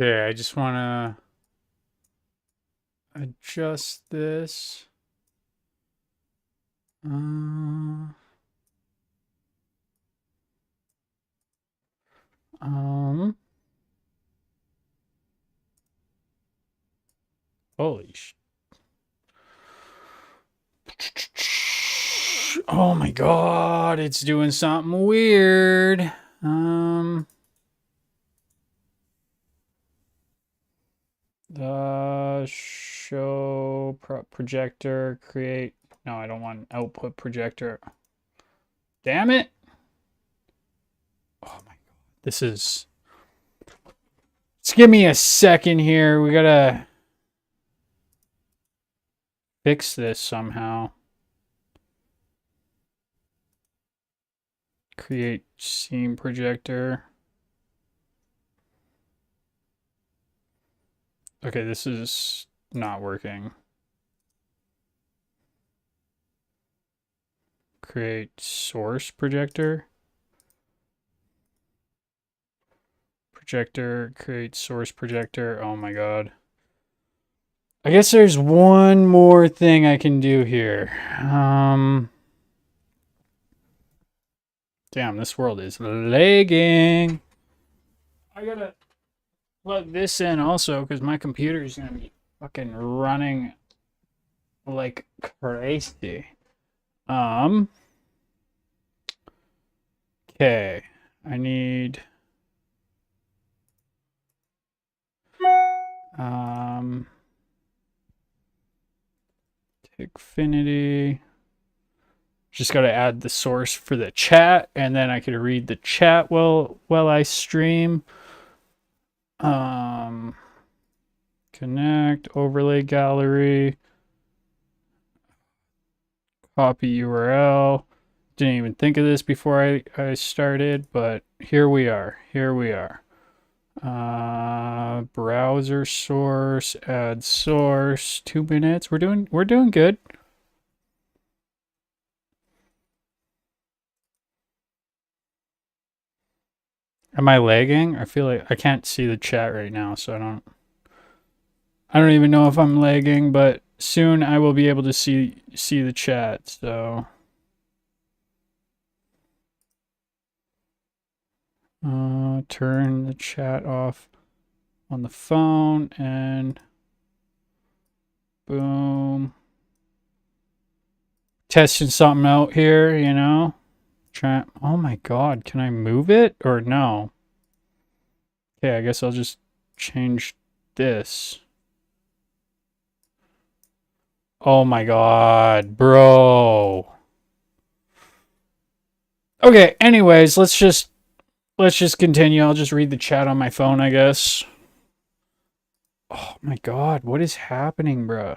Okay, I just want to adjust this. Uh, um, holy sh. Oh my god, it's doing something weird. Um, show projector, create. No, I don't want output projector. Damn it. Oh my god. This is. Just give me a second here. We gotta fix this somehow. Create scene projector. Okay, this is not working. Create source projector. Projector, create source projector. Oh my god. I guess there's one more thing I can do here. Damn, this world is lagging. I gotta plug this in also because my computer is gonna be fucking running like crazy. Okay. I need Xfinity. Just got to add the source for the chat, and then I could read the chat while I stream. Connect, overlay gallery, copy URL. Didn't even think of this before I started, but here we are. Here we are. Browser source, add source, 2 minutes. We're doing good. Am I lagging? I feel like I can't see the chat right now, so I don't even know if I'm lagging, but soon I will be able to see the chat, so turn the chat off on the phone and boom. Testing something out here, you know. Oh my god, can I move it or no? Okay, I guess I'll just change this. Oh my god, bro. Okay, anyways, let's just continue. I'll just read the chat on my phone, I guess. Oh my god, what is happening, bro?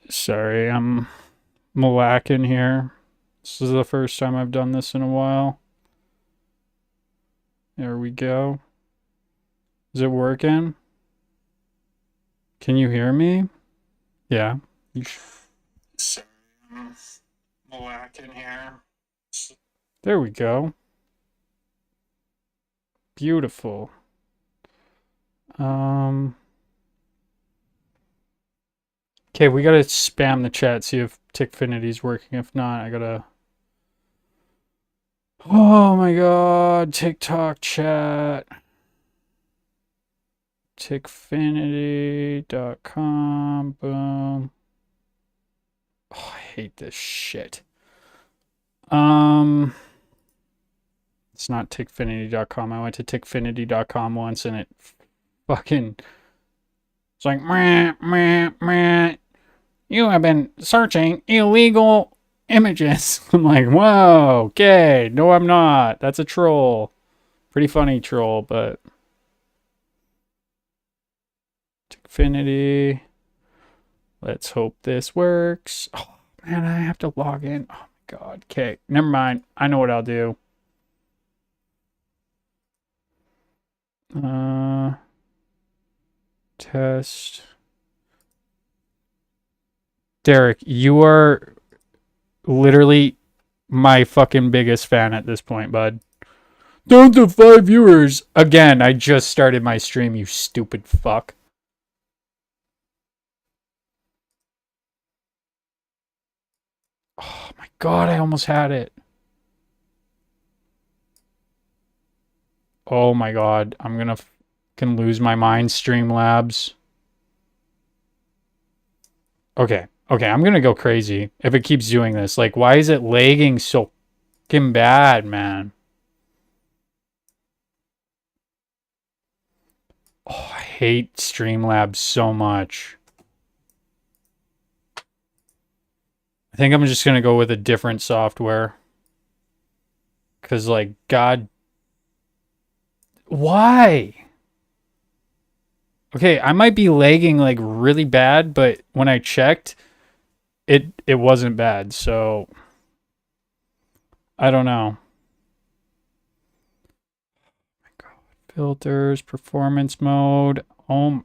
Sorry, I'm malacking here. This is the first time I've done this in a while. There we go. Is it working? Can you hear me? Yeah. Sorry, I'm malacking here. There we go. Beautiful. Okay, we gotta spam the chat, see if Tickfinity's working. If not, I gotta. Oh my god, TikTok chat. Tickfinity.com. Boom. Oh, I hate this shit. It's not tickfinity.com. I went to tickfinity.com once and it fucking. It's like, meh, meh, meh. You have been searching illegal images. I'm like, whoa, okay. No, I'm not. That's a troll. Pretty funny troll, but. Tickfinity. Let's hope this works. Oh, man, I have to log in. Oh, my God. Okay, never mind. I know what I'll do. Test. Derek, you are literally my fucking biggest fan at this point, bud. Down to 5 viewers. Again, I just started my stream, you stupid fuck. Oh my god, I almost had it. Oh my god, I'm gonna can lose my mind, Streamlabs. Okay, I'm gonna go crazy if it keeps doing this. Like, why is it lagging so fucking bad, man? Oh, I hate Streamlabs so much. I think I'm just gonna go with a different software. Cause like, god, why? Okay, I might be lagging like really bad, but when I checked, it wasn't bad. So I don't know. Filters, performance mode. Oh my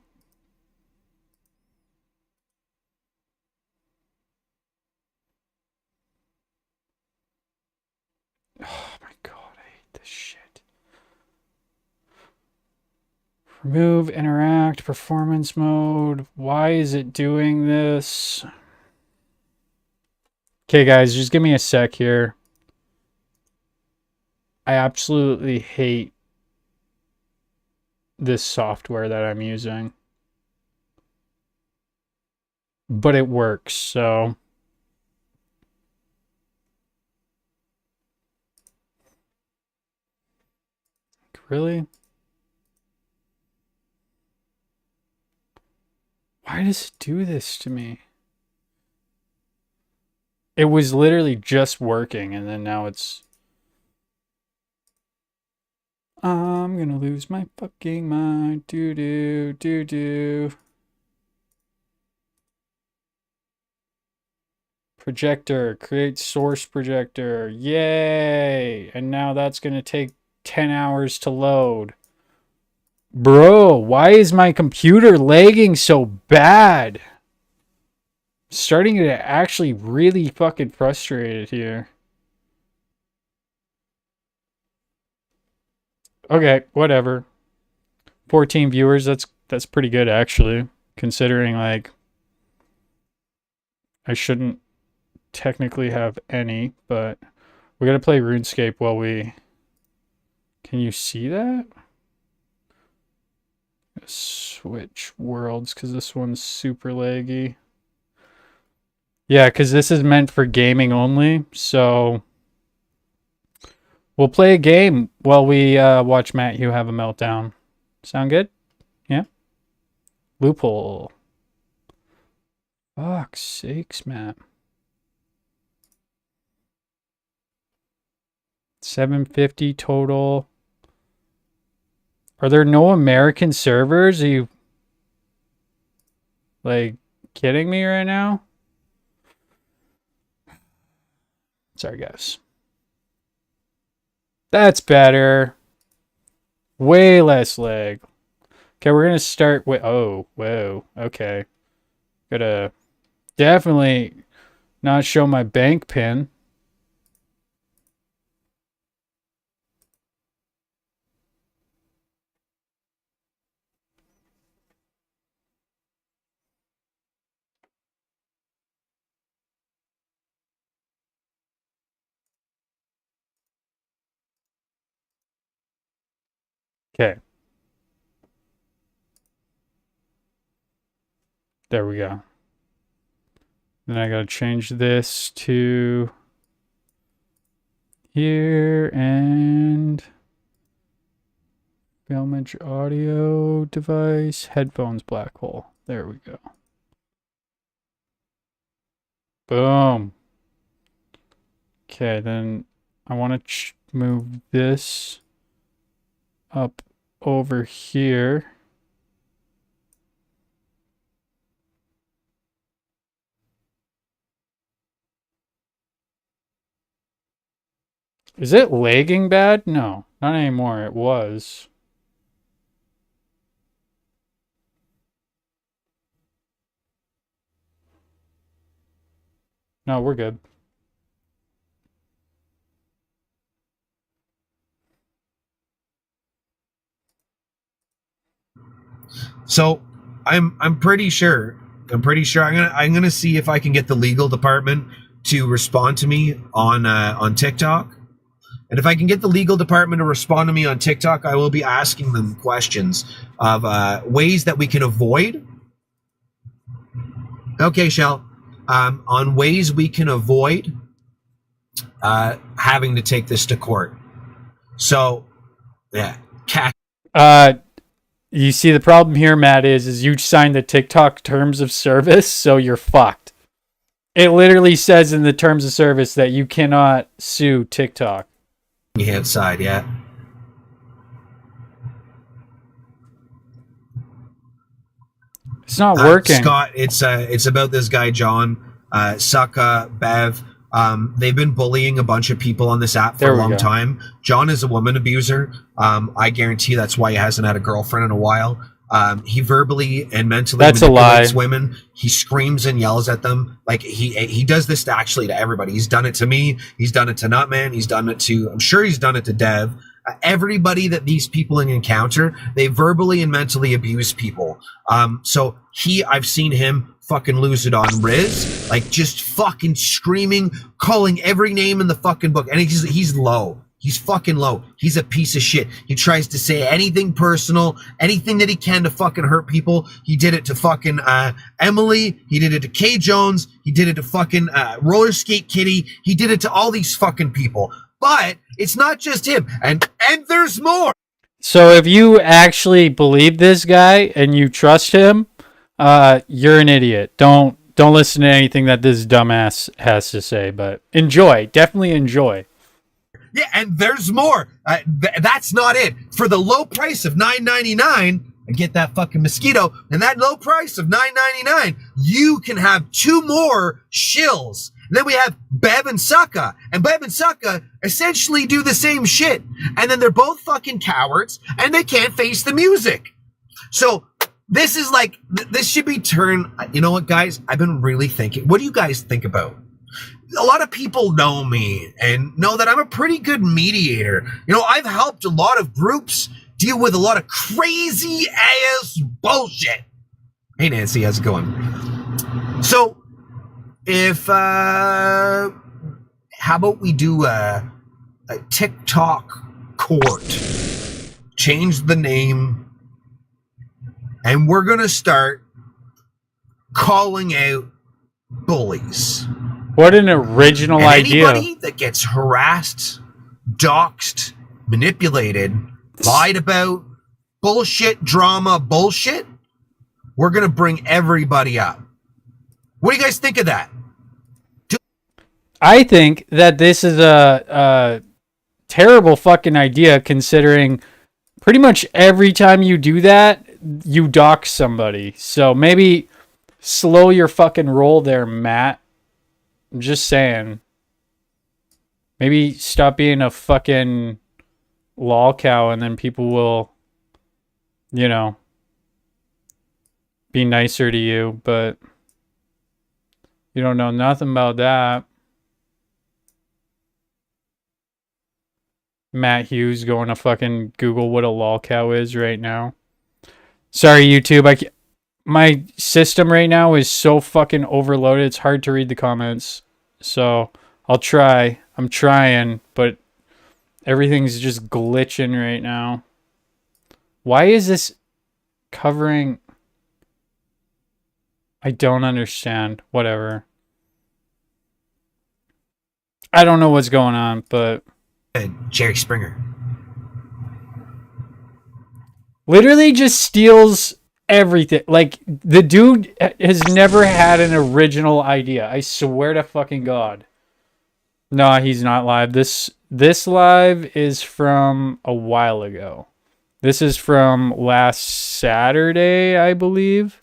god, I hate this shit. Remove, interact, performance mode. Why is it doing this? Okay, guys, just give me a sec here. I absolutely hate this software that I'm using. But it works, so. Really? Why does it do this to me? It was literally just working, and then now it's... I'm gonna lose my fucking mind. Doo-doo, doo-doo. Projector, create source projector. Yay! And now that's gonna take 10 hours to load. Bro, why is my computer lagging so bad? Starting to actually really fucking frustrated here. Okay, whatever. 14 viewers, that's pretty good actually, considering like I shouldn't technically have any, but we gotta play RuneScape while we... Can you see that? Switch worlds because this one's super laggy. Yeah, because this is meant for gaming only, so we'll play a game while we watch Matt Hugh have a meltdown. Sound good? Yeah? Loophole. Fuck's sakes, Matt. 750 total. Are there no American servers? Are you like kidding me right now? Sorry, guys. That's better. Way less lag. Okay, we're gonna start with... Oh, whoa. Okay. Gotta definitely not show my bank pin. Okay. There we go. Then I gotta change this to here and Filmage audio device, headphones, black hole. There we go. Boom. Okay, then I want to move this up over here. Is it lagging bad? No, not anymore. It was. No, we're good. So I'm pretty sure. I'm gonna see if I can get the legal department to respond to me on TikTok. And if I can get the legal department to respond to me on TikTok, I will be asking them questions of ways that we can avoid. Okay, Shell. On ways we can avoid having to take this to court. So, yeah, Uh, you see, the problem here, Matt, is you signed the TikTok terms of service, so you're fucked. It literally says in the terms of service that you cannot sue TikTok. Outside, yeah. It's not working. Scott, it's about this guy John, Sucka, Bev. They've been bullying a bunch of people on this app for a long time. John is a woman abuser. I guarantee that's why he hasn't had a girlfriend in a while. He verbally and mentally manipulates women. He screams and yells at them. Like he does this actually to everybody. He's done it to me. He's done it to Nutman. He's done it to, I'm sure he's done it to Dev. Everybody that these people encounter, they verbally and mentally abuse people. So I've seen him fucking lose it on Riz, like just fucking screaming, calling every name in the fucking book. And he's low. He's fucking low. He's a piece of shit. He tries to say anything personal, anything that he can to fucking hurt people. He did it to fucking Emily. He did it to Kay Jones. He did it to fucking Roller Skate Kitty. He did it to all these fucking people. But it's not just him. And there's more. So if you actually believe this guy and you trust him, you're an idiot. Don't listen to anything that this dumbass has to say, but enjoy. Definitely enjoy. Yeah, and there's more. That's not it. For the low price of $9.99, I get that fucking mosquito, and that low price of $9.99, you can have 2 more shills. And then we have Bev and Sucka. And Bev and Sucka essentially do the same shit. And then they're both fucking cowards, and they can't face the music. So this is like, this should be turned, you know what, guys? I've been really thinking. What do you guys think about? A lot of people know me and know that I'm a pretty good mediator. You know, I've helped a lot of groups deal with a lot of crazy ass bullshit. Hey, Nancy, how's it going? So, how about we do a TikTok court? Change the name, and we're gonna start calling out bullies. What an original idea. Anybody that gets harassed, doxxed, manipulated, lied about, bullshit, drama, bullshit, we're going to bring everybody up. What do you guys think of that? I think that this is a terrible fucking idea, considering pretty much every time you do that, you dox somebody. So maybe slow your fucking roll there, Matt. I'm just saying. Maybe stop being a fucking lol cow, and then people will, you know, be nicer to you, but you don't know nothing about that. Matt Hughes going to fucking Google what a lol cow is right now. Sorry, YouTube. My system right now is so fucking overloaded. It's hard to read the comments. So I'll try. I'm trying, but everything's just glitching right now. Why is this covering? I don't understand. Whatever. I don't know what's going on, but Jerry Springer literally just steals everything. Like, the dude has never had an original idea. I swear to fucking God. No, he's not live. This live is from a while ago. This is from last Saturday, I believe.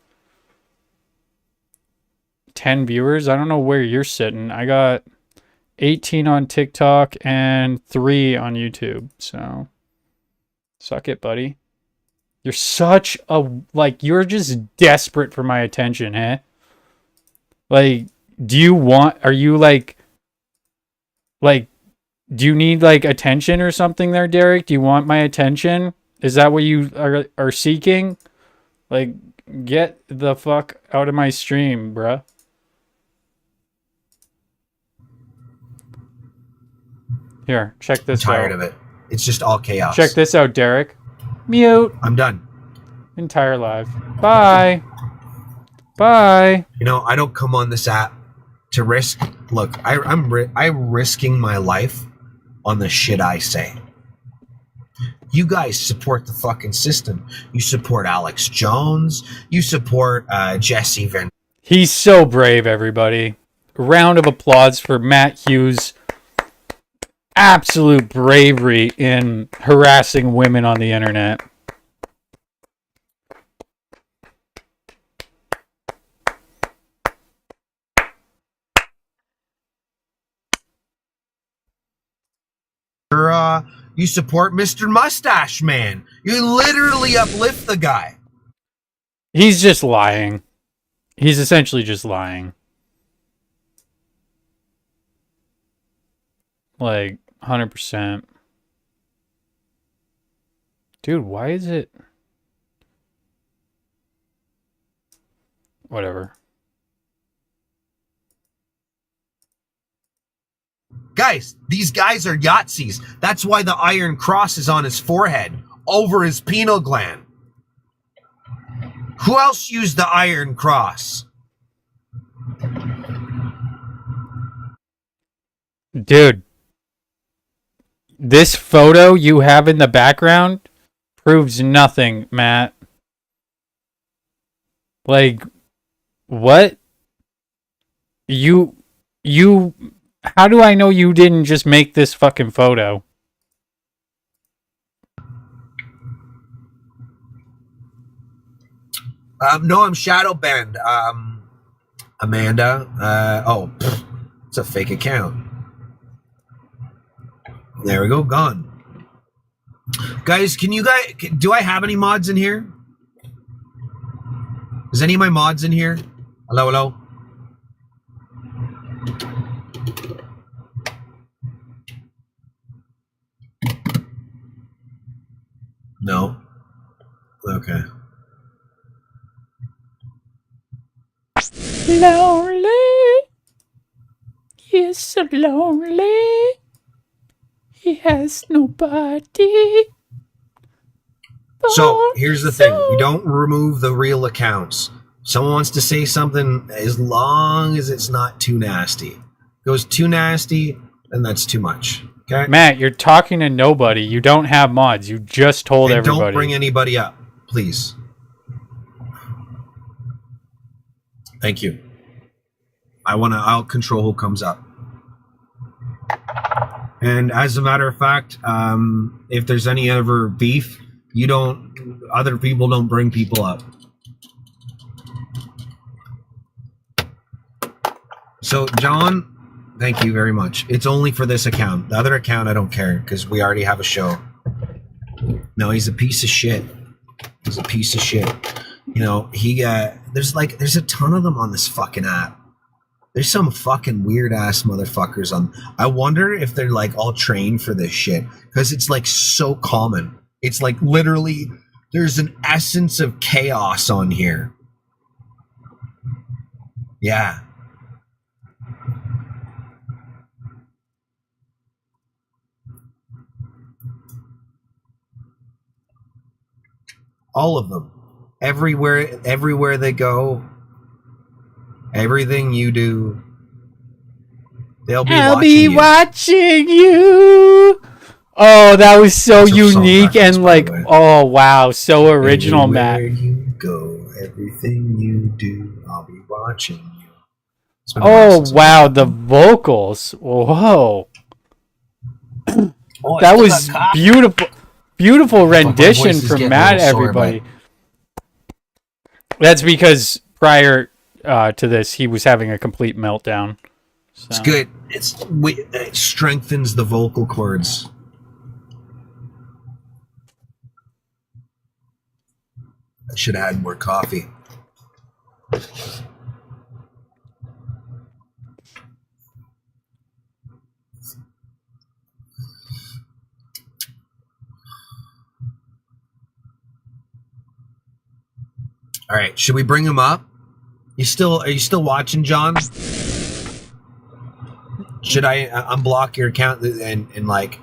10 viewers. I don't know where you're sitting. I got 18 on TikTok and 3 on YouTube. So suck it, buddy. You're such a, like, you're just desperate for my attention, eh? Like, do you want? Are you like? Do you need like attention or something there, Derek? Do you want my attention? Is that what you are seeking? Like, get the fuck out of my stream, bruh. Here, check I'm this tired out. of it. It's just all chaos. Check this out, Derek. Mute. I'm done. Entire live. Bye. Bye. You know, I don't come on this app to risk. Look, I'm risking my life on the shit I say. You guys support the fucking system. You support Alex Jones. You support Jesse Van. He's so brave, everybody. A round of applause for Matt Hughes' absolute bravery in harassing women on the internet. You support Mr. Mustache Man. You literally uplift the guy. He's just lying. He's essentially just lying. Like, 100%. Dude, why is it... Whatever. Guys, these guys are Yahtzees. That's why the Iron Cross is on his forehead, over his pineal gland. Who else used the Iron Cross? Dude, this photo you have in the background proves nothing, Matt. Like, what? You... How do I know you didn't just make this fucking photo? No, I'm shadow banned. Amanda. It's a fake account. There we go, gone. Guys, do I have any mods in here? Is any of my mods in here? Hello, hello? No. Okay. Lonely. He's so lonely. He has nobody. So here's the thing. We don't remove the real accounts. Someone wants to say something, as long as it's not too nasty. Goes too nasty, then that's too much. Okay? Matt, you're talking to nobody. You don't have mods. You just told And everybody. don't bring anybody up, please. Thank you. I'll control who comes up. And as a matter of fact, if there's any ever beef, other people don't bring people up. So, John, thank you very much. It's only for this account. The other account, I don't care, because we already have a show. No, he's a piece of shit. He's a piece of shit. You know, there's a ton of them on this fucking app. There's some fucking weird ass motherfuckers on. I wonder if they're like all trained for this shit, because it's like so common. It's like literally there's an essence of chaos on here. Yeah. All of them. Everywhere they go, everything you do, I'll be watching you. Oh, that was so unique and like, oh wow, so original, Matt. Everywhere you go, everything you do, I'll be watching you. Oh wow, the vocals. Whoa. That was beautiful. Beautiful rendition from Matt, everybody. That's because prior to this, he was having a complete meltdown. So. It's good. It strengthens the vocal cords. I should have had more coffee. All right, should we bring him up? Are you still watching, John? Should I unblock your account and like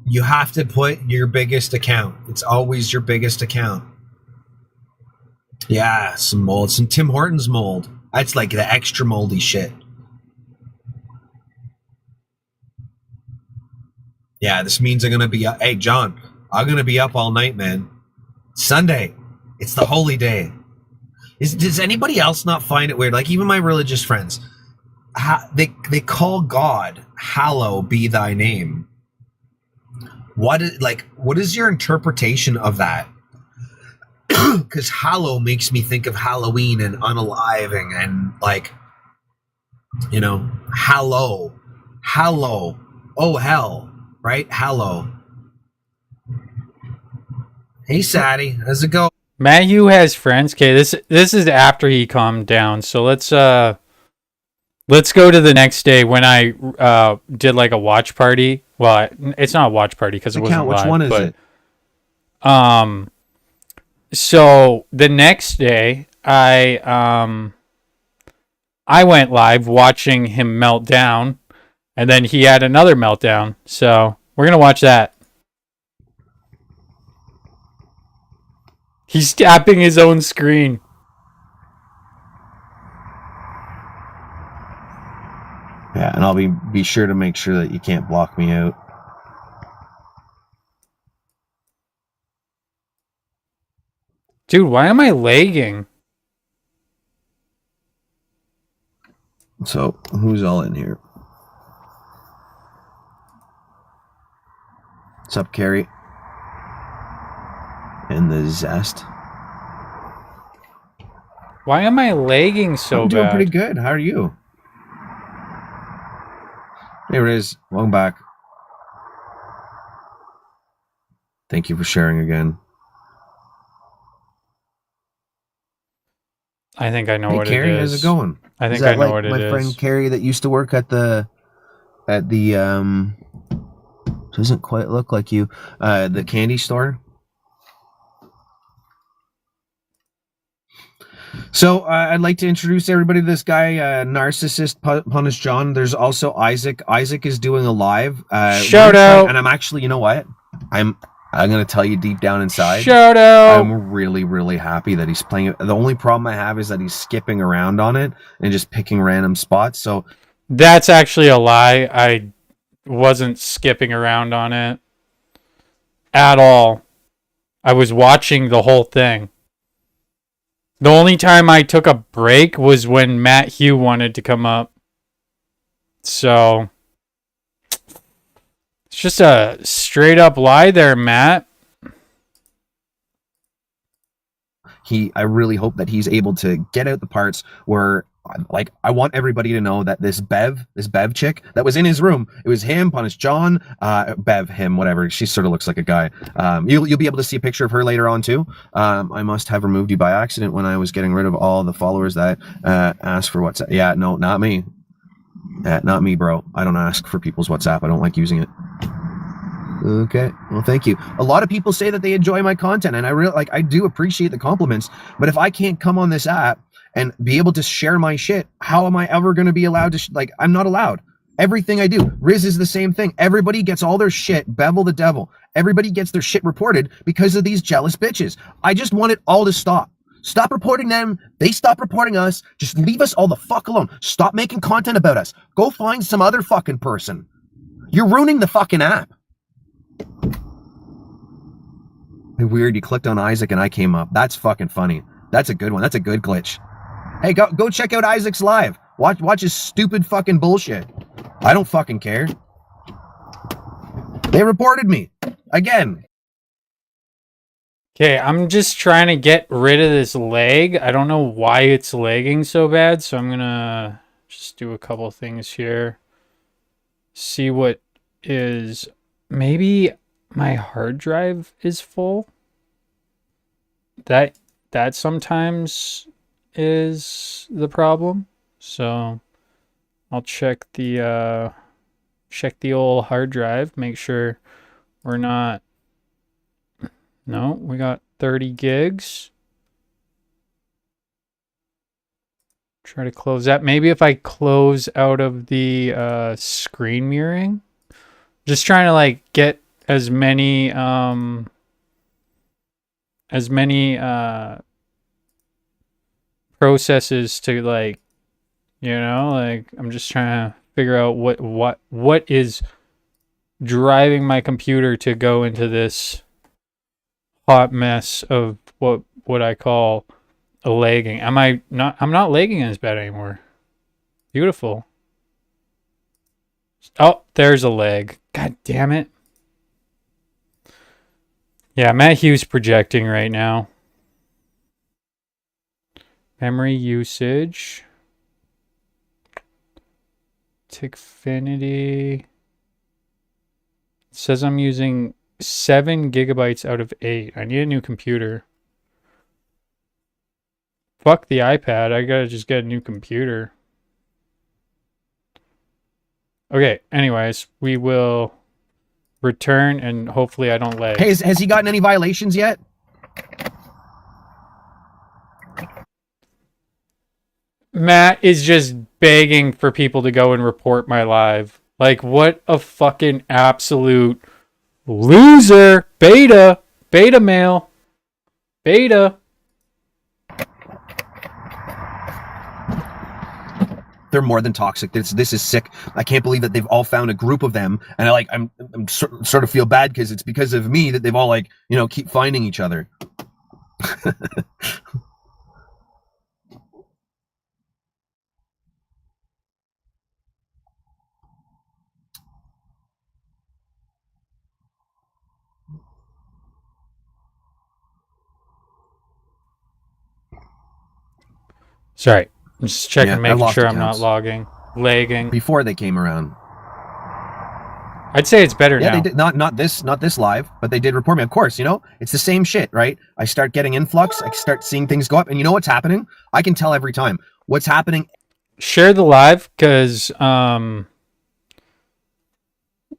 you have to put your biggest account. It's always your biggest account. Yeah, some mold, some Tim Hortons mold. That's like the extra moldy shit. Yeah, this means I'm gonna be up. Hey, John, I'm gonna be up all night, man. Sunday, it's the holy day. Does anybody else not find it weird? Like even my religious friends, they call God, "Hallow be thy name." What is your interpretation of that? Because hallow makes me think of Halloween and unaliving and like, hallow, hallow, oh hell, right? Hallow. Hey, Sadie, how's it go? Matthew has friends. Okay, this is after he calmed down. So let's go to the next day when I did like a watch party. Well, it's not a watch party because it wasn't live. Which one is it? So the next day I went live watching him melt down, and then he had another meltdown. So we're gonna watch that. He's tapping his own screen. Yeah, and I'll be sure to make sure that you can't block me out. Dude, why am I lagging? So, who's all in here? What's up, Carrie? And the Zest. Why am I lagging so bad? I'm doing pretty good. How are you? There it is. Welcome back. Thank you for sharing again. I think I know what Carrie, it is. how's it going? I think I know what it is. My friend Carrie that used to work at the doesn't quite look like you, the candy store. So I'd like to introduce everybody to this guy, Narcissist Punish John. There's also Isaac. Isaac is doing a live. Shout out. And I'm actually, you know what? I'm going to tell you deep down inside. Shout out. I'm really, really happy that he's playing it. The only problem I have is that he's skipping around on it and just picking random spots. So that's actually a lie. I wasn't skipping around on it at all. I was watching the whole thing. The only time I took a break was when Matt Hugh wanted to come up. So it's just a straight up lie there, Matt. I really hope that he's able to get out the parts where, like, I want everybody to know that this Bev chick that was in his room, it was him, Punish John, Bev, him, whatever. She sort of looks like a guy. You'll be able to see a picture of her later on too. I must have removed you by accident when I was getting rid of all the followers that asked for WhatsApp. Yeah, no, not me. Not me, bro. I don't ask for people's WhatsApp. I don't like using it. Okay, well, thank you. A lot of people say that they enjoy my content, and I do appreciate the compliments. But if I can't come on this app and be able to share my shit, how am I ever going to be allowed to? I'm not allowed. Everything I do, Riz is the same thing. Everybody gets all their shit. Bevel the devil. Everybody gets their shit reported because of these jealous bitches. I just want it all to stop. Stop reporting them. They stop reporting us. Just leave us all the fuck alone. Stop making content about us. Go find some other fucking person. You're ruining the fucking app. Weird, you clicked on Isaac and I came up. That's fucking funny. That's a good one. That's a good glitch. Hey, go check out Isaac's live. Watch his stupid fucking bullshit. I don't fucking care. They reported me. Again. Okay, I'm just trying to get rid of this lag. I don't know why it's lagging so bad, so I'm gonna just do a couple things here. See what is... Maybe my hard drive is full. That sometimes is the problem. So I'll check the old hard drive, make sure we're not No, we got 30 gigs. Try to close that. Maybe if I close out of the screen mirroring. Just trying to like get as many processes to like, like I'm just trying to figure out what is driving my computer to go into this hot mess of what I call a lagging. I'm not lagging as bad anymore. Beautiful. Oh, there's a lag. God damn it. Yeah, Matt Hughes projecting right now. Memory usage. Tickfinity. It says I'm using 7 gigabytes out of 8. I need a new computer. Fuck the iPad. I gotta just get a new computer. Okay, anyways, we will return and hopefully I don't lag. Hey, has he gotten any violations yet? Matt is just begging for people to go and report my live. Like, what a fucking absolute loser. Beta male. Beta. They're more than toxic. This is sick. I can't believe that they've all found a group of them, and I'm sort of feel bad because it's because of me that they've all keep finding each other. Sorry, I'm just checking, making sure I'm not lagging. Before they came around. I'd say it's better now. Yeah, they did not this live, but they did report me. Of course, it's the same shit, right? I start getting influx, I start seeing things go up, and you know what's happening? I can tell every time what's happening. Share the live because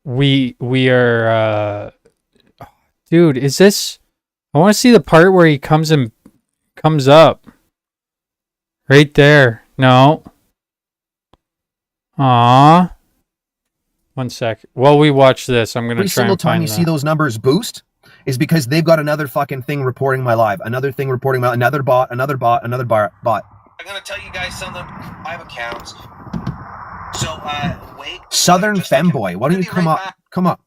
we are dude, is this? I want to see the part where he comes up. Right there. No. Aww. 1 sec. While we watch this, I'm gonna try and find. Every single time you see those numbers boost, is because they've got another fucking thing reporting my live, another thing reporting my another bot. I'm gonna tell you guys something. I have accounts. So wait. Southern Femboy, why don't you come up? Come up.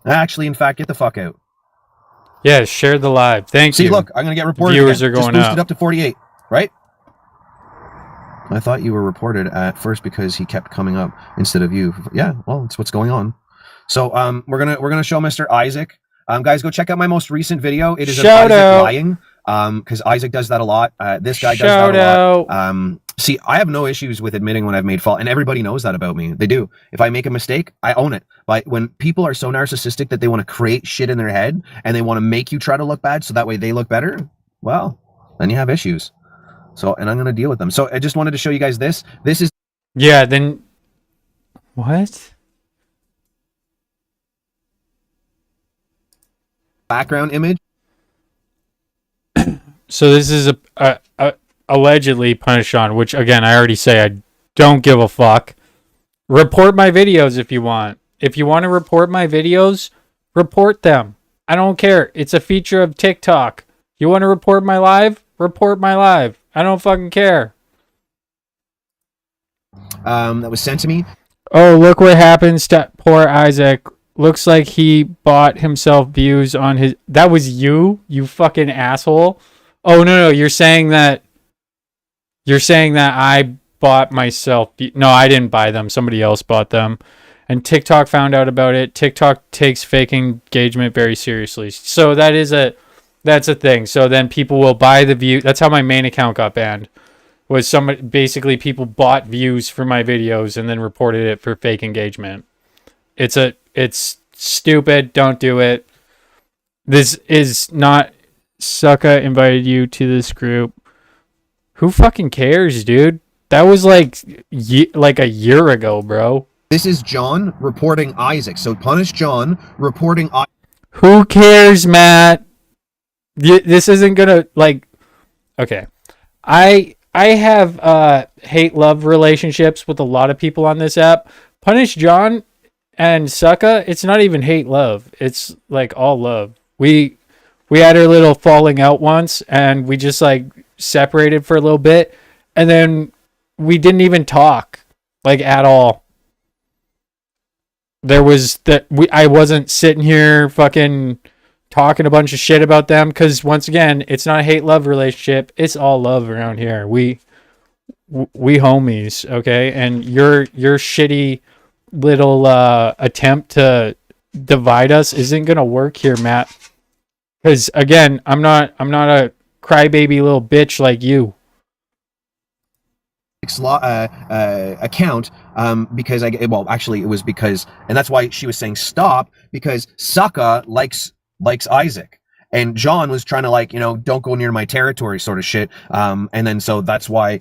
Actually, in fact, get the fuck out. Yeah, share the live. Thank you. See, look, I'm gonna get reported. Viewers again. are going Just boosted up to 48, right? I thought you were reported at first because he kept coming up instead of you. Yeah, well, it's what's going on. So we're gonna show Mr. Isaac. Guys, go check out my most recent video. It is Shout Isaac out. lying. Because Isaac does that a lot. This guy does that a lot. See, I have no issues with admitting when I've made fault, and everybody knows that about me. They do. If I make a mistake, I own it. But when people are so narcissistic that they want to create shit in their head and they want to make you try to look bad so that way they look better, well, then you have issues. So, and I'm going to deal with them. So I just wanted to show you guys this. This is... Yeah, then... What? Background image. So this is a allegedly punished on, which again I already say I don't give a fuck. Report my videos if you want. If you want to report my videos, report them. I don't care. It's a feature of TikTok. You want to report my live? Report my live. I don't fucking care. That was sent to me. Oh, look what happens to poor Isaac. Looks like he bought himself views on his... That was you fucking asshole. Oh, no, you're saying that I bought myself... No, I didn't buy them. Somebody else bought them. And TikTok found out about it. TikTok takes fake engagement very seriously. So that's a thing. So then people will buy the view. That's how my main account got banned. Was basically people bought views for my videos and then reported it for fake engagement. It's stupid. Don't do it. This is not... Sucka invited you to this group. Who fucking cares, dude? That was like a year ago, bro. This is John reporting Isaac. So punish John reporting Isaac. Who cares, Matt? This isn't gonna, like, okay. I have hate-love relationships with a lot of people on this app. Punish John and Sucka, it's not even hate-love. It's like all love. We had our little falling out once, and we just like separated for a little bit, and then we didn't even talk, like, at all. There was that I wasn't sitting here fucking talking a bunch of shit about them, because once again, it's not a hate-love relationship. It's all love around here. We homies, okay? And your shitty little attempt to divide us isn't gonna work here, Matt. Because again, I'm not a crybaby little bitch like you. Account because actually it was because, and that's why she was saying stop, because Sucka likes Isaac, and John was trying to, like, don't go near my territory sort of shit, and then so that's why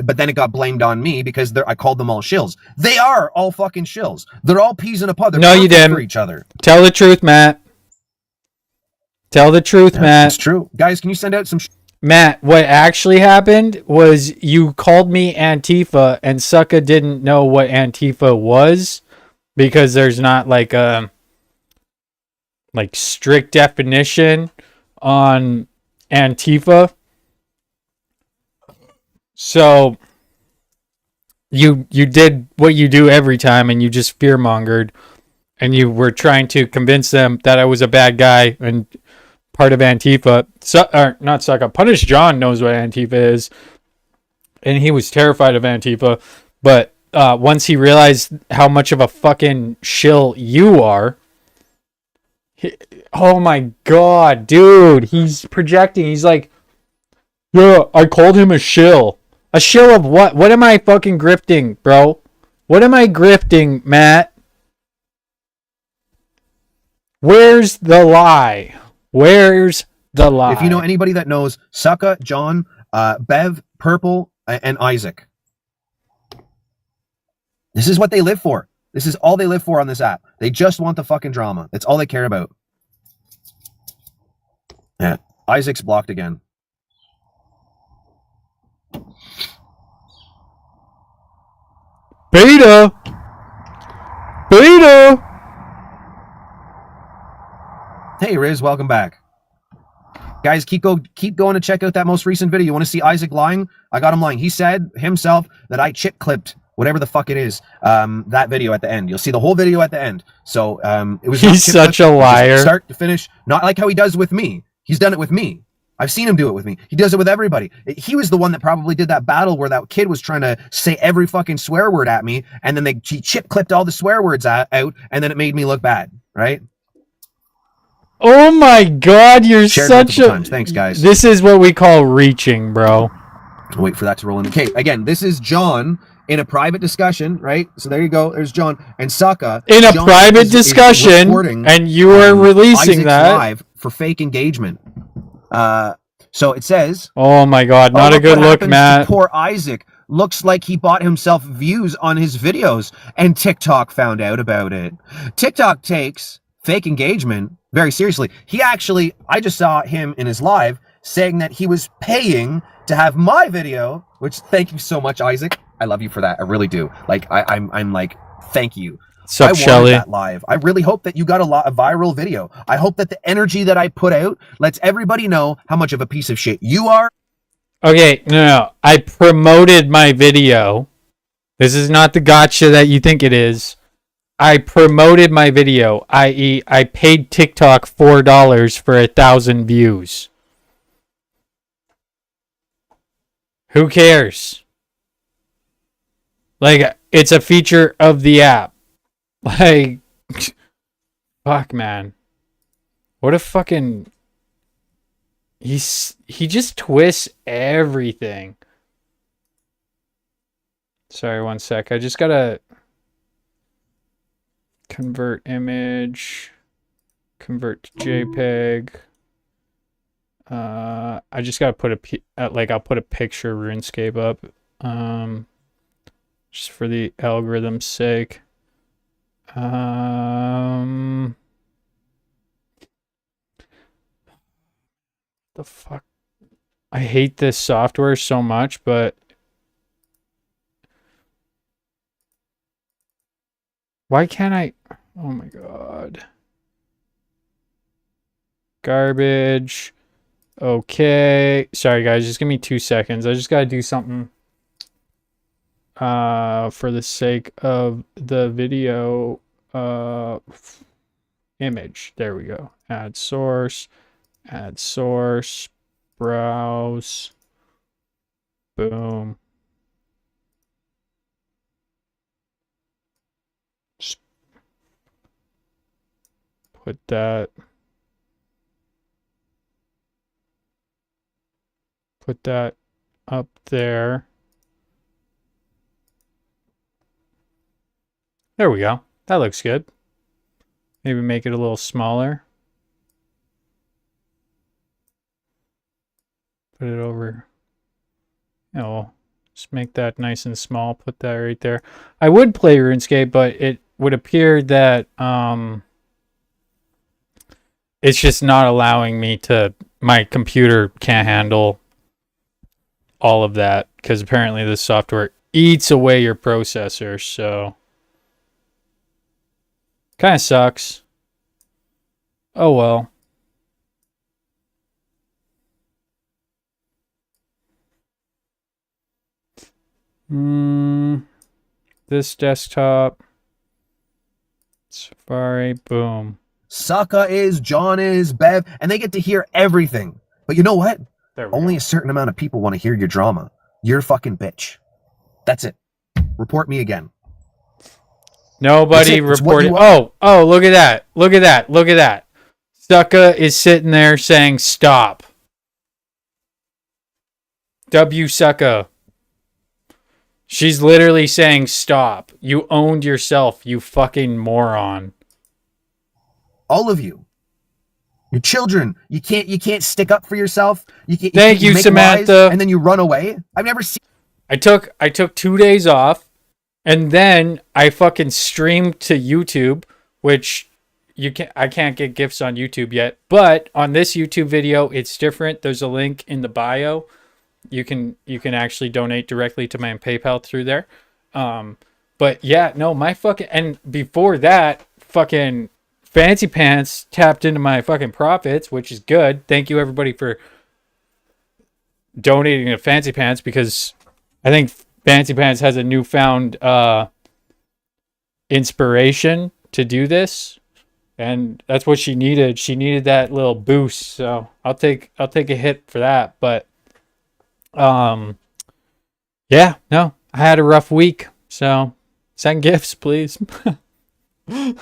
but then it got blamed on me because I called them all shills. They are all fucking shills. They're all peas in a pod. They're no, you didn't. For each other. Tell the truth, Matt. Tell the truth, Matt. It's true, guys. Can you send out some? Matt, what actually happened was you called me Antifa, and Sucka didn't know what Antifa was, because there's not like a strict definition on Antifa. So you did what you do every time, and you just fearmongered, and you were trying to convince them that I was a bad guy and part of Antifa. Not Sucka. Punish John knows what Antifa is, and he was terrified of Antifa. But once he realized how much of a fucking shill you are, oh my god, dude, he's projecting. He's like, yeah, I called him a shill. A shill of what? What am I fucking grifting, bro? What am I grifting, Matt? Where's the lie? Where's the lie? If you know anybody that knows Sucka, John, Bev, Purple, and Isaac, this is what they live for. This is all they live for on this app. They just want the fucking drama. That's all they care about. Yeah, Isaac's blocked again. Beta. Hey Riz, welcome back. Guys, keep going to check out that most recent video. You want to see Isaac lying? I got him lying. He said himself that I chip clipped whatever the fuck it is, that video at the end. You'll see the whole video at the end. So it was. He's such a liar. Start to finish, not like how he does with me. He's done it with me. I've seen him do it with me. He does it with everybody. He was the one that probably did that battle where that kid was trying to say every fucking swear word at me, and then he chip clipped all the swear words out, and then it made me look bad, right? Oh my god, you're Shared such a... times. Thanks, guys. This is what we call reaching, bro. Wait for that to roll in. Okay, again, this is John in a private discussion, right? So there you go. There's John and Sucka. In a John private discussion, and you are releasing Isaac's that. live for fake engagement. So it says... Oh my god, not a good look, Matt. Poor Isaac. Looks like he bought himself views on his videos, and TikTok found out about it. TikTok takes fake engagement very seriously. I just saw him in his live saying that he was paying to have my video, which, thank you so much, Isaac. I love you for that. I really do. Like, I'm like, thank you. Sup, I wanted Shelly? that live. I really hope that you got a viral video. I hope that the energy that I put out lets everybody know how much of a piece of shit you are. Okay, no. I promoted my video. This is not the gotcha that you think it is. I promoted my video, i.e. I paid TikTok $4 for 1,000 views. Who cares? Like, it's a feature of the app. Like, fuck, man. What a fucking... He just twists everything. Sorry, one sec. I just gotta... Convert image. Convert to JPEG. I just gotta put I'll put a picture RuneScape up. Just for the algorithm's sake. The fuck? I hate this software so much, but why can't I? Oh my god. Garbage. Okay. Sorry guys, just give me 2 seconds. I just gotta do something for the sake of the video image. There we go. Add source, browse. Boom. Just put that up there. There we go. That looks good. Maybe make it a little smaller. Put it over. Oh, just make that nice and small. Put that right there. I would play RuneScape, but it would appear that it's just not allowing me to. My computer can't handle all of that because apparently this software eats away your processor. So kind of sucks. Oh well. This desktop. Safari. Boom. Sokka is, John is, Bev, and they get to hear everything. But you know what? Only a certain amount of people want to hear your drama. You're a fucking bitch. That's it. Report me again. Nobody reported. Oh, look at that. Look at that. Look at that. Sokka is sitting there saying stop. W Sokka. She's literally saying stop. You owned yourself, you fucking moron. All of you. Your children. You can't stick up for yourself. Thank you, Samantha. And then you run away. I've never seen. I took 2 days off, and then I fucking streamed to YouTube, which I can't get gifts on YouTube yet, but on this YouTube video it's different. There's a link in the bio. You can actually donate directly to my PayPal through there. But yeah, no, my fucking, and before that, fucking Fancy Pants tapped into my fucking profits, which is good. Thank you everybody for donating to Fancy Pants, because I think Fancy Pants has a newfound inspiration to do this, and that's what she needed. She needed that little boost, so I'll take a hit for that. But yeah, no, I had a rough week, so send gifts, please. It's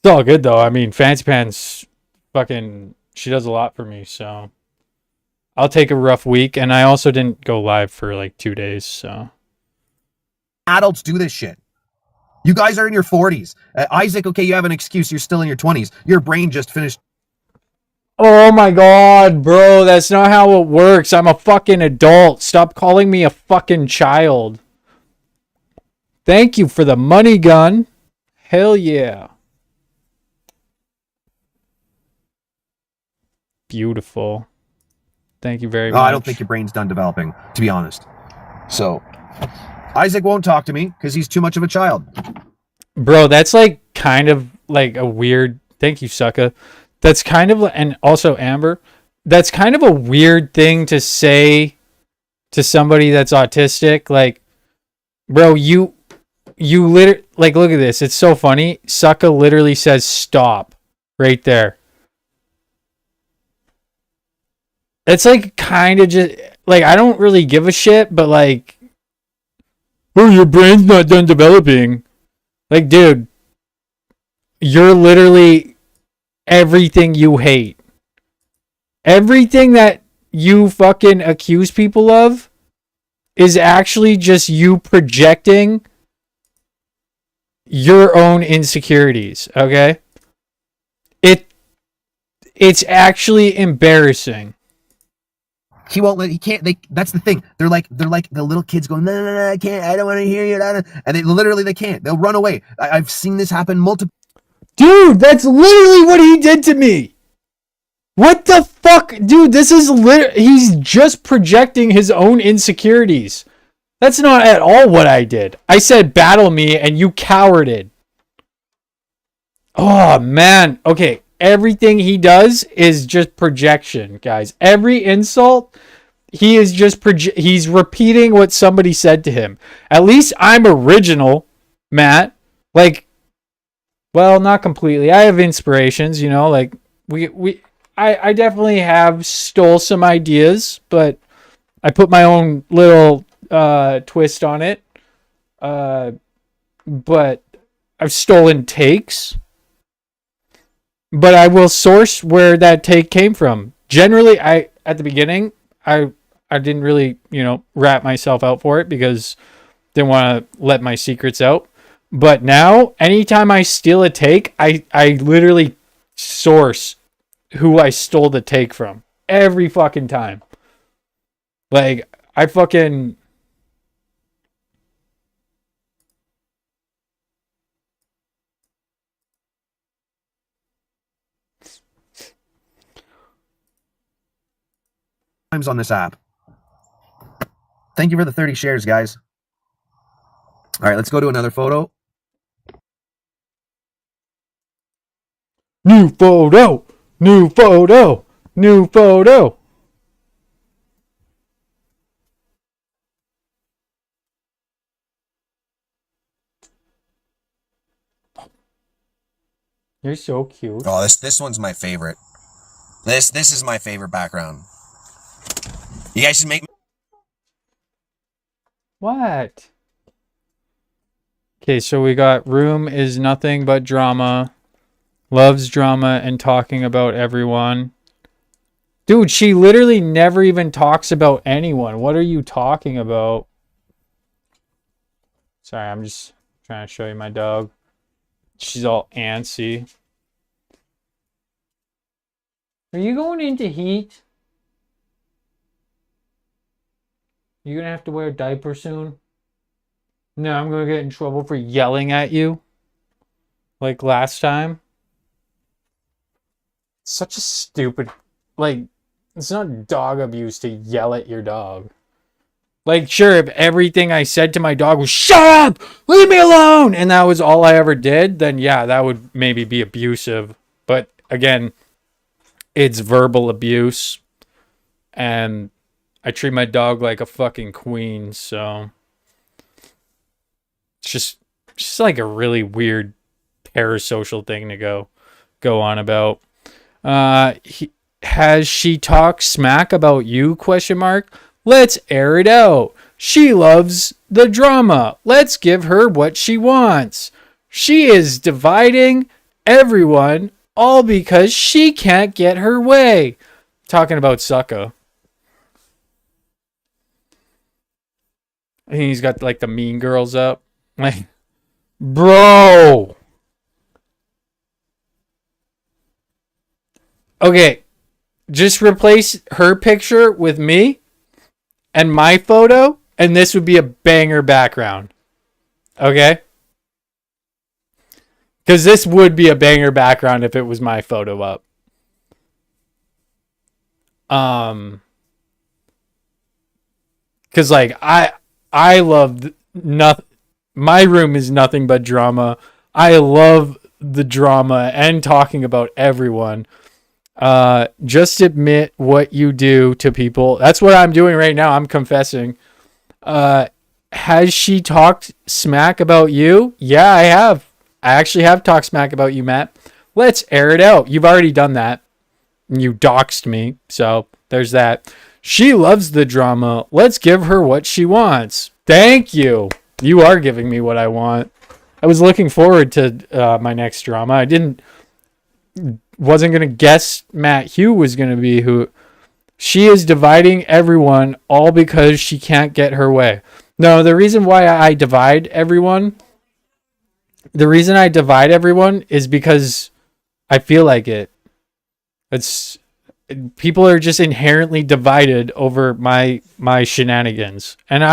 all good though. I mean, Fancy Pants fucking, she does a lot for me, so I'll take a rough week. And I also didn't go live for like 2 days, so. Adults do this shit. You guys are in your 40s. Isaac, okay, you have an excuse. You're still in your 20s. Your brain just finished. Oh my god, bro, that's not how it works. I'm a fucking adult. Stop calling me a fucking child. Thank you for the money gun. Hell yeah. Beautiful. Thank you very much. I don't think your brain's done developing, to be honest. So, Isaac won't talk to me because he's too much of a child. Bro, that's like kind of like a weird. Thank you, Sokka. That's kind of, and also Amber, that's kind of a weird thing to say to somebody that's autistic. Like, bro, you literally, like, look at this. It's so funny. Sokka literally says stop right there. It's like kind of just like, I don't really give a shit, but like, oh, your brain's not done developing. Like, dude, you're literally everything you hate. Everything that you fucking accuse people of is actually just you projecting your own insecurities, okay? It's actually embarrassing. He won't let. He can't. That's the thing. They're like the little kids going, no, I can't. I don't want to hear you. And they can't. They'll run away. I've seen this happen multiple. Dude, that's literally what he did to me. What the fuck? Dude, this is he's just projecting his own insecurities. That's not at all what I did. I said battle me and you cowarded. Oh, man. Okay, everything he does is just projection, guys. Every insult, he is just he's repeating what somebody said to him. At least I'm original, Matt. Like, well, not completely. I have inspirations, you know, like I definitely have stole some ideas, but I put my own little twist on it. But I've stolen takes. But I will source where that take came from. Generally, at the beginning, I didn't really, rat myself out for it because I didn't want to let my secrets out. But now, anytime I steal a take, I literally source who I stole the take from. Every fucking time. Like, I fucking... times on this app. Thank you for the 30 shares, guys. All right, let's go to another photo. New photo! New photo! New photo! You're so cute. Oh, this one's my favorite. This is my favorite background. You guys should make... What? Okay, so we got room is nothing but drama. Loves drama and talking about everyone. Dude, she literally never even talks about anyone. What are you talking about? Sorry, I'm just trying to show you my dog. She's all antsy. Are you going into heat? You gonna have to wear a diaper soon? No, I'm gonna get in trouble for yelling at you. Like last time. Such a stupid... Like, it's not dog abuse to yell at your dog. Like, sure, if everything I said to my dog was, shut up! Leave me alone! And that was all I ever did, then yeah, that would maybe be abusive. But again, it's verbal abuse. And I treat my dog like a fucking queen, so it's just like a really weird parasocial thing to go on about. Has she talked smack about you? ? Let's air it out. She loves the drama. Let's give her what she wants. She is dividing everyone all because she can't get her way. Talking about Sucka. I think he's got like the Mean Girls up. Like, bro. Okay, just replace her picture with me and my photo, and this would be a banger background. Okay? Because this would be a banger background if it was my photo up. Because like I love nothing. My room is nothing but drama. I love the drama and talking about everyone. Just admit what you do to people. That's what I'm doing right now. I'm confessing. Has she talked smack about you? Yeah, I have. I actually have talked smack about you, Matt. Let's air it out. You've already done that. You doxed me. So there's that. She loves the drama. Let's give her what she wants. Thank you. You are giving me what I want. I was looking forward to my next drama. Wasn't going to guess Matt Hugh was going to be who. She is dividing everyone all because she can't get her way. No, the reason why I divide everyone, is because I feel like it. people are just inherently divided over my shenanigans. And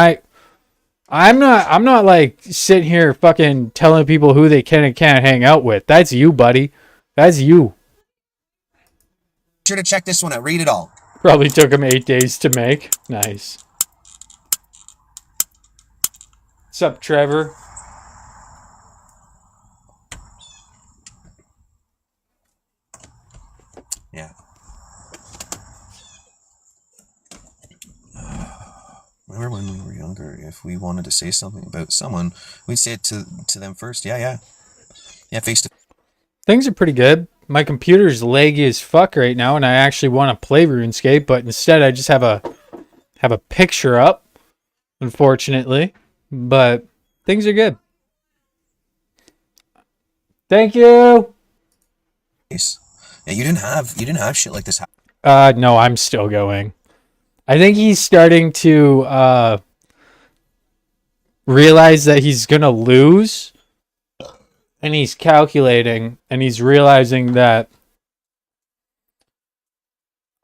I'm not like sitting here fucking telling people who they can and can't hang out with. That's you, buddy. That's you. Sure to check this one out. Read it all. Probably took him 8 days to make. Nice. What's up, Trevor? Yeah. Remember when we were younger, if we wanted to say something about someone, we'd say it to them first. Yeah, face to. Things are pretty good. My computer's laggy as fuck right now, and I actually want to play RuneScape, but instead I just have a picture up, unfortunately. But things are good. Thank you. Yeah, you didn't have shit like this. No, I'm still going. I think he's starting to realize that he's gonna lose, and he's calculating, and he's realizing that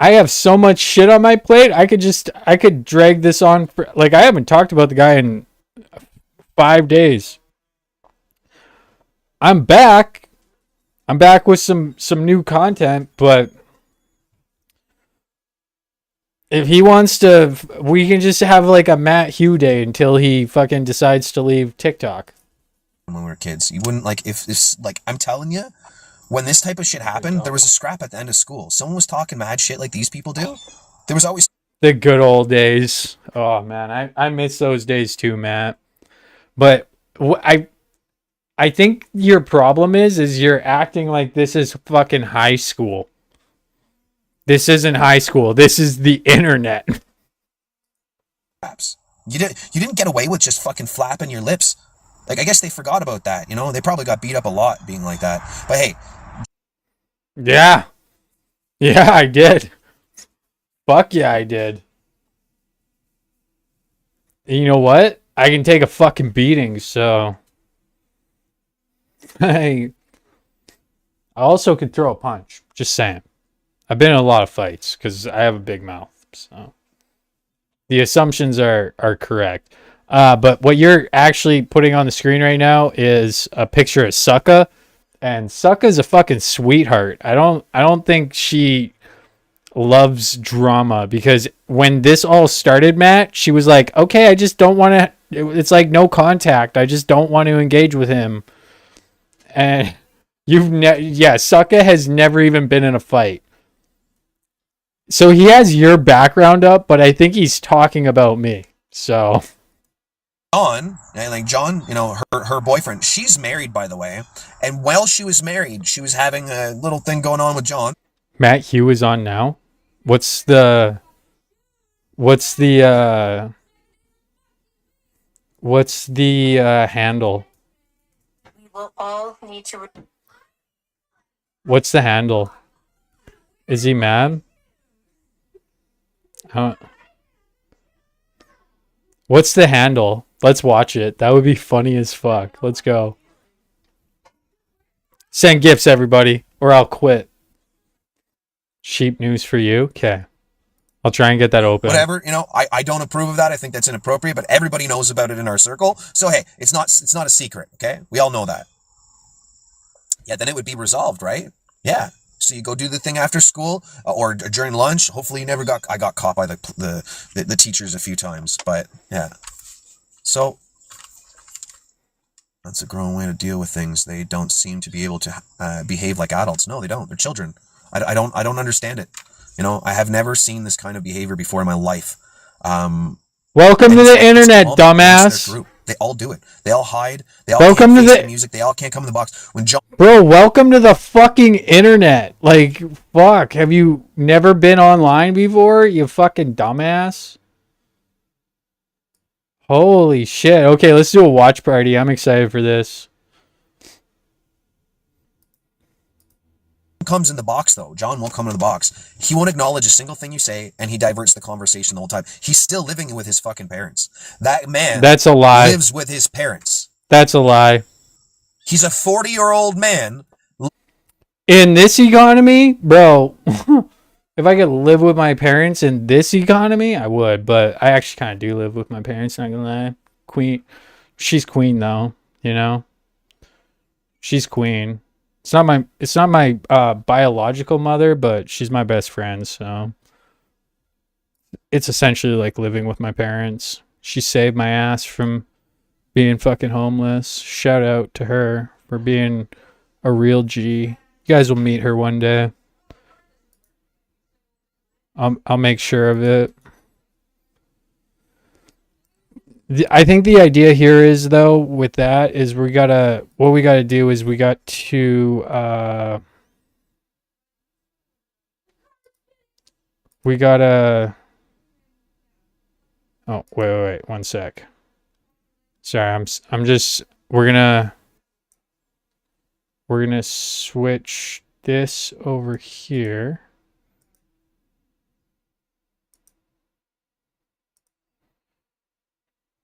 I have so much shit on my plate. I could drag this on for, like, I haven't talked about the guy in 5 days. I'm back with some new content, but if he wants to, we can just have like a Matt Hugh day until he fucking decides to leave TikTok. When we were kids, you wouldn't like if like, I'm telling you, when this type of shit happened, there was a scrap at the end of school. Someone was talking mad shit like these people do. There was always the good old days. Oh man, I miss those days too, Matt. But I think your problem is you're acting like this is fucking high school. This isn't high school. This is the internet. You didn't get away with just fucking flapping your lips. Like, I guess they forgot about that, you know? They probably got beat up a lot being like that. But hey. Yeah. Yeah, I did. Fuck yeah, I did. And you know what? I can take a fucking beating, so... I also could throw a punch. Just saying. I've been in a lot of fights because I have a big mouth, so... The assumptions are correct. But what you're actually putting on the screen right now is a picture of Sucka, and Sucka's a fucking sweetheart. I don't think she loves drama, because when this all started, Matt, she was like, "Okay, I just don't want to." It's like no contact. I just don't want to engage with him. And Sucka has never even been in a fight. So he has your background up, but I think he's talking about me. So. John, you know, her boyfriend, she's married, by the way. And while she was married, she was having a little thing going on with John. Matt Hugh is on now. What's the handle? We will all need to. What's the handle? Is he mad? What's the handle? Let's watch it. That would be funny as fuck. Let's go. Send gifts, everybody, or I'll quit. Sheep news for you? Okay. I'll try and get that open. Whatever, you know, I don't approve of that. I think that's inappropriate, but everybody knows about it in our circle. So hey, it's not a secret, okay? We all know that. Yeah, then it would be resolved, right? Yeah. So you go do the thing after school or during lunch. Hopefully you never I got caught by the teachers a few times, but yeah. So that's a grown way to deal with things. They don't seem to be able to behave like adults. No, they don't. They're children. I don't understand it. You know, I have never seen this kind of behavior before in my life. Welcome to the internet, dumbass. They all do it. They all hide. They all welcome can't to face the the music. They all can't come in the box. Bro, welcome to the fucking internet. Like, fuck. Have you never been online before, you fucking dumbass? Holy shit. Okay, let's do a watch party. I'm excited for this. Comes in the box though. John won't come in the box. He won't acknowledge a single thing you say, and he diverts the conversation the whole time. He's still living with his fucking parents. That man That's a lie. Lives with his parents. That's a lie. He's a 40-year-old man. In this economy, bro, If I could live with my parents in this economy, I would. But I actually kind of do live with my parents. Not gonna lie, queen. She's queen though. You know, she's queen. It's not my biological mother, but she's my best friend. So it's essentially like living with my parents. She saved my ass from being fucking homeless. Shout out to her for being a real G. You guys will meet her one day. I'll make sure of it. I think the idea here is though with that is we gotta do is we got to we gotta oh wait 1 sec. Sorry, I'm just we're gonna switch this over here.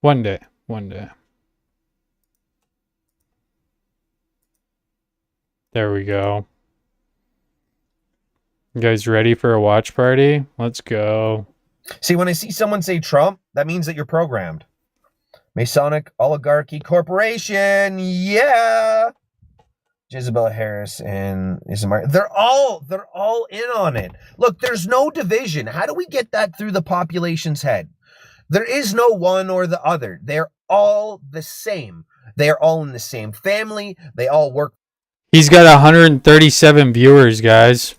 One day. There we go. You guys ready for a watch party? Let's go. See, when I see someone say Trump, that means that you're programmed. Masonic Oligarchy Corporation, yeah. Jezebel Harris and Ismar. They're all in on it. Look, there's no division. How do we get that through the population's head? There is no one or the other. They're all the same. They're all in the same family. They all work. He's got 137 viewers, guys.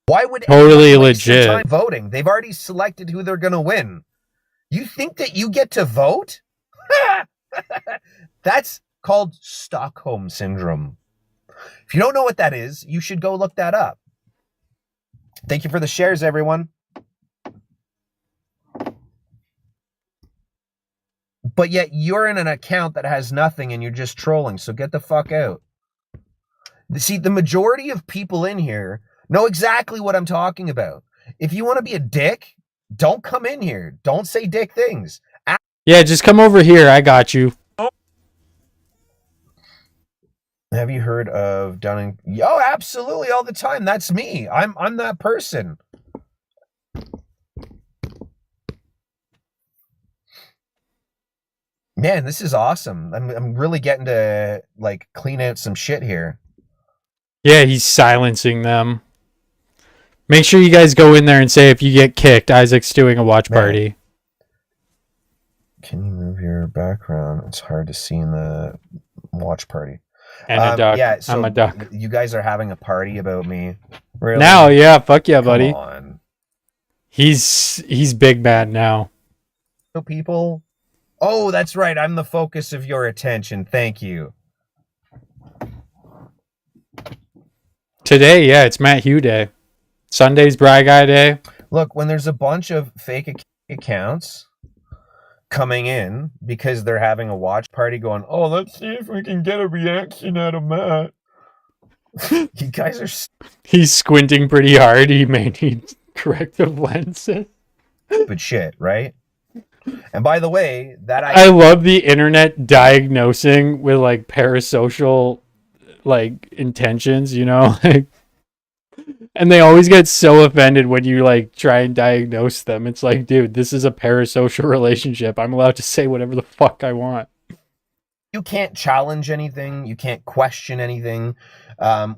Why would totally legit time voting? They've already selected who they're going to win. You think that you get to vote? That's called Stockholm Syndrome. If you don't know what that is, you should go look that up. Thank you for the shares, everyone. But yet you're in an account that has nothing and you're just trolling, so get the fuck out. See, the majority of people in here know exactly what I'm talking about. If you want to be a dick, don't come in here. Don't say dick things. Yeah, just come over here. I got you. Have you heard of Dunning? Oh, absolutely, all the time. That's me. I'm that person. Man, this is awesome. I'm really getting to like clean out some shit here. Yeah, he's silencing them. Make sure you guys go in there and say if you get kicked, Isaac's doing a watch party. Can you move your background? It's hard to see in the watch party. And a duck. Yeah, so I'm a duck. You guys are having a party about me. Really? Now, yeah, fuck yeah, buddy. Come on. He's big bad now. People. Oh, that's right. I'm the focus of your attention. Thank you. Today, yeah, it's Matt Hugh Day. Sunday's Bry Guy Day. Look, when there's a bunch of fake accounts coming in because they're having a watch party going, oh, let's see if we can get a reaction out of Matt. You guys are... He's squinting pretty hard. He may need corrective lenses. But shit, right? And by the way, I love the internet diagnosing with like parasocial like intentions, you know? And they always get so offended when you like try and diagnose them. It's like, dude, this is a parasocial relationship. I'm allowed to say whatever the fuck I want. You can't challenge anything. You can't question anything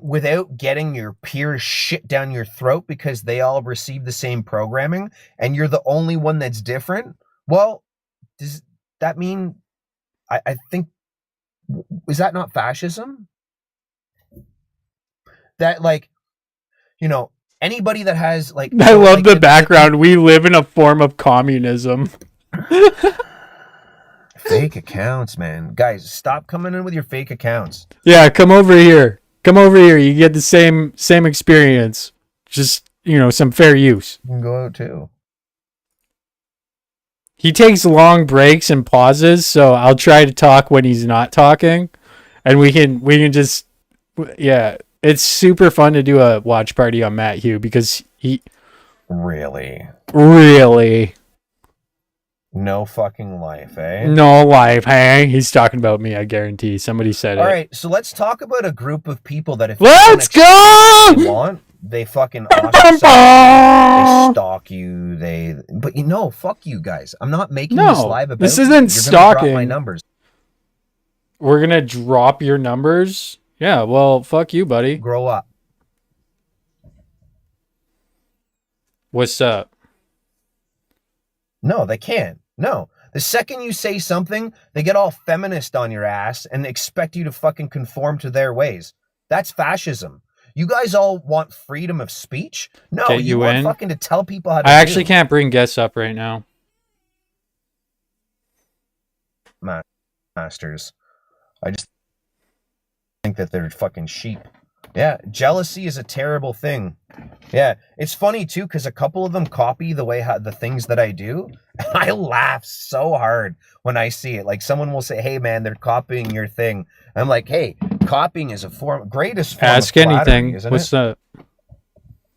without getting your peers shit down your throat because they all receive the same programming and you're the only one that's different. Well, does that mean, I think, is that not fascism? That, like, you know, anybody that has, like... I love the background. We live in a form of communism. Fake accounts, man. Guys, stop coming in with your fake accounts. Yeah, come over here. Come over here. You get the same experience. Just, you know, some fair use. You can go out, too. He takes long breaks and pauses, so I'll try to talk when he's not talking, and we can just, yeah, it's super fun to do a watch party on Matt Hugh because he really no fucking life, eh? No life, hey? He's talking about me, I guarantee. Somebody said it. All right, so let's talk about a group of people that if let's go! you want, they fucking ostracize you, they stalk you, but you know, fuck you guys. I'm not making this live about this you. isn't You're stalking. gonna drop my numbers. We're gonna drop your numbers? Yeah, well, fuck you, buddy. Grow up. What's up? No, they can't. No. The second you say something, they get all feminist on your ass and expect you to fucking conform to their ways. That's fascism. You guys all want freedom of speech? No, Get you want fucking to tell people how to I actually can't bring guests up right now. Masters. I just think that they're fucking sheep. Yeah, jealousy is a terrible thing. Yeah, it's funny too because a couple of them copy the things that I do. I laugh so hard when I see it. Like someone will say, "Hey, man, they're copying your thing." I'm like, "Hey, copying is greatest form Ask of flattery, anything. isn't What's it?" up?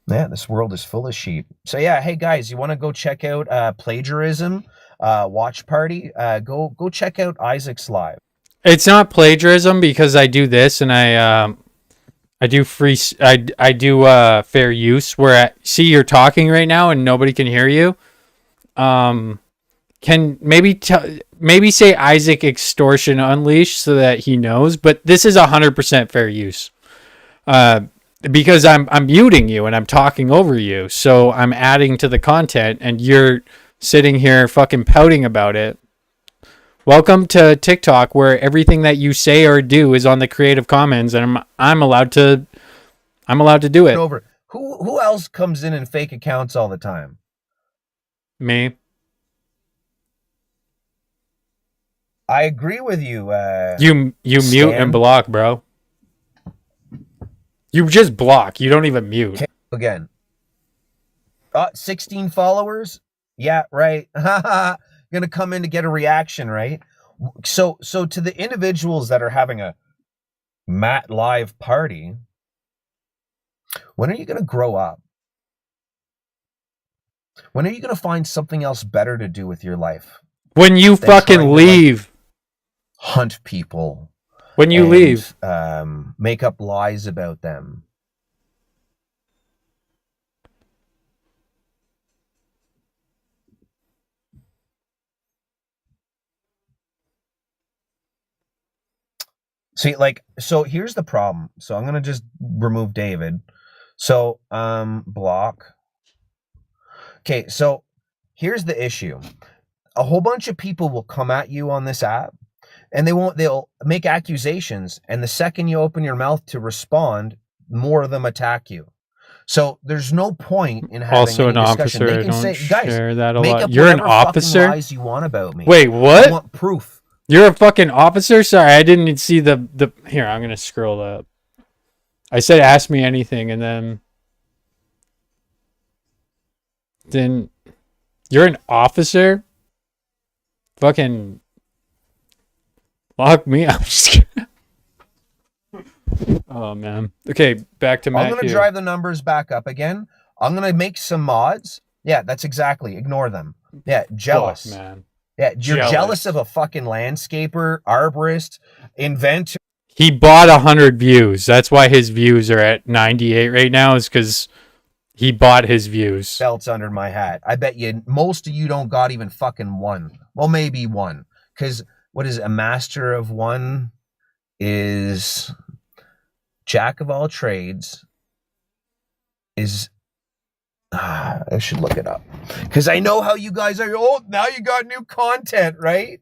Yeah, this world is full of sheep. So yeah, hey guys, you want to go check out Plagiarism Watch Party? Go check out Isaac's live. It's not plagiarism because I do this and I do fair use where see you're talking right now and nobody can hear you. Can maybe say Isaac Extortion Unleashed so that he knows, but this is 100% fair use. Because I'm muting you and I'm talking over you, so I'm adding to the content and you're sitting here fucking pouting about it. Welcome to TikTok, where everything that you say or do is on the Creative Commons, and I'm allowed to do it. Over. Who else comes in fake accounts all the time? Me. I agree with you. You mute and block, bro. You just block. You don't even mute. Okay, again. 16 followers? Yeah, right. Gonna come in to get a reaction, right? So to the individuals that are having a Matt live party, when are you gonna grow up? When are you gonna find something else better to do with your life? When you fucking leave. Hunt people. When you leave. Make up lies about them. See, so here's the problem. So I'm going to just remove David. So, block. Okay, so here's the issue. A whole bunch of people will come at you on this app and they'll make accusations. And the second you open your mouth to respond, more of them attack you. So there's no point in having also any an discussion. officer. They can Don't say, share guys, that a make lot. up You're an whatever fucking officer? lies you want about me. Wait, what? I want proof. You're a fucking officer? Sorry, I didn't see the here, I'm gonna scroll up. I said ask me anything and then you're an officer? Fucking lock me up. Oh man. Okay, back to Matt. I'm gonna drive the numbers back up again. I'm gonna make some mods. Yeah, that's exactly. Ignore them. Yeah, jealous. Fuck, man. Yeah, you're jealous of a fucking landscaper, arborist, inventor. He bought 100 views. That's why his views are at 98 right now, is because he bought his views. Belts under my hat. I bet you most of you don't got even fucking one. Well, maybe one. Because what is a master of one is jack of all trades is... I should look it up because I know how you guys are. Oh, now you got new content, right?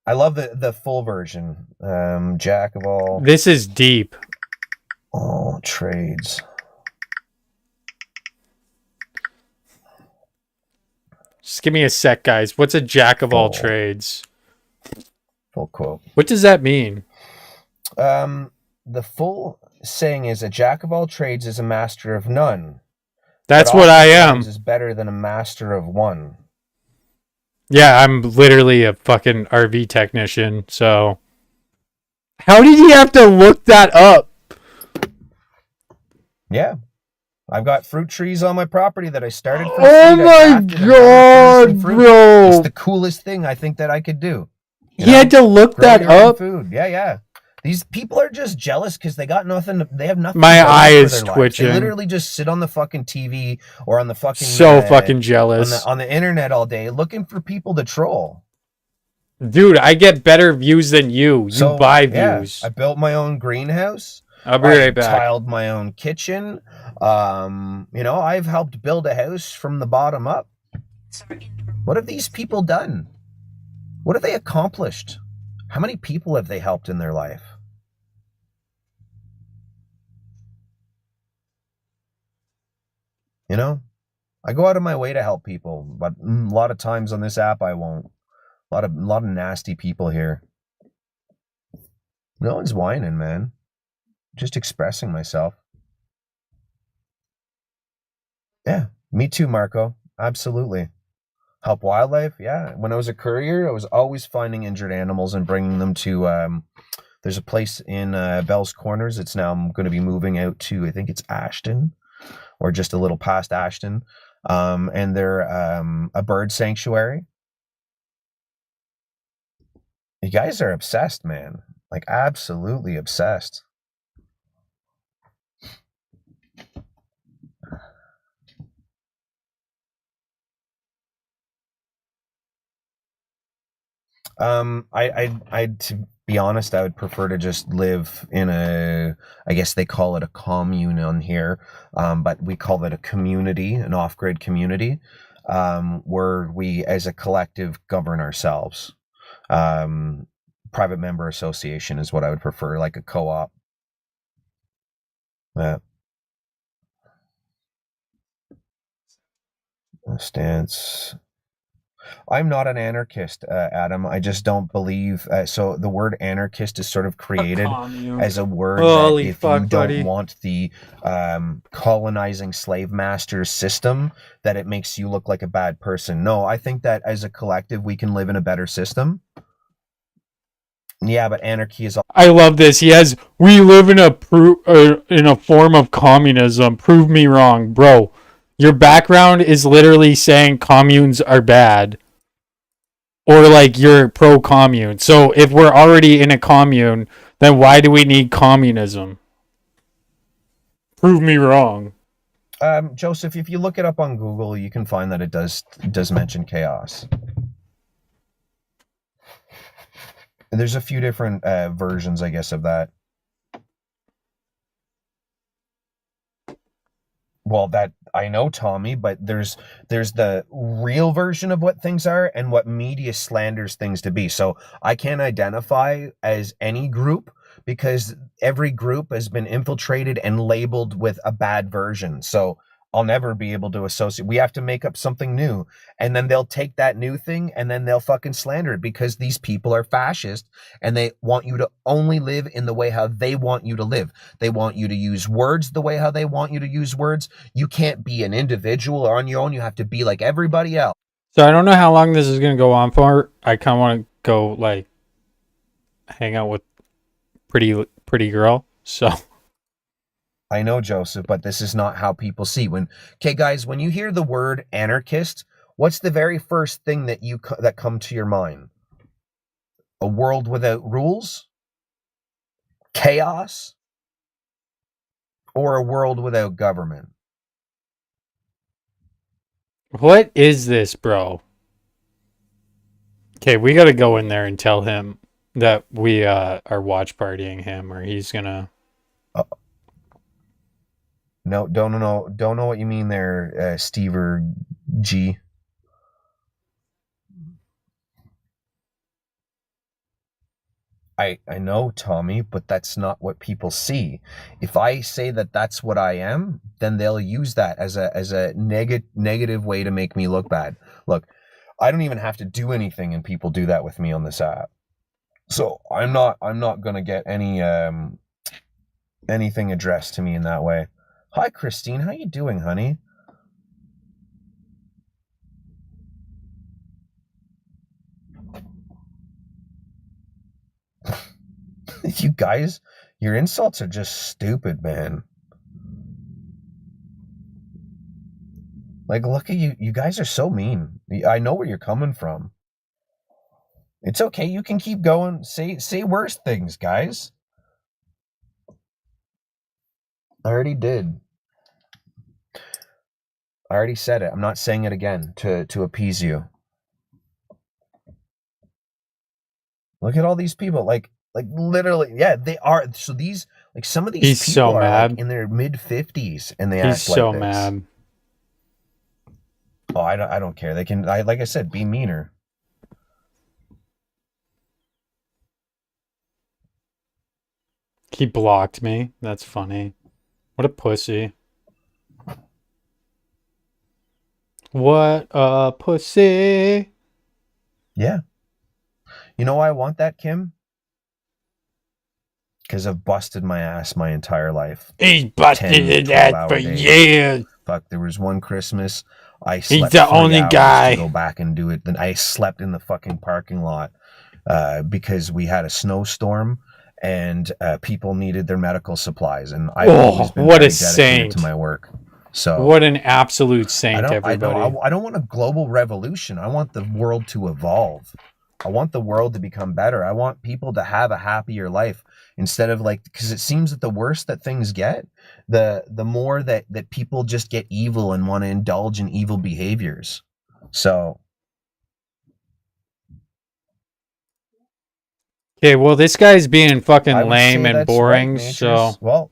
I love the full version. Jack of all. This is deep. All trades. Just give me a sec, guys. What's a jack of all trades? Full quote. What does that mean? The full saying is a jack of all trades is a master of none. That's what I am. Is better than a master of one. Yeah, I'm literally a fucking RV technician, so... How did you have to look that up? Yeah. I've got fruit trees on my property that I started from Oh my god, bro! It's the coolest thing I think that I could do. He had to look that up? Food. Yeah. These people are just jealous because they got nothing. They have nothing. My going eye for is their lives. twitching. They literally just sit on the fucking TV or on the fucking So fucking jealous. on the internet all day looking for people to troll. Dude, I get better views than you. You buy views. I built my own greenhouse. I'll be right back. Tiled my own kitchen. You know, I've helped build a house from the bottom up. What have these people done? What have they accomplished? How many people have they helped in their life? You know, I go out of my way to help people, but a lot of times on this app I won't. A lot of nasty people here. No one's whining, man. Just expressing myself. Yeah, me too, Marco. Absolutely. Help wildlife, yeah. When I was a courier, I was always finding injured animals and bringing them to. There's a place in Bell's Corners. It's now I'm going to be moving out to. I think it's Ashton, or just a little past Ashton, and they're a bird sanctuary. You guys are obsessed, man. Like absolutely obsessed. I to be honest, I would prefer to just live in a, I guess they call it a commune on here, but we call it a community, an off-grid community, where we as a collective govern ourselves. Private member association is what I would prefer, like a co-op. Stance. I'm not an anarchist, Adam. I just don't believe. So the word anarchist is sort of created as a word that if you don't want the colonizing slave master system, that it makes you look like a bad person. No, I think that as a collective, we can live in a better system. Yeah, but anarchy is. I love this. He has. We live in a form of communism. Prove me wrong, bro. Your background is literally saying communes are bad. Or like you're pro-commune. So if we're already in a commune, then why do we need communism? Prove me wrong. Joseph, if you look it up on Google, you can find that it does mention chaos. There's a few different versions, I guess, of that. Well, that I know, Tommy, but there's the real version of what things are and what media slanders things to be. So I can't identify as any group because every group has been infiltrated and labeled with a bad version. So I'll never be able to associate. We have to make up something new. And then they'll take that new thing and then they'll fucking slander it because these people are fascist and they want you to only live in the way how they want you to live. They want you to use words the way how they want you to use words. You can't be an individual or on your own. You have to be like everybody else. So I don't know how long this is going to go on for. I kind of want to go like hang out with pretty girl. So I know, Joseph, but this is not how people see. Okay, guys, when you hear the word anarchist, what's the very first thing that come to your mind? A world without rules? Chaos? Or a world without government? What is this, bro? Okay, we got to go in there and tell him that we are watch partying him, or he's gonna. No, don't know what you mean there, Steve or G. I know, Tommy, but that's not what people see. If I say that that's what I am, then they'll use that as a negative way to make me look bad. Look, I don't even have to do anything, and people do that with me on this app. So I'm not gonna get anything addressed to me in that way. Hi, Christine. How you doing, honey? You guys, your insults are just stupid, man. Like, look at you. You guys are so mean. I know where you're coming from. It's okay. You can keep going. Say worse things, guys. I already did. I already said it. I'm not saying it again to appease you. Look at all these people. Like literally, yeah, they are. So these, like, some of these He's people so are mad. like in their mid-50s and they He's act like so this. mad. Oh, I don't care. They can, like I said, be meaner. He blocked me. That's funny. What a pussy. What a pussy. Yeah. You know why I want that, Kim? Because I've busted my ass my entire life. He's busted his ass for years. Fuck, there was one Christmas I He's slept the 3 only hours guy to go back and do it. Then I slept in the fucking parking lot because we had a snowstorm and people needed their medical supplies, and I've always been what very a dedicated saint. to my work. So what an absolute saint, everybody. I don't want a global revolution. I want the world to evolve. I want the world to become better. I want people to have a happier life instead of, like, because it seems that the worse that things get, the more that people just get evil and want to indulge in evil behaviors. So Okay, well, this guy's being fucking I would lame say and that's right, boring, Natures. so Well,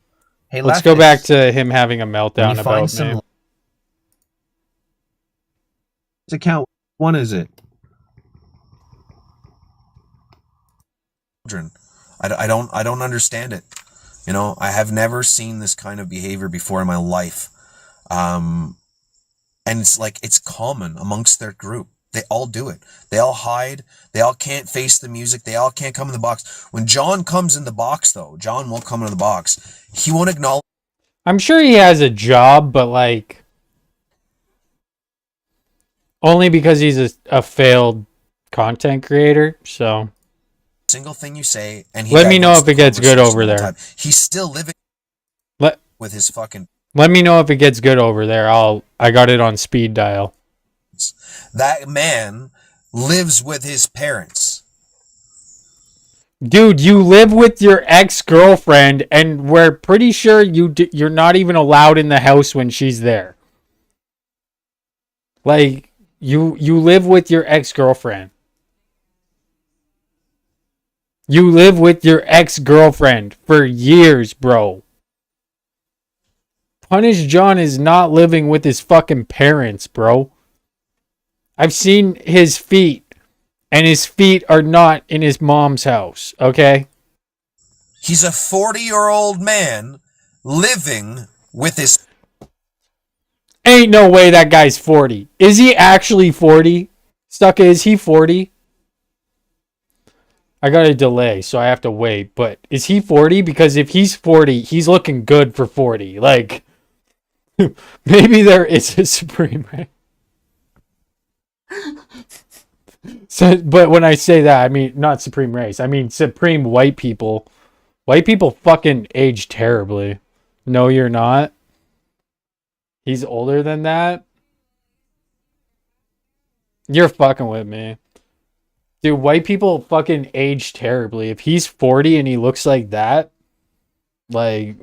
hey, let's go back leftists, to him having a when meltdown you about find me. some account, one is it? Children. I don't understand it. You know, I have never seen this kind of behavior before in my life. And it's like, it's common amongst their group. They all do it. They all hide. They all can't face the music. They all can't come in the box. When John comes in the box, though, John won't come into the box. He won't acknowledge. I'm sure he has a job, but like only because he's a failed content creator. So Single thing you say, and he let me know diverts if the it gets good conversation over all the there. time. He's still living Let with his fucking. let me know if it gets good over there. I got it on speed dial. That man lives with his parents. Dude, you live with your ex-girlfriend, and we're pretty sure you're not even allowed in the house when she's there. Like, you live with your ex-girlfriend. You live with your ex-girlfriend for years, bro. Punish John is not living with his fucking parents, bro. I've seen his feet, and his feet are not in his mom's house, okay? He's a 40-year-old man living with his. Ain't no way that guy's 40. Is he actually 40? Stucca, is he 40? I got a delay, so I have to wait. But is he 40? Because if he's 40, he's looking good for 40. Like, maybe there is a supreme race. So, but when I say that, I mean not supreme race. I mean supreme white people. White people fucking age terribly. No, you're not. He's older than that. You're fucking with me. Dude, white people fucking age terribly. If he's 40 and he looks like that, like,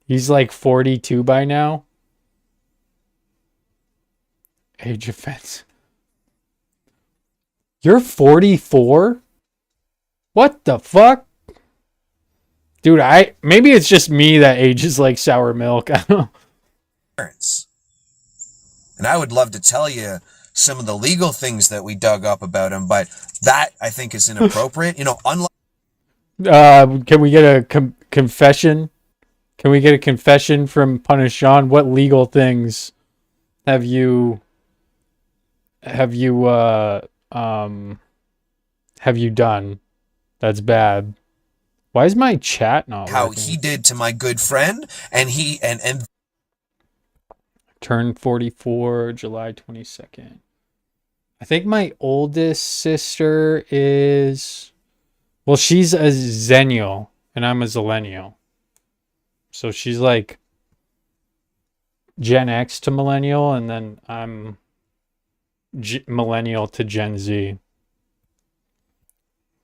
he's like 42 by now. Age offense. You're 44? What the fuck? Dude, maybe it's just me that ages like sour milk. I don't know. Parents. And I would love to tell you some of the legal things that we dug up about him, but that, I think, is inappropriate. You know, unlike. Can we get a confession? Can we get a confession from Punish John? What legal things have you done that's bad? Why is my chat not how working? he did to my good friend, and he and Turned 44 July 22nd. I think my oldest sister is, well, she's a Zennial and I'm a Zillennial. So she's like Gen X to Millennial, and then I'm Millennial to Gen Z.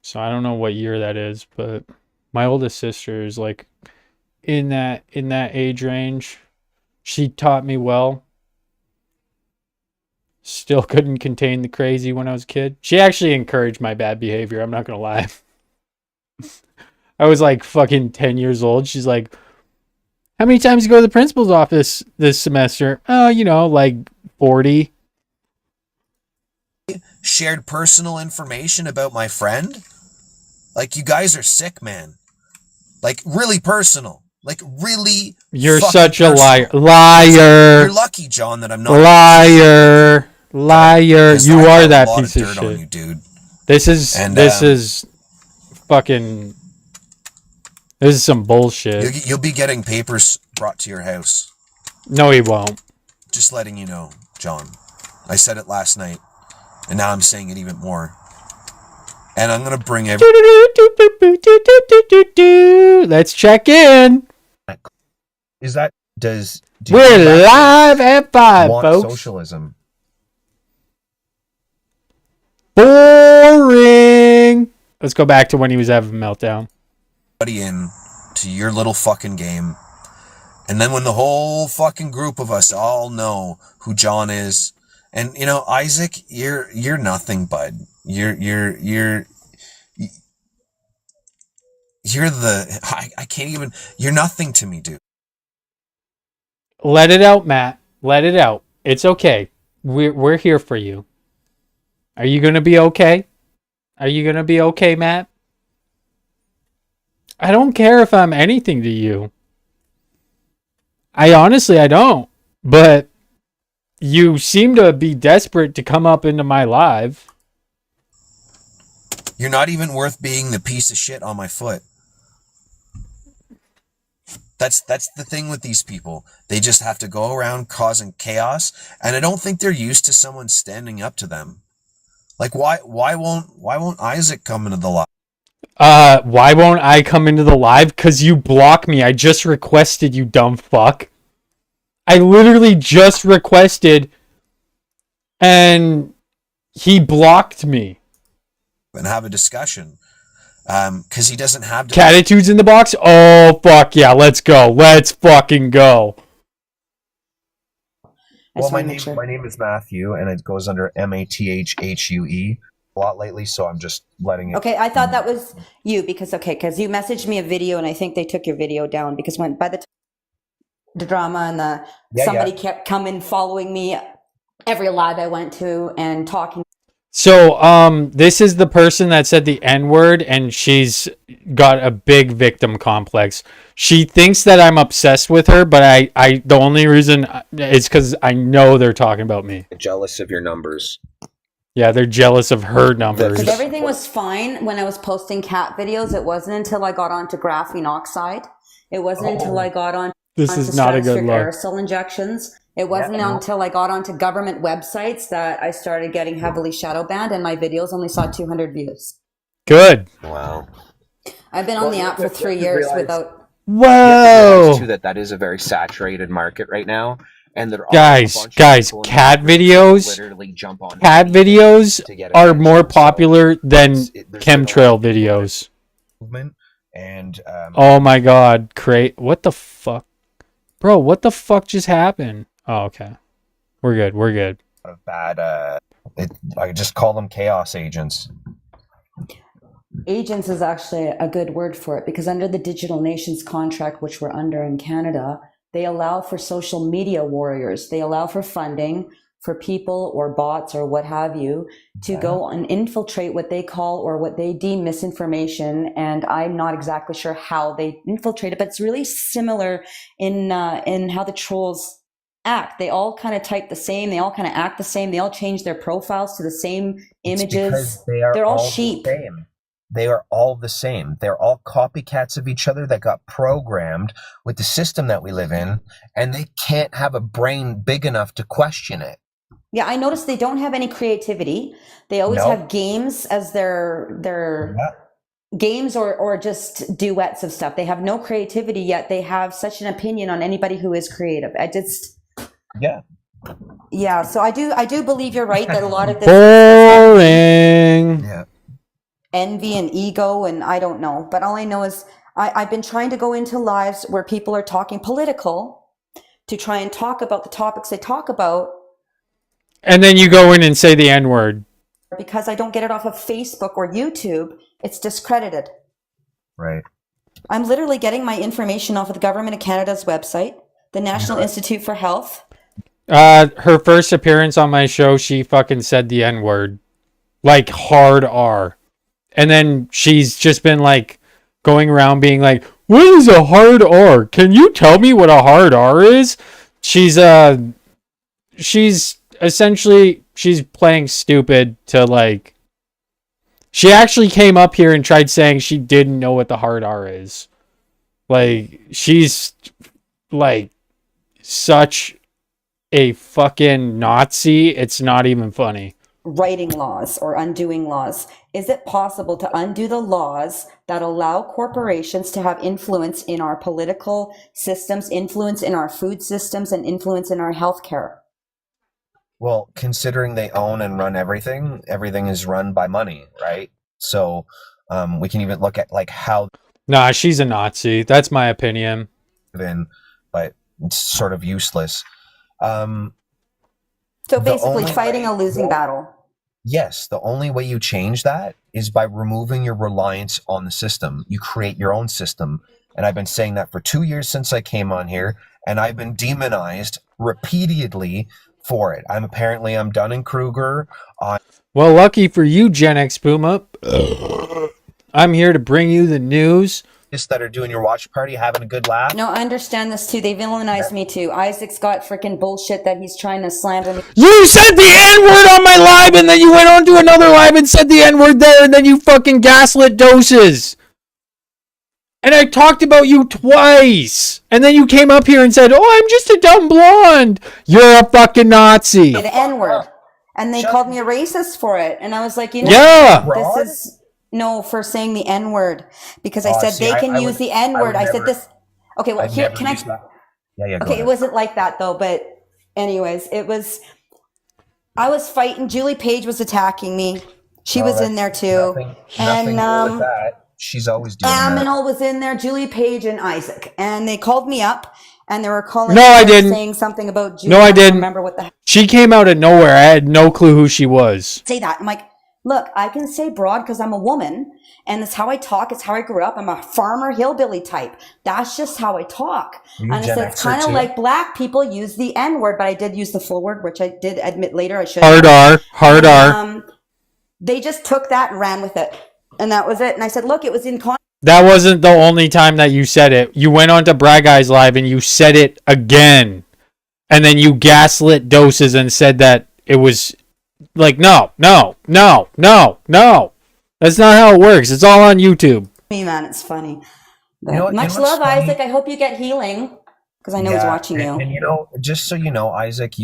So I don't know what year that is, but my oldest sister is like in that age range. She taught me well. Still couldn't contain the crazy when I was a kid. She actually encouraged my bad behavior. I'm not gonna lie. I was like fucking 10 years old. She's like, how many times you go to the principal's office this semester? Oh, like 40. Shared personal information about my friend? Like, you guys are sick, man. Like, really personal. Like, really. You're fucking such a liar. personal. Liar. You're lucky, John, that I'm not. Liar. Liar. Because You I are got a that lot piece of dirt shit. on you, dude. This is fucking. This is some bullshit. You'll be getting papers brought to your house. No, he won't. Just letting you know, John. I said it last night, and now I'm saying it even more. And I'm gonna bring Let's check in. Is that we're live at 5, folks? Socialism. Boring. Let's go back to when he was having a meltdown. In to your little fucking game, and then when the whole fucking group of us all know who John is, and Isaac, you're nothing, bud. You're the I can't even. You're nothing to me, dude. Let it out, Matt. Let it out. It's okay. We're here for you. Are you gonna be okay? Are you gonna be okay, Matt? I don't care if I'm anything to you. I don't. But you seem to be desperate to come up into my live. You're not even worth being the piece of shit on my foot. That's the thing with these people. They just have to go around causing chaos, and I don't think they're used to someone standing up to them. Like, why won't Isaac come into the live? Why won't I come into the live? 'Cause you block me. I just requested, you dumb fuck. I literally just requested, and he blocked me. And have a discussion. 'Cause he doesn't have Catitudes in the box? Oh, fuck yeah, let's go. Let's fucking go. Well, my name is Matthew, and it goes under Mathhue a lot lately, so I'm just letting it. Okay, I thought that was you because you messaged me a video, and I think they took your video down because by the time the drama and somebody kept coming following me every live I went to and talking. So, this is the person that said the N-word, and she's got a big victim complex. She thinks that I'm obsessed with her, but I the only reason is because I know they're talking about me. Jealous of your numbers. Yeah, they're jealous of her numbers. Because everything was fine when I was posting cat videos. It wasn't until I got onto graphene oxide. It wasn't until I got on. This is not a good look. Aerosol injections. It wasn't until I got onto government websites that I started getting heavily shadow banned, and my videos only saw 200 views. Good. Wow. I've been on the app for 3 years without. Whoa. That is a very saturated market right now, and there are guys, cat videos. Cat videos are more popular than chemtrail videos. And oh my god, what the fuck? Bro, what the fuck just happened? Oh, okay. We're good. Bad, I just call them chaos agents. Agents is actually a good word for it, because under the Digital Nations contract, which we're under in Canada, they allow for social media warriors. They allow for funding for people or bots or what have you to go and infiltrate what they call or what they deem misinformation. And I'm not exactly sure how they infiltrate it, but it's really similar in how the trolls act. They all kind of type the same. They all kind of act the same. They all change their profiles to the same images. They're all sheep. They are all the same. They're all copycats of each other that got programmed with the system that we live in, and they can't have a brain big enough to question it. Yeah, I noticed they don't have any creativity. They always have games as their games or just duets of stuff. They have no creativity, yet they have such an opinion on anybody who is creative. Yeah, so I do believe you're right that a lot of this boring. Yeah. envy and ego, and I don't know. But all I know is I've been trying to go into lives where people are talking political to try and talk about the topics they talk about. And then you go in and say the N-word. Because I don't get it off of Facebook or YouTube, it's discredited. Right. I'm literally getting my information off of the Government of Canada's website, the National Institute for Health. Her first appearance on my show, she fucking said the N-word. Like, hard R. And then she's just been, like, going around being like, what is a hard R? Can you tell me what a hard R is? She's essentially, she's playing stupid to, like... She actually came up here and tried saying she didn't know what the hard R is. Like, she's, like, such a fucking Nazi, it's not even funny. Writing laws or undoing laws. Is it possible to undo the laws that allow corporations to have influence in our political systems, influence in our food systems, and influence in our healthcare? Well, considering they own and run everything is run by money, right? So we can even look at like how. Nah, she's a Nazi. That's my opinion. But it's sort of useless. So basically, fighting a losing battle. Yes, the only way you change that is by removing your reliance on the system. You create your own system. And I've been saying that for 2 years since I came on here, and I've been demonized repeatedly for it. I'm Dunning-Kruger. Well, lucky for you, Gen X Puma. I'm here to bring you the news. That are doing your watch party, having a good laugh. No, I understand this too. They villainized me too. Isaac's got freaking bullshit that he's trying to slander me. You said the N-word on my live, and then you went on to another live and said the N-word there, and then you fucking gaslit doses. And I talked about you twice. And then you came up here and said, oh, I'm just a dumb blonde. You're a fucking Nazi. The N-word. And they called me a racist for it. And I was like, yeah. This is... No, for saying the N-word. Because I said they can use the N-word. I said this... Okay, well, here, can I... Yeah, okay, it wasn't like that, though. But anyways, it was... I was fighting. Julie Page was attacking me. She was in there, too. Nothing with that. She's always doing that. Aminal was in there, Julie Page and Isaac. And they called me up. And they were calling me saying something about Julie. No, I didn't. Remember what the heck. She came out of nowhere. I had no clue who she was. Say that. I'm like... Look, I can say broad because I'm a woman, and that's how I talk. It's how I grew up. I'm a farmer hillbilly type. That's just how I talk. And I said it's kind of like black people use the N-word, but I did use the full word, which I did admit later I should. Hard R. They just took that and ran with it, and that was it. And I said, look, it was in context. That wasn't the only time that you said it. You went on to Brad Guy's live and you said it again, and then you gaslit doses and said that it was. Like, no. That's not how it works. It's all on YouTube. Me, man, it's funny. But much love, funny? Isaac. I hope you get healing. Because I know he's watching you. And just so you know, Isaac,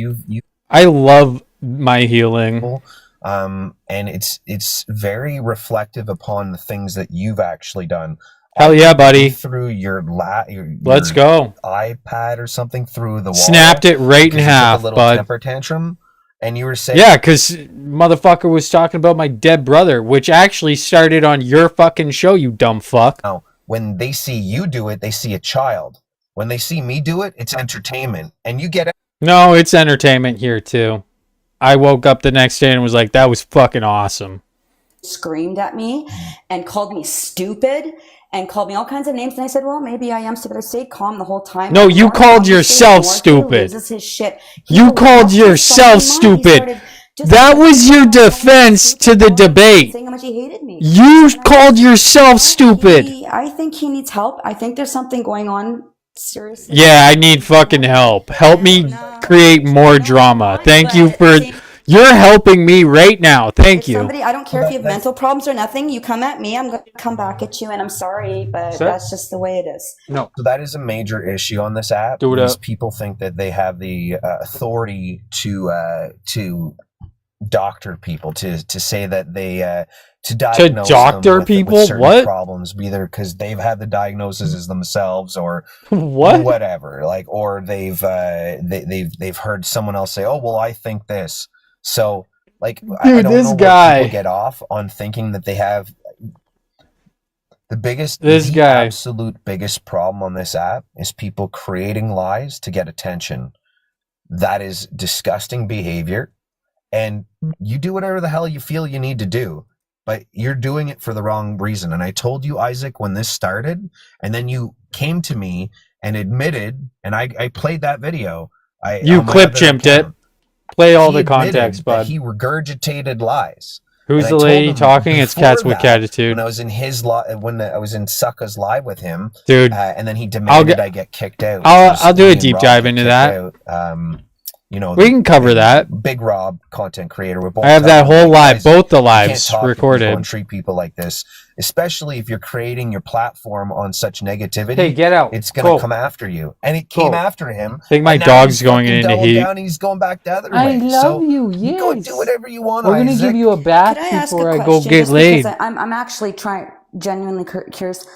I love my healing. And it's very reflective upon the things that you've actually done. Hell yeah, buddy. Through your Let's go. iPad or something through the wall. Snapped it right in half, a little bud. Temper tantrum. And you were saying... Yeah, because motherfucker was talking about my dead brother, which actually started on your fucking show, you dumb fuck. Now, when they see you do it, they see a child. When they see me do it, it's entertainment. And you get it. No, it's entertainment here, too. I woke up the next day and was like, that was fucking awesome. Screamed at me and called me stupid and called me all kinds of names. And I said, well, maybe I am stupid. I stayed calm the whole time. No, you called yourself stupid. You called yourself stupid. That was your defense to the debate. Saying how much he hated me. You called yourself stupid. I think he needs help. I think there's something going on. Seriously. Yeah, I need fucking help. Help me create more drama. Thank you for... You're helping me right now. Thank you. I don't care if you have mental problems or nothing. You come at me, I'm going to come back at you, and I'm sorry, but that's just the way it is. No. So that is a major issue on this app. People think that they have the authority to doctor people, to say that they to diagnose doctor them people with certain what problems, either because they've had the diagnoses themselves or whatever, like, or they've heard someone else say, oh well, I think this. So, like, dude, I don't this know guy where people get off on thinking that they have This the guy. absolute biggest problem on this app is people creating lies to get attention. That is disgusting behavior. And you do whatever the hell you feel you need to do, but you're doing it for the wrong reason. And I told you, Isaac, when this started, and then you came to me and admitted, and I played that video. You clip jimped it. Play all He the admitted context, that bud. he regurgitated lies. Who's And I the told lady him talking? It's before Cats with that, Catitude. When I was in I was in Sucka's live with him, Dude, and then he demanded I get kicked out. I'll do a Me and deep Rob dive get into kicked that. out. You know, We can cover that. Big Rob, content creator. We're both I have that whole live, guys, both the you can't lives talk to people recorded. and treat people like this, especially if you're creating your platform on such negativity. Hey, get out. It's gonna come after you, and it came after him. I think my and now dog's he's going fucking into doubled heat. down, he's going back the other I way. love So you. go Yes. do whatever you want. We're gonna Isaac. give you a bath Could I ask before a I question? go get just laid. because I'm actually genuinely curious.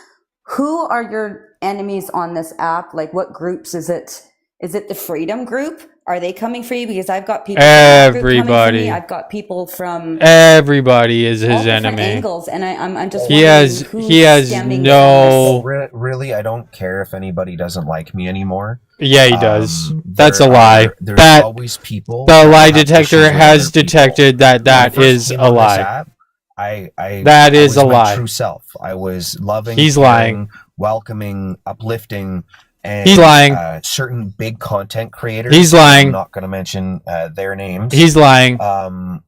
Who are your enemies on this app? Like, what groups is it? Is it the Freedom Group? Are they coming for you? Because I've got people from that group coming for Everybody. me. I've got people from Everybody is all his different enemy. angles, and I'm just He wondering has who's stemming no. Really, I don't care if anybody doesn't like me anymore. Yeah, he does. That's a There lie. There's That always people. the that lie have issues detector with has other people. detected that When I that first is came a on this lie. app, That I is was a my lie. true self. I was loving, He's caring, lying. welcoming, uplifting, and He's lying. certain big content creators. He's lying. I'm not going to mention their names. He's lying.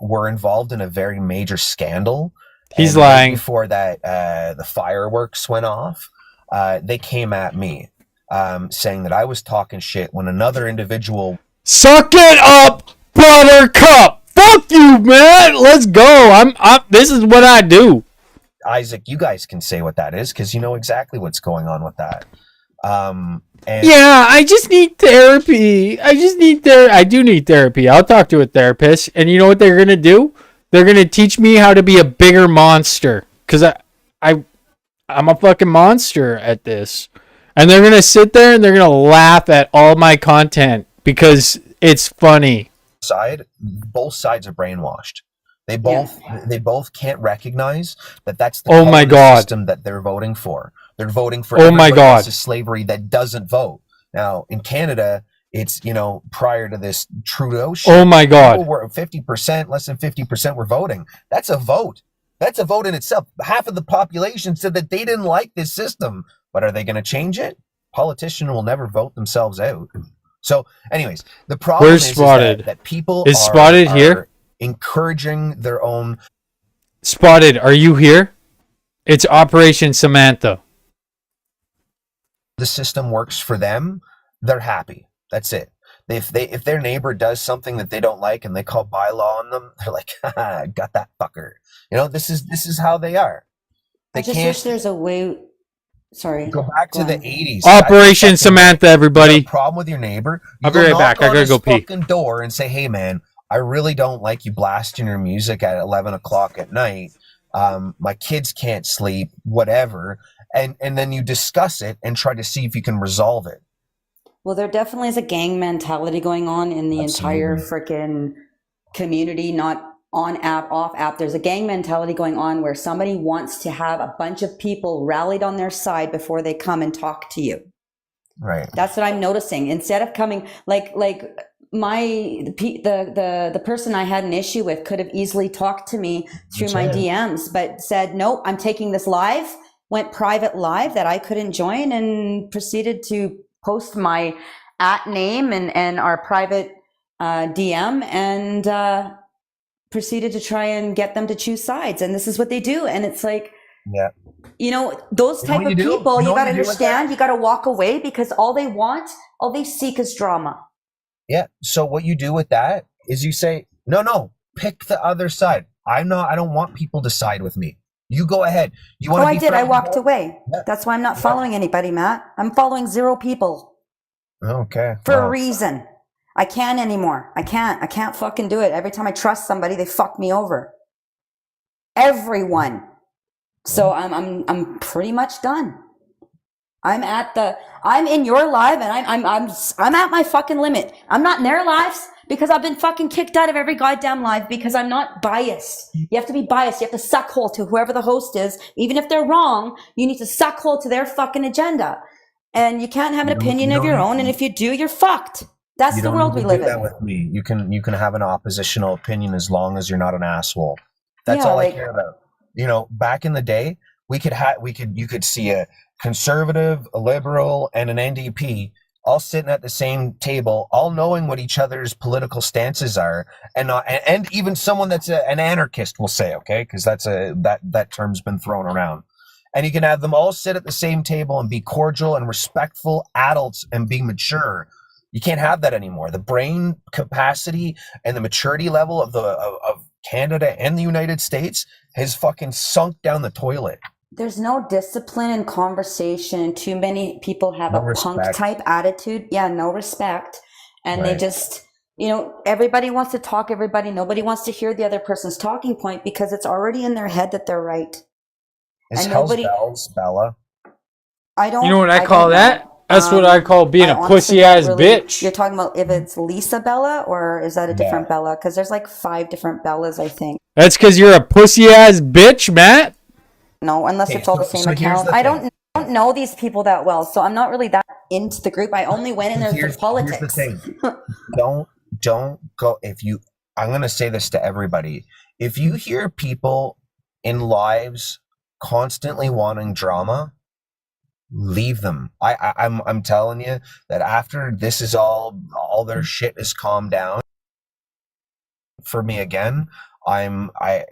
Were involved in a very major scandal. He's And lying. Right before that, the fireworks went off. They came at me, saying that I was talking shit when another individual. Suck it up, Buttercup. Fuck you, man. Let's go. I'm. This is what I do. Isaac, you guys can say what that is because you know exactly what's going on with that. And Yeah, I just need therapy. I do need therapy. I'll talk to a therapist, and you know what they're gonna do? They're gonna teach me how to be a bigger monster, cause I'm a fucking monster at this, and they're gonna sit there and they're gonna laugh at all my content because it's funny. both sides are brainwashed. They both can't recognize that that's the Oh my God. system that they're voting for. They're voting for Oh my everybody God. else's slavery that doesn't vote. Now in Canada, it's prior to this Trudeau shit. Oh my God. People were 50%, less than 50% were voting. That's a vote. That's a vote in itself. Half of the population said that they didn't like this system, but are they going to change it? Politicians will never vote themselves out. So, anyways, the problem Where's is Spotted? that people Is Spotted here? Encouraging their own. Spotted, are you here? It's Operation Samantha. The system works for them. They're happy. That's it. If their neighbor does something that they don't like and they call bylaw on them, they're like, haha, got that fucker. This is how they are. They I just can't wish there's a way. Sorry. go back to Go the on. 80s. Operation Guys, Samantha, you have everybody. a problem with your neighbor. You I'll be go right knock back. I on gotta his go pee. fucking door and say, hey man, I really don't like you blasting your music at 11 o'clock at night. My kids can't sleep, whatever. And then you discuss it and try to see if you can resolve it. Well, there definitely is a gang mentality going on in the entire freaking community, not on app, off app. There's a gang mentality going on where somebody wants to have a bunch of people rallied on their side before they come and talk to you. Right. That's what I'm noticing. Instead of coming, like the person I had an issue with could have easily talked to me through my DMs, but said, nope, I'm taking this live, went private live that I couldn't join, and proceeded to post my @name and our private DM, and proceeded to try and get them to choose sides. And this is what they do. And it's like, yeah, those type of people, you got to understand, you got to walk away, because all they seek is drama. Yeah. So what you do with that is you say, no, pick the other side. I don't want people to side with me. You go ahead. You want to I did. I walked more? away. Yeah. That's why I'm not following anybody, Matt. I'm following 0 people Okay. for a reason. I can't anymore. I can't fucking do it. Every time I trust somebody, they fuck me over. Everyone. So I'm pretty much done. I'm in your live, and I'm at my fucking limit. I'm not in their lives, because I've been fucking kicked out of every goddamn live because I'm not biased. You have to be biased. You have to suck hole to whoever the host is. Even if they're wrong, you need to suck hole to their fucking agenda. And you can't have an opinion of your own. And if you do, you're fucked. That's the world we live in. You don't need to do that with me. You can have an oppositional opinion as long as you're not an asshole. That's all I care about. You know, back in the day, you could see a conservative, a liberal, and an NDP all sitting at the same table, all knowing what each other's political stances are, and even someone that's an anarchist will say, okay, because that term's been thrown around. And you can have them all sit at the same table and be cordial and respectful adults and be mature. You can't have that anymore. The brain capacity and the maturity level of Canada and the United States has fucking sunk down the toilet. There's no discipline in conversation. Too many people have a punk type attitude. Yeah, no respect. And they just, everybody wants to talk everybody. Nobody wants to hear the other person's talking point because it's already in their head that they're right. Is Hell's Bells, Bella? I don't. You know what I call that? That's what I call being a pussy-ass bitch. You're talking about if it's Lisa Bella, or is that a different Bella? Because there's like 5 different Bellas, I think. That's because you're a pussy-ass bitch, Matt. No, unless it's all the same account. I don't know these people that well, so I'm not really that into the group. I only went in there for politics. Here's the thing. Don't go. I'm going to say this to everybody. If you hear people in lives constantly wanting drama, leave them. I'm telling you that after this is all their shit is calmed down for me again,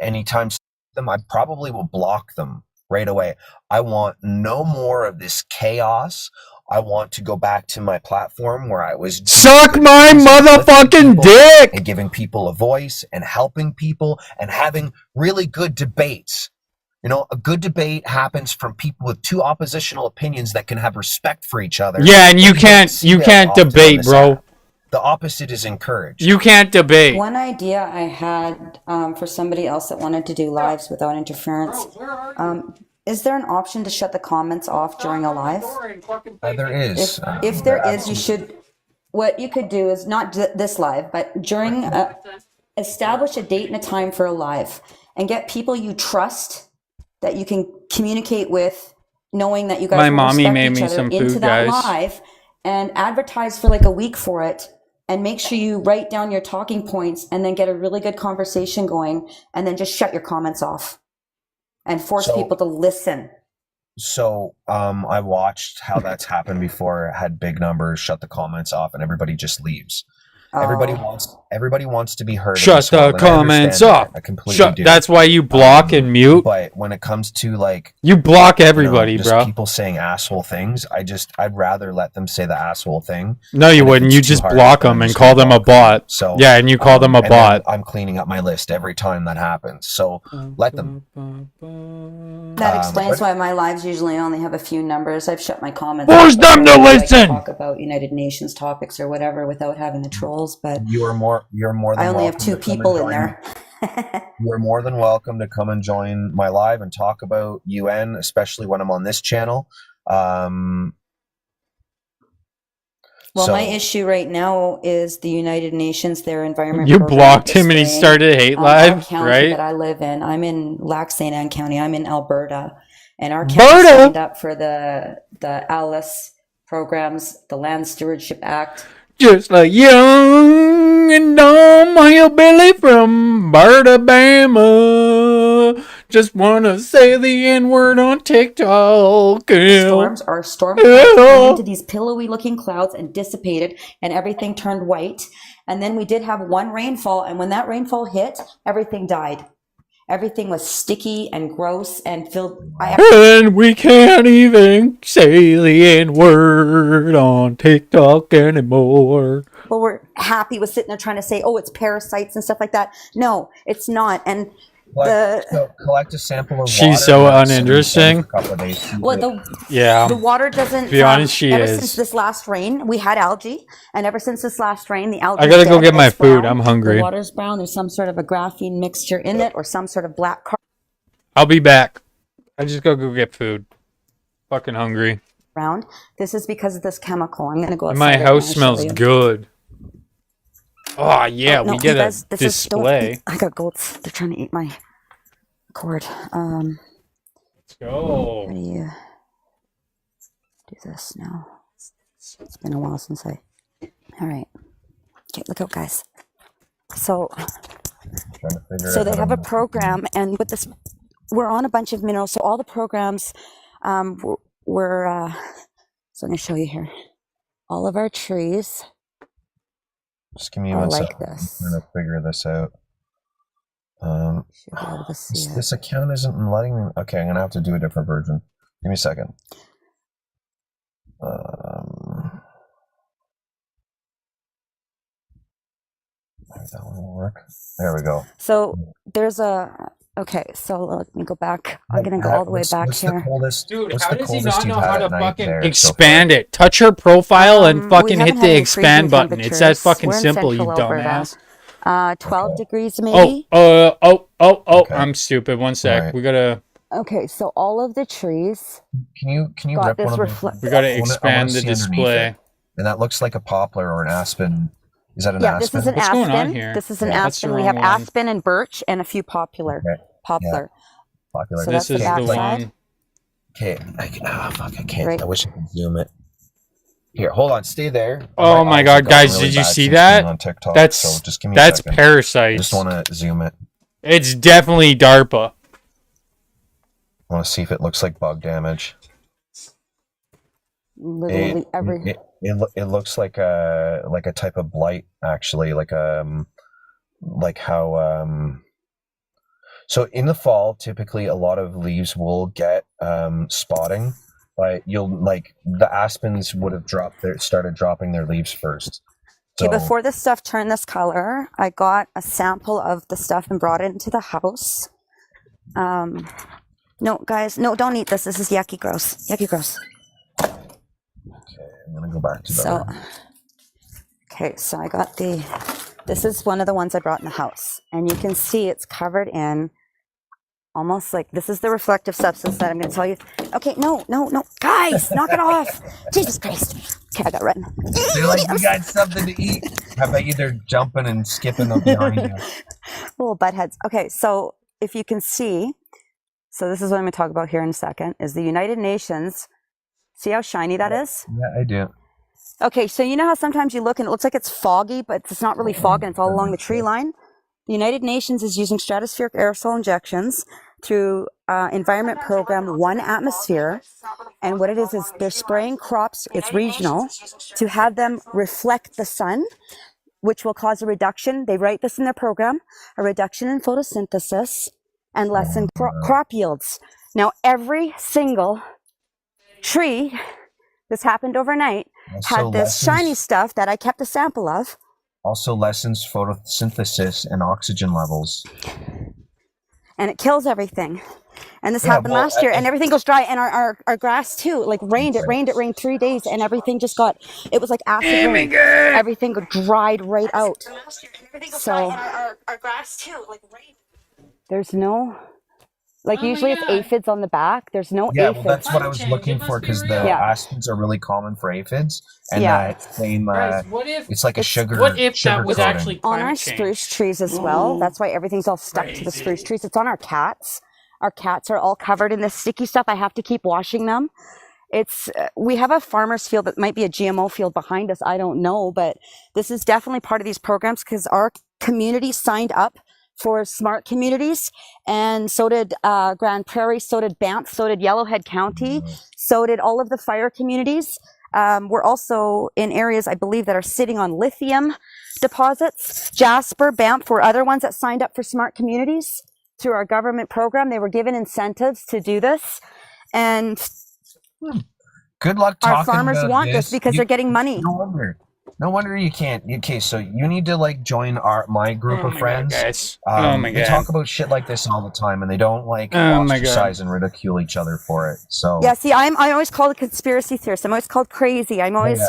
anytime them, I probably will block them right away. I want no more of this chaos. I want to go back to my platform where I was suck my motherfucking dick and giving people a voice and helping people and having really good debates. A good debate happens from people with 2 oppositional opinions that can have respect for each other. Yeah, and you can't debate, bro. The opposite is encouraged. You can't debate. One idea I had for somebody else that wanted to do lives without interference. Is there an option to shut the comments off during a live? There is. If there is, what you could do is not this live, but during establish a date and a time for a live and get people you trust that you can communicate with, knowing that you guys my mommy respect made each me other some into food, that guys. live, and advertise for like a week for it, and make sure you write down your talking points, and then get a really good conversation going, and then just shut your comments off, and force people to listen. So I watched how that's happened before. It had big numbers, shut the comments off, and everybody just leaves. Everybody wants to be heard. Shut the comments off. I completely do. That's why you block and mute. But when it comes to you block everybody, just bro. People saying asshole things, I'd rather let them say the asshole thing. No, you wouldn't. You just block them and call them a bot. So yeah, and you call them a bot. I'm cleaning up my list every time that happens. So let them. That explains why my lives usually only have a few numbers. I've shut my comments. Force them to listen. Talk about United Nations topics or whatever without having the trolls. But you're more than I only have 2 people in there. You're more than welcome to come and join my live and talk about UN, especially when I'm on this channel. My issue right now is the United Nations, their environment. You blocked him and he started hate live, right? That I live in. I'm in Lac St. Anne County. I'm in Alberta, and our county signed up for the ALICE programs, the Land Stewardship Act. Just like young and dumb hillbilly from Alabama. Just wanna say the N-word on TikTok. Storms came into these pillowy looking clouds and dissipated, and everything turned white. And then we did have one rainfall, and when that rainfall hit, everything died. Everything was sticky and gross and filled. And we can't even say the N-word on TikTok anymore. Well, we're happy with sitting there trying to say, oh, it's parasites and stuff like that. No, it's not. And collect a sample of water. She's so uninteresting. Well, the water doesn't. To be honest, she ever is. Since this last rain, we had algae, and ever since this last rain, the algae. I gotta go get my food. I'm hungry. The water's brown. There's some sort of a graphene mixture in it, or some sort of black carbon. I'll be back. I just gotta go get food. Fucking hungry. This is because of this chemical. I'm gonna go. My house smells good. Oh yeah, no, we did you a guys, don't display. eat. I got goats. They're trying to eat my cord. Let's go. How do you do this now? It's been a while since I. All right. Okay, look out, guys. So they have a program, and with this, we're on a bunch of minerals. So all the programs, we're. So I'm gonna show you here. All of our trees. Just give me are one like second. this. I'm gonna figure this out. Should be able to see This account isn't letting me. Okay, I'm gonna have to do a different version. Give me a second. That one will work. There we go. So there's a. Okay, so let me go back. I'm gonna go all the way back what's here. The coldest, Dude, what's how the does he coldest not know you've how had to at night fucking there so expand far? it? Touch her profile and We fucking haven't hit had the any expand freezing button. It's that temperatures. fucking We're in simple, you Central Alberta. dumbass. 12 degrees Oh, maybe. Okay. I'm stupid. One sec. Right. We gotta Okay, so all of the trees Can you got rip this one of reflect. we gotta I wanna expand the see underneath display. it. And that looks like a poplar or an aspen. Is that an Yeah, aspen? this is an What's aspen. going on here? This is an Yeah. That's the aspen. We have wrong one. aspen and birch and a few poplar. Okay. Poplar. Popular. So This that's is the the backside. one. Okay. Fuck, I can't. Right. I wish I could zoom it. Here, hold on. Stay there. Oh my god, guys, Really did you bad see since that? being on TikTok, That's so just give me that's a second. I parasites. just want to zoom it. It's definitely DARPA. I want to see if it looks like bug damage. Literally every. It looks like a type of blight, actually, like how so in the fall typically a lot of leaves will get spotting, but the aspens would have started dropping their leaves first. Okay, So, before this stuff turned this color, I got a sample of the stuff and brought it into the house. No, guys, no, don't eat this. This is yucky gross. Yucky gross. okay, I'm gonna go back to So, that. okay, so I got this is one of the ones I brought in the house. And you can see it's covered in almost like, this is the reflective substance that I'm going to tell you. Okay, no, guys, knock it off. Jesus Christ. Okay, I got red. They're like, we got something to eat. I bet you they're jumping and skipping up behind you. Little butt heads. Okay, so if you can see, so this is what I'm going to talk about here in a second, is the United Nations. See how shiny that is? Yeah, I do. Okay, so you know how sometimes you look and it looks like it's foggy, but it's not really fog and it's all along the tree line? The United Nations is using stratospheric aerosol injections through Environment Program 1 Atmosphere. And what it is they're spraying crops, it's regional, to have them reflect the sun, which will cause a reduction. They write this in their program, a reduction in photosynthesis and lessen crop yields. Now, every single tree, this happened overnight, had this shiny stuff that I kept a sample of. Also lessens photosynthesis and oxygen levels. And it kills everything. And this happened last year, and everything goes dry. And our grass too, like rained. It rained 3 days, and everything just got, it was like acid rain. Everything dried right out. So our grass too, like rained. There's no, like usually it's aphids on the back. There's no aphids. Well, that's what I was looking for, because the aspens are really common for aphids. And that same, Guys, it's like a sugar. What if sugar that was coating. actually On climate our change? spruce trees as well. That's why everything's all stuck to the spruce trees. It's on our cats. Our cats are all covered in this sticky stuff. I have to keep washing them. It's we have a farmer's field that might be a GMO field behind us. I don't know, but this is definitely part of these programs because our community signed up for smart communities, and so did Grand Prairie, so did Banff, so did Yellowhead County, so did all of the fire communities. We're also in areas, I believe, that are sitting on lithium deposits. Jasper, Banff were other ones that signed up for smart communities through our government program. They were given incentives to do this. And good luck talking our farmers about want this because they're getting money. No wonder you can't. Okay, so you need to join my group of friends. They talk about shit like this all the time, and they don't ostracize and ridicule each other for it. So yeah, see, I'm always called a conspiracy theorist. I'm always called crazy. I'm always,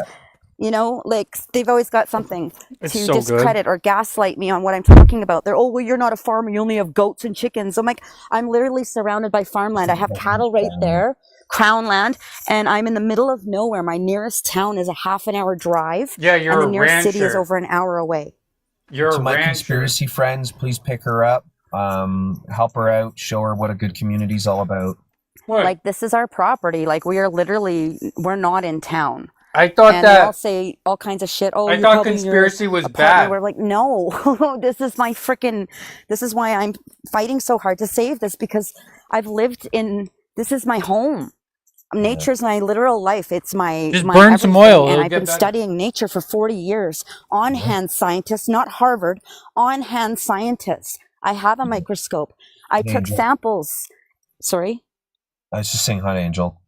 you know, like they've always got something to discredit or gaslight me on what I'm talking about. They're, oh, well, you're not a farmer. You only have goats and chickens. I'm like, I'm literally surrounded by farmland. I have cattle right there. Crown land, and I'm in the middle of nowhere. My nearest town is a half an hour drive. Yeah, you're and the a nearest rancher. city is over an hour away. You're To a my rancher. conspiracy friends, please pick her up. Help her out. Show her what a good community's all about. What? Like, this is our property. Like, we're not in town. I thought And they all that say all kinds of shit. Oh, I you're thought probably in your conspiracy was apartment. bad. We're like, no, this is why I'm fighting so hard to save this, because this is my home. Nature's my literal life. It's my Just my burn some everything. oil, And it'll I've get been better. studying nature for 40 years. On-hand scientists, not Harvard, on-hand scientists. I have a microscope. I took Angel. samples. Sorry? I was just saying hi, Angel.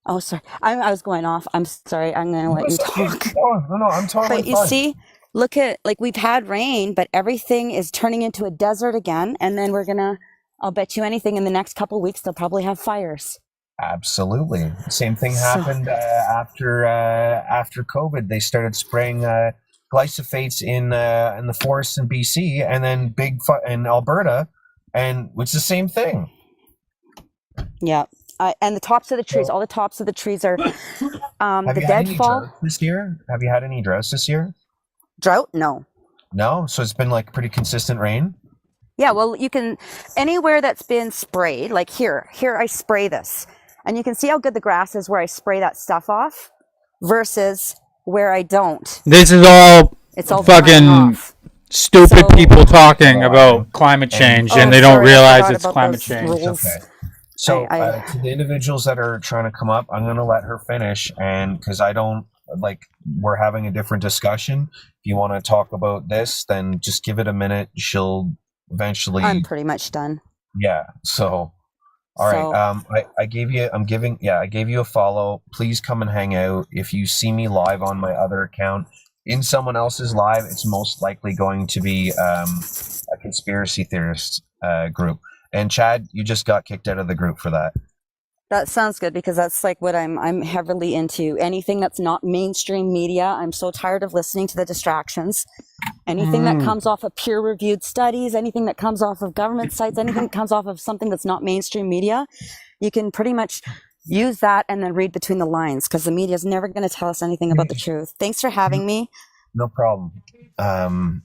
Oh, sorry. I was going off. I'm sorry. I'm going to let you That's okay. talk. No, I'm totally But you fine. see, look at, like, we've had rain, but everything is turning into a desert again. And then I'll bet you anything, in the next couple of weeks, they'll probably have fires. Absolutely. Same thing So- happened after COVID. They started spraying glyphosates in the forests in BC, and then in Alberta, and it's the same thing. Yeah. And the tops of the trees, all the tops of the trees are Have the you had any deadfall. droughts this year? Have you had any droughts this year? Drought? No. No? So it's been like pretty consistent rain? Yeah, well, you can, anywhere that's been sprayed, like here I spray this. And you can see how good the grass is where I spray that stuff off versus where I don't. This is all It's all fucking dying off. stupid So- people talking about climate change, Oh, and they don't sorry, I realize forgot it's about climate those change. rules. Okay. So I- to the individuals that are trying to come up, I'm going to let her finish, and because I don't we're having a different discussion. If you want to talk about this, then just give it a minute. She'll eventually. I'm pretty much done. Yeah. So, all right. I gave you. I gave you a follow. Please come and hang out. If you see me live on my other account, in someone else's live, it's most likely going to be a conspiracy theorist group. And Chad, you just got kicked out of the group for that. That sounds good, because that's like what I'm heavily into. Anything that's not mainstream media. I'm so tired of listening to the distractions. Anything that comes off of peer-reviewed studies, anything that comes off of government sites, anything that comes off of something that's not mainstream media, you can pretty much use that and then read between the lines, because the media is never going to tell us anything about the truth. Thanks for having me. No problem. I'm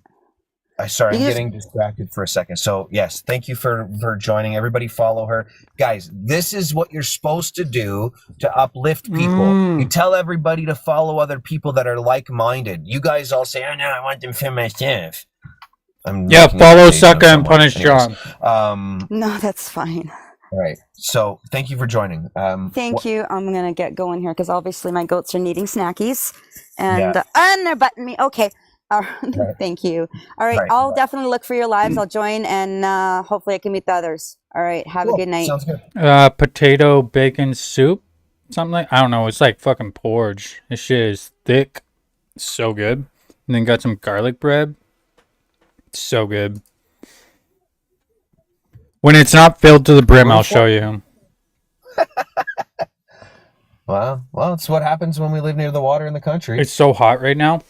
getting distracted for a second. So yes, thank you for joining. Everybody follow her. Guys, this is what you're supposed to do to uplift people. You tell everybody to follow other people that are like-minded. You guys all say, oh no, I want them for myself. Follow Sucka and punish John. No, that's fine. All right. So thank you for joining. Thank you. I'm going to get going here, because obviously my goats are needing snackies. And they're butting me. Okay. Thank you. All right. I'll definitely look for your lives. I'll join, and hopefully I can meet the others. All right. Have a good night. Sounds good. Potato bacon soup, something like, I don't know. It's like fucking porridge. This shit is thick, so good. And then got some garlic bread. So good. When it's not filled to the brim, I'll show you. Well, it's what happens when we live near the water in the country. It's so hot right now.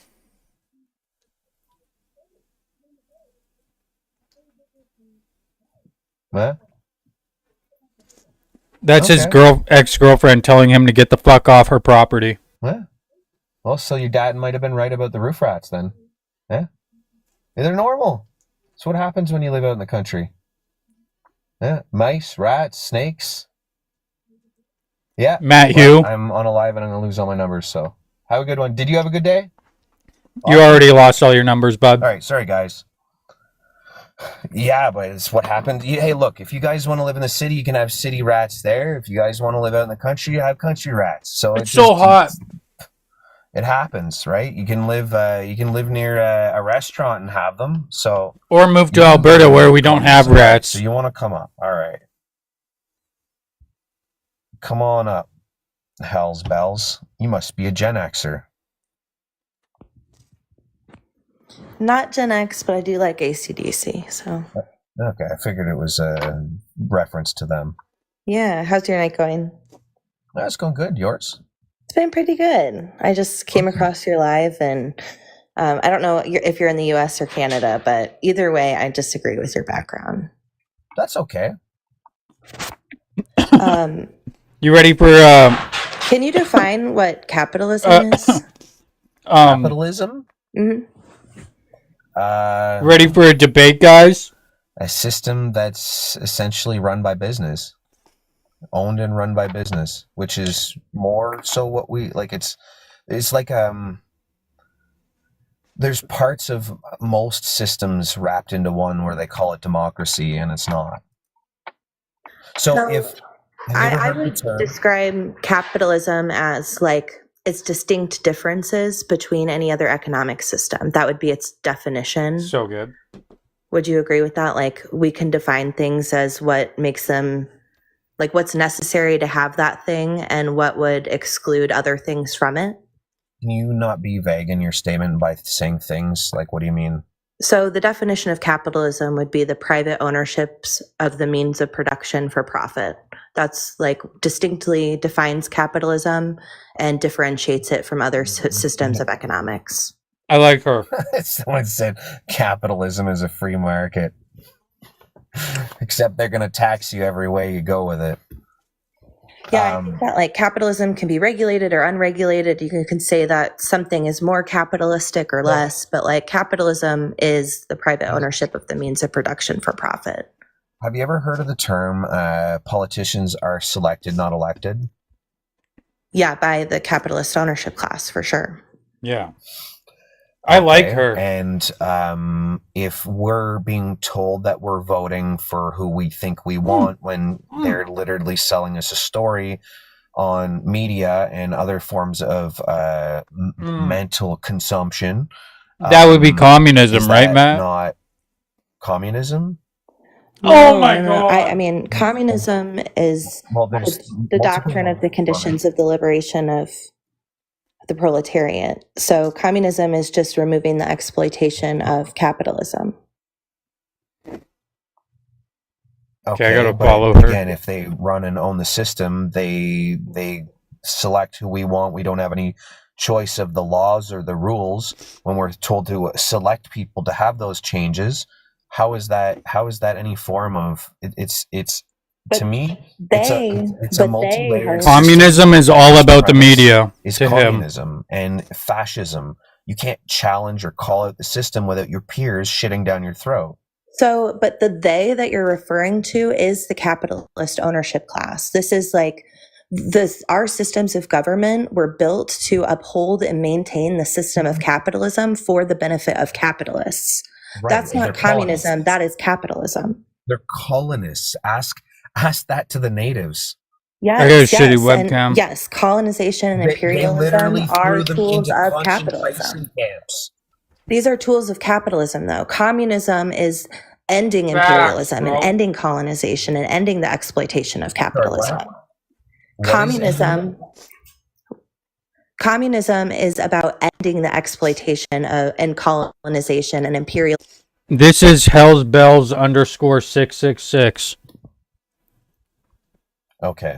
Huh? That's his Okay. ex-girlfriend telling him to get the fuck off her property. Yeah. Well, so your dad might have been right about the roof rats then. Yeah. They're normal. It's what happens when you live out in the country. Yeah. Mice, rats, snakes. Yeah. Matt Well, Hugh, I'm on a live and I'm going to lose all my numbers, so have a good one. Did you have a good day? you already lost all your numbers, bud. All right. Sorry, guys. Yeah, but it's what happened. Hey, look, if you guys want to live in the city, you can have city rats there. If you guys want to live out in the country, you have country rats. So It's so hot. It happens, right? You can live near a restaurant and have them. So Or move to you can Alberta live where in we the don't country. have So rats. you want to come up? All right, come on up. Hell's bells! You must be a Gen Xer. Not Gen X, but I do like AC/DC. So Okay, I figured it was a reference to them. yeah, how's your night going? That's going good. Yours? It's been pretty good. I just came across your live, and I don't know if you're in the US or Canada, but either way, I disagree with your background. That's okay. You ready for Can you define what capitalism is? Capitalism? hmm Ready for a debate, guys? A system that's essentially run by business, owned and run by business, which is more so what we like. It's like there's parts of most systems wrapped into one where they call it democracy, and it's not. So No, if have you ever I heard the would term? describe capitalism as like its distinct differences between any other economic system. That would be its definition. So good. Would you agree with that? Like, we can define things as what makes them, like, what's necessary to have that thing and what would exclude other things from it. Can you not be vague in your statement by saying things like, what do you mean? So the definition of capitalism would be the private ownerships of the means of production for profit. That's like distinctly defines capitalism and differentiates it from other systems of economics. I like her. Someone said capitalism is a free market. Except they're going to tax you every way you go with it. Yeah, I think that like capitalism can be regulated or unregulated. You can say that something is more capitalistic or less, but like capitalism is the private ownership of the means of production for profit. Have you ever heard of the term politicians are selected, not elected? Yeah, by the capitalist ownership class, for sure. Yeah. I like her. And if we're being told that we're voting for who we think we want when they're literally selling us a story on media and other forms of mental consumption. That would be communism, is right, that Matt? not communism? Oh my God. I mean, communism is there's the doctrine of the conditions of the liberation of the proletariat. So communism is just removing the exploitation of capitalism. Okay, I gotta but follow her. Again, if they run and own the system, they select who we want. We don't have any choice of the laws or the rules when we're told to select people to have those changes. How is that any form of it's to me, it's a multi-layered system. Communism is all about the media. Is to communism and fascism. You can't challenge or call out the system without your peers shitting down your throat. So, but the they that you're referring to is the capitalist ownership class. This is like our systems of government were built to uphold and maintain the system of capitalism for the benefit of capitalists. Right. That's not communism. That is capitalism. They're colonists. Ask that to the natives. Yes, I got a shitty webcam. And yes, colonization and imperialism are tools of capitalism. These are tools of capitalism, though. Communism is ending imperialism and ending colonization and ending the exploitation of capitalism. Communism is about ending the exploitation of and colonization and imperialism. This is Hell's Bells _666. Okay.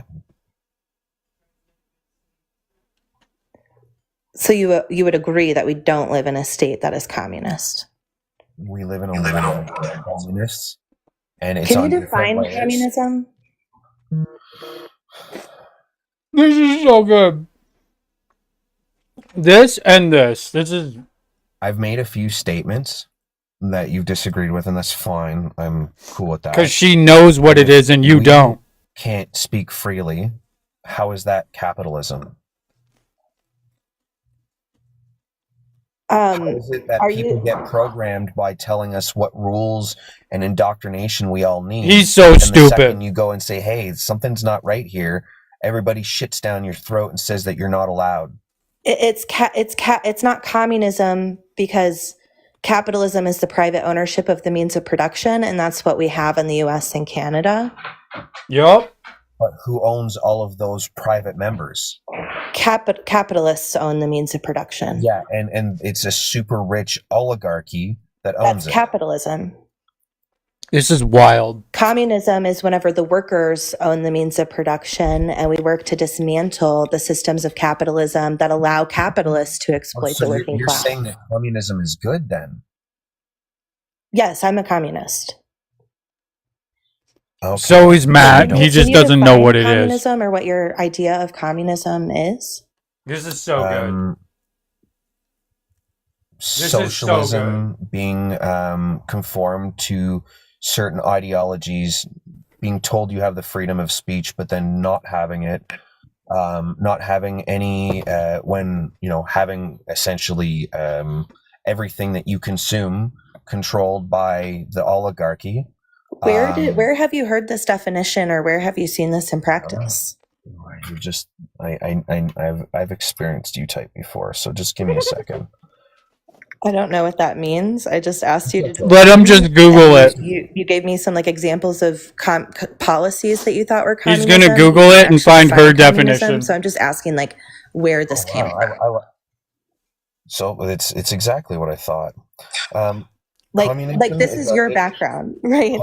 So you would agree that we don't live in a state that is communist? We live in a world of communists, and it's Can you define communism? This is so good. This and this. This is. I've made a few statements that you've disagreed with, and that's fine. I'm cool with that. Because she knows what it is, and you don't. Can't speak freely. How is that capitalism? How is it that people get programmed by telling us what rules and indoctrination we all need? He's so and stupid. The second you go and say, hey, something's not right here, everybody shits down your throat and says that you're not allowed. It's not communism because capitalism is the private ownership of the means of production, and that's what we have in the US and Canada. Yup. But who owns all of those private members? Capitalists own the means of production. Yeah, and it's a super rich oligarchy that owns it. Capitalism. This is wild. Communism is whenever the workers own the means of production, and we work to dismantle the systems of capitalism that allow capitalists to exploit the working class. You're saying that communism is good then? Yes, I'm a communist. Okay. So is Matt. He just doesn't know what it is. Communism, or what your idea of communism is? This is so good. This is so good. socialism being conformed to certain ideologies, being told you have the freedom of speech, but then not having it, not having any, when, having essentially everything that you consume controlled by the oligarchy. Where have you heard this definition, or where have you seen this in practice? You're just, I've experienced U-type before, so just give me a second. I don't know what that means. I just asked you to Let him just Google it. You gave me some like examples of policies that you thought were He's communism. gonna Google it and Actually find her define communism. definition. So I'm just asking like where this came from. So it's exactly what I thought. Like this is your background, right?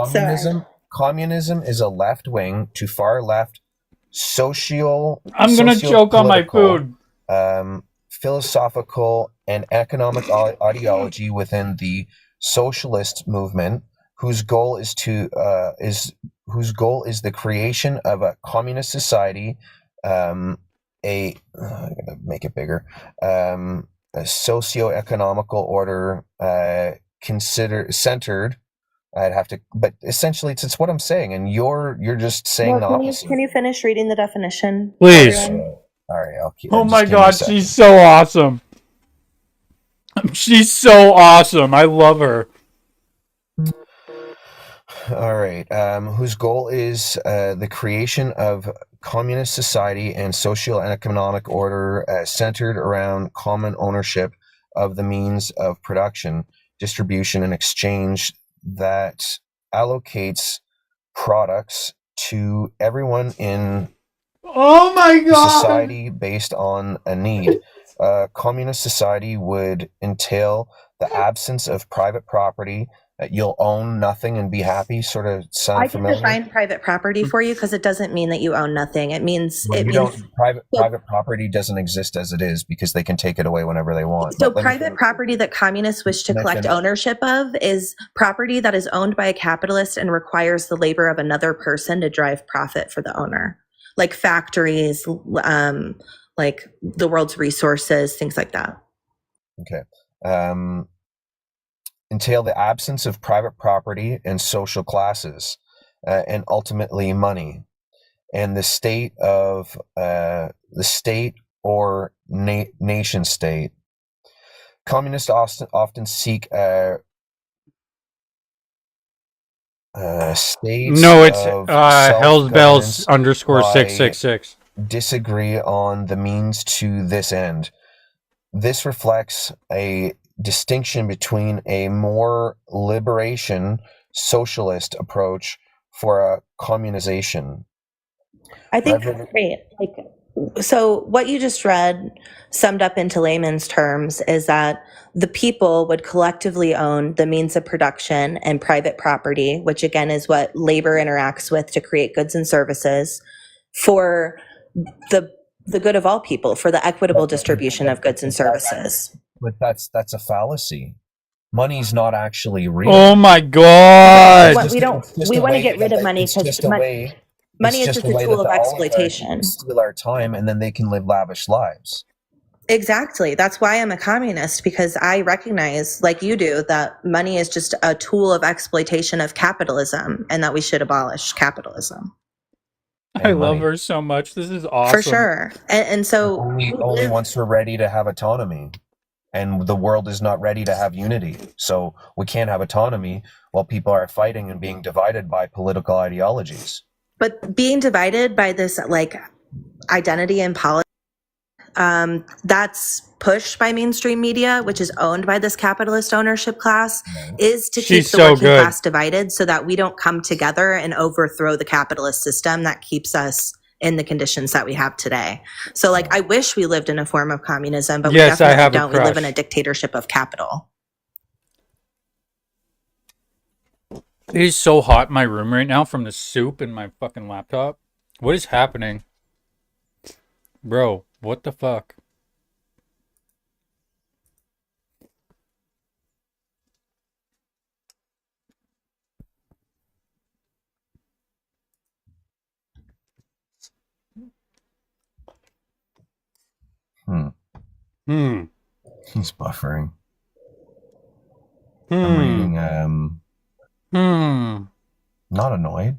Communism is a left wing to far left I'm gonna choke on my food. Philosophical and economic ideology within the socialist movement, whose goal is the creation of a communist society, I gotta make it bigger, a socio-economical order, centered. I'd have to, but essentially it's what I'm saying, and you're just saying the opposite. Can you finish reading the definition, please? All right, I'll keep. Oh my god, she's so awesome. She's so awesome. I love her. All right. Whose goal is the creation of communist society and social and economic order centered around common ownership of the means of production, distribution, and exchange that allocates products to everyone in society based on a need. Communist society would entail the absence of private property. You'll own nothing and be happy. Sort of sound familiar? I can define private property for you because it doesn't mean that you own nothing. It means private property doesn't exist as it is because they can take it away whenever they want. So private property that communists wish to collect ownership of is property that is owned by a capitalist and requires the labor of another person to drive profit for the owner, like factories, like the world's resources, things like that. Okay. Entail the absence of private property and social classes, and ultimately money, and the state or nation state. Communists often seek states. No, it's Hell's Bells _666. Disagree on the means to this end. This reflects a distinction between a more liberation socialist approach for a communization. I think that's great. So what you just read, summed up into layman's terms, is that the people would collectively own the means of production and private property, which again is what labor interacts with to create goods and services, for the good of all people, for the equitable distribution of goods and services. But that's a fallacy. Money's not actually real. Oh my god! We want to get rid of money because money is just a tool of exploitation. Steal our time, and then they can live lavish lives. Exactly. That's why I'm a communist, because I recognize, like you do, that money is just a tool of exploitation of capitalism, and that we should abolish capitalism. I love her so much. This is awesome. For sure. And so only once we're ready to have autonomy, and the world is not ready to have unity. So we can't have autonomy while people are fighting and being divided by political ideologies. But being divided by this like identity and politics, that's pushed by mainstream media, which is owned by this capitalist ownership class, is to keep the working class divided so that we don't come together and overthrow the capitalist system that keeps us in the conditions that we have today. So like, I wish we lived in a form of communism, but we definitely don't. We live in a dictatorship of capital. It is so hot in my room right now from the soup in my fucking laptop. What is happening? Bro, what the fuck? He's buffering. I'm reading, Hmm. not annoyed,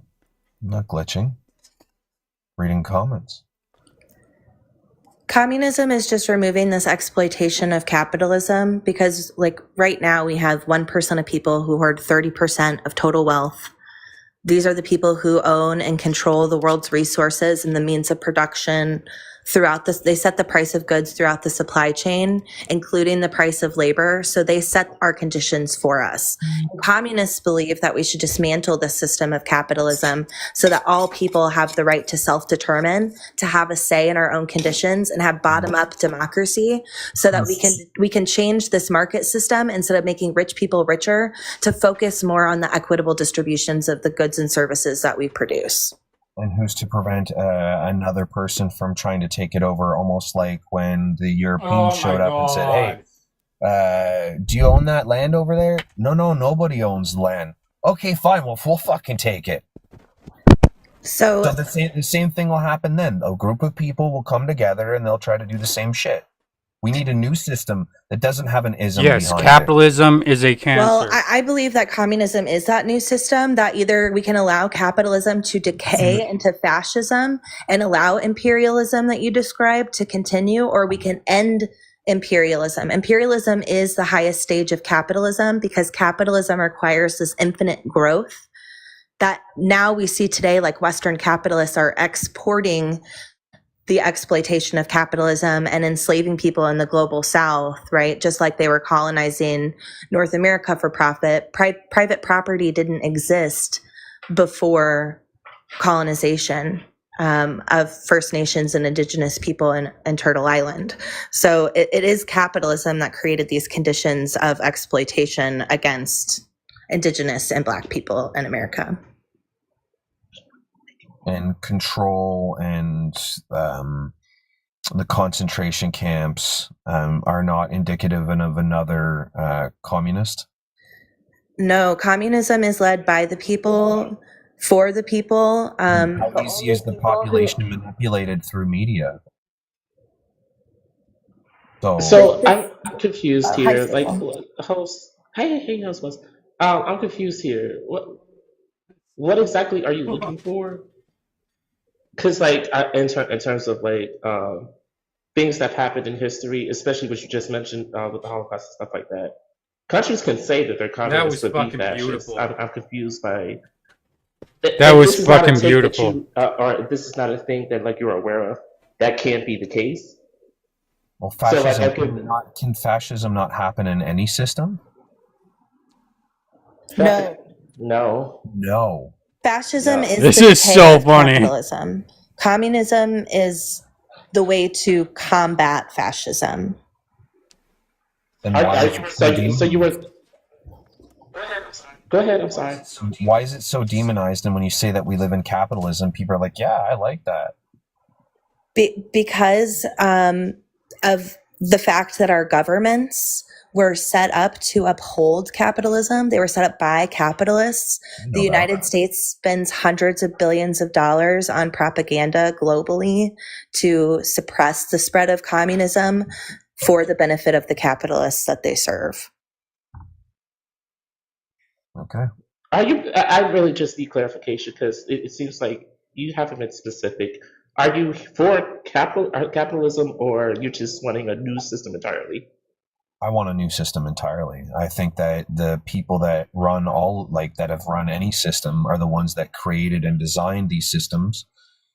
not glitching, reading comments. Communism is just removing this exploitation of capitalism because, like, right now we have 1% of people who hoard 30% of total wealth. These are the people who own and control the world's resources and the means of production throughout this. They set the price of goods throughout the supply chain, including the price of labor. So they set our conditions for us. Communists believe that we should dismantle the system of capitalism so that all people have the right to self-determine, to have a say in our own conditions, and have bottom-up democracy, so that we can change this market system instead of making rich people richer, to focus more on the equitable distributions of the goods and services that we produce. And who's to prevent another person from trying to take it over? Almost like when the Europeans showed up and said, "Hey, do you own that land over there?" No, nobody owns land. Okay, fine. Well, we'll fucking take it. So the same thing will happen then. A group of people will come together and they'll try to do the same shit. We need a new system that doesn't have an ism behind it. Yes, capitalism is a cancer. Well, I believe that communism is that new system, that either we can allow capitalism to decay into fascism and allow imperialism that you described to continue, or we can end imperialism. Imperialism is the highest stage of capitalism because capitalism requires this infinite growth that now we see today, like Western capitalists are exporting the exploitation of capitalism and enslaving people in the global South, right? Just like they were colonizing North America for profit. Private property didn't exist before colonization of First Nations and Indigenous people in Turtle Island. So it is capitalism that created these conditions of exploitation against Indigenous and Black people in America. And control and the concentration camps are not indicative of another communist? No, communism is led by the people, for the people. How easy is the population manipulated through media? So I'm confused here. Like, host, hey, host was. I'm confused here. What exactly are you looking for? Because, like, in terms of like things that have happened in history, especially what you just mentioned with the Holocaust and stuff like that, countries can say that they're communists but be fascists. I'm confused by. That was fucking beautiful. Or this is not a thing that like you're aware of. That can't be the case. Well, fascism can fascism not happen in any system? No. Fascism is this the is so funny. Capitalism. Communism is the way to combat fascism. Then why so you were. Go ahead. I'm sorry. Why is it so demonized? And when you say that we live in capitalism, people are like, "Yeah, I like that." Because of the fact that our governments were set up to uphold capitalism. They were set up by capitalists. The United States spends hundreds of billions of dollars on propaganda globally to suppress the spread of communism for the benefit of the capitalists that they serve. Okay. I really just need clarification because it seems like you haven't been specific. Are you for capitalism, or you're just wanting a new system entirely? I want a new system entirely. I think that the people that that have run any system are the ones that created and designed these systems.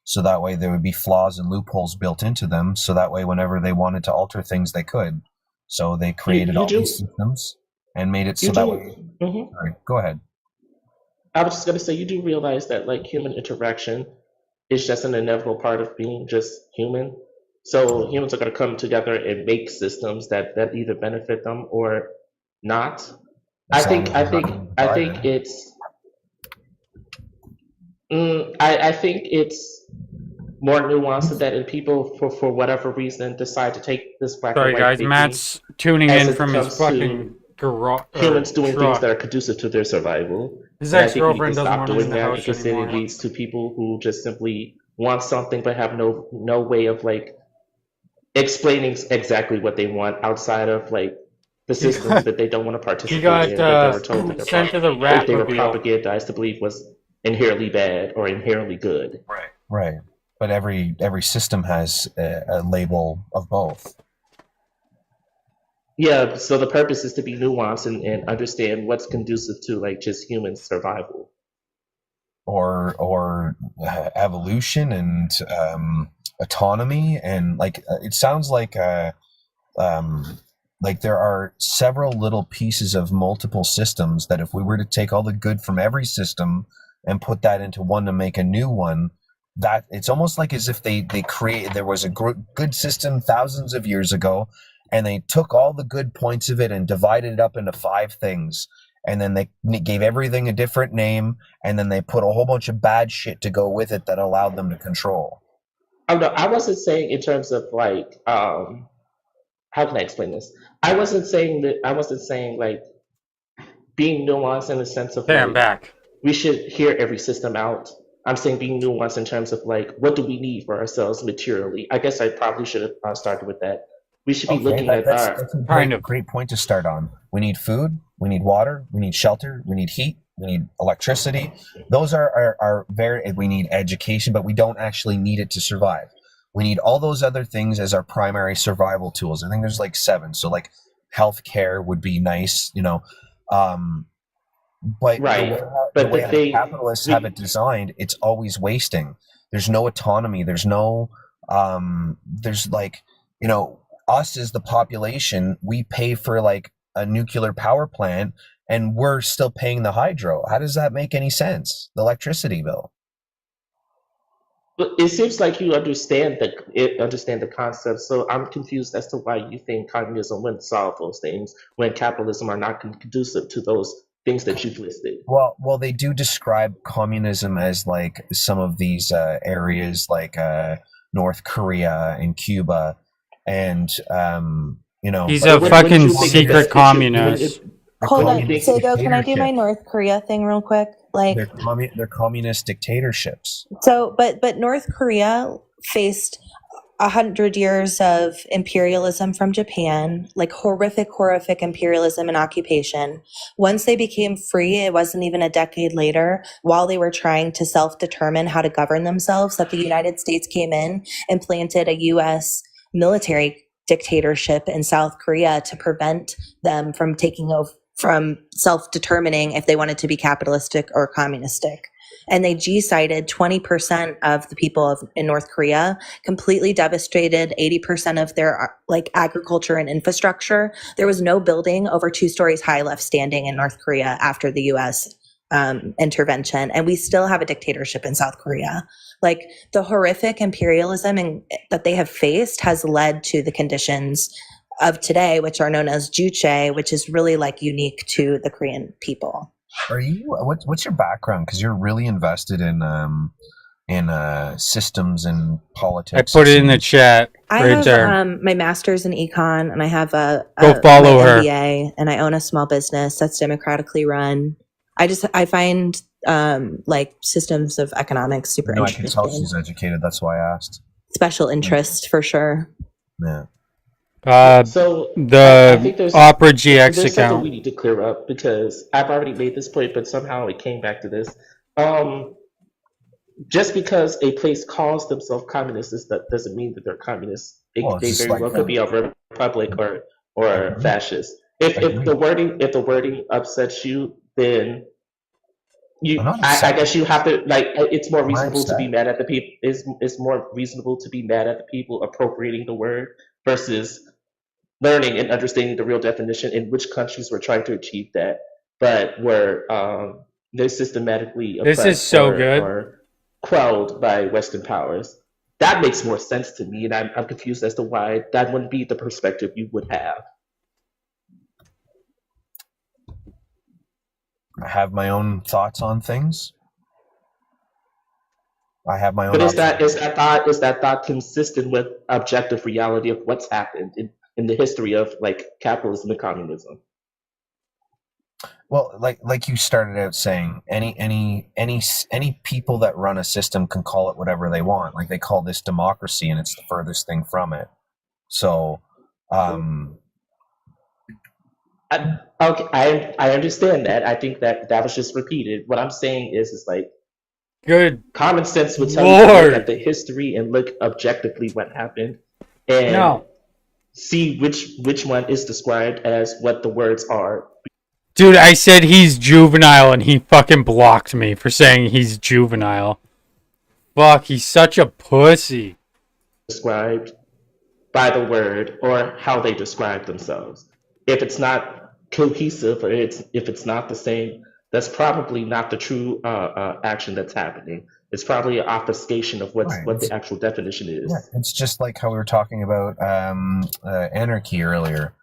So that way there would be flaws and loopholes built into them. So that way, whenever they wanted to alter things, they could. So they created these systems and made it so that way. Mm-hmm. Sorry, go ahead. I was just going to say, you do realize that like human interaction is just an inevitable part of being just human. So humans are going to come together and make systems that either benefit them or not. I think it's more nuanced than that, and people for whatever reason decide to take this black and white. Sorry guys, Matt's tuning in from his fucking garage. Humans doing things that are conducive to their survival. His ex-girlfriend doesn't want to leave the house because anymore. it leads to people who just simply want something but have no way of like explaining exactly what they want outside of like the He systems got that they don't want to he participate got in, that they were told that sent to the rat they were mobile. propagandized to believe was inherently bad or inherently good. Right. But every system has a label of both. Yeah, so the purpose is to be nuanced and understand what's conducive to like just human survival. Or evolution and autonomy, and it sounds like there are several little pieces of multiple systems that if we were to take all the good from every system and put that into one to make a new one, that it's almost like as if they created, there was a good system thousands of years ago, and they took all the good points of it and divided it up into 5 things, and then they gave everything a different name, and then they put a whole bunch of bad shit to go with it that allowed them to control. Oh no, I wasn't saying in terms of like how can I explain this? I wasn't saying like being nuanced in the sense of Hey, I'm like back. we should hear every system out. I'm saying being nuanced in terms of like what do we need for ourselves materially. I guess I probably should have started with that. We should be Okay, looking at that's our a Kind of. great point to start on. We need food, we need water, we need shelter, we need heat, we need electricity. Those are very, we need education, but we don't actually need it to survive. We need all those other things as our primary survival tools. I think there's like 7. So like healthcare would be nice, but right. the But way the the thing capitalists have it we designed, it's always wasting. There's no autonomy. There's no, there's like, us as the population, we pay for like a nuclear power plant and we're still paying the hydro. How does that make any sense? The electricity bill. But it seems like you understand the concept. So I'm confused as to why you think communism wouldn't solve those things when capitalism are not conducive to those things that you've listed. Well, they do describe communism as like some of these areas like North Korea and Cuba, and He's but a But wouldn't fucking you think that secret communist. they're Hold wouldn't you on, think communist Sago, can I do my dictatorships. North Korea thing real quick? Like, They're communist dictatorships. so, but North Korea faced 100 years of imperialism from Japan, like horrific imperialism and occupation. Once they became free, it wasn't even a decade later, while they were trying to self-determine how to govern themselves, that the United States came in and planted a U.S. military dictatorship in South Korea to prevent them from taking over, from self-determining if they wanted to be capitalistic or communistic. And they G-sided 20% of the people in North Korea, completely devastated 80% of their like agriculture and infrastructure. There was no building over 2 stories high left standing in North Korea after the U.S. Intervention, and we still have a dictatorship in South Korea. Like the horrific imperialism that they have faced has led to the conditions of today, which are known as juche, which is really like unique to the Korean people. Are you? What's your background? Because you're really invested in systems and I politics. put it in the chat I right have there. my master's in econ, and I have Go follow my her. MBA, and I own a small business that's democratically run. I find like systems of economics super I can tell interesting. she's educated. That's why I asked. Special interest for sure. Yeah. so. I The think Opera GX there's something we account. need to clear up because I've already made this point, but somehow it came back to this. Um, just because a place calls themselves communist that doesn't mean that they're communists. Well, it's They just very well could be a republic or fascist. If the wording upsets you, then I guess you have to like. It's more reasonable to be mad at the people. It's more reasonable to be mad at the people appropriating the word versus learning and understanding the real definition in which countries were trying to achieve that, but were they're systematically This is oppressed so good. or quelled by Western powers. That makes more sense to me, and I'm confused as to why that wouldn't be the perspective you would have. I have my own thoughts on things. I have my own. But is that thought consistent with objective reality of what's happened in the history of like capitalism and communism? Well, like you started out saying, any people that run a system can call it whatever they want. Like they call this democracy, and it's the furthest thing from it. So, Okay, I understand that. I think that that was just repeated. What I'm saying is like Good common sense would tell you to look at Lord. the history and look objectively what happened and No. see which one is described as what the words are Dude, I said he's juvenile and he fucking blocked me for saying he's juvenile. Fuck, he's such a pussy. described by the word or how they describe themselves. If it's not cohesive or if it's not the same, that's probably not the true action that's happening. It's probably an obfuscation of Right. what the actual definition is. Yeah, it's just like how we were talking about anarchy earlier.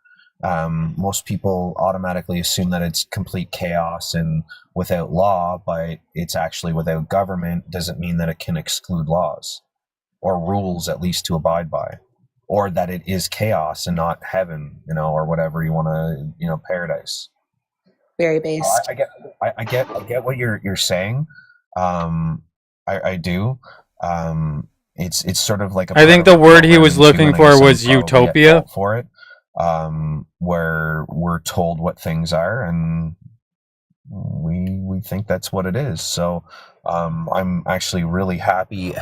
Most people automatically assume that it's complete chaos and without law, but it's actually without government doesn't mean that it can exclude laws or rules at least to abide by, or that it is chaos and not heaven, or whatever you want to, paradise. Very based. I get what you're saying. I do. It's sort of like I think the word he was looking for was utopia. For it, where we're told what things are, and we think that's what it is. So, I'm actually really happy.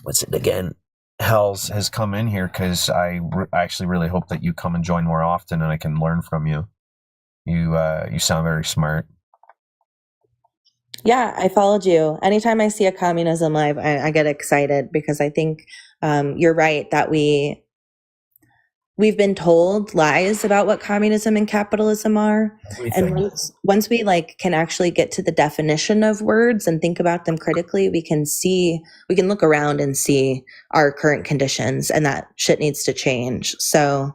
What's it again? Hells has come in here because I actually really hope that you come and join more often, and I can learn from you. You sound very smart. Yeah, I followed you. Anytime I see a communism live, I get excited because I think you're right that we've been told lies about what communism and capitalism are. Everything. And once we can actually get to the definition of words and think about them critically, we can look around and see our current conditions, and that shit needs to change. So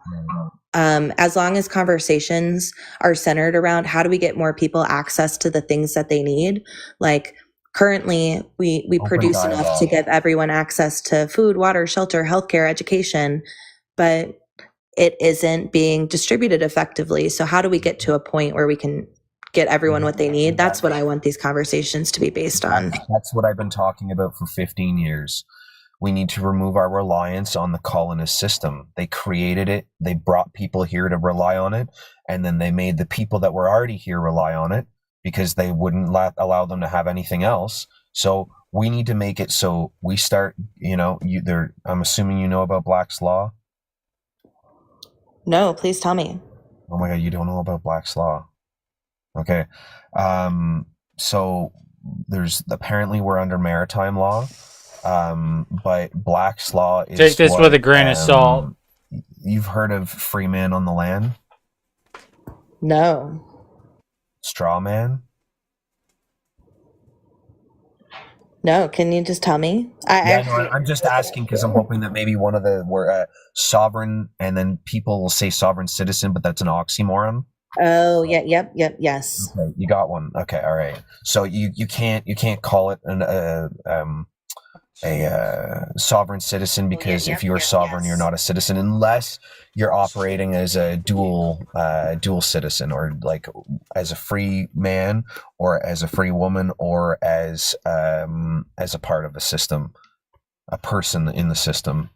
as long as conversations are centered around how do we get more people access to the things that they need, like currently we produce enough to give everyone access to food, water, shelter, healthcare, education, but it isn't being distributed effectively. So how do we get to a point where we can get everyone what they need? That's what I want these conversations to be based on. That's what I've been talking about for 15 years. We need to remove our reliance on the colonist system. They created it. They brought people here to rely on it. And then they made the people that were already here rely on it because they wouldn't allow them to have anything else. So we need to make it so we start, I'm assuming you know about Black's Law. No, please tell me. Oh my God, you don't know about Black's Law. Okay. So apparently we're under maritime law. But Black's Law is take this with a grain of salt. You've heard of free man on the land? No. Straw man? No, can you just tell me? I'm just asking because I'm hoping that maybe one of we're sovereign, and then people will say sovereign citizen, but that's an oxymoron. Oh, yeah, yep, yes. Okay, you got one. Okay, all right. So you can't call it a sovereign citizen because if you're sovereign, you're not a citizen unless you're operating as a dual citizen, or like as a free man or as a free woman or as a part of a system, a person in the system.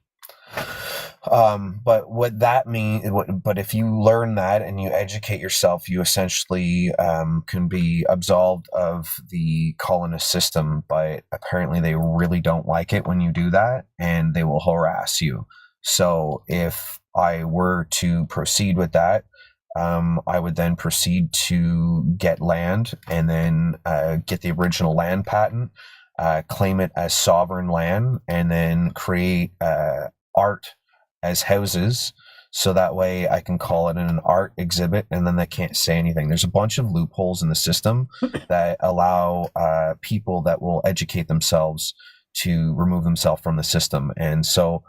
But what that means, but if you learn that and you educate yourself, you essentially can be absolved of the colonist system. But apparently they really don't like it when you do that, and they will harass you. So if I were to proceed with that, I would then proceed to get land and then get the original land patent, claim it as sovereign land, and then create art as houses, so that way I can call it an art exhibit, and then they can't say anything. There's a bunch of loopholes in the system that allow people that will educate themselves to remove themselves from the system. And so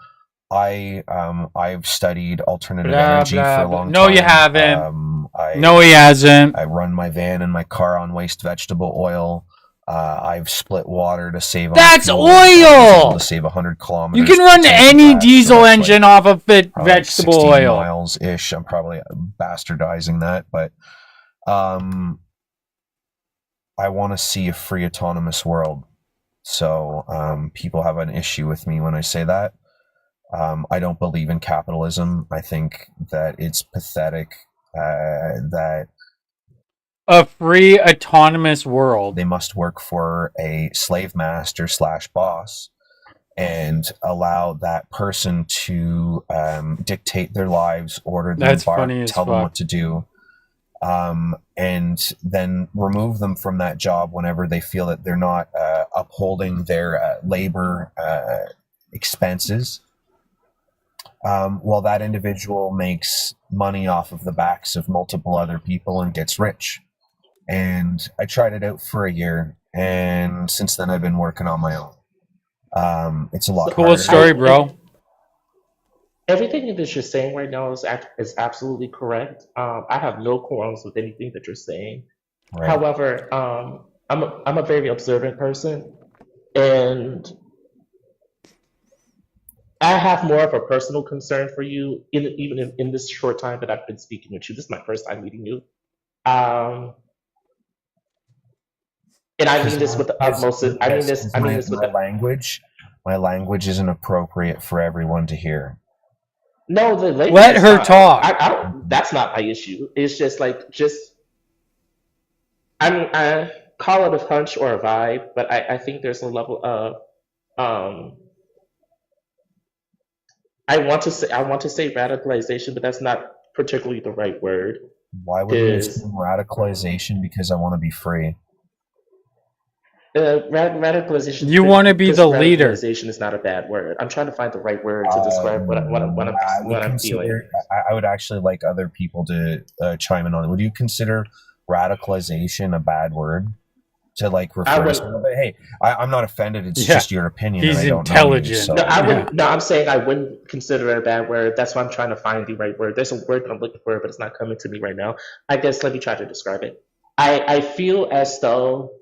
I've studied alternative energy for a long time. No, you haven't. No, he hasn't. I run my van and my car on waste vegetable oil. I've split water to save. That's fuel. oil. To save 100 kilometers. You can run any diesel engine off of vegetable oil. Miles ish. I'm probably bastardizing that, but I want to see a free autonomous world. So people have an issue with me when I say that. I don't believe in capitalism. I think that it's pathetic that A free autonomous world. they must work for a slave master / boss and allow that person to dictate their lives, order them, That's funny as tell them fuck. what to do, and then remove them from that job whenever they feel that they're not upholding their labor expenses. While that individual makes money off of the backs of multiple other people and gets rich. And I tried it out for a year, and since then I've been working on my own. It's a lot Cool harder. story, bro. Everything that you're saying right now is absolutely correct. I have no qualms with anything that you're saying. Right. However, I'm a very observant person, and I have more of a personal concern for you, even in this short time that I've been speaking with you. This is my first time meeting you. And I mean this with the utmost. I mean this. I mean this with my the. language. My language isn't appropriate for everyone to hear. No, the language. Let is her not, talk. I don't. That's not my issue. It's just I mean, I call it a hunch or a vibe, but I think there's a level of I want to say radicalization, but that's not particularly the right word. Why would you Is assume radicalization? Because I want to be free. radicalization? You want to be the leader. Radicalization is not a bad word. I'm trying to find the right word to describe what I'm feeling. I would actually like other people to chime in on it. Would you consider radicalization a bad word to like refer to someone? But hey, I'm not offended. It's just your opinion. He's and I don't intelligent. Know you, so. No, I wouldn't. No, I'm saying I wouldn't consider it a bad word. That's why I'm trying to find the right word. There's a word that I'm looking for, but it's not coming to me right now. I guess let me try to describe it. I feel as though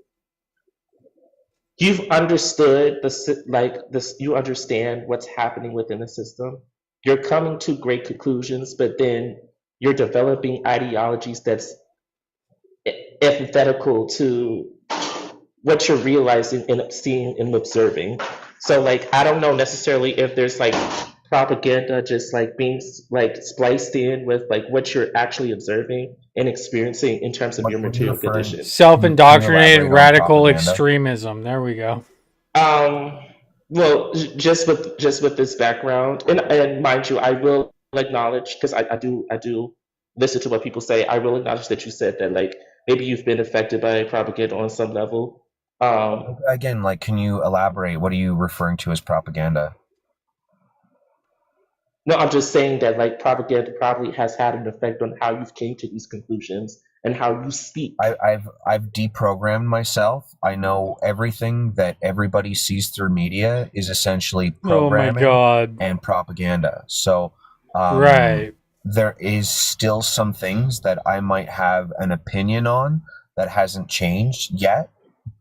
you've understood this. You understand what's happening within the system. You're coming to great conclusions, but then you're developing ideologies that's antithetical to what you're realizing and seeing and observing. So like I don't know necessarily if there's like propaganda just like being like spliced in with like what you're actually observing and experiencing in terms of your material conditions. Self-indoctrinated radical extremism. There we go. Well, just with this background, and mind you, I will acknowledge because I do listen to what people say. I will acknowledge that you said that like maybe you've been affected by propaganda on some level. Again, like, can you elaborate? What are you referring to as propaganda? No, I'm just saying that like propaganda probably has had an effect on how you've came to these conclusions and how you speak. I've deprogrammed myself. I know everything that everybody sees through media is essentially programming and propaganda. So right. There is still some things that I might have an opinion on that hasn't changed yet,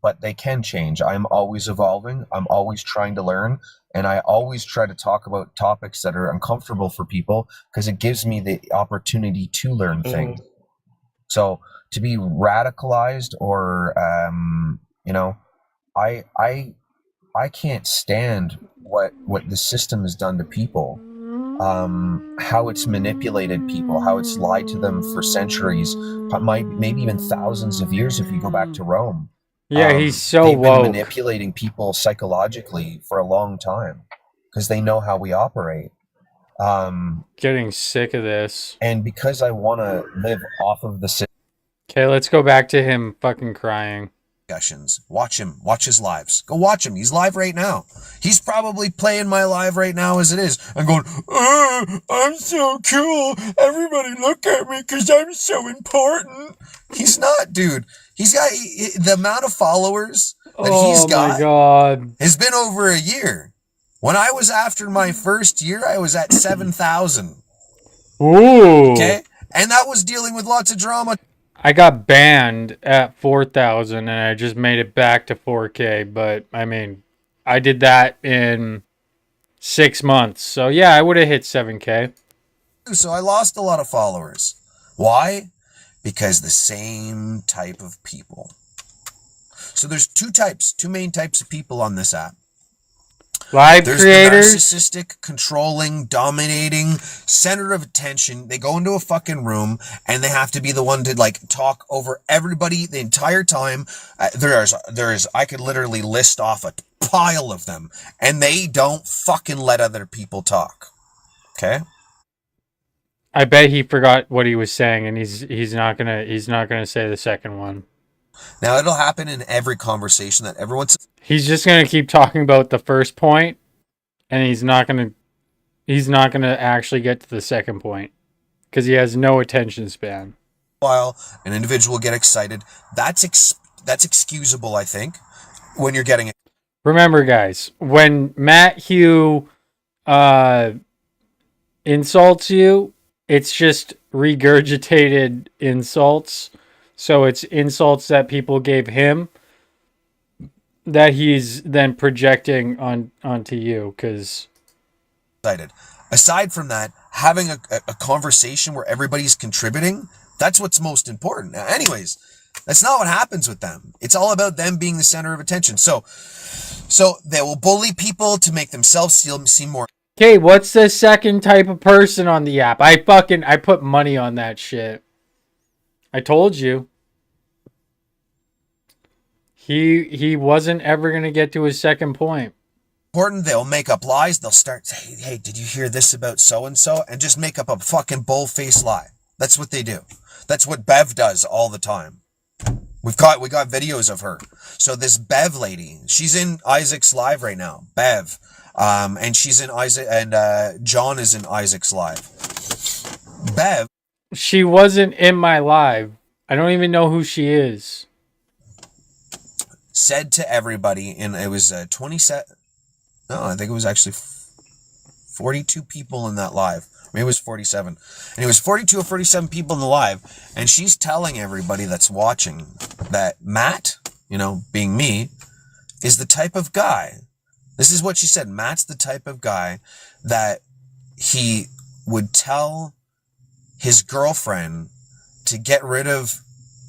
but they can change. I'm always evolving. I'm always trying to learn. And I always try to talk about topics that are uncomfortable for people because it gives me the opportunity to learn things. So to be radicalized or, I can't stand what the system has done to people, how it's manipulated people, how it's lied to them for centuries, maybe even thousands of years if you go back to Rome. Yeah, he's so they've woke. been manipulating people psychologically for a long time because they know how we operate. Getting sick of this. And because I want to live off of the system. Okay, let's go back to him fucking crying. Watch him. Watch his lives. Go watch him. He's live right now. He's probably playing my live right now as it is. I'm going, I'm so cool. Everybody look at me because I'm so important. He's not, dude. He's got the amount of followers that he's got. Oh my God. Has been over a year. When I was after my first year, I was at 7,000. Ooh. Okay? And that was dealing with lots of drama. I got banned at 4,000 and I just made it back to 4K. But, I mean, I did that in 6 months. So, yeah, I would have hit 7K. So I lost a lot of followers. Why? Because the same type of people. So there's two main types of people on this app. Live There's creators. the narcissistic, controlling, dominating, center of attention. They go into a fucking room and they have to be the one to like talk over everybody the entire time. There's, I could literally list off a pile of them, and they don't fucking let other people talk. Okay? I bet he forgot what he was saying, and he's not gonna say the second one. Now it'll happen in every conversation that everyone's. He's just gonna keep talking about the first point, and he's not gonna actually get to the second point because he has no attention span. While an individual get excited, that's excusable, I think, when you're getting it. Remember, guys, when Matt Hugh insults you, it's just regurgitated insults. So it's insults that people gave him that he's then projecting onto you because Excited. Aside from that, having a conversation where everybody's contributing, that's what's most important. Now, anyways, that's not what happens with them. It's all about them being the center of attention. So they will bully people to make themselves seem more. Okay, what's the second type of person on the app? I put money on that shit. I told you. He wasn't ever gonna get to his second point. Important. They'll make up lies. They'll start saying, hey, did you hear this about so-and-so? And just make up a fucking bull-faced lie. That's what they do. That's what Bev does all the time. We got videos of her. So this Bev lady, she's in Isaac's live right now. Bev. And she's in Isaac, and John is in Isaac's live. Bev. She wasn't in my live. I don't even know who she is. Said to everybody, and it was 27. No, I think it was actually 42 people in that live. Maybe it was 47. And it was 42 or 47 people in the live. And she's telling everybody that's watching that Matt, being me, is the type of guy. This is what she said. Matt's the type of guy that he would tell his girlfriend to get rid of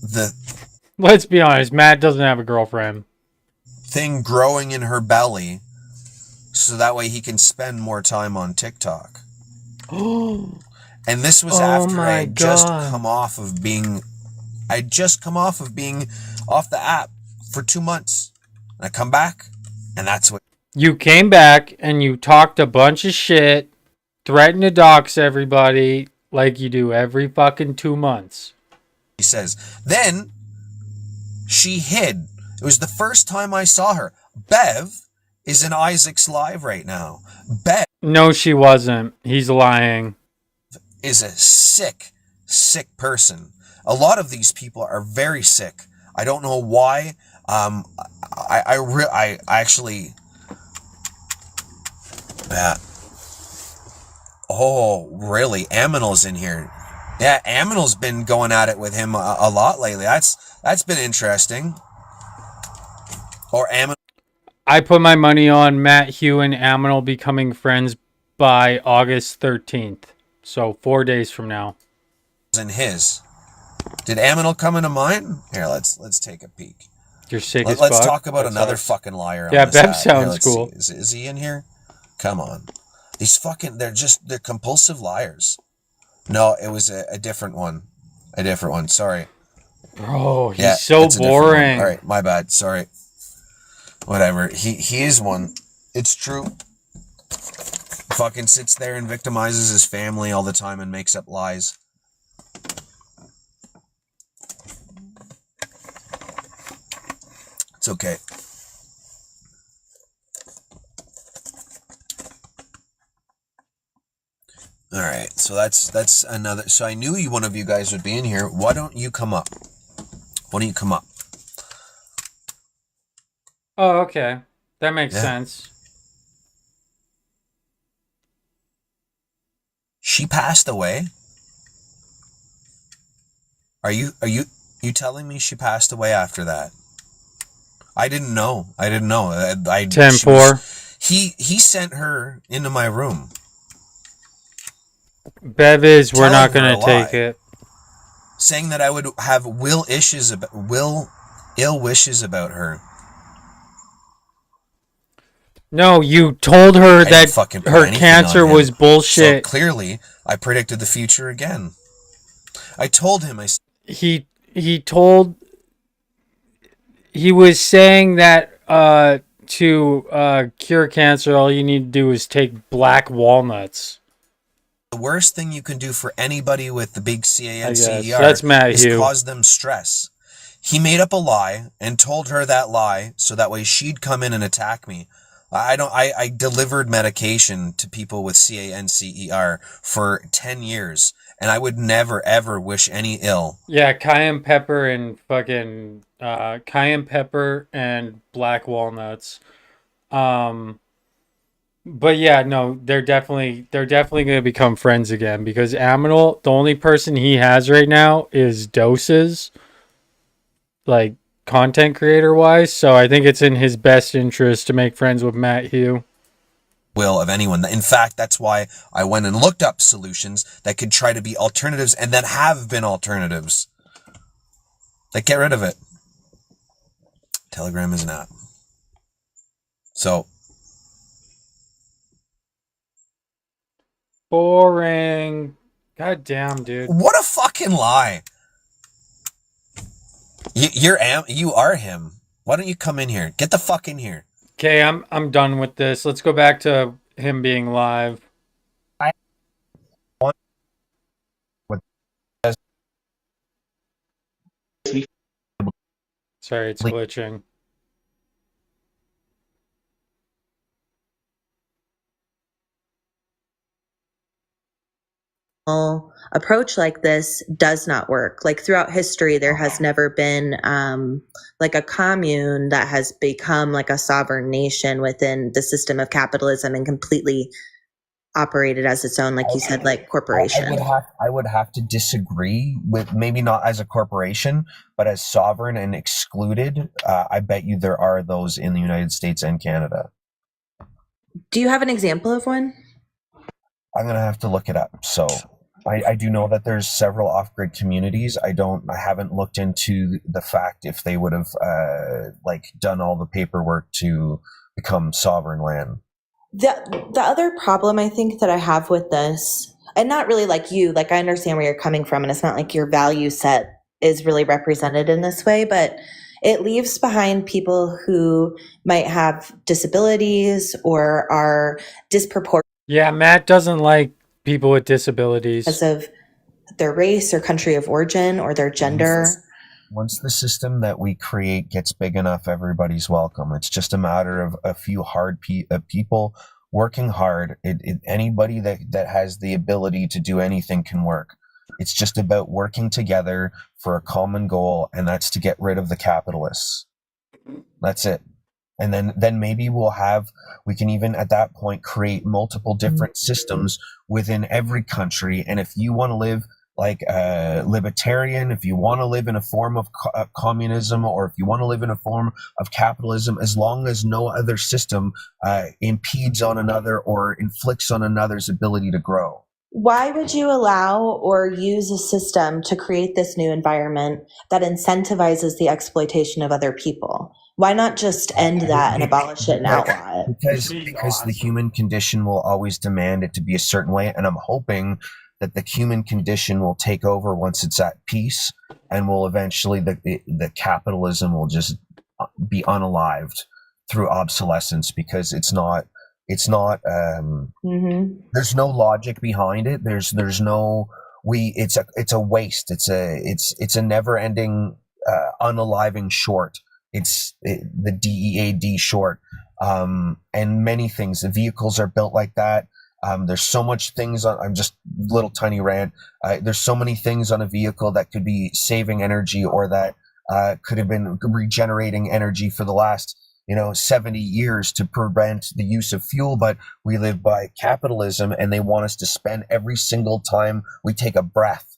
the... Let's be honest, Matt doesn't have a girlfriend. Thing growing in her belly so that way he can spend more time on TikTok. And this was after I had just come off of being off the app for 2 months. And I come back, and that's what... You came back, and you talked a bunch of shit, threatened to dox everybody, like you do every fucking 2 months. He says. Then, she hid. It was the first time I saw her. Bev is in Isaac's live right now. Bev... No, she wasn't. He's lying. ...is a sick person. A lot of these people are very sick. I don't know why. I actually... Oh, really? Aminal's in here. Yeah, Aminal's been going at it with him a lot lately. That's been interesting. Or Aminal... I put my money on Matt Hugh and Aminal becoming friends by August 13th. So 4 days from now. ...in his. Did Aminal come into mine? Here, let's take a peek. You're sick as Let's fuck. talk about That another sucks. fucking liar. Yeah, on this Bev app. sounds Here, cool. Is he in here? Come on. These fucking... They're compulsive liars. No, it was a different one. A different one. Sorry. Bro, he's so it's a different one. boring. All right, my bad. Sorry. Whatever. He is one. It's true. Fucking sits there and victimizes his family all the time and makes up lies. It's okay. All right, so that's another. So I knew one of you guys would be in here. Why don't you come up? Why don't you come up? Oh, okay. That makes Yeah. sense. She passed away. Are you telling me she passed away after that? I didn't know. I 10-4. He sent her into my room. Bev is, we're not Telling her going to a take lie. it. Saying that I would have ill wishes about her. No, you told her I didn't that fucking put her anything cancer on him. was So bullshit. clearly, I predicted the future again. I told him. He told, he was saying that to cure cancer, all you need to do is take black walnuts. The worst thing you can do for anybody with the big I guess CANCER that's Matt is Hugh. cause them stress. He made up a lie and told her that lie so that way she'd come in and attack me. I delivered medication to people with CANCER for 10 years, and I would never ever wish any ill. Yeah, cayenne pepper and fucking cayenne pepper and black walnuts. Um, but yeah, no, they're definitely gonna become friends again because Aminal, the only person he has right now is doses, like content creator wise. So I think it's in his best interest to make friends with Matt Hugh. Will of anyone. In fact, that's why I went and looked up solutions that could try to be alternatives and that have been alternatives. Like, get rid of it. Telegram is an app. So, Boring. God damn, dude. what a fucking lie. You are him. Why don't you come in here? Get the fuck in here. Okay, I'm done with this. Let's go back to him being live. I want what Sorry, it's glitching. Approach like this does not work. Like throughout history, there has never been like a commune that has become like a sovereign nation within the system of capitalism and completely operated as its own, like you said, like corporation. I would have to disagree with, maybe not as a corporation, but as sovereign and excluded. I bet you there are those in the United States and Canada. Do you have an example of one? I'm gonna have to look it up. So I do know that there's several off-grid communities. I haven't looked into the fact if they would have like done all the paperwork to become sovereign land. The other problem I think that I have with this, and not really like you, like I understand where you're coming from, and it's not like your value set is really represented in this way, but it leaves behind people who might have disabilities or are disproportionate. Yeah, Matt doesn't like people with disabilities because of their race or country of origin or their gender. Once the system that we create gets big enough, everybody's welcome. It's just a matter of a few people working hard. Anybody that has the ability to do anything can work. It's just about working together for a common goal, and that's to get rid of the capitalists. That's it. And then maybe we can even at that point create multiple different systems within every country. And if you want to live like a libertarian, if you want to live in a form of communism, or if you want to live in a form of capitalism, as long as no other system impedes on another or inflicts on another's ability to grow. Why would you allow or use a system to create this new environment that incentivizes the exploitation of other people? Why not just end that and abolish it and outlaw it? Because the human condition will always demand it to be a certain way, and I'm hoping that the human condition will take over once it's at peace, and will eventually the capitalism will just be unalived through obsolescence, because it's not there's no logic behind it. It's a waste. It's a never ending unaliving short. The DEAD short. And many things. The vehicles are built like that. There's so much things on, I'm just little tiny rant. There's so many things on a vehicle that could be saving energy, or that could have been regenerating energy for the last 70 years to prevent the use of fuel. But we live by capitalism, and they want us to spend every single time we take a breath.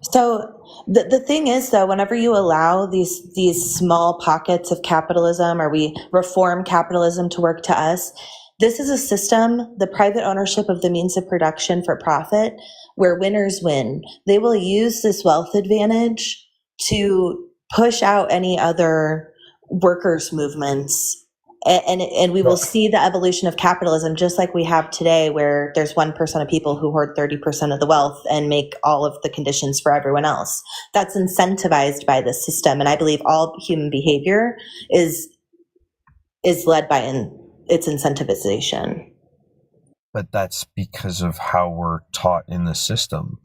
So the thing is, though, whenever you allow these small pockets of capitalism, or we reform capitalism to work to us, this is a system, the private ownership of the means of production for profit, where winners win. They will use this wealth advantage to push out any other workers' movements And we will see the evolution of capitalism just like we have today, where there's 1% of people who hoard 30% of the wealth and make all of the conditions for everyone else. That's incentivized by the system. And I believe all human behavior is led by its incentivization. But that's because of how we're taught in the system.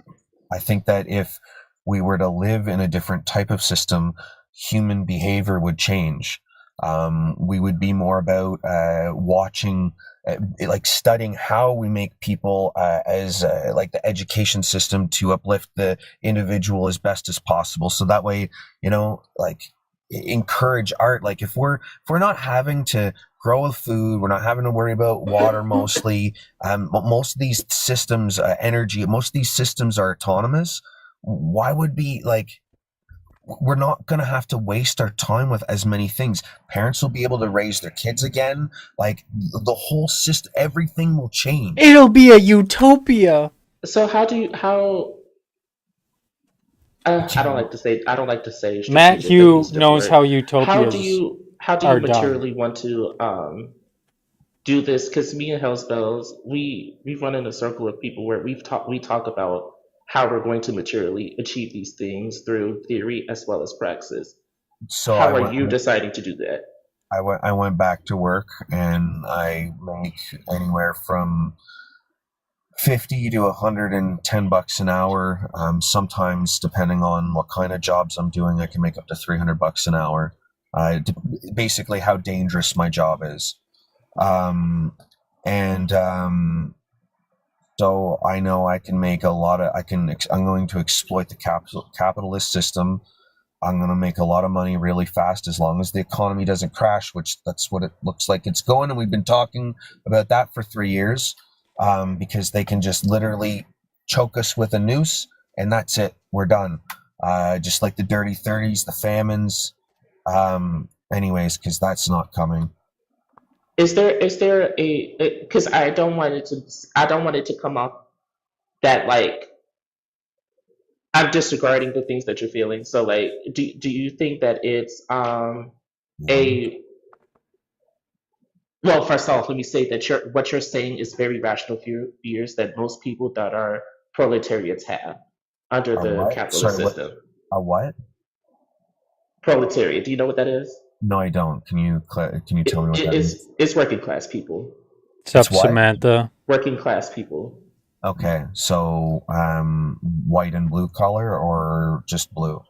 I think that if we were to live in a different type of system, human behavior would change. We would be more about watching, like studying how we make people as like the education system to uplift the individual as best as possible. So that way, like encourage art. Like if we're not having to grow food, we're not having to worry about water mostly. Most of these systems, energy, most of these systems are autonomous. Why would be like, we're not going to have to waste our time with as many things. Parents will be able to raise their kids again. Like the whole system, everything will change. It'll be a utopia. So how I don't like to say Matt strategic, Hugh use the knows word. how How utopias do you are done. materially want to do this? Because me and Hell's Bells, we run in a circle of people where we talk about how we're going to materially achieve these things through theory as well as praxis. So how are you deciding to do that? I went back to work and I make anywhere from 50 to 110 bucks an hour. Sometimes, depending on what kind of jobs I'm doing, I can make up to 300 bucks an hour. Basically, how dangerous my job is. So I know I can make a lot of. I'm going to exploit the capitalist system. I'm going to make a lot of money really fast as long as the economy doesn't crash, which that's what it looks like it's going. And we've been talking about that for 3 years, because they can just literally choke us with a noose and that's it. We're done. Just like the dirty 30s, the famines. Anyways, because that's not coming. Is there because I don't want it to come off that like I'm disregarding the things that you're feeling. So like, do you think that it's a well, first off, let me say that what you're saying is very rational fears that most people that are proletariats have under the capitalist system. A what? Proletariat. Do you know what that is? No, I don't. Can you tell me what that is? It's working class people. What's up, Samantha? Working class people. Okay, so white and blue collar or just blue?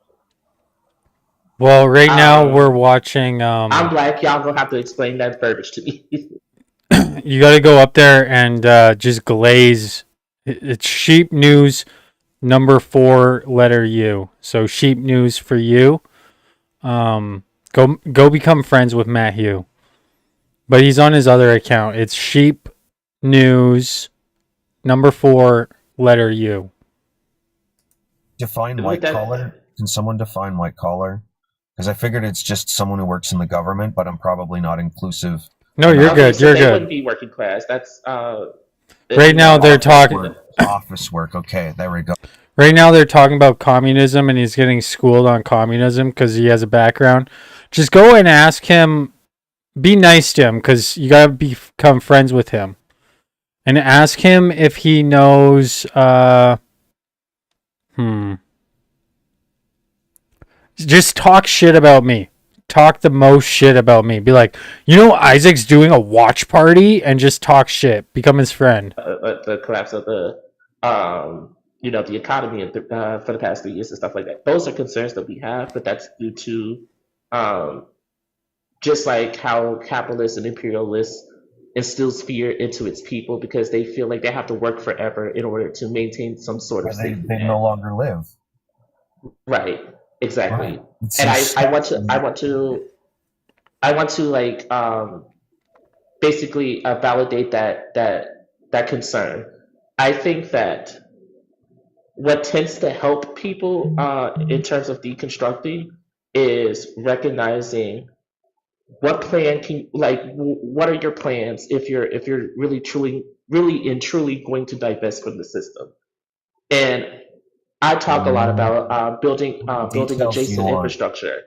Well, right now we're watching. I'm black. Y'all gonna have to explain that verbiage to me. You got to go up there and just glaze. It's Sheep News, number 4, letter U. So Sheep News for you. Go become friends with Matt Hugh. But he's on his other account. It's Sheep News, number 4, letter U. Define white collar. Can someone define white collar? Because I figured it's just someone who works in the government, but I'm probably not inclusive. No, you're good. So you're they good. Wouldn't be working class. That's right now they're talking office work. Okay, there we go. Right now they're talking about communism, and he's getting schooled on communism because he has a background. Just go and ask him. Be nice to him because you gotta become friends with him, and ask him if he knows. Just talk shit about me. Talk the most shit about me. Be like, Isaac's doing a watch party, and just talk shit. Become his friend. The collapse of the, the economy for the past 3 years and stuff like that. Those are concerns that we have, but that's due to, just like how capitalists and imperialists instills fear into its people because they feel like they have to work forever in order to maintain some sort of safety. They no longer live. Right. Exactly. Right. And I want to like basically validate that concern. I think that what tends to help people in terms of deconstructing is recognizing what plan what are your plans if you're really truly going to divest from the system. And I talk a lot about building adjacent infrastructure.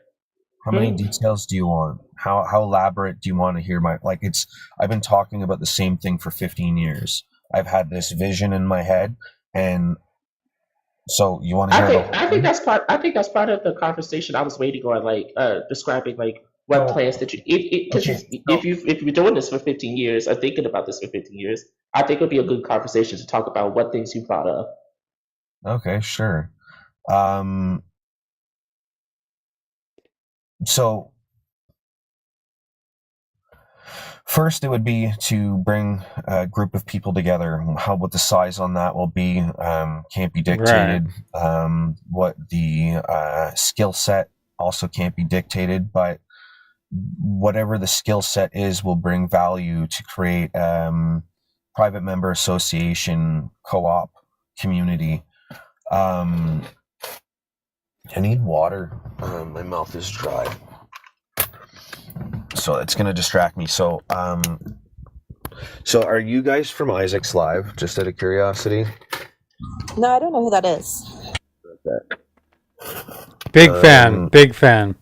How many details do you want? How elaborate do you want to hear my like it's I've been talking about the same thing for 15 years. I've had this vision in my head, and so you want to hear the whole I think thing? that's part. I think that's part of the conversation I was waiting on, like describing like what So plans that you, because okay, if you're doing this for 15 years or thinking about this for 15 years, I think it'll be a good conversation to talk about what things you thought of. okay, sure. Um, so first, it would be to bring a group of people together. What the size on that will be can't be dictated. What the skill set also can't be dictated, but whatever the skill set is will bring value to create private member association co-op community. I need water. My mouth is dry, so it's going to distract me. So are you guys from Isaac's Live? Just out of curiosity. No, I don't know who that is. Big fan. Big fan.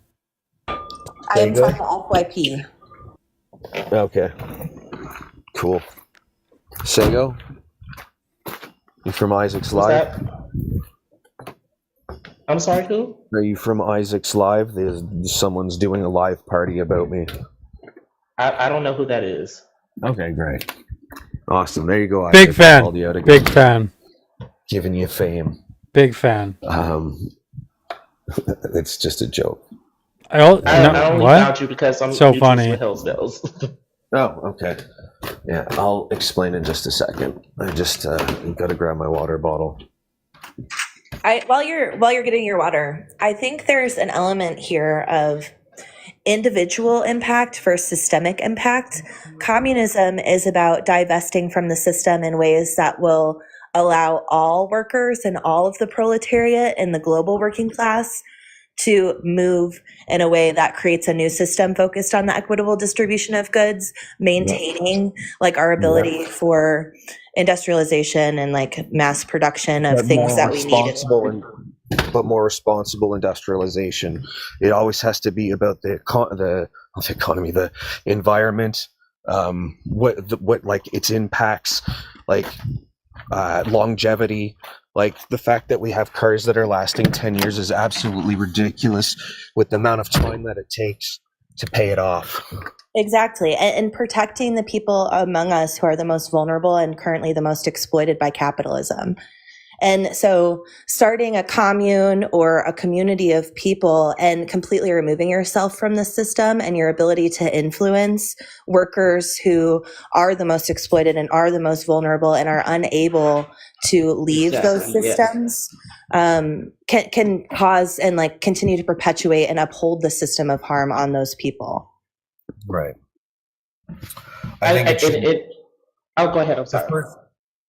I am from FYP. Okay. Cool. Sego? You from Isaac's What's Live? that? I'm sorry, who? Are you from Isaac's Live? Someone's doing a live party about me. I don't know who that is. Okay, great. Awesome. There you go. Big Isaac. fan. Called you out again. Big fan. Giving you fame. Big fan. It's just a joke. I only found you because I'm so funny. With Hell's Bells. Oh, okay. Yeah, I'll explain in just a second. I just got to grab my water bottle. While you're getting your water, I think there's an element here of individual impact versus systemic impact. Communism is about divesting from the system in ways that will allow all workers and all of the proletariat and the global working class to move in a way that creates a new system focused on the equitable distribution of goods, maintaining like our ability for industrialization and like mass production of things that we need. But more responsible industrialization. It always has to be about the economy, the environment, what like its impacts, like longevity. Like the fact that we have cars that are lasting 10 years is absolutely ridiculous with the amount of time that it takes to pay it off. Exactly. And protecting the people among us who are the most vulnerable and currently the most exploited by capitalism. And so starting a commune or a community of people and completely removing yourself from the system and your ability to influence workers who are the most exploited and are the most vulnerable and are unable to leave those systems can cause and like continue to perpetuate and uphold the system of harm on those people. Right. I think I'll go ahead. I'm sorry.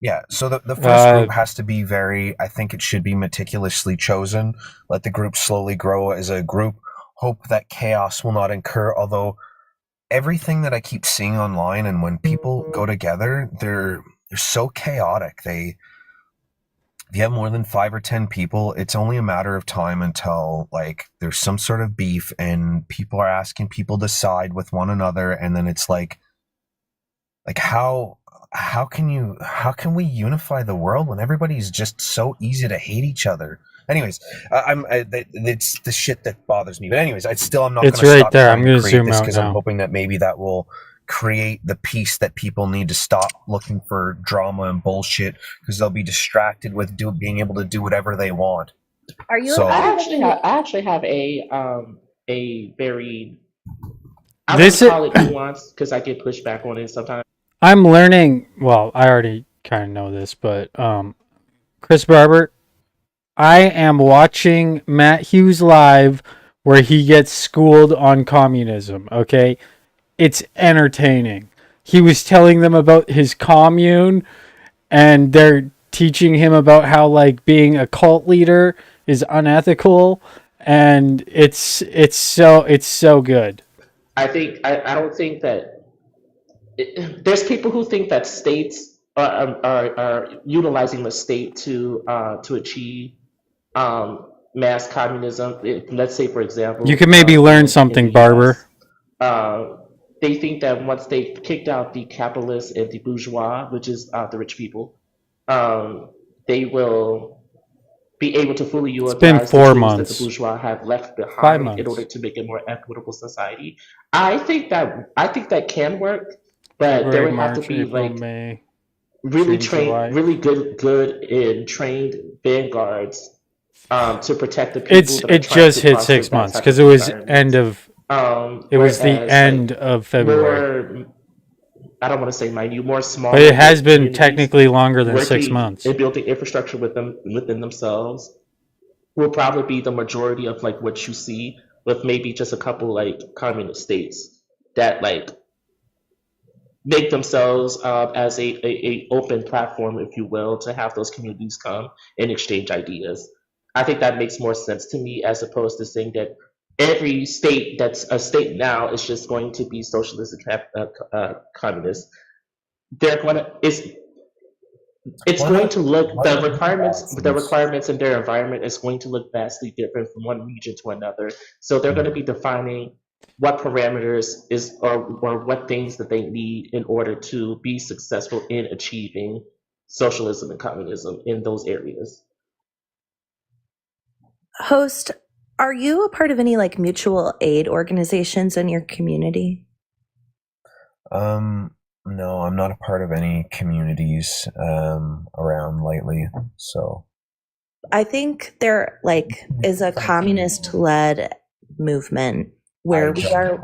Yeah, so the first group has to be I think it should be meticulously chosen. Let the group slowly grow as a group. Hope that chaos will not incur, although everything that I keep seeing online and when people go together, they're so chaotic. If you have more than 5 or 10 people, it's only a matter of time until like there's some sort of beef and people are asking people to side with one another, and then it's like how can we unify the world when everybody's just so easy to hate each other? Anyways, it's the shit that bothers me. But anyways, I'm not. It's right there. I'm going to zoom out because I'm hoping that maybe that will create the peace that people need to stop looking for drama and bullshit, because they'll be distracted with being able to do whatever they want. Are you? So, I actually have a very I wouldn't call it nuanced because I get pushed back on it sometimes. I'm learning. Well, I already kind of know this, but Chris Barber, I am watching Matt Hughes live where he gets schooled on communism. Okay, it's entertaining. He was telling them about his commune, and they're teaching him about how like being a cult leader is unethical, and it's so good. I don't think that there's people who think that states are utilizing the state to achieve mass communism. Let's say, for You example, can maybe learn in something, the Barber. U.S., they think that once they kicked out the capitalists and the bourgeois, which is the rich people, um, they will be able to fully It's been utilize the 4 tools that the months, bourgeois have left five behind in order months. to make a more equitable society. I think that can work, but there February, would have to March, be April, like May, really June, trained, July. really good and trained vanguards to protect the people It that are it trying just to hit foster 6 that months type because of it was environment. it was the Whereas like end of February. more, I don't want to say minute, more But it smaller has knit been communities technically longer than six working months. and building infrastructure within themselves will probably be the majority of like what you see, with maybe just a couple like communist states that like make themselves as a open platform, if you will, to have those communities come and exchange ideas. I think that makes more sense to me as opposed to saying that every state that's a state now is just going to be socialist and communist. They're going to it's Why going not? to look Why not do the options? requirements in their environment is going to look vastly different from one region to another. So they're going to be defining what parameters is or what things that they need in order to be successful in achieving socialism and communism in those areas. Host, are you a part of any like mutual aid organizations in your community? No, I'm not a part of any communities around lately. So I think there like is a communist led movement where we are.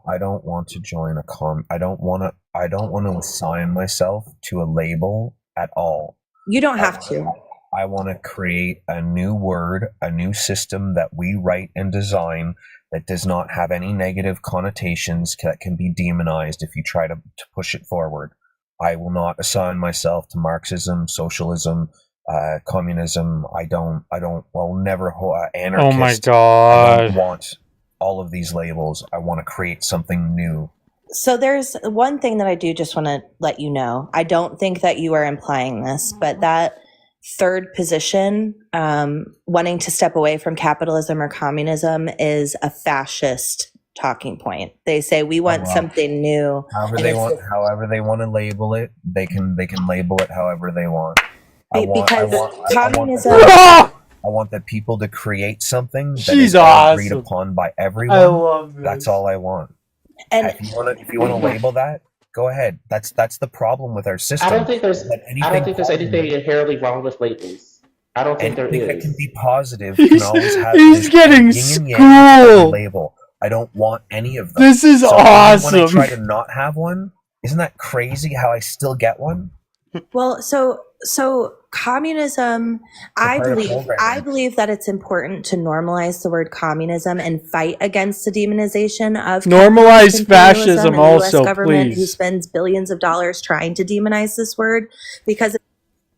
I don't want to join a I don't want to assign myself to a label at all. You don't have to. I want to create a new word, a new system that we write and design that does not have any negative connotations that can be demonized if you try to push it forward. I will not assign myself to Marxism, socialism, communism. I'll never, Oh my anarchist. I don't god. want all of these labels. I want to create something new. So there's one thing that I do just want to let you know. I don't think that you are implying this, but that third position, wanting to step away from capitalism or communism, is a fascist talking point. They say we want something new. However they want to label it, they can label it however they want. Communism. I want the people to create something that She's is agreed awesome. upon by everyone. I love this. That's all I want. And if you want to label that, go ahead. That's the problem with our system. I don't think there's anything inherently wrong with labels. I don't think there Anything that is. can be positive can always have He's getting yin and yang with every schooled. label. I don't want any of them. This is so even when I awesome. try to not have one, isn't that crazy how I still get one? Well, so communism, I believe that it's important to normalize the word communism and fight against the demonization of Normalize fascism and the also, US government who please. spends billions of dollars trying to demonize this word because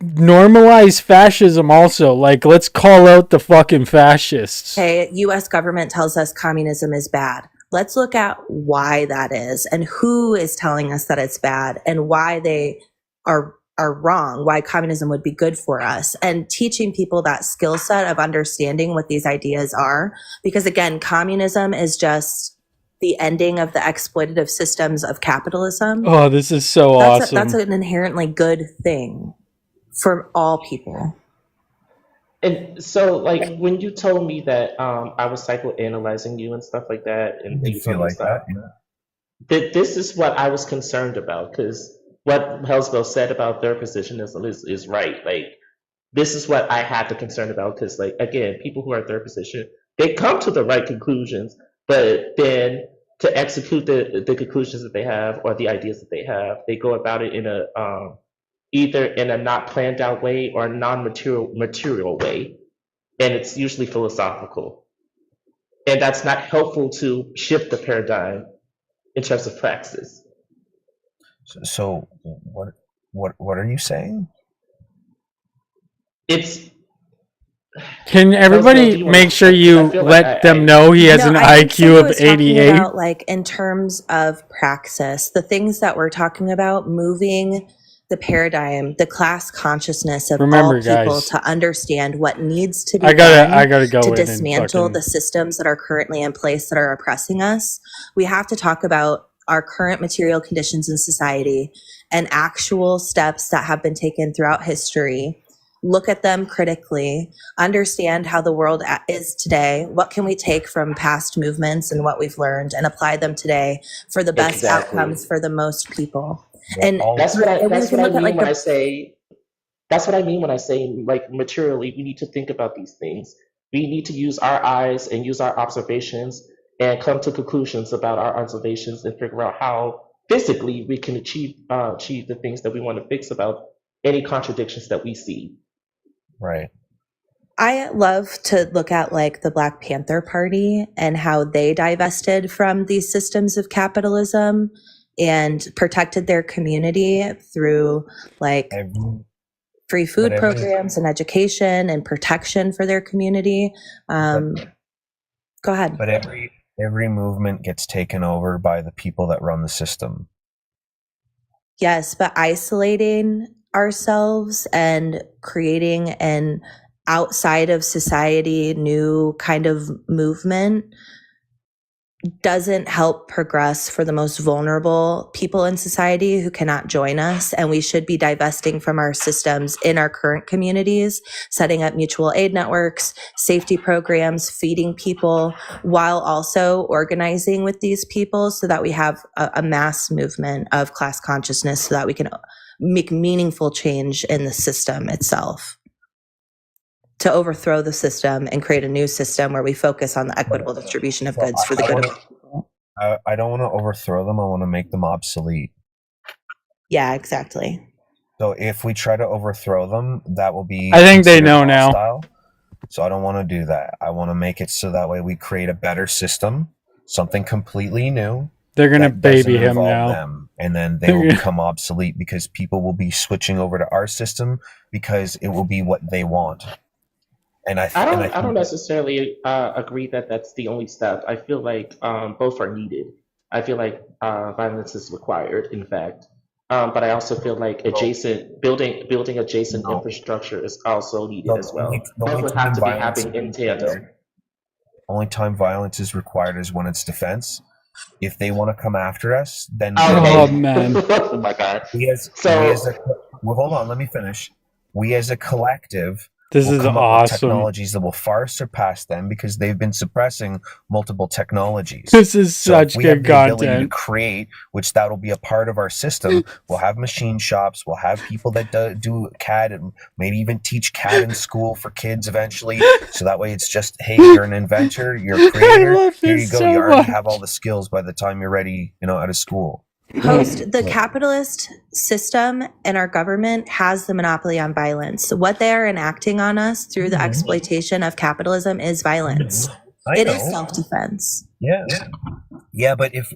Normalize fascism also. Like, let's call out the fucking fascists. okay, US government tells us communism is bad. Let's look at why that is and who is telling us that it's bad and why they are wrong, why communism would be good for us, and teaching people that skill set of understanding what these ideas are. Because again, communism is just the ending of the exploitative systems of capitalism. Oh, this is so awesome. That's an inherently good thing for all people. And so, like, when you told me that I was psychoanalyzing you and stuff like that, and you feel like that, this is what I was concerned about, because what Hellsville said about their position is right. Like, this is what I had to concern about, because, like, again, people who are in their position, they come to the right conclusions, but then to execute the conclusions that they have or the ideas that they have, they go about it in a either in a not planned out way or a non-material way, and it's usually philosophical, and that's not helpful to shift the paradigm in terms of praxis. So what are you saying? Can everybody make sure you let them know he has an IQ of 88? About, like, in terms of praxis, the things that we're talking about, moving the paradigm, the class consciousness of Remember, all people guys, to understand what needs to be I done gotta go to in and dismantle fucking. the systems that are currently in place that are oppressing us. We have to talk about our current material conditions in society and actual steps that have been taken throughout history. Look at them critically, understand how the world is today. What can we take from past movements and what we've learned and apply them today for the best Exactly. outcomes for the most people? Yeah, And That's what I we that's can what I look at mean like when I the say that's what I mean when I say like materially we need to think about these things. We need to use our eyes and use our observations and come to conclusions about our observations and figure out how physically we can achieve the things that we want to fix about any contradictions that we see. right. I love to look at like the Black Panther Party and how they divested from these systems of capitalism and protected their community through like Every, free but food every, programs and education and protection for their community. but, Go ahead. but every movement gets taken over by the people that run the system. Yes, but isolating ourselves and creating an outside of society new kind of movement doesn't help progress for the most vulnerable people in society who cannot join us. And we should be divesting from our systems in our current communities, setting up mutual aid networks, safety programs, feeding people, while also organizing with these people so that we have a mass movement of class consciousness so that we can make meaningful change in the system itself. To overthrow the system and create a new system where we focus on the equitable distribution of goods for the good of people. I don't want to overthrow them. I want to make them obsolete. Yeah, exactly. So if we try to overthrow them, that will be. I think they considered know now. hostile. So I don't want to do that. I want to make it so that way we create a better system, something completely new. They're gonna that doesn't baby him involve now. them, and then they will become obsolete because people will be switching over to our system because it will be what they want. And I don't necessarily agree that that's the only step. I feel like both are needed. I feel like violence is required, in fact. But I also feel like building adjacent No. infrastructure is also needed as well. The Both only would have time to be violence happening in is tandem. required- only time violence is required is when it's defense. If they want to come after us, then Oh, man. Oh my god. well, hold on, let me finish. We as a collective This will is come up with awesome. technologies that will far surpass them because they've been suppressing multiple technologies. This is So such if we have good the ability to content. create, which that'll be a part of our system, we'll have machine shops, we'll have people that do CAD and maybe even teach CAD in school for kids eventually. So that way it's just, hey, you're an inventor, you're a creator, I love here this you go, so you already much. have all the skills by the time you're ready, out of school. Host, the capitalist system and our government has the monopoly on violence. What they are enacting on us through the exploitation of capitalism is violence. It is self-defense. Yeah, but if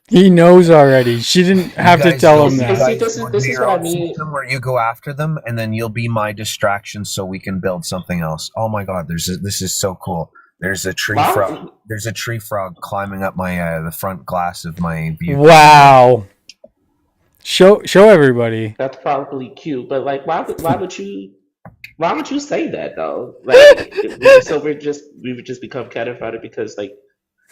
He knows already. She didn't have to tell him See, that. this is what I mean. Where you go after them, and then you'll be my distraction, so we can build something else. Oh my God, this is so cool. There's a tree frog. There's a tree frog climbing up my the front glass of my view. Wow. Show everybody. That's probably cute, but like, why would you say that though? Like, so we would just become cat and fighter because like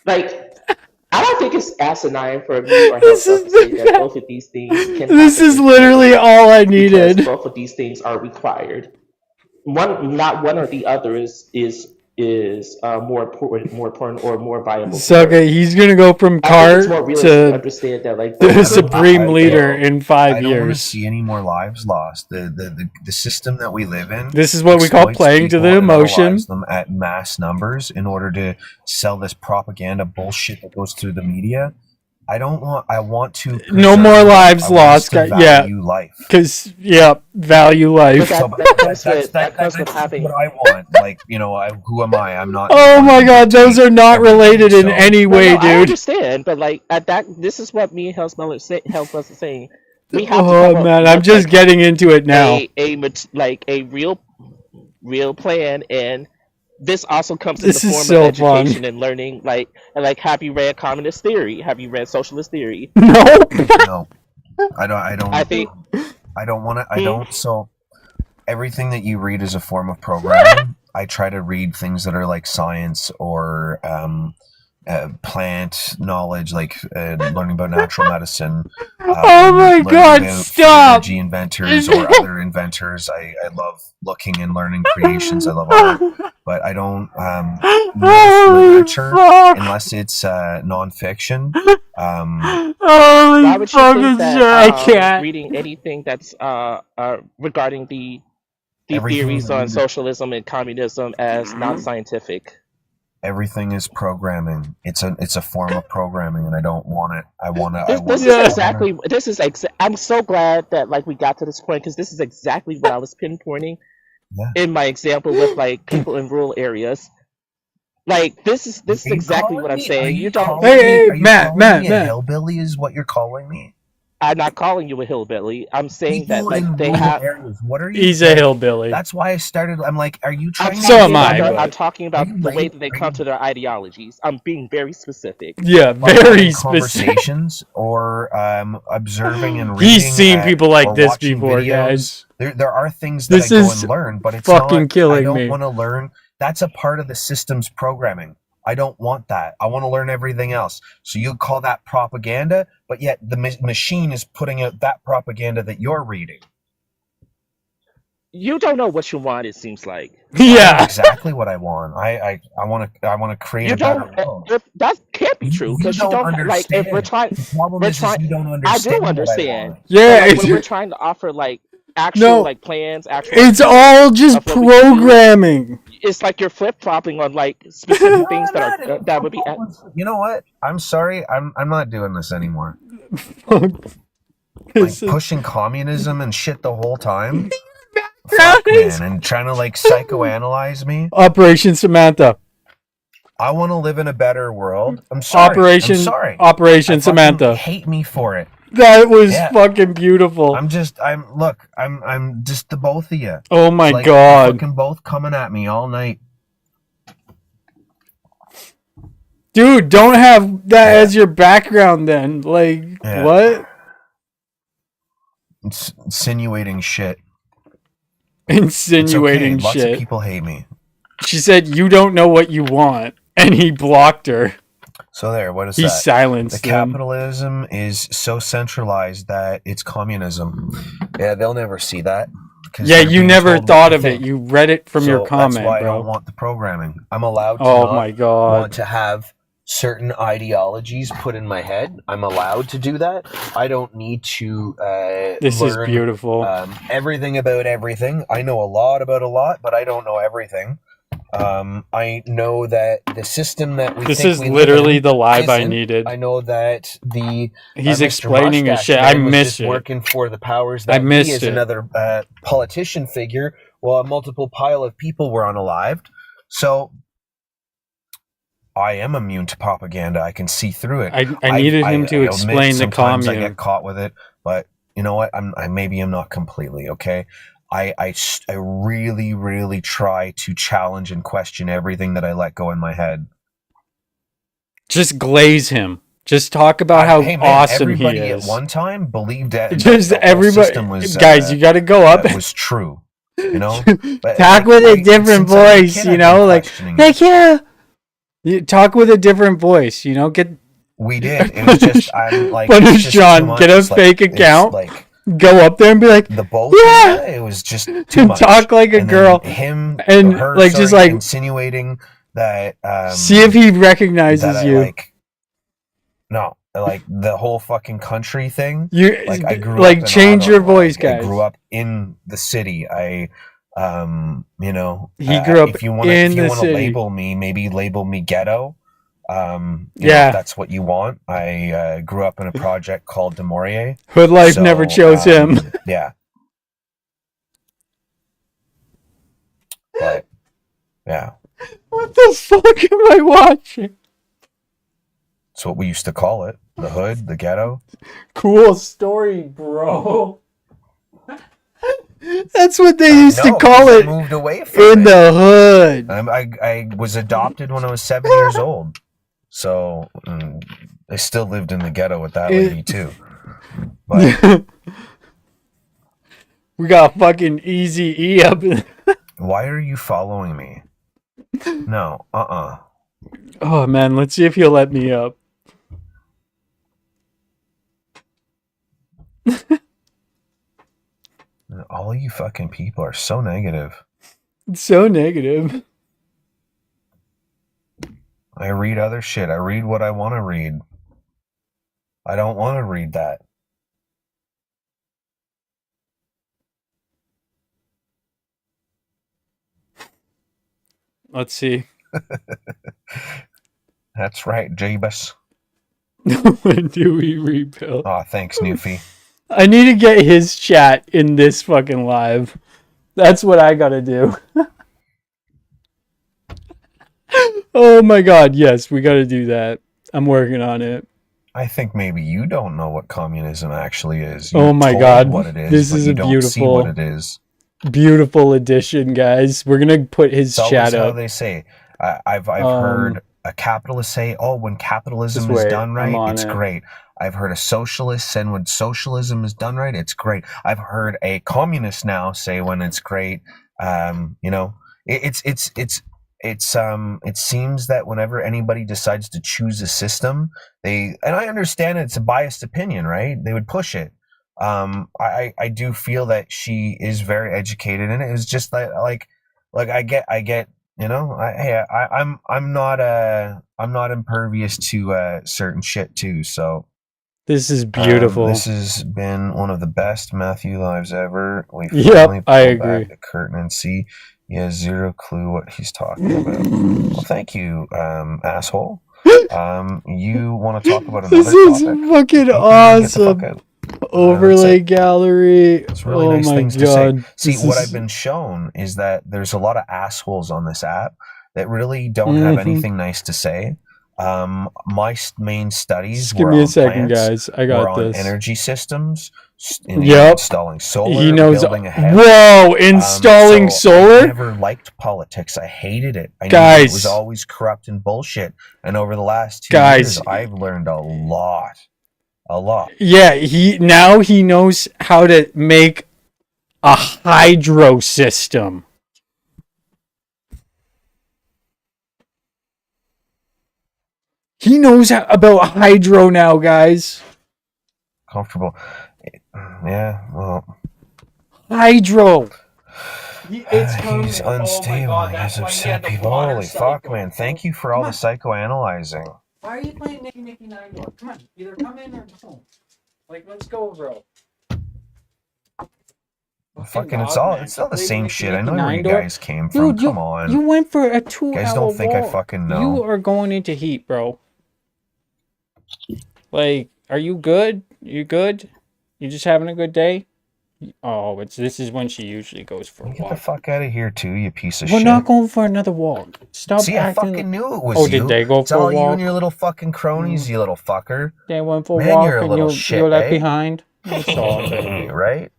I don't think it's asinine for me or This help is to say that both of these things can. This is literally all I needed. Because both of these things are required. Not one or the other is more important or more viable. So okay, he's gonna go from cart it's more realistic to to understand that like the supreme leader in 5 I don't want to years. see any more lives lost. The system that we live in. This is what we call exploits playing to people the and emotion. analyze them at mass numbers in order to sell this propaganda bullshit that goes through the media. I want to No more lives lost. Yeah, life. Because value life. That comes with having. What I want, like who am I? I'm not. Oh my God, those are not related in any way, I dude. understand, but like this is what me and Hells are saying. We have to Oh come man, up I'm with, just like, getting into it now. a real plan, and this also comes This in the is form so of education fun. and learning. Like, have you read communist theory? Have you read socialist theory? No. No, I don't. I think I don't want to. I don't. So everything that you read is a form of programming. I try to read things that are like science or plant knowledge, like learning about natural medicine. Oh my learning God, about stop! energy inventors or other inventors. I love looking and learning creations. I love art, but I don't most literature fuck! unless it's nonfiction. Holy Why would you fucking think shit, that I can't. reading anything that's regarding the Everything theories that on we socialism and communism as non-scientific? everything is programming. It's a form of programming, and I don't want it. I want to. This is Yeah. exactly I'm so glad that like we got to this point because this is exactly what I was pinpointing Yeah. in my example with like people in rural areas. Like this is Are you exactly calling what I'm me? Are saying. You you don't. calling Hey, me? hey, Are you Matt, calling Matt, me a Matt. hillbilly? Is what you're calling me? I'm not calling you a hillbilly. I'm saying that People like in they rural have. areas. What are you? He's a hillbilly. That's why I started. I'm like, are you I'm trying So to am talking I, about insinuate? I'm but talking Are about you the way late? that they Are come you to their ideologies. I'm being very specific. yeah, by very having specific. conversations or observing and He's reading seen people like or this watching before, videos? guys. There are things that This I go is and learn, but it's fucking not. I killing don't me. want to learn. That's a part of the system's programming. I don't want that. I want to learn everything else. So you call that propaganda, but yet the machine is putting out that propaganda that you're reading. You don't know what you want. It seems like I know Yeah. exactly what I want. I want to create you a better don't. world. If that can't be true You because you don't don't like. If understand. The problem we're is trying. you don't I do understand what I understand, want. but Yeah, like when we're trying to offer like actual no, like plans, actual it's ideas all just of what we can do, programming. it's like you're flip flopping on like specific No, things I'm that not. are that would be. You know what? I'm sorry. I'm not doing this anymore. Fuck. Like pushing communism and shit the whole time. Fuck, man, and trying to like psychoanalyze me. Operation Samantha. I want to live in a better world. I'm sorry. I'm sorry. Operation Samantha. Hate me for it. That was Yeah. fucking beautiful. I'm just the both of you. Oh my like, God. fucking both coming at me all night. Dude, don't have that as your background then. Like, Yeah. what? It's insinuating shit. Insinuating it's okay. shit. Lots of people hate me. She said, you don't know what you want. And he blocked her. So there, what is He that? silenced The them. capitalism is so centralized that it's communism. Yeah, they'll never see that. Yeah, you never thought of it. You read it from your comment, that's why bro. I don't want the programming. I'm allowed to Oh my God. want to have certain ideologies put in my head. I'm allowed to do that. I don't need to This is learn beautiful. everything about everything. I know a lot about a lot, but I don't know everything. I know that the system that we This think is we literally live in the live I isn't. needed. I know that He's Mr. explaining his Mustache shit. I Man was missed just it. working for the powers I that missed be as it. another politician figure, while a multiple pile of people were unalived. So I am immune to propaganda. I can see through it. I needed him to admit explain the sometimes I commune. get caught with it, but you know what? Maybe I'm not completely okay. I really, really try to challenge and question everything that I let go in my head. Just glaze him. Just talk about how awesome he everybody is. at one time believed that Just the whole everybody, system was, guys, you got to go up. was true. You know, but, talk with a different since I was a voice. kid, You I've know, been like questioning it. yeah. You talk with a different voice. You know, get. We did. It was just I'm like Punish it's just John. too much. Get a It's fake it's account. Like go up there and be like, the both. yeah. It was just too much. Talk like a And girl. then him and or her, like just like insinuating that. See if he recognizes that you. No, like the whole fucking country thing. You like I grew like up in change Ottawa. your voice, guys. I grew up in the city. You know, he grew up if you want to label me, maybe label me ghetto. You know, if that's what you want. I grew up in a project called Des Maurier. Hood life never chose him. Yeah. But yeah. What the fuck am I watching? That's what we used to call it. The hood, the ghetto. Cool story, bro. That's what they used to call it. Moved away from the hood. I was adopted when I was 7 years old. So I still lived in the ghetto with that lady too. But We got fucking Easy E up. Why are you following me? No, Oh man, let's see if he'll let me up. All you fucking people are so negative. It's so negative. I read other shit. I read what I want to read. I don't want to read that. Let's see. That's right, Jabus. When do we rebuild? Oh, thanks, Newfie. I need to get his chat in this fucking live. That's what I gotta do. Oh my god, yes, we gotta do that. I'm working on it. I think maybe you don't know what communism actually is. Oh You're my told god, what it is, this but is you a don't see what beautiful, it is. beautiful addition, guys. We're gonna put his It's chat always how up. they say. I've heard a capitalist say, "Oh, when capitalism Just is wait, done I'm right, on it's it. great." I've heard a socialist say, "When socialism is done right, it's great." I've heard a communist now say, "When it's great." You know, it seems that whenever anybody decides to choose a system, and I understand it's a biased opinion, right? They would push it. I do feel that she is very educated, and it was just like I get. You know, I'm not impervious to certain shit too. So This is beautiful. this has been one of the best Matthew lives ever. We Yep, finally I pull agree. back the curtain and see he has zero clue what he's talking about. Well, thank you, asshole. You want to talk about another This is topic? fucking Get the fuck awesome. out. Overlay gallery. It's really Oh nice my things god. to say. See, This what is- I've been shown is that there's a lot of assholes on this app that really don't have anything nice to say. My main studies Just give were me a on second, plants, guys. I were got on this. energy systems, Yep. installing solar, He knows. building a house. Whoa, installing So solar? I never liked politics. I hated it. I knew Guys. it was always corrupt and bullshit. And over the last 2 Guys. years, I've learned a lot. A lot. Yeah, he knows how to make a hydro system. He knows about hydro now, guys. Comfortable. Yeah, well. Hydro. He's unstable. He gets upset people. Holy fuck, man. Thank you for all the psychoanalyzing. Why are you playing Nicky Nine Door? Come on, either come in or don't. Like, let's go, bro. Fucking, it's all the same shit. I know where you guys came from. Dude, Come on. You went for a 2 hour Guys don't think walk. I fucking know. You are going into heat, bro. Like, are you good? You good? You just having a good day? Oh, this is when she usually goes for a walk. Get the fuck out of here, too, you piece of We're shit. not going for another walk. Stop See, acting. I fucking knew it was you. you. Did they go It's for a all walk? you and your little fucking cronies, you little fucker. They went for a Man, walk you're a and little you shit, left eh? behind. That's all, baby. Right?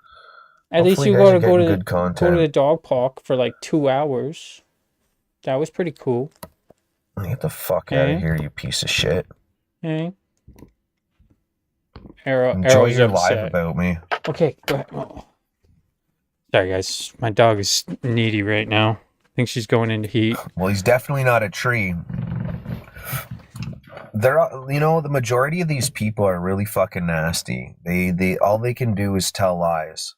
At least Hopefully you you guys got are to go getting to good go to content. the dog park for like 2 hours. That was pretty cool. Get the fuck out of here, you piece of shit. Hey. Enjoy Arrow's your upset. live about me. Okay, go ahead. Oh. Sorry, guys. My dog is needy right now. I think she's going into heat. Well, he's definitely not a tree. The majority of these people are really fucking nasty. They all they can do is tell lies.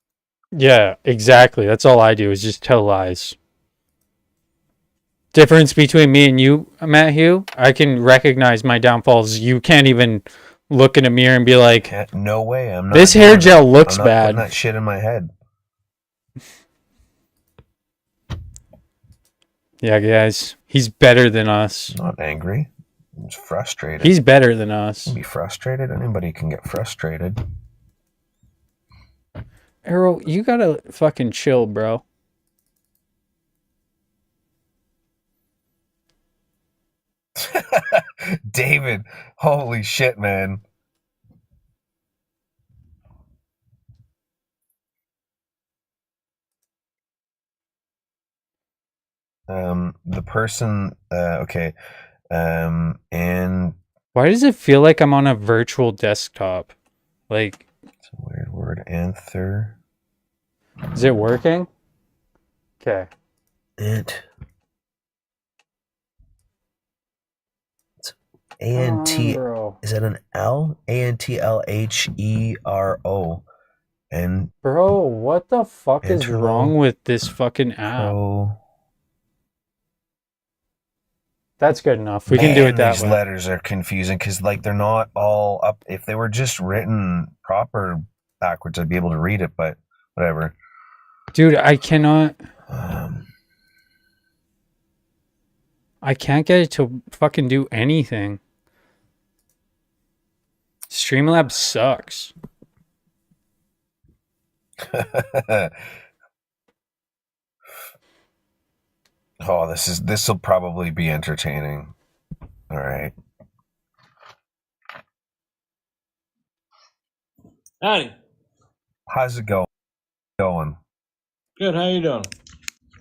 Yeah, exactly. That's all I do is just tell lies. Difference between me and you, Matthew, I can recognize my downfalls. You can't even look in a mirror and be like, no way, I'm not. This hair gel looks I'm not bad. putting that shit in my head. Yeah, guys, he's better than us. I'm not angry. I'm just frustrated. He's better than us. Be frustrated. Anybody can get frustrated. Arrow, you gotta fucking chill, bro. David, holy shit, man. The person, okay, and Why does it feel like I'm on a virtual desktop? Like, it's a weird word, anther. Is it working? Okay. It's Come on, A-N-T, bro. is it an L? A-N-T-L-H-E-R-O. And Bro, what the fuck is wrong with this fucking app? Pro. That's good enough. We can do it that These way. letters are confusing because, like, they're not all up. If they were just written proper backwards, I'd be able to read it, but whatever. Dude, I cannot. I can't get it to fucking do anything. Streamlabs sucks. Oh, this will probably be entertaining. All right. Howdy. How's it going? Good. How you doing?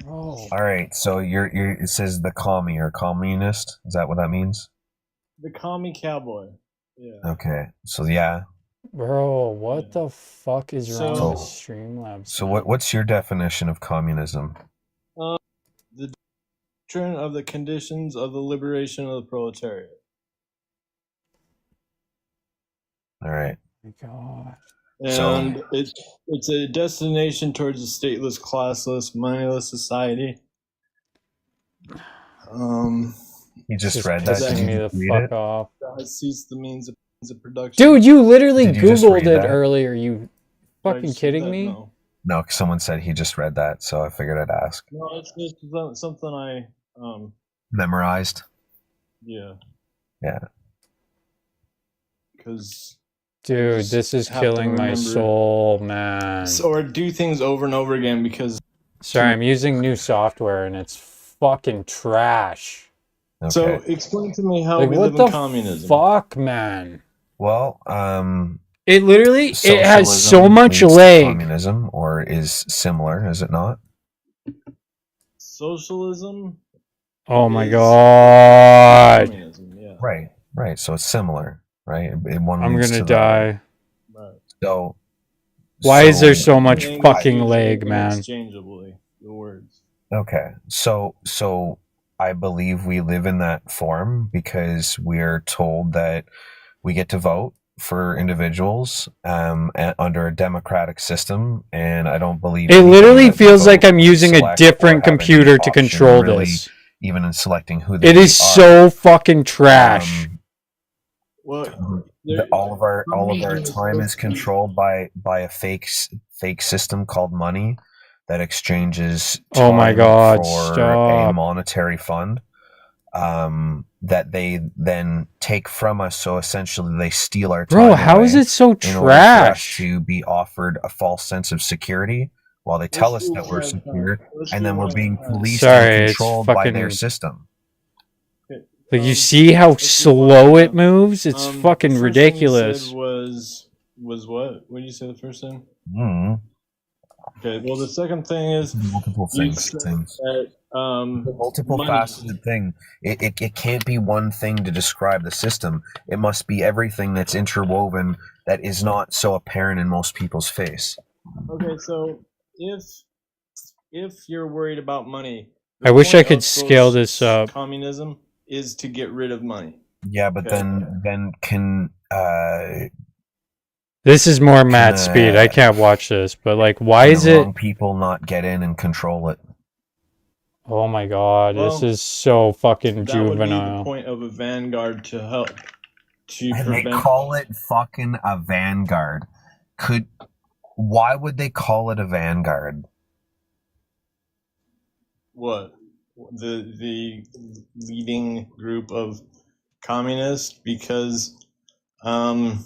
Oh. All right. So it says the commie or communist. Is that what that means? The commie cowboy. Yeah. Okay. So yeah. Bro, what the fuck is wrong with So- Streamlabs? So what's your definition of communism? The doctrine of the conditions of the liberation of the proletariat. All right. Oh my God. And it's a destination towards a stateless, classless, moneyless society. You just Just read that. pissing Did me you the read fuck it? off. That ceased the means of production. Dude, you literally Did you just Googled read it that? earlier. You Did I fucking just say kidding that? me? No. No, 'cause someone said he just read that, so I figured I'd ask. No, it's just something I Memorized. yeah. Yeah. Because Dude, just this is have to killing my remember- soul, man. or do things over and over again because Sorry, I'm using new software and it's fucking trash. Okay. So explain to me how Like, we what live the in communism. fuck, man? Well, It literally, it has so socialism much leads to leg. communism, or is similar, is it not? Socialism. Oh my is God. Communism, yeah. Right. So it's similar, right? One I'm leads gonna to the other. die. Right. So Why is there so much Language fucking is leg, man? Interchangeably, the words. Okay. So I believe we live in that form because we're told that we get to vote for individuals under a democratic system, and I don't believe It literally that we feels vote like I'm can using a select different or have any computer to option control really this. even in selecting who they It is are. so fucking trash. Well, All of our time is controlled by a fake system called money that exchanges time Oh my God, for a stop. monetary fund that they then take from us. So essentially, they steal our time. Bro, how is away it so in order for us trash? to be offered a false sense of security while they tell us that we're secure, and then we're being policed Sorry, and it's controlled by their fucking- system. Like, you see how slow it moves? It's fucking the first thing you ridiculous. said was what? What did you say the first thing? Mm. Okay. Well, the second thing is Multiple you things. said that Multiple money. faceted thing. It can't be one thing to describe the system. It must be everything that's interwoven that is not so apparent in most people's face. Okay, so if you're worried about money, the I wish I point could of scale this up. Communism is to get rid of money. Yeah, but Okay. then can This is more Matt Speed. I can't watch this, but like, why is the it? wrong people not get in and control it? Oh my God, this Well, is so fucking That would be the juvenile. point of a vanguard to help to And they prevent. call it fucking a vanguard. Why would they call it a vanguard? What the leading group of communists because I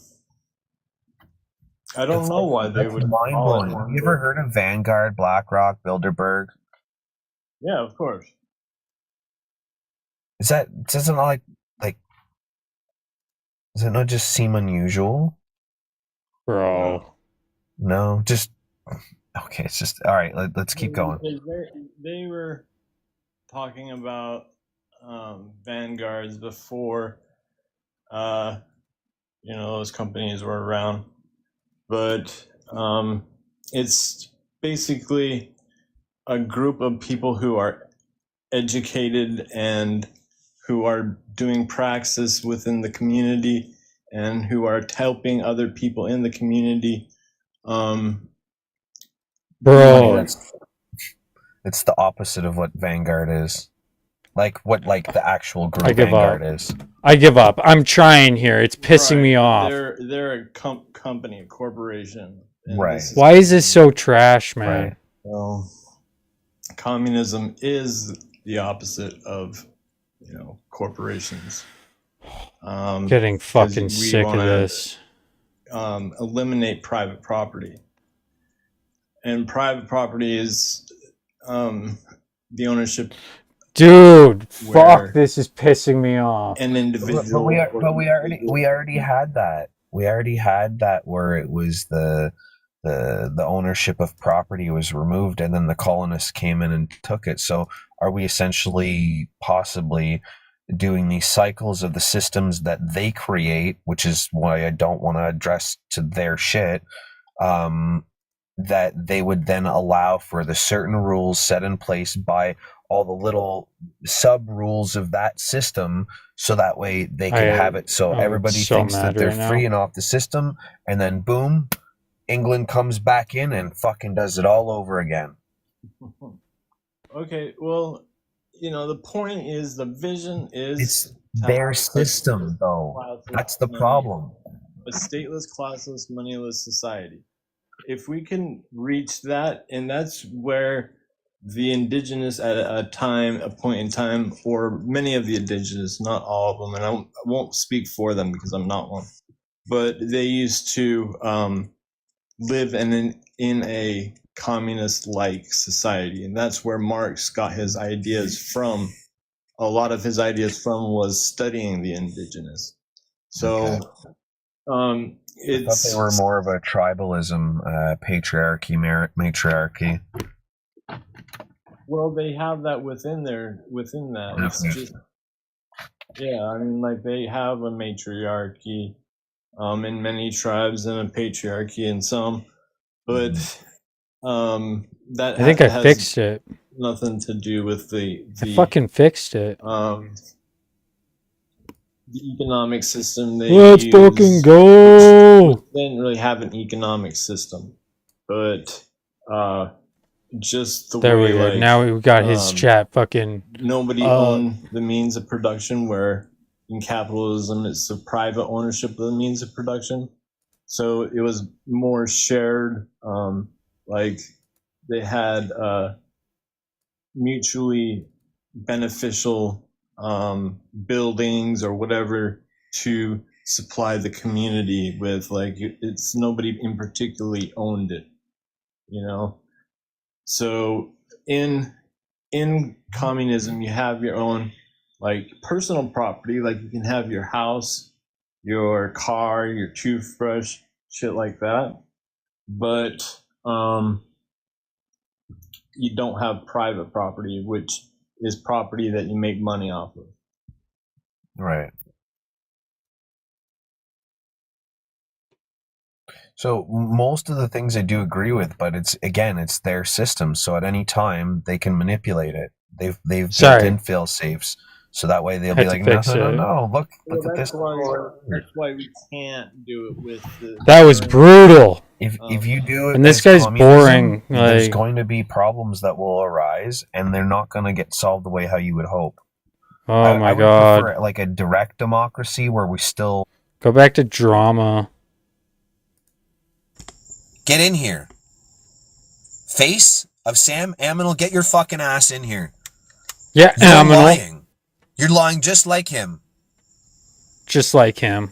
don't know why they would mind call blowing. it. Have you ever heard of Vanguard, BlackRock, Bilderberg? Yeah, of course. Does it not just seem unusual? Bro. No, just okay. It's just all right. Let's keep going. They were talking about vanguards before those companies were around, but it's basically a group of people who are educated and who are doing praxis within the community and who are helping other people in the community. Funny, Bro, it's the opposite of what Vanguard is. Like what the actual group I give Vanguard up. is. I give up. I'm trying here. It's pissing me off. They're a company, a corporation. And Right. this Why is this so trash, man? Right. Well, communism is the opposite of, corporations. Getting 'cause fucking we sick of wanna, this. Eliminate private property. And private property is the ownership. Dude, where fuck, this is pissing me off. an individual. But we already had that. We already had that where it was the ownership of property was removed, and then the colonists came in and took it. So are we essentially possibly doing these cycles of the systems that they create, which is why I don't want to address to their shit, that they would then allow for the certain rules set in place by all the little sub rules of that system, so that way they can have it so everybody so Oh, thinks that they're mad free right and off the system, and then boom, England comes back in and fucking does it all over again. Okay, well, the point is, the vision is It's to their have a system, though. classless That's the money- problem. A stateless, classless, moneyless society. If we can reach that, and that's where the indigenous at a point in time, or many of the indigenous, not all of them, and I won't speak for them because I'm not one, but they used to live in a communist-like society, and that's where Marx got his ideas from. A lot of his ideas from was studying the indigenous. So, Okay. I thought they were more of a tribalism, patriarchy, matriarchy. Well, they have that within that. It's just, yeah, I mean, like they have a matriarchy in many tribes and a patriarchy in some, but that I think I has fixed it. nothing to do with I fucking fixed it. the economic system they Let's use. fucking go! They didn't really have an economic system, but just the There way, we go. like, Now we got his chat fucking. nobody owned the means of production, where in capitalism it's the private ownership of the means of production. So it was more shared. Like they had mutually beneficial buildings or whatever to supply the community with. Like it's nobody in particularly owned it, So in communism, you have your own like personal property, like you can have your house, your car, your toothbrush, shit like that. But you don't have private property, which is property that you make money off of. Right. So most of the things I do agree with, but it's their system. So at any time they can manipulate it. They've built in fail safes, so that way they'll be like, no, look at this. That's why we can't do it with the. That was brutal. If you do it, and this as guy's communism, boring. There's going to be problems that will arise, and they're not going to get solved the way how you would hope. Oh my I would god! prefer like a direct democracy where we still go back to drama. Get in here. Face of Sam Aminal, get your fucking ass in here. Yeah, You're Aminal. lying. You're lying just like him. Just like him.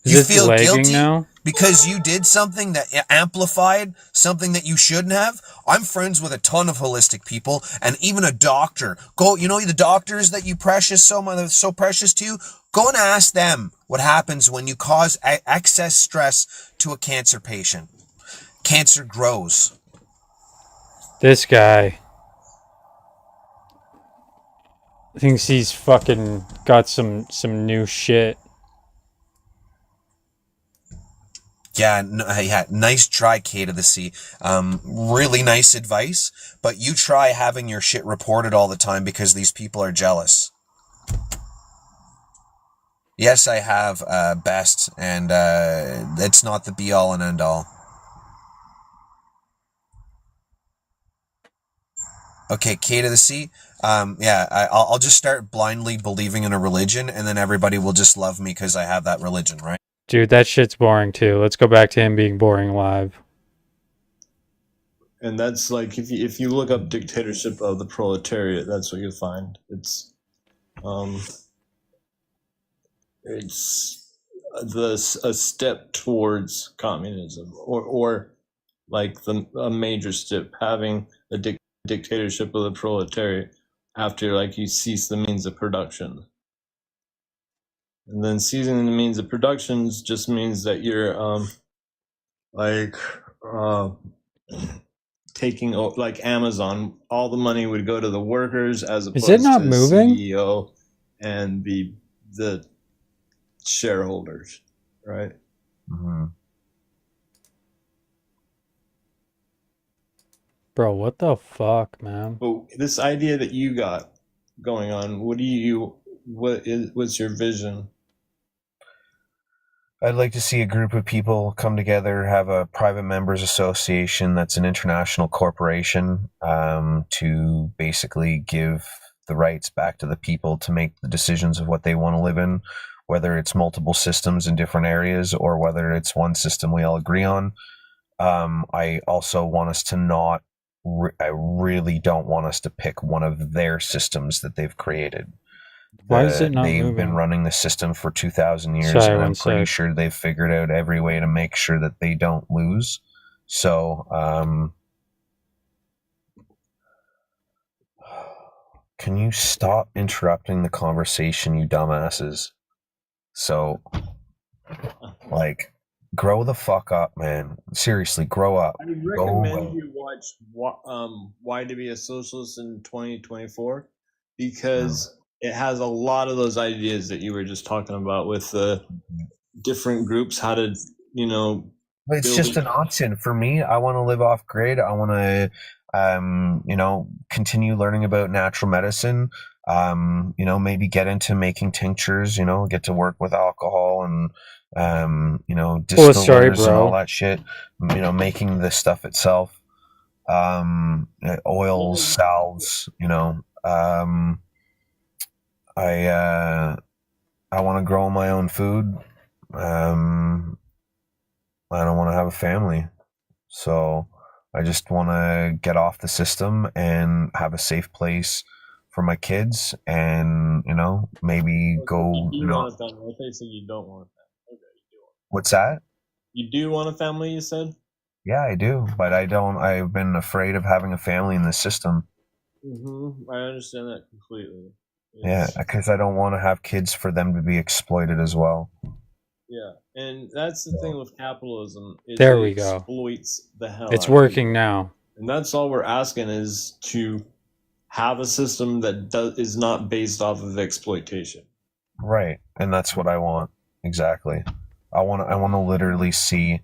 Is you it feel lagging guilty now? because you did something that amplified something that you shouldn't have? I'm friends with a ton of holistic people and even a doctor. Go, the doctors that you so precious to you, go and ask them what happens when you cause excess stress to a cancer patient. Cancer grows. This guy thinks he's fucking got some new shit. Yeah, yeah, nice try, K to the C. Really nice advice, but you try having your shit reported all the time because these people are jealous. Yes, I have best, and it's not the be all and end all. Okay, K to the C. Yeah, I'll just start blindly believing in a religion, and then everybody will just love me because I have that religion, right? Dude, that shit's boring too. Let's go back to him being boring live. And that's like if you look up dictatorship of the proletariat, that's what you'll find. It's a step towards communism, or like a major step, having a dictatorship of the proletariat after like you cease the means of production. And then seizing the means of productions just means that you're like taking like Amazon, all the money would go to the workers as Is it opposed not to the moving? CEO and the shareholders, right? Mm-hmm. Bro, what the fuck, man? But this idea that you got going on, what's your vision? I'd like to see a group of people come together, have a private members association that's an international corporation, to basically give the rights back to the people to make the decisions of what they want to live in, whether it's multiple systems in different areas or whether it's one system we all agree on. I also want us to not, I really don't want us to pick one of their systems that they've created. Why is it not They've been moving? running the system for 2,000 years, Sorry, and one I'm pretty sec. sure they've figured out every way to make sure that they don't lose. So, can you stop interrupting the conversation, you dumbasses? So, like, grow the fuck up, man. Seriously, grow up. I would Go recommend away. you watch Why to Be a Socialist in 2024 because it has a lot of those ideas that you were just talking about with the different groups, how to, But it's just an option for me. I want to live off grid. I want to, continue learning about natural medicine. Maybe get into making tinctures. Get to work with alcohol and, Oh, sorry, distillers and all bro. that shit. Making the stuff itself. Oils, salves. I want to grow my own food. I don't want to have a family. So I just want to get off the system and have a safe place for my kids and, maybe go, You do want a family. I thought you said you don't want a family. Okay, you do want. what's that? You do want a family, you said? Yeah, I do, but I've been afraid of having a family in this system. I understand that completely. Yeah, because I don't want to have kids for them to be exploited as well. Yeah, and that's the thing with capitalism is There it we go. exploits the hell It's out of working people. now. And that's all we're asking is to have a system that is not based off of exploitation. Right, and that's what I want. Exactly. I want to literally see.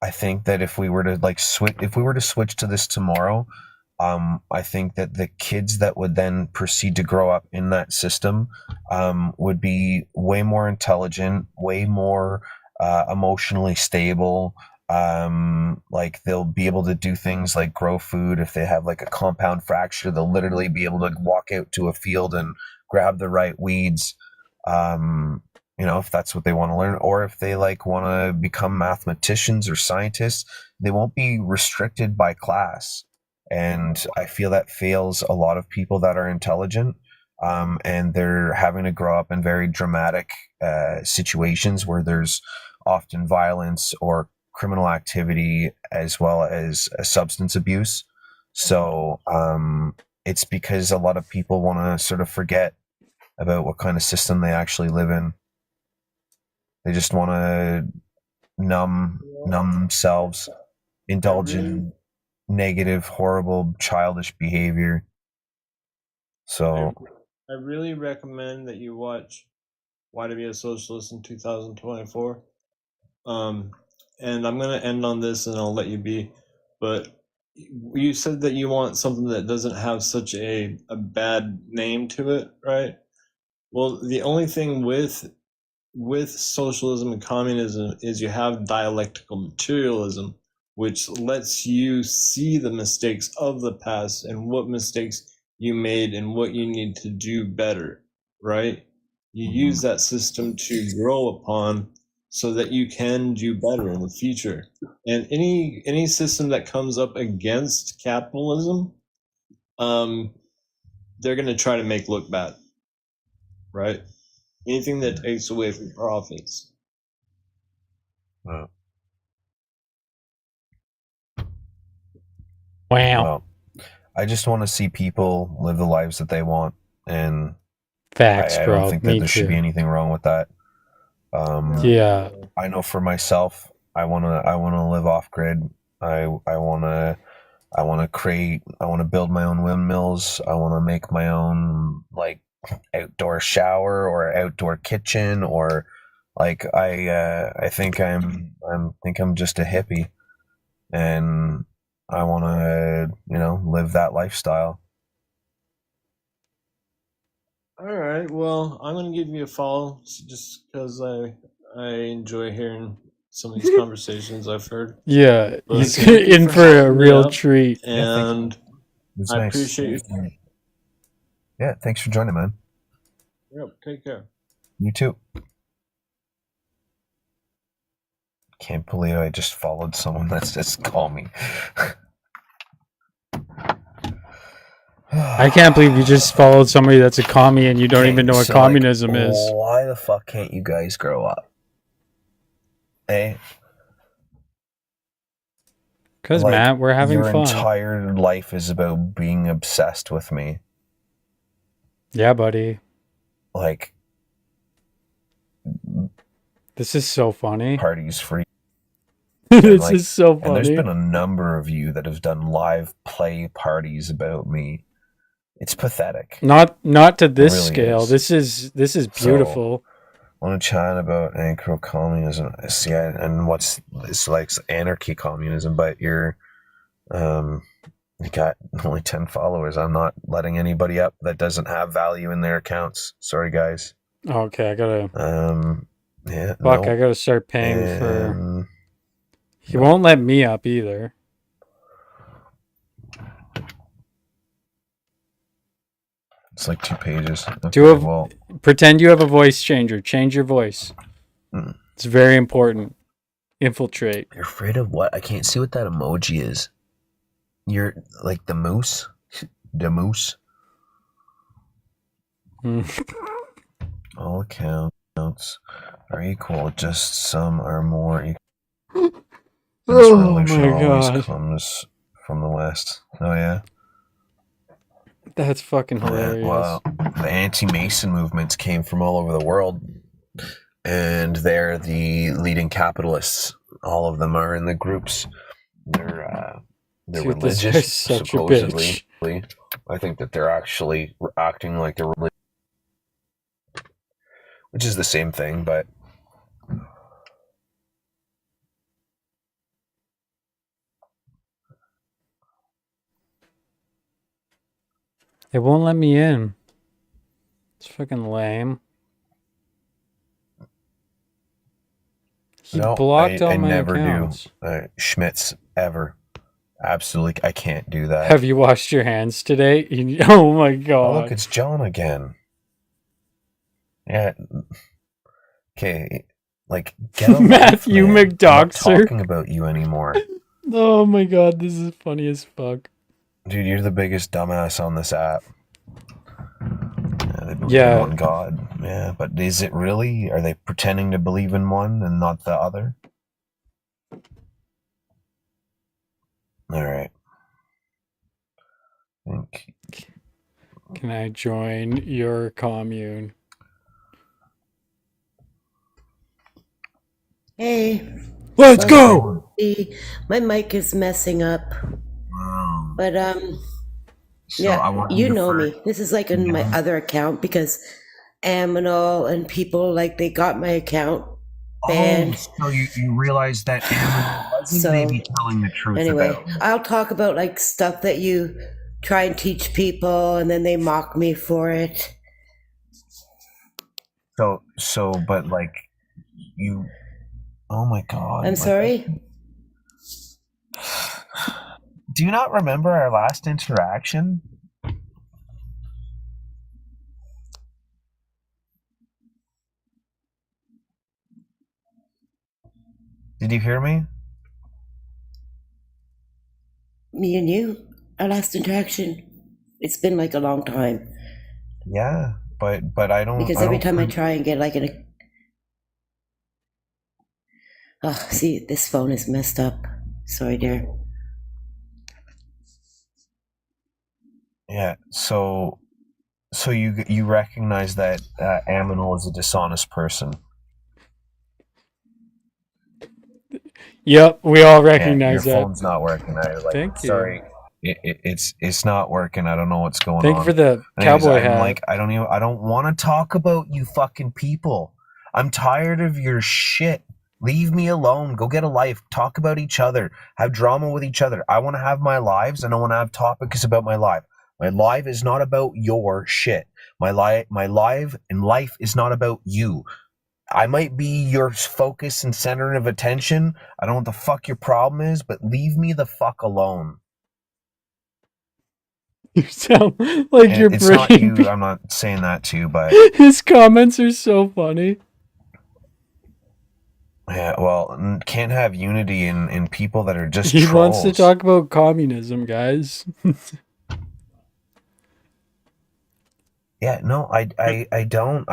I think that if we were to switch to this tomorrow, I think that the kids that would then proceed to grow up in that system, would be way more intelligent, way more emotionally stable. Like they'll be able to do things like grow food. If they have like a compound fracture, they'll literally be able to walk out to a field and grab the right weeds. Um, if that's what they want to learn, or if they like want to become mathematicians or scientists, they won't be restricted by class. And I feel that fails a lot of people that are intelligent, and they're having to grow up in very dramatic situations where there's often violence or criminal activity as well as substance abuse. So it's because a lot of people want to sort of forget about what kind of system they actually live in. They just want to numb themselves, indulge in negative, horrible, childish behavior. So I really recommend that you watch Why to Be a Socialist in 2024 And I'm going to end on this and I'll let you be. But you said that you want something that doesn't have such a bad name to it, right? Well, the only thing with socialism and communism is you have dialectical materialism, which lets you see the mistakes of the past and what mistakes you made and what you need to do better, right? You use that system to grow upon so that you can do better in the future. And any system that comes up against capitalism, they're going to try to make look bad, right? Anything that takes away from profits. Wow. Well, I just want to see people live the lives that they want, and Facts, I bro. don't think that Me there should be too. anything wrong with that. Yeah. I know for myself, I wanna live off grid. I wanna build my own windmills. I wanna make my own like outdoor shower or outdoor kitchen, or like I think I'm just a hippie, and I wanna live that lifestyle. All right. Well, I'm gonna give you a follow just because I enjoy hearing some of these conversations I've heard. Yeah, But he's thank you in for a having me real up, treat. and It's I nice. appreciate you. Yeah, thanks for joining, man. Yep. Take care. You too. Can't believe I just followed someone that's just called me. I can't believe you just followed somebody that's a commie and you don't even know what So, like, communism is. why the fuck can't you guys grow up? Eh? Because, Like, Matt, we're having your fun. entire life is about being obsessed with me. Yeah, buddy. Like, This is so funny. parties free. This is so And there's funny. been a number of you that have done live play parties about me. It's pathetic. Not to this really scale. is. This is beautiful. I want to chat about anarcho-communism. See, and what's it's like anarchy communism, but you're you got only 10 followers. I'm not letting anybody up that doesn't have value in their accounts. Sorry, guys. Okay, I gotta. Yeah. Fuck, nope. I gotta start paying for. And He won't let me up either. it's like 2 pages. Pretend you have a voice changer. Change your voice. It's very important. Infiltrate. You're afraid of what? I can't see what that emoji is. You're like the moose? The moose? All accounts are equal, just some are more equal. This revolution always comes from the West. Oh, yeah? That's fucking hilarious. Well, the anti-Mason movements came from all over the world, and they're the leading capitalists. All of them are in the groups. They're religious, supposedly. I think that they're actually acting like they're religious, which is the same thing, but It won't let me in. It's fucking lame. He blocked all my accounts. I never do. Schmitz, ever. Absolutely, I can't do that. Have you washed your hands today? Oh my god. Oh, look, it's John again. Yeah. Okay, like, get a Matthew life, man. McDoxer. I'm not talking about you anymore. Oh my god, this is funny as fuck. Dude, you're the biggest dumbass on this app. They believe Yeah. in one God. Yeah, but is it really? Are they pretending to believe in one and not the other? All right. Can I join your commune? Hey. Let's go! My mic is messing up. Wow. But So yeah, I want you to know defer- me. This is like in my other account because Aminal and people like they got my account banned. So you realize that Amazon wasn't So maybe telling the truth anyway, about. I'll talk about like stuff that you try and teach people, and then they mock me for it. But like you, oh my God. I'm sorry? Do you not remember our last interaction? Did you hear me? Me and you, our last interaction. It's been like a long time. Yeah, but I don't. Because every time I try and get like an... Oh, see, this phone is messed up. Sorry, dear. Yeah, so you recognize that Aminal is a dishonest person. Yep, we all recognize your that. phone's not working. Thank you. Sorry, it's not working. I don't know what's going on. Thank you for the Anyways, cowboy I'm hat. like, I don't want to talk about you fucking people. I'm tired of your shit. Leave me alone. Go get a life. Talk about each other. Have drama with each other. I want to have my lives, and I want to have topics about my life. My life is not about your shit. My life and life is not about you. I might be your focus and center of attention. I don't know what the fuck your problem is, but leave me the fuck alone. You sound like you're It's not bringing... you. I'm not saying that to you, but His comments are so funny. yeah, well, can't have unity in people that are just He trolls. wants to talk about communism, guys. Yeah, no, I don't.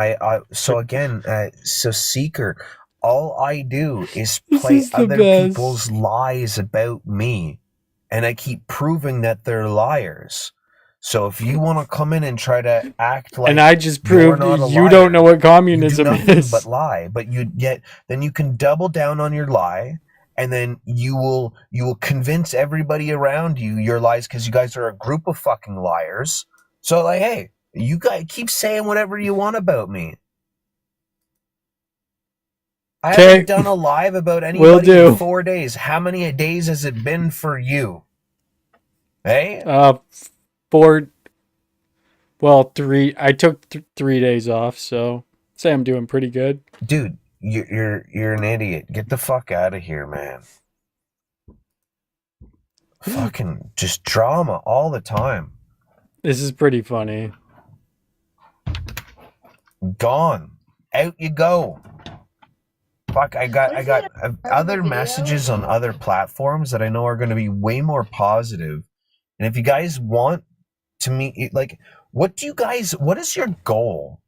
So again, so Seeker, all I do is This play is the other best. people's lies about me, and I keep proving that they're liars. So if you want to come in and try to act like And I just you're proved not a you liar, don't know what you do communism nothing is. but lie. But then you can double down on your lie, and then you will convince everybody around you your lies, because you guys are a group of fucking liars. So like, hey, you guys keep saying whatever you want about me. I haven't done a live about anybody in 4 days. How many days has it been for you? Hey? 4. Well, 3. I took 3 days off, so say I'm doing pretty good. Dude, you're an idiot. Get the fuck out of here, man. Fucking just drama all the time. This is pretty funny. Gone. Out you go. Fuck, I got other messages on other platforms that I know are going to be way more positive. And if you guys want to meet, like, what is your goal?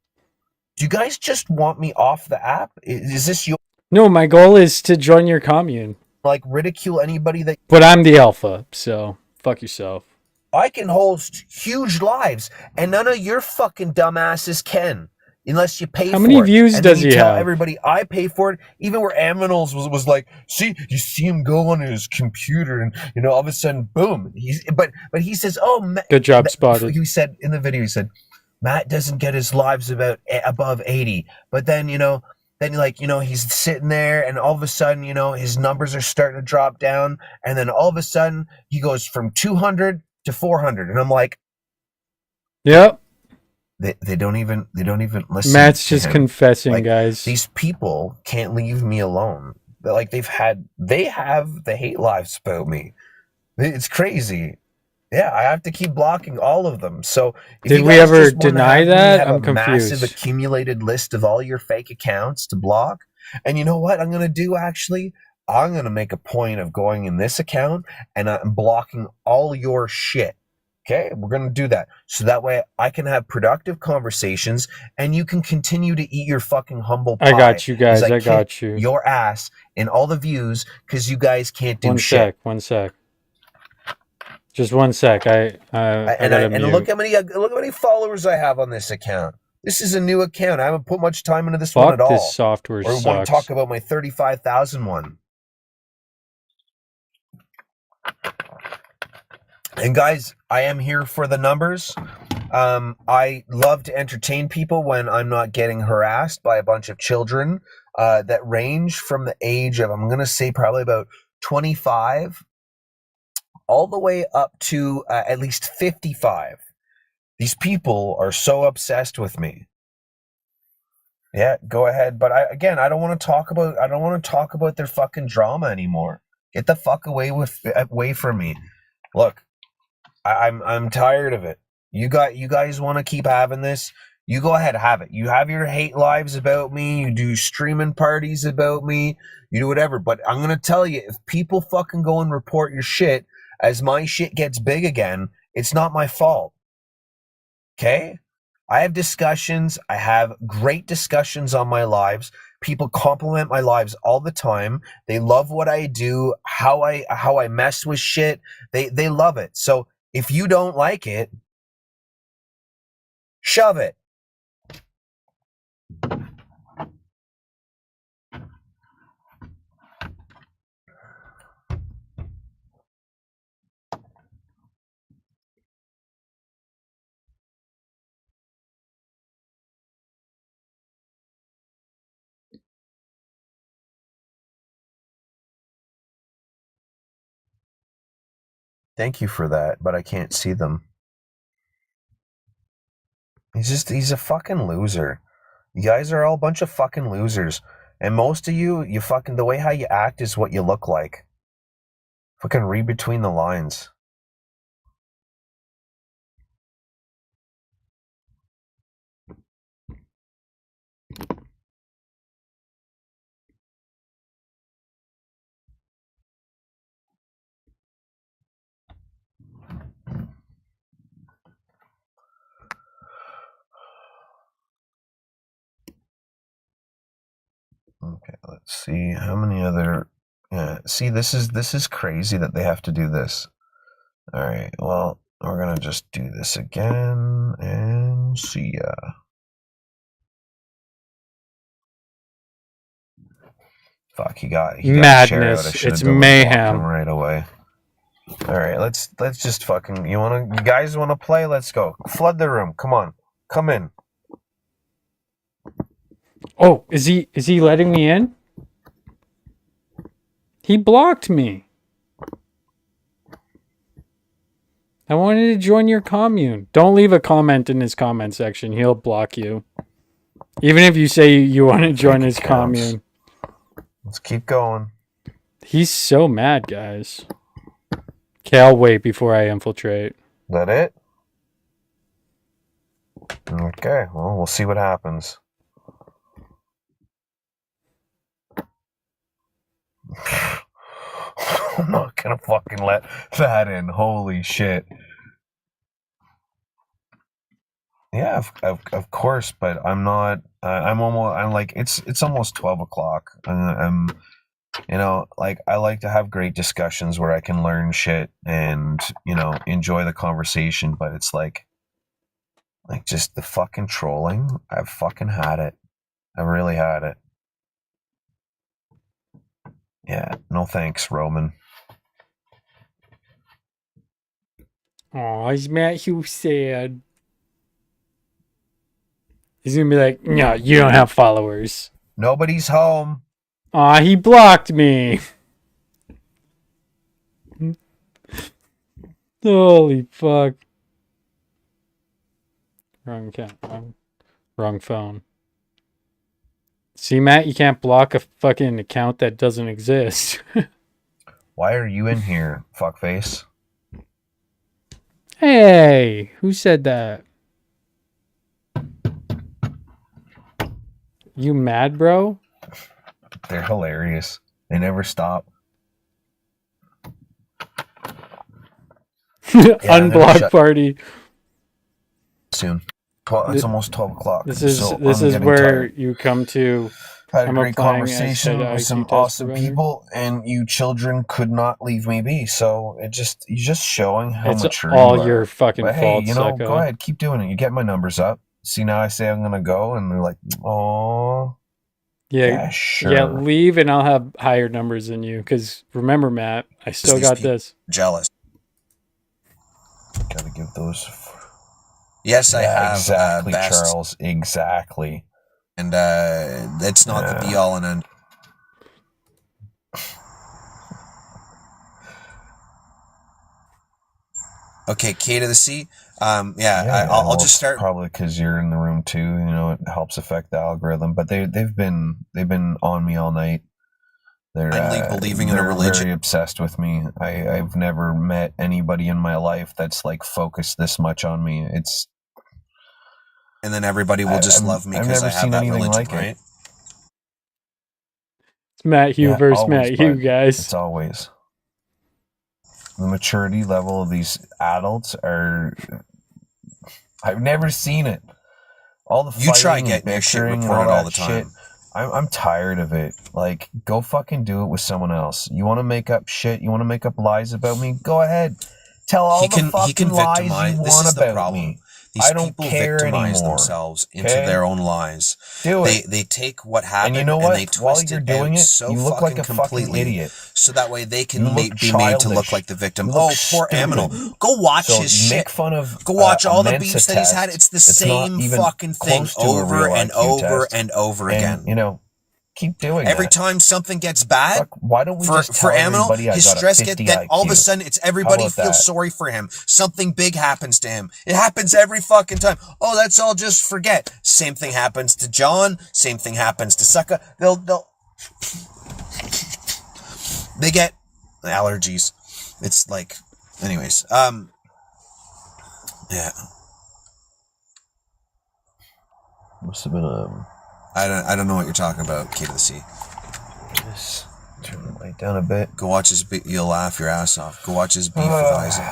Do you guys just want me off the app? Is this your... No, my goal is to join your commune. Like, ridicule anybody that... But I'm the alpha, so fuck yourself. I can host huge lives, and none of your fucking dumbasses can. Unless you pay for it. How many views and does then you he tell have? everybody I pay for it. Even where Aminals was like, see, you see him go on his computer, and all of a sudden, boom. But he says, oh, good job, Spotted. He said in the video, he said, Matt doesn't get his lives above 80. But then he's sitting there, and all of a sudden, his numbers are starting to drop down, and then all of a sudden he goes from 200 to 400, and I'm like, yep. They don't even listen. Matt's just confessing, guys. These people can't leave me alone. They have the hate lives about me. It's crazy. Yeah, I have to keep blocking all of them. So did we ever deny that? I'm confused. Massive accumulated list of all your fake accounts to block. And you know what I'm gonna do? Actually, I'm gonna make a point of going in this account and I'm blocking all your shit. Okay, we're going to do that. So that way I can have productive conversations and you can continue to eat your fucking humble pie. I got you guys. I got you. Your ass in all the views because you guys can't do shit. One sec. Just 1 sec. I gotta mute. Look how many followers I have on this account. This is a new account. I haven't put much time into this one at all. This software sucks. Or want to talk about my 35,000 one. And guys, I am here for the numbers. I love to entertain people when I'm not getting harassed by a bunch of children that range from the age of, I'm going to say probably about 25 all the way up to at least 55. These people are so obsessed with me. Yeah, go ahead. But I don't want to talk about their fucking drama anymore. Get the fuck away from me. Look, I'm tired of it. You guys want to keep having this? You go ahead, have it. You have your hate lives about me. You do streaming parties about me. You do whatever. But I'm gonna tell you, if people fucking go and report your shit as my shit gets big again, it's not my fault. Okay? I have discussions. I have great discussions on my lives. People compliment my lives all the time. They love what I do, how I mess with shit. They love it. So if you don't like it, shove it. Thank you for that, but I can't see them. He's a fucking loser. You guys are all a bunch of fucking losers. And most of you fucking, the way how you act is what you look like. Fucking read between the lines. Okay, let's see how many other. Yeah, see, this is crazy that they have to do this. All right, well, we're gonna just do this again and see ya. Fuck, he got Madness. I should It's have done mayhem. him right away. All right, let's just fucking. You guys wanna play? Let's go. Flood the room. Come on, come in. Oh, is he letting me in? He blocked me. I wanted to join your commune. Don't leave a comment in his comment section. He'll block you. Even if you say you want to join his commune. Let's keep going. He's so mad, guys. Okay, I'll wait before I infiltrate. That it? Okay, well, we'll see what happens. I'm not gonna fucking let that in. Holy shit. Yeah, of course, but I'm not. I'm like it's almost 12 o'clock. I'm like I like to have great discussions where I can learn shit and enjoy the conversation. But it's like just the fucking trolling. I've fucking had it. I really had it. Yeah, no thanks, Roman. Oh, he's Matthew sad. He's gonna be like, no, you don't have followers. Nobody's home. Aw, he blocked me. Holy fuck. Wrong account. Wrong phone. See, Matt, you can't block a fucking account that doesn't exist. Why are you in here, fuckface? Hey, who said that? You mad, bro? They're hilarious. They never stop. Unblock party. Soon. It's almost 12 o'clock. This is where you come to. I had a great conversation with some awesome people, and you children could not leave me be. So you're just showing how mature you are. It's all your fucking fault, hey, go ahead, keep doing it. You get my numbers up. See, now I say I'm gonna go, and they're like, "Oh, yeah, sure." Yeah, leave, and I'll have higher numbers than you. Because remember, Matt, I still got this. Jealous. Gotta give those. Yes, I have. Exactly, Charles. Exactly. And it's not the be all and end. Okay, K to the C. I'll just start. Probably because you're in the room too. You know, it helps affect the algorithm. But they've been on me all night. They're believing in a religion. Very obsessed with me. I've never met anybody in my life that's like focused this much on me. It's and then everybody will just love me because I have that religion, like right? It's Matt Hugh versus Matt Hugh, guys. It's always the maturity level of these adults are. I've never seen it. All the you try getting your shit reported all the time. Shit, I'm tired of it. Like, go fucking do it with someone else. You want to make up shit? You want to make up lies about me? Go ahead. Tell all the fucking lies you want about me. These people victimize themselves into their own lies. Do it. They take what happened and, they twist it out so you look like a fucking idiot. So that way they can be made to look like the victim. Oh, poor Aminal. Go watch his shit. Go watch all the beefs that he's had. It's the same fucking thing over and over and over again. You know, keep doing every time something gets bad. Why don't we just tell everybody his stress gets that all of a sudden it's everybody feels sorry for him. Something big happens to him. It happens every fucking time. Oh, that's all. Just forget. Same thing happens to John. Same thing happens to Sucka. They get allergies. It's like, anyways. Yeah. Must have been I don't know what you're talking about, K to the C. Just turn the light down a bit. Go watch his beef. You'll laugh your ass off. Go watch his beef with Isaac.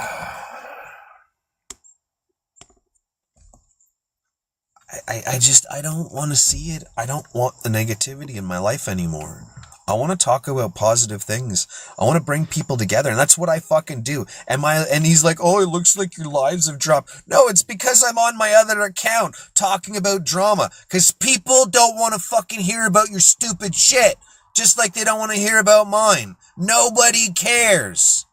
I don't want to see it. I don't want the negativity in my life anymore. I want to talk about positive things. I want to bring people together, and that's what I fucking do. And he's like, oh, it looks like your lives have dropped. No, it's because I'm on my other account talking about drama. Because people don't want to fucking hear about your stupid shit. Just like they don't want to hear about mine. Nobody cares.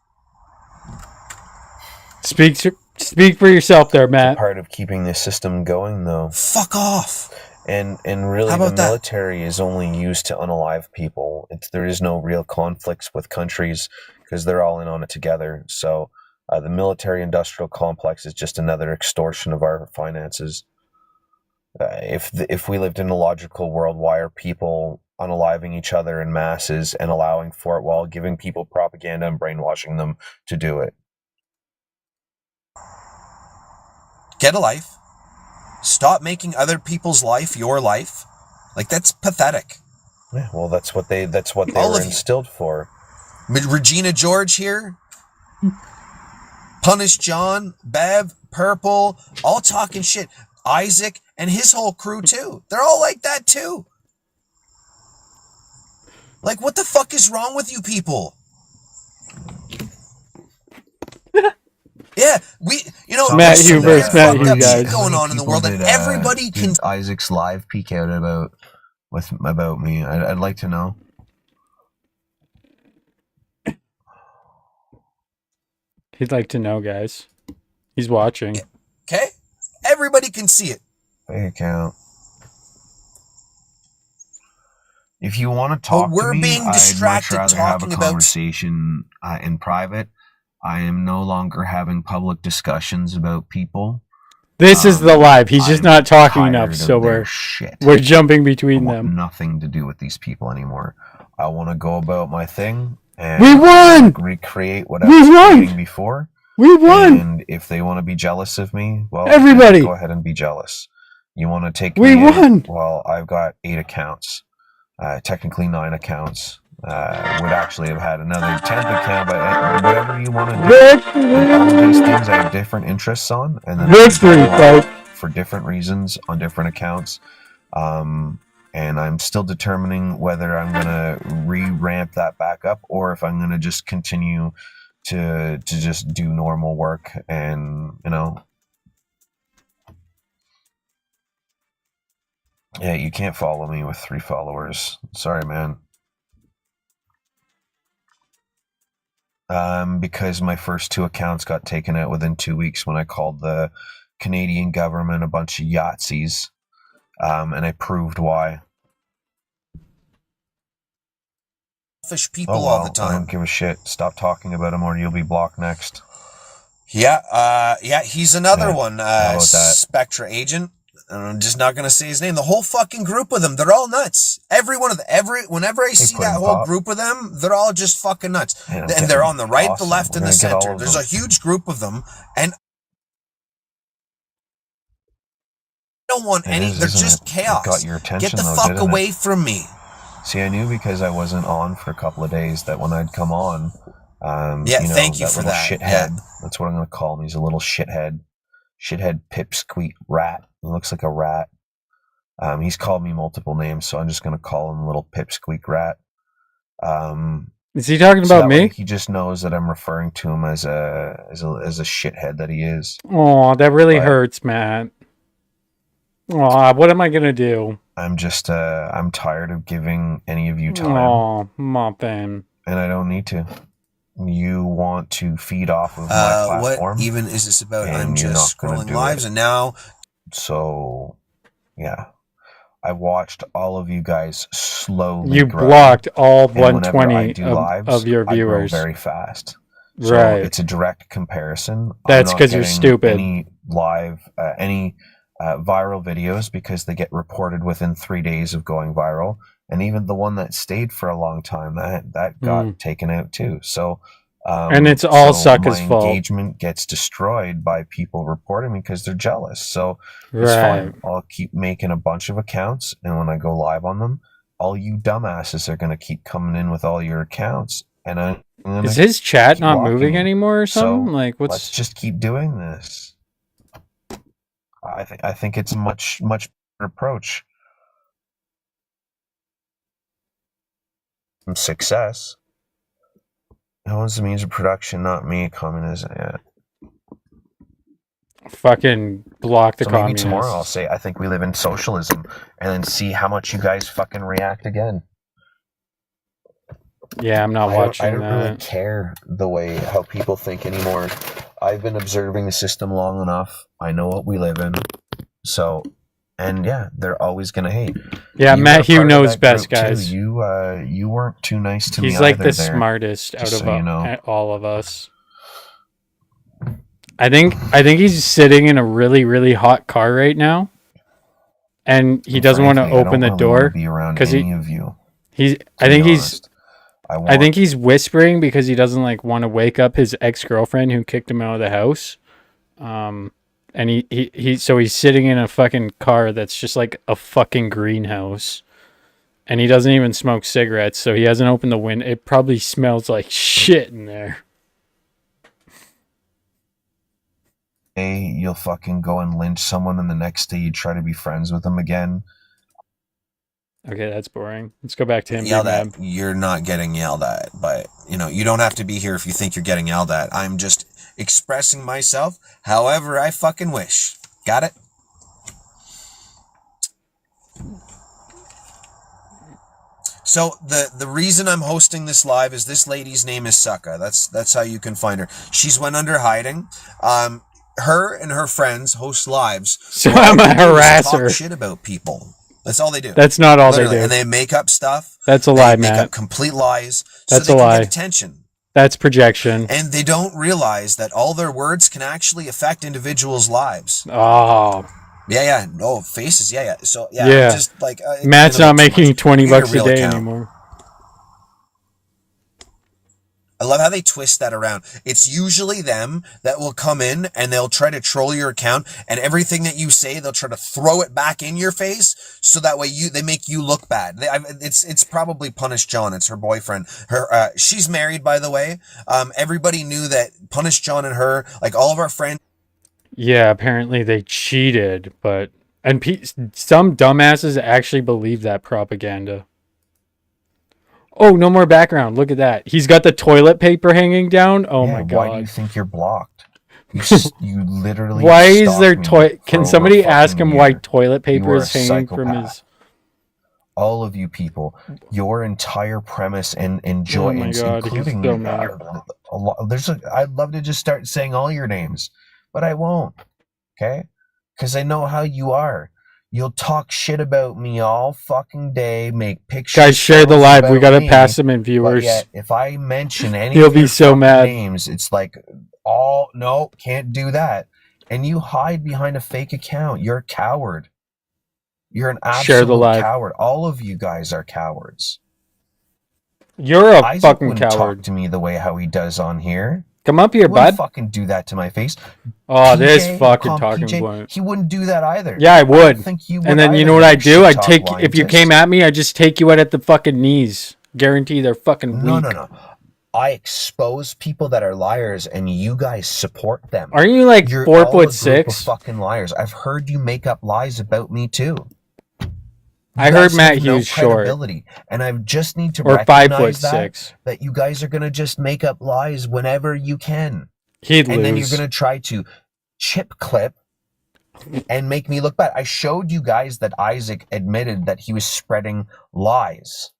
Speak for yourself there, Matt. It's a part of keeping the system going, though. Fuck off. And really, the military is only used to unalive people. There is no real conflicts with countries because they're all in on it together. So the military-industrial complex is just another extortion of our finances. If we lived in a logical world, why are people unaliving each other in masses and allowing for it while giving people propaganda and brainwashing them to do it? Get a life. Stop making other people's life your life. Like, that's pathetic. Yeah, well, that's what they were instilled for. Regina George here. Punish John, Bev, Purple, all talking shit. Isaac and his whole crew too. They're all like that too. Like, what the fuck is wrong with you people? Yeah, Matt Hugh versus Matt Hugh, guys. Going on in the world, and everybody can. Isaac's live peek out about me. I'd like to know. He'd like to know, guys. He's watching. Okay, everybody can see it. Bank account. If you want to talk to me, being distracted I'd much rather have a talking conversation in private. I am no longer having public discussions about people. This is the live. He's just not talking enough, so we're jumping between them. Nothing to do with these people anymore. I want to go about my thing and we won! Recreate what I was creating before. We won! And if they want to be jealous of me, well, everybody go ahead and be jealous. You want to take me in? Well, I've got 8 accounts. Technically 9 accounts. Would actually have had another 10th account, but whatever you want to do. All of these things I have different interests on, and then for different reasons on different accounts. And I'm still determining whether I'm gonna re-ramp that back up or if I'm gonna just continue to just do normal work and Yeah, you can't follow me with 3 followers. Sorry, man. Because my first 2 accounts got taken out within 2 weeks when I called the Canadian government a bunch of Yahtzees. and I proved why. Selfish people Oh, well, all the I don't time. give a shit. Stop talking about him or you'll be blocked next. Yeah, he's another Yeah, one. how about that? Spectra agent. I'm just not gonna say his name. The whole fucking group of them, they're all nuts. Every one of them. Whenever I see that whole group of them, they're all just fucking nuts. Yeah, And they're on the right, awesome. the left, We're and the gonna get all center. of There's them. a huge group of them, and I don't want any. They're just chaos. Got your attention, Get the though, fuck didn't away it? from me. See, I knew because I wasn't on for a couple of days that when I'd come on, Yeah, you know, thank you that for little that. shithead. Yeah. That's what I'm gonna call him. He's a little shithead pipsqueak rat. He looks like a rat. He's called me multiple names, so I'm just gonna call him little pipsqueak rat. Is he talking about me? He just knows that I'm referring to him as a shithead that he is. Oh, that really hurts, Matt. Oh, what am I gonna do? I'm just I'm tired of giving any of you time. Oh, Muffin. And I don't need to. You want to feed off of my platform. What even is this about? And I'm just scrolling lives, and now. So, yeah. I watched all of you guys slowly. You grow, blocked all and 120 lives, of your viewers. I grow very fast. So right. It's a direct comparison. That's because you're stupid. Any live, viral videos because they get reported within 3 days of going viral. And even the one that stayed for a long time, that got taken out too. So, and it's all Sucka's fault. My engagement gets destroyed by people reporting me because they're jealous. So it's fine. I'll keep making a bunch of accounts, and when I go live on them, all you dumbasses are going to keep coming in with all your accounts. And is his chat not moving anymore or something? So like, let's just keep doing this. I think it's a much better approach. Success. Who owns the means of production? Not me. Communism. Yeah. Fucking block the Maybe communists. tomorrow I'll say I think we live in socialism, and then see how much you guys fucking react again. Yeah, I'm not watching I don't that. really care the way how people think anymore. I've been observing the system long enough. I know what we live in. So, and yeah, they're always gonna hate. Yeah, Matt Hugh knows best, guys. Too. You weren't too nice to me. He's like the there, smartest out of so you know. all of us. I think he's sitting in a really, really hot car right now, and he doesn't want to open the door because I think he's whispering because he doesn't like want to wake up his ex-girlfriend who kicked him out of the house. And he's sitting in a fucking car that's just like a fucking greenhouse. And he doesn't even smoke cigarettes, so he hasn't opened the window. It probably smells like shit in there. Hey, you'll fucking go and lynch someone, and the next day you try to be friends with them again. Okay, that's boring. Let's go back to him. Yelled at. You're not getting yelled at, but you don't have to be here if you think you're getting yelled at. I'm just expressing myself however I fucking wish. Got it? So the reason I'm hosting this live is this lady's name is Sucka. That's how you can find her. She's went under hiding. Her and her friends host lives. So I'm a harasser. Talk shit about people. That's all they do. That's not all they do. And they make up stuff. That's a lie, Matt. They make up complete lies. That's so they a can lie. Get attention. That's projection. And they don't realize that all their words can actually affect individuals' lives. Oh. Yeah. Oh, faces. Yeah. So yeah. Just like Matt's not making $20 a day anymore. I love how they twist that around. It's usually them that will come in and they'll try to troll your account, and everything that you say, they'll try to throw it back in your face so that way they make you look bad. It's probably Punish John. It's her boyfriend. She's married, by the way. Everybody knew that Punish John and her, like all of our friends. Yeah, apparently they cheated, and some dumbasses actually believe that propaganda. Oh, no more background. Look at that. He's got the toilet paper hanging down. Oh my god. Why do you think you're blocked? You literally. Why is there toilet? Can somebody ask him why toilet paper is hanging from his? All of you people, your entire premise and joy, including me. I'd love to just start saying all your names, but I won't. Okay, because I know how you are. You'll talk shit about me all fucking day, make pictures. Guys, share the live. We gotta me, pass him in but viewers. yet, if I mention any He'll of be your so fucking mad. names, it's like, all no, can't do that. And you hide behind a fake account. You're a coward. You're an Share the absolute live. coward. All of you guys are cowards. You're a Isaac fucking wouldn't coward. talk to me the way how he does on here. Come up here, He wouldn't bud. fucking do that to my face. Oh, PJ, this fucking Comp talking PJ, point. he wouldn't do that either. Yeah, I don't would. think you would And then you either, know what I do? shit I talk take if you liantist. came at me, I just take you out at the fucking knees. Guarantee they're fucking weak. No. I expose people that are liars, and you guys support them. Aren't you like You're 4 all foot a group of 6? fucking liars. I've heard you make up lies about me too. I heard Matt Hughes short. And I just need to Or 5 recognize foot 6. that you guys are gonna just make up lies whenever you can. He'd and lose. Then you're gonna try to chip clip and make me look bad. I showed you guys that Isaac admitted that he was spreading lies.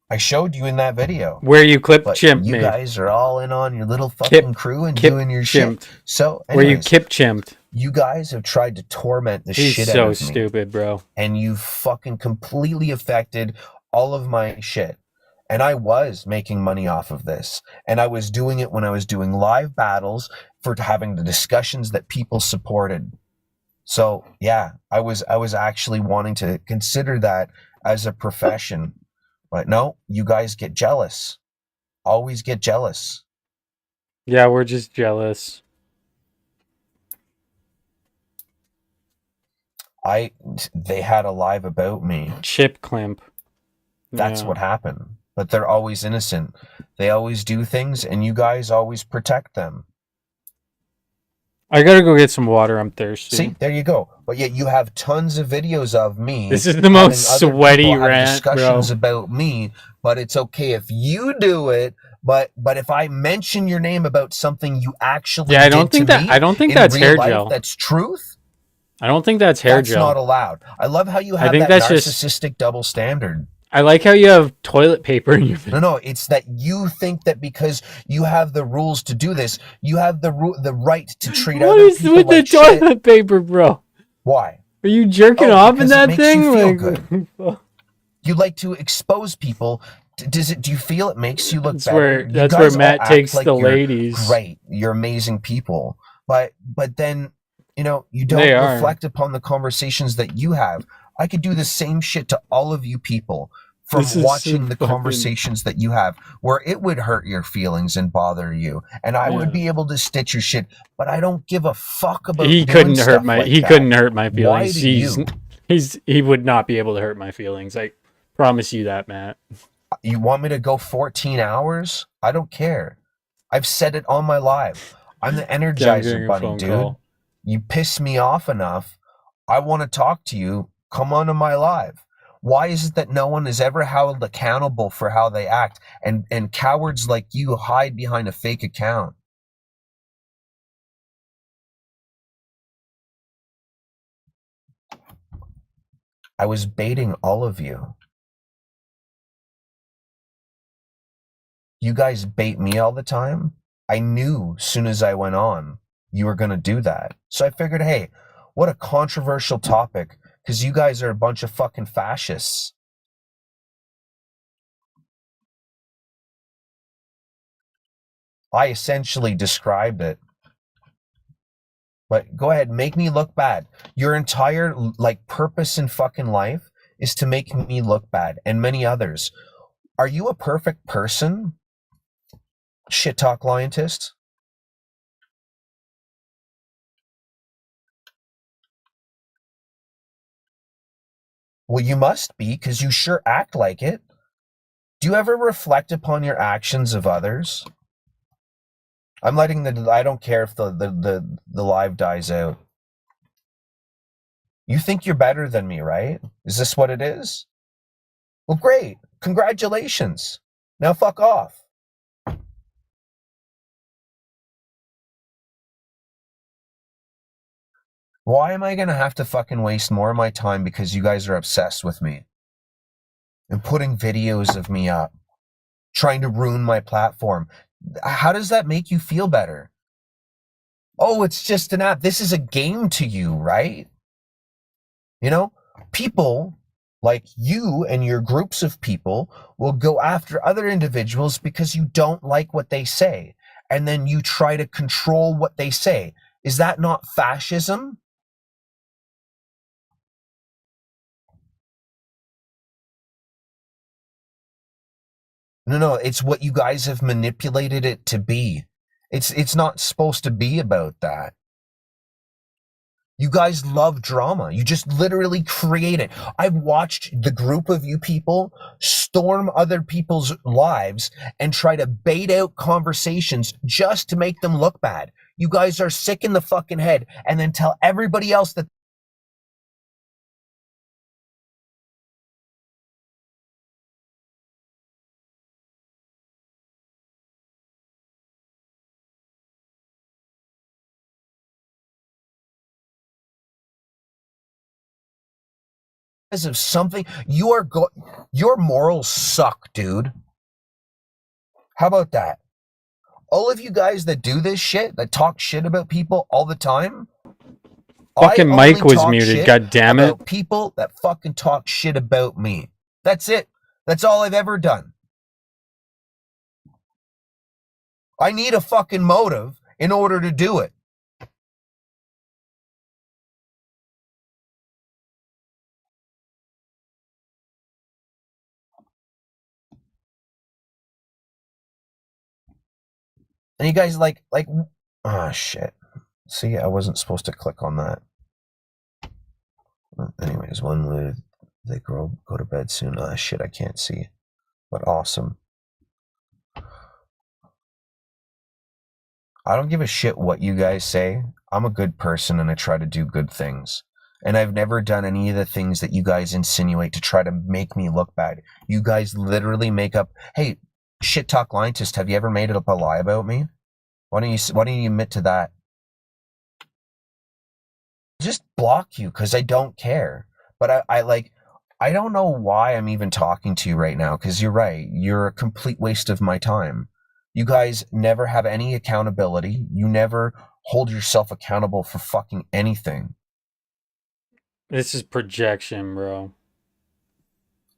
I showed you in that video. Where you clip But chimp you me. guys are all in on your little fucking crew and doing your chimped. shit. So Where you anyways, kip chimped. you guys have tried to torment the He's shit so out of me. stupid, bro. And you fucking completely affected all of my shit. And I was making money off of this. And I was doing it when I was doing live battles for having the discussions that people supported. So yeah, I was actually wanting to consider that as a profession. But no, you guys get jealous. Always get jealous. Yeah, we're just jealous. They had a live about me. Chip clamp. That's what happened. But they're always innocent. They always do things, and you guys always protect them. I gotta go get some water. I'm thirsty. See, there you go. But yet you have tons of videos of me. This is the most sweaty rant, discussions bro. about me, but it's okay if you do it. But if I mention your name about something you actually I don't think did to me I don't think in that's real hair life, gel. that's truth. I don't think that's hair That's gel. not allowed. I love how you have think that that's just- narcissistic double standard. I like how you have toilet paper in your No, it's that you think that because you have the rules to do this, you have the right to treat What other is people with like the toilet paper, bro? Why? Are you jerking Oh, off in because that it makes thing? you feel Like, good. You like to expose people. Do you feel it makes you look That's better? where- You that's guys where all Matt act takes like the you're ladies. Great, you're amazing people, but then you don't They are. reflect upon the conversations that you have. I could do the same shit to all of you people from This is watching so the fucking- conversations that you have, where it would hurt your feelings and bother you, and I Yeah. would be able to stitch your shit, but I don't give a fuck about. he doing couldn't hurt stuff my like he that. couldn't hurt my Why feelings. do He would not be able to hurt my feelings. I promise you that, Matt. You want me to go 14 hours? I don't care. I've said it on my live. I'm the getting Energizer a Bunny, phone dude. call. You piss me off enough. I want to talk to you. Come onto my live. Why is it that no one is ever held accountable for how they act? And cowards like you hide behind a fake account. I was baiting all of you. You guys bait me all the time. I knew as soon as I went on, you were going to do that. So I figured, hey, what a controversial topic, because you guys are a bunch of fucking fascists. I essentially described it. But go ahead, make me look bad. Your entire purpose in fucking life is to make me look bad, and many others. Are you a perfect person? Shit talk liantist? Well, you must be, because you sure act like it. Do you ever reflect upon your actions of others? I'm letting I don't care if the live dies out. You think you're better than me, right? Is this what it is? Well, great. Congratulations. Now fuck off. Why am I going to have to fucking waste more of my time because you guys are obsessed with me? And putting videos of me up, trying to ruin my platform. How does that make you feel better? Oh, it's just an app. This is a game to you, right? You know, people like you and your groups of people will go after other individuals because you don't like what they say. And then you try to control what they say. Is that not fascism? No, it's what you guys have manipulated it to be. It's not supposed to be about that. You guys love drama. You just literally create it. I've watched the group of you people storm other people's lives and try to bait out conversations just to make them look bad. You guys are sick in the fucking head and then tell everybody else that because of something your morals suck, dude. How about that? All of you guys that do this shit, that talk shit about people all the time, Fucking Mike was muted, god damn it. People that fucking talk shit about me. That's it. That's all I've ever done. I need a fucking motive in order to do it. And you guys like, oh shit. See, I wasn't supposed to click on that. Anyways, when would they go to bed soon? Ah, shit, I can't see. But awesome. I don't give a shit what you guys say. I'm a good person and I try to do good things. And I've never done any of the things that you guys insinuate to try to make me look bad. You guys literally make up, hey, shit talk lientist, have you ever made up a lie about me? Why don't you admit to that? Just block you because I don't care. But I don't know why I'm even talking to you right now, because you're right. You're a complete waste of my time. You guys never have any accountability. You never hold yourself accountable for fucking anything. This is projection, bro.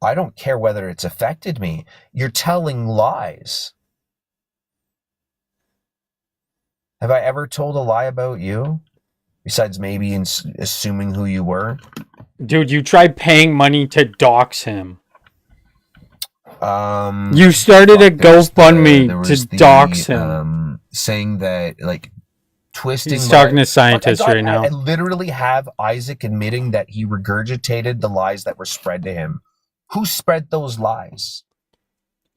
I don't care whether it's affected me. You're telling lies. Have I ever told a lie about you? Besides maybe assuming who you were? Dude, you tried paying money to dox him. You started a GoFundMe to dox him. Saying that, like, twisting. He's talking to scientists right now. I literally have Isaac admitting that he regurgitated the lies that were spread to him. Who spread those lies?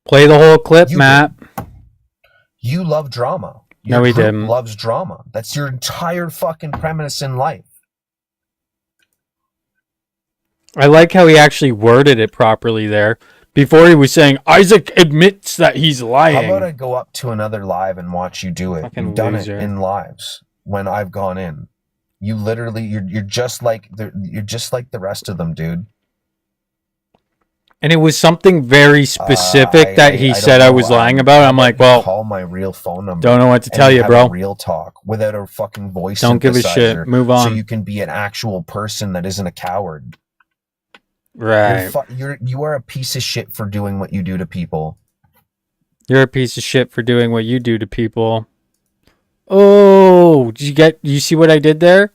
Play the whole clip, Matt. You love drama. No, he didn't. Loves drama. That's your entire fucking premise in life. I like how he actually worded it properly there. Before he was saying, Isaac admits that he's lying. How about I go up to another live and watch you do it? Fucking You've done loser. it in lives when I've gone in. You literally, you're just like the rest of them, dude. And it was something very specific that he said I was lying about. I'm like, well, call my real phone number. Don't know what to tell you, bro. Real talk without a fucking voice. Don't give a shit. Move on. So you can be an actual person that isn't a coward. Right. You are a piece of shit for doing what you do to people. You're a piece of shit for doing what you do to people. Oh, you see what I did there?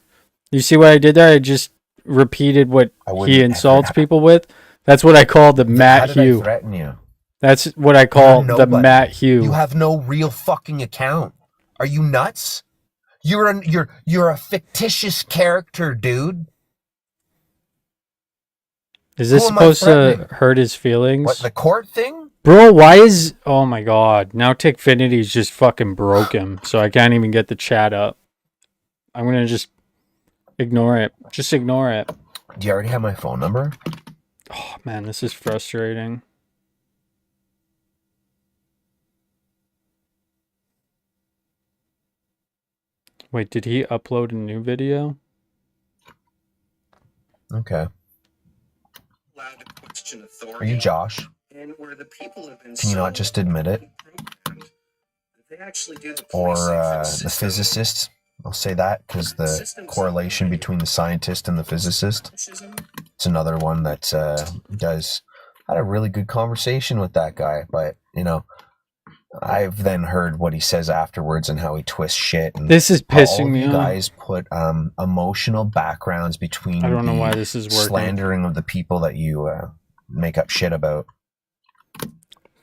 You see what I did there? I just repeated what he insults people with. That's what I call the Matt Hugh. I threaten you? That's what I call the Matt Hugh. You have no real fucking account. Are you nuts? You're a fictitious character, dude. Is this supposed to hurt his feelings? What, the court thing? Bro, why is... Oh my god. Now Tickfinity's just fucking broken. So I can't even get the chat up. I'm gonna just ignore it. Just ignore it. Do you already have my phone number? Oh man, this is frustrating. Wait, did he upload a new video? Okay. Are you Josh? Can you not just admit it? Or the physicist? I'll say that because the correlation between the scientist and the physicist. It's another one that had a really good conversation with that guy, but I've then heard what he says afterwards and how he twists shit. And this is pissing me you off. guys put emotional backgrounds between I don't know why this is working. slandering of the people that you make up shit about.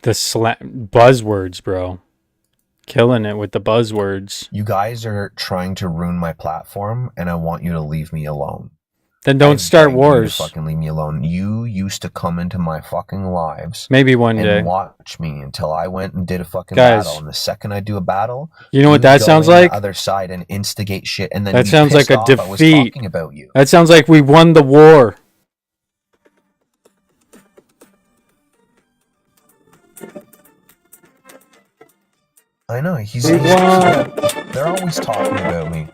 The buzzwords, bro. Killing it with the buzzwords. You guys are trying to ruin my platform, and I want you to leave me alone. Then don't start wars. Fucking leave me alone. You used to come into my fucking lives. Maybe one day. And watch me until I went and did a fucking Guys, battle. And the second I do a battle, you know what that sounds like? The other side and instigate shit. And then that sounds like a defeat. I was talking about you. That sounds like we won the war. I know. They're always talking about me.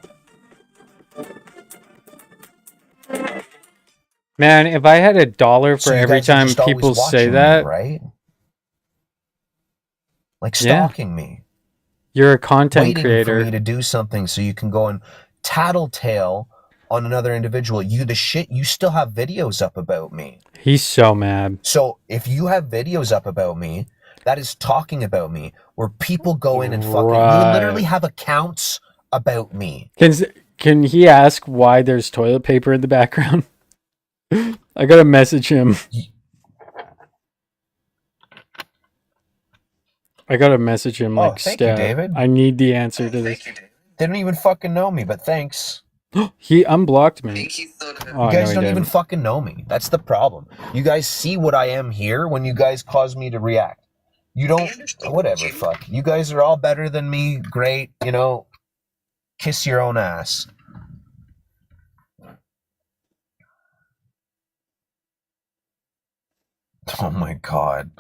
Man, if I had $1 for every time people say that, right? Like stalking me. You're a content creator. Waiting for me to do something so you can go and tattletale on another individual. You still have videos up about me. He's so mad. So if you have videos up about me, that is talking about me, where people go in and fucking, you literally have accounts about me. Can he ask why there's toilet paper in the background? I gotta message him. Like, thank you, David. I need the answer to this. They don't even fucking know me, but thanks. He unblocked me. You guys don't even fucking know me. That's the problem. You guys see what I am here when you guys cause me to react. You don't, whatever, fuck. You guys are all better than me. Great, kiss your own ass. Oh my god.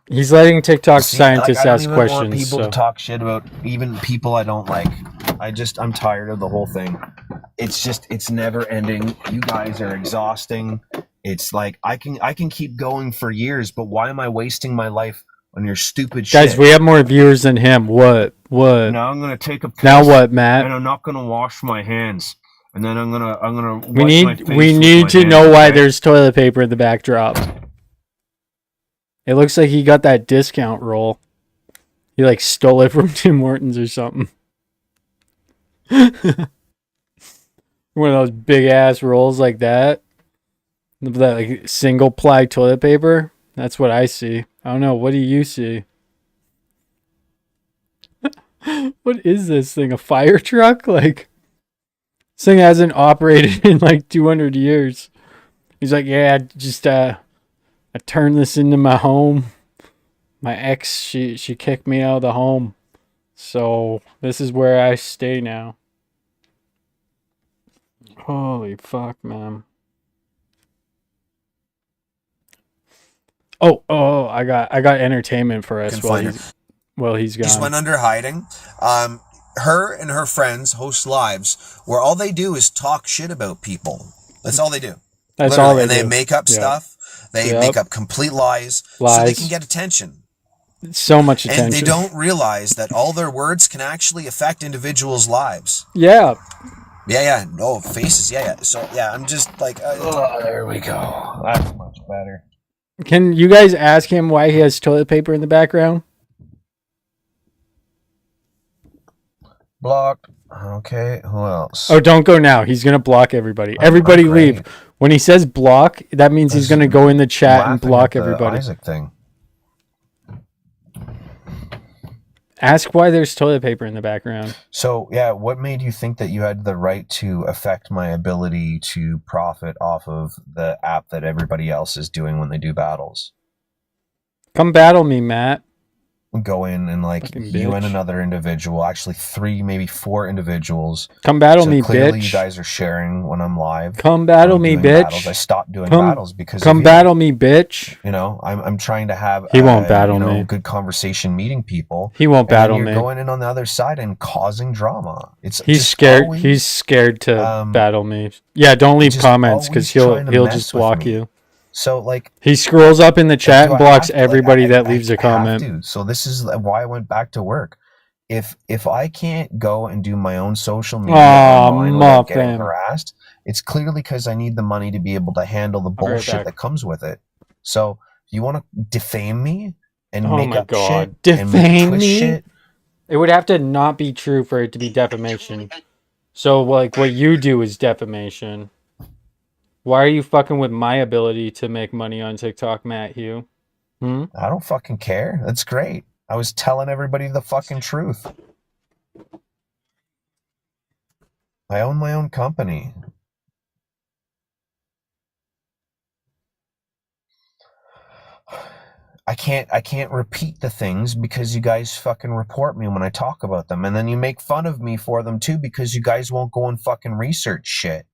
He's letting TikTok scientists ask questions. I don't even want people to talk shit about even people I don't like. I'm tired of the whole thing. It's never ending. You guys are exhausting. It's like I can keep going for years, but why am I wasting my life on your stupid shit? Guys, we have more viewers than him. What? Now I'm gonna take a piss. Now what, Matt? And I'm not gonna wash my hands. And then I'm gonna we need to know why there's toilet paper in the backdrop. It looks like he got that discount roll. He like stole it from Tim Hortons or something. One of those big ass rolls like that. That like single ply toilet paper. That's what I see. I don't know. What do you see? What is this thing? A fire truck? Like, this thing hasn't operated in like 200 years. He's like, yeah, just I turned this into my home. My ex, she kicked me out of the home. So this is where I stay now. Holy fuck, man. Oh, I got entertainment for us while he's gone. He just went under hiding. Her and her friends host lives where all they do is talk shit about people. That's all they do. That's literally. all they do. And they make up stuff. They make up complete lies so they can get attention. So much attention. And they don't realize that all their words can actually affect individuals' lives. Yeah. Yeah. No, faces. Yeah. So, yeah, I'm just like... there we go. That's much better. Can you guys ask him why he has toilet paper in the background? Blocked. Okay, who else? Oh, don't go now. He's going to block everybody. Everybody leave. When he says block, that means he's going to go in the chat and block everybody. Isaac thing. Ask why there's toilet paper in the background. So, yeah, what made you think that you had the right to affect my ability to profit off of the app that everybody else is doing when they do battles? Come battle me, Matt. Go in and like fucking you bitch. and another individual, actually 3, maybe 4 individuals. Come battle so me, clearly bitch. You guys are sharing when I'm live. Come battle me, bitch. Battles. I stopped doing battles because come battle me, bitch. You know, I'm trying to have he won't battle me. Good conversation, meeting people. He won't battle you're me. Going in on the other side and causing drama. He's scared. He's scared to battle me. Yeah, don't leave comments because he'll just block you. So like he scrolls up in the chat and blocks everybody that leaves a comment. So this is why I went back to work. if I can't go and do my own social media Aw, online without getting Muffin. harassed, it's clearly because I need the money to be able to handle the I'll be right bullshit back. that comes with it. So you want to defame me and Oh make my up shit god. and make Defame twist me? shit? It would have to not be true for it to be defamation. So, like, what you do is defamation. Why are you fucking with my ability to make money on TikTok, Matt Hugh? I don't fucking care. That's great. I was telling everybody the fucking truth. I own my own company. I can't repeat the things because you guys fucking report me when I talk about them, and then you make fun of me for them too because you guys won't go and fucking research shit.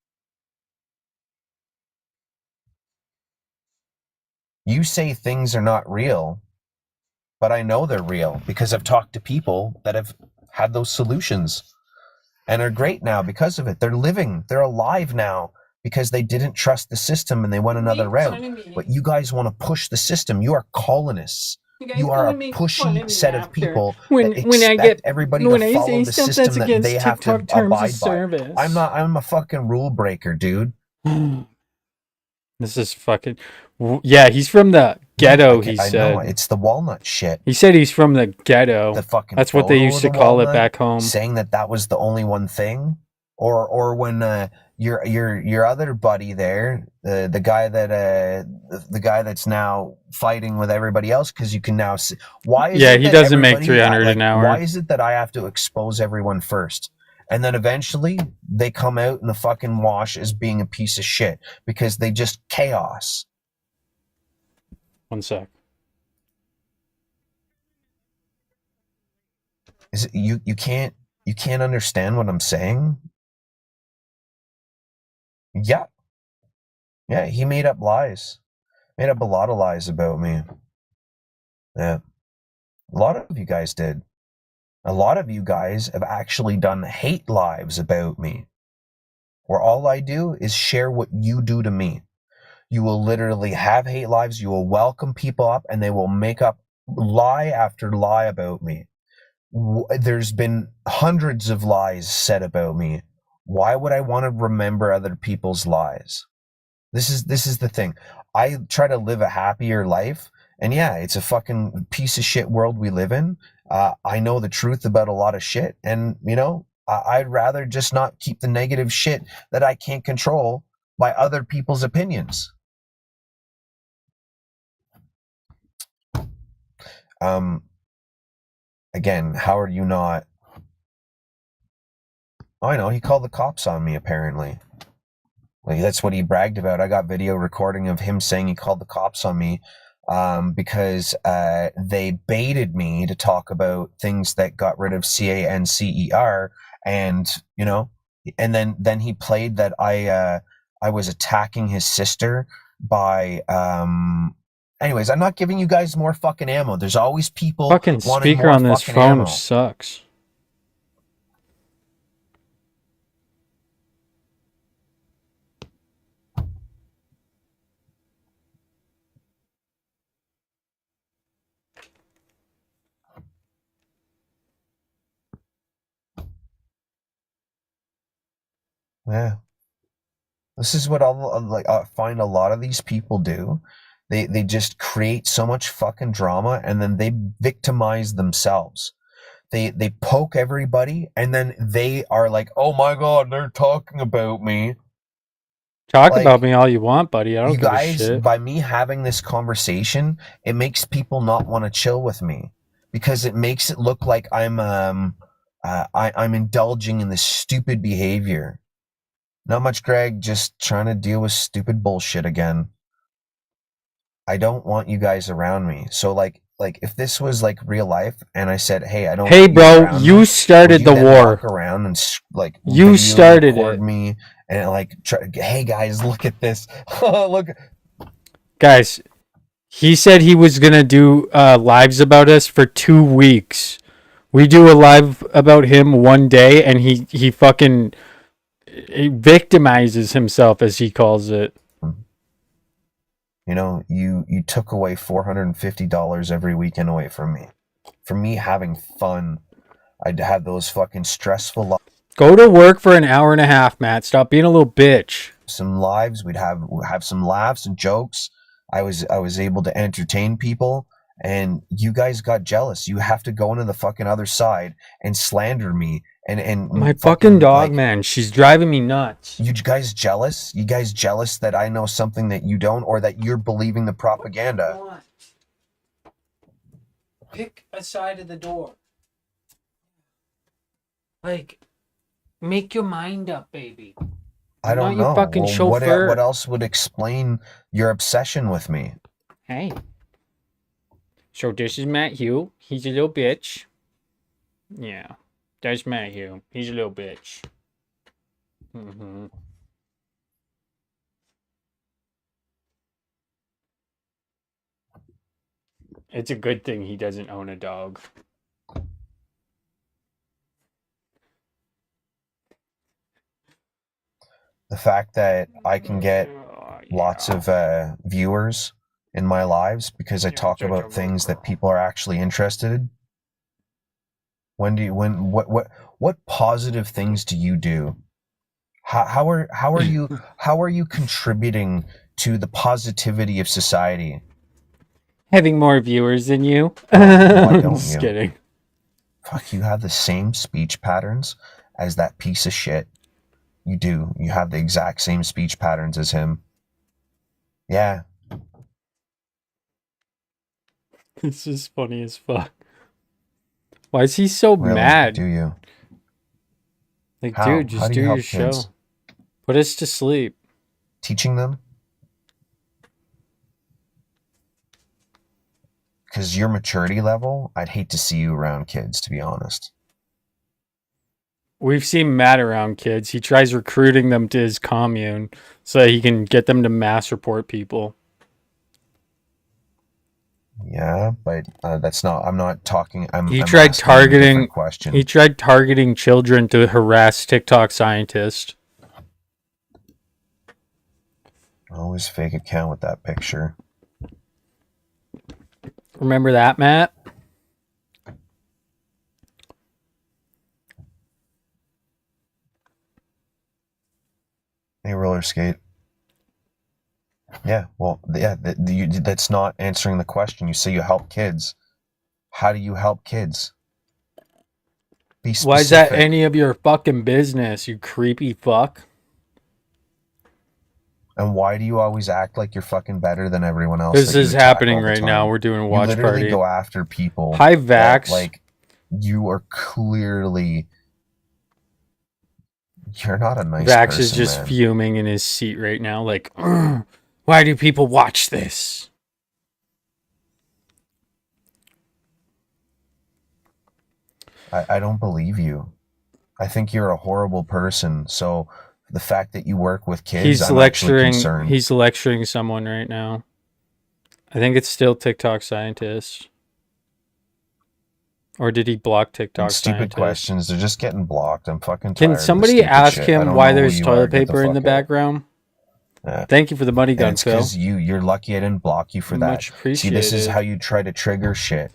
You say things are not real, but I know they're real because I've talked to people that have had those solutions and are great now because of it. They're living, they're alive now because they didn't trust the system and they went another route. But you guys want to push the system. You are colonists. You are a pushy set of people that expect everybody to follow the system that they have to abide by. I'm a fucking rule breaker, dude. This is fucking... Yeah, he's from the ghetto, he I said. know, it's the walnut shit. He said he's from the ghetto. The fucking That's what they photo used of to the call it walnut, back home. saying that was the only one thing. Or when your other buddy there, the guy that's now fighting with everybody else because you can now see why is it he that doesn't make everybody- 300 an hour. Why is it that I have to expose everyone first? And then eventually they come out in the fucking wash as being a piece of shit because they just chaos. One sec. Is it, you can't understand what I'm saying? Yeah. Yeah, he made up lies. Made up a lot of lies about me. Yeah. A lot of you guys did. A lot of you guys have actually done hate lives about me. Where all I do is share what you do to me. You will literally have hate lives, you will welcome people up, and they will make up lie after lie about me. There's been hundreds of lies said about me. Why would I want to remember other people's lies? This is the thing. I try to live a happier life, and yeah, it's a fucking piece of shit world we live in. I know the truth about a lot of shit, and I'd rather just not keep the negative shit that I can't control by other people's opinions. Again, how are you not? Oh, I know, he called the cops on me apparently. Like, that's what he bragged about. I got video recording of him saying he called the cops on me because they baited me to talk about things that got rid of CANCER, and and then he played that I was attacking his sister by anyways, I'm not giving you guys more fucking ammo. There's always people Fucking wanting speaker more on this fucking phone ammo. sucks. Yeah. This is what I find a lot of these people do. They just create so much fucking drama and then they victimize themselves. They poke everybody and then they are like, "Oh my god, they're talking about me." Talk Like, about me all you want, buddy. I don't you give guys, a shit. by me having this conversation, it makes people not want to chill with me because it makes it look like I'm indulging in this stupid behavior. Not much, Greg. Just trying to deal with stupid bullshit again. I don't want you guys around me. So like if this was like real life, and I said, "Hey, I don't." Hey, want you bro, around you me," started would you the then war. walk around and like You video started record it. me and like, "Hey guys, look at this." Look, guys. He said he was gonna do lives about us for 2 weeks. We do a live about him one day, and he fucking victimizes himself, as he calls it. You took away $450 every weekend away from me having fun. I'd have those fucking stressful Go to work for an hour and a half, Matt. Stop being a little bitch. some lives. We'd have some laughs and jokes. I was able to entertain people, and you guys got jealous. You have to go into the fucking other side and slander me and My fucking dog, man. She's driving me nuts. You guys jealous? You guys jealous that I know something that you don't, or that you're believing the propaganda? Pick a side of the door. Like, make your mind up, baby. I don't not your know. fucking Well, chauffeur. what else would explain your obsession with me? Hey. So this is Matt Hugh. He's a little bitch. Yeah. That's Matt Hugh. He's a little bitch. Mm-hmm. It's a good thing he doesn't own a dog. The fact that I can get lots of viewers in my lives because I talk about things that people are actually interested in. What positive things do you do? How are you contributing to the positivity of society? Having more viewers than you. Why don't Just you? kidding. Fuck, you have the same speech patterns as that piece of shit. You do. You have the exact same speech patterns as him. Yeah. This is funny as fuck. Why is he so Really? mad? Do you? Like, How? dude, How just do do you your help show. kids? Put us to sleep. Teaching them? Because your maturity level, I'd hate to see you around kids, to be honest. We've seen Matt around kids. He tries recruiting them to his commune so that he can get them to mass report people. Yeah, but that's not. I'm not talking. I'm He I'm tried asking you a different targeting. question. He tried targeting children to harass TikTok scientists. Always fake account with that picture. Remember that, Matt? Hey, roller skate. Yeah, well, yeah, that's not answering the question. You say you help kids. How do you help kids? Be specific. Why is that any of your fucking business, you creepy fuck? And why do you always act like you're fucking better than everyone else? This that you is attack happening all the right time? now. We're doing a You watch literally party. go after people. Hi, that, Vax. like, you are clearly... You're not a nice Vax person, is just man. fuming in his seat right now, like, why do people watch this? I don't believe you. I think you're a horrible person. So the fact that you work with kids, I'm actually concerned. He's lecturing someone right now. I think it's still TikTok scientists. Or did he block TikTok Stupid scientists? questions. They're just getting blocked. I'm fucking tired Can of this somebody stupid ask shit. I him don't why know who there's you toilet are. Get the paper in the fuck out. background? Thank you for the money gun, It's Phil. because you're lucky I didn't block you for that. Much See, this is appreciated. how you try to trigger shit.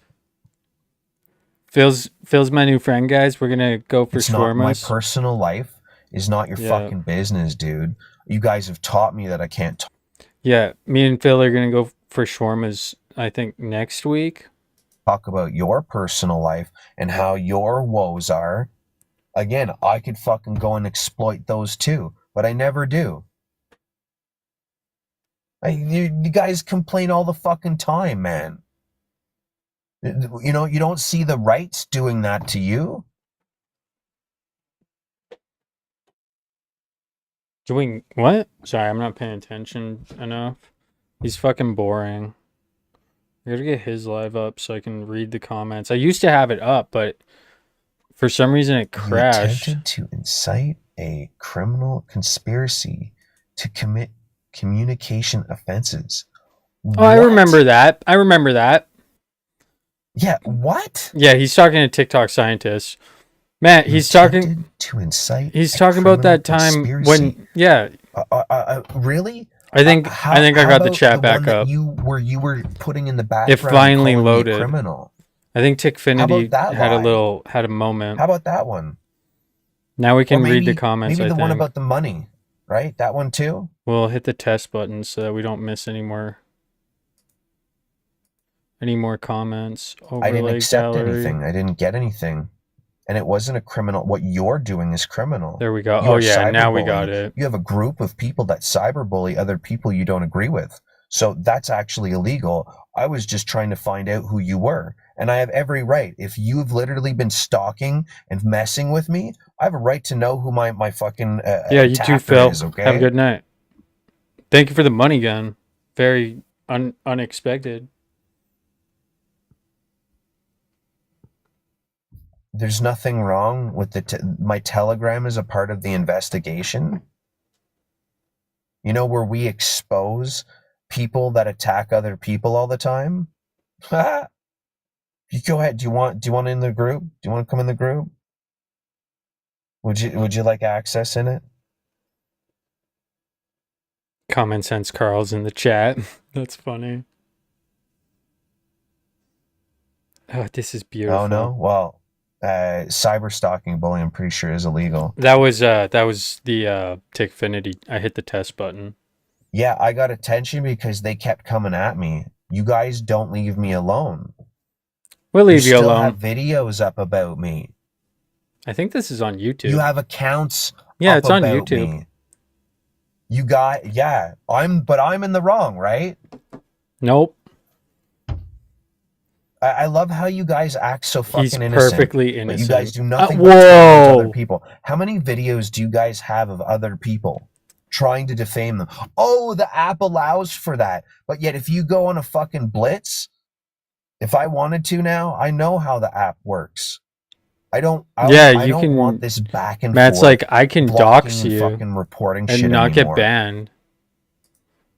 Phil's my new friend, guys. We're gonna go for It's not my shawarmas. personal life. Is not your fucking business, dude. You guys have taught me that I can't talk. Yeah, me and Phil are gonna go for shawarmas. I think next week. Talk about your personal life and how your woes are. Again, I could fucking go and exploit those too, but I never do. You guys complain all the fucking time, man. You know, you don't see the rights doing that to you. Doing what? Sorry, I'm not paying attention enough. He's fucking boring. I gotta get his live up so I can read the comments. I used to have it up, but for some reason it crashed. You attempted to incite a criminal conspiracy to commit communication offenses. Oh, I remember that. I remember that. Yeah, what? Yeah, he's talking to TikTok scientists. Matt, he's talking to incite. He's talking about that time when, yeah. Really? I think I got the chat back up. You were putting in the background. It finally loaded. Criminal. I think How about Tickfinity that had lie? had a moment. How about that one? Now we Or can read the maybe comments, maybe I the one think. about the money, right? That one too? We'll hit the test button so that we don't miss any more comments. I didn't Overlay accept gallery. anything. I didn't get anything. And it wasn't a criminal. What you're doing is criminal. There we go. You Oh are yeah, now we got cyberbullying. it. You have a group of people that cyberbully other people you don't agree with. So that's actually illegal. I was just trying to find out who you were. And I have every right. If you've literally been stalking and messing with me, I have a right to know who my fucking Yeah, you too, attacker Phil. is, okay? Have a good night. Thank you for the money gun. Very unexpected. There's nothing wrong with my Telegram is a part of the investigation. You know, where we expose people that attack other people all the time. You go ahead. Do you want in the group? Do you want to come in the group? Would you like access in it? Common Sense Carl's in the chat. That's funny. Oh, this is beautiful. Oh no. Well, cyber stalking bullying, I'm pretty sure is illegal. That was the Tickfinity. I hit the test button. Yeah, I got attention because they kept coming at me. You guys don't leave me alone. We'll leave you still alone. Have videos up about me. I think this is on YouTube. You have accounts. Yeah, up it's on about YouTube. Me. You got I'm in the wrong, right? Nope. I love how you guys act so fucking He's innocent. Perfectly innocent. But you guys do nothing but whoa. other people. How many videos do you guys have of other people trying to defame them? Oh, the app allows for that. But yet if you go on a fucking blitz, if I wanted to now, I know how the app works. I don't want this back and Matt's forth. like, I can dox you fucking reporting and shit not anymore. get banned.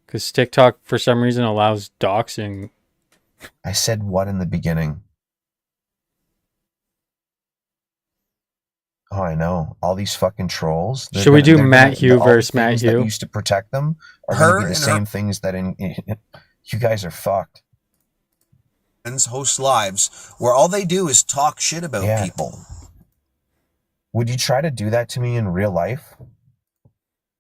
Because TikTok, for some reason, allows doxing. I said what in the beginning? Oh, I know. All these fucking trolls. Should we do Matt Hugh versus Matt Hugh? That used to protect them are going to be the same things that you guys are fucked. Host lives where all they do is talk shit about people. Would you try to do that to me in real life?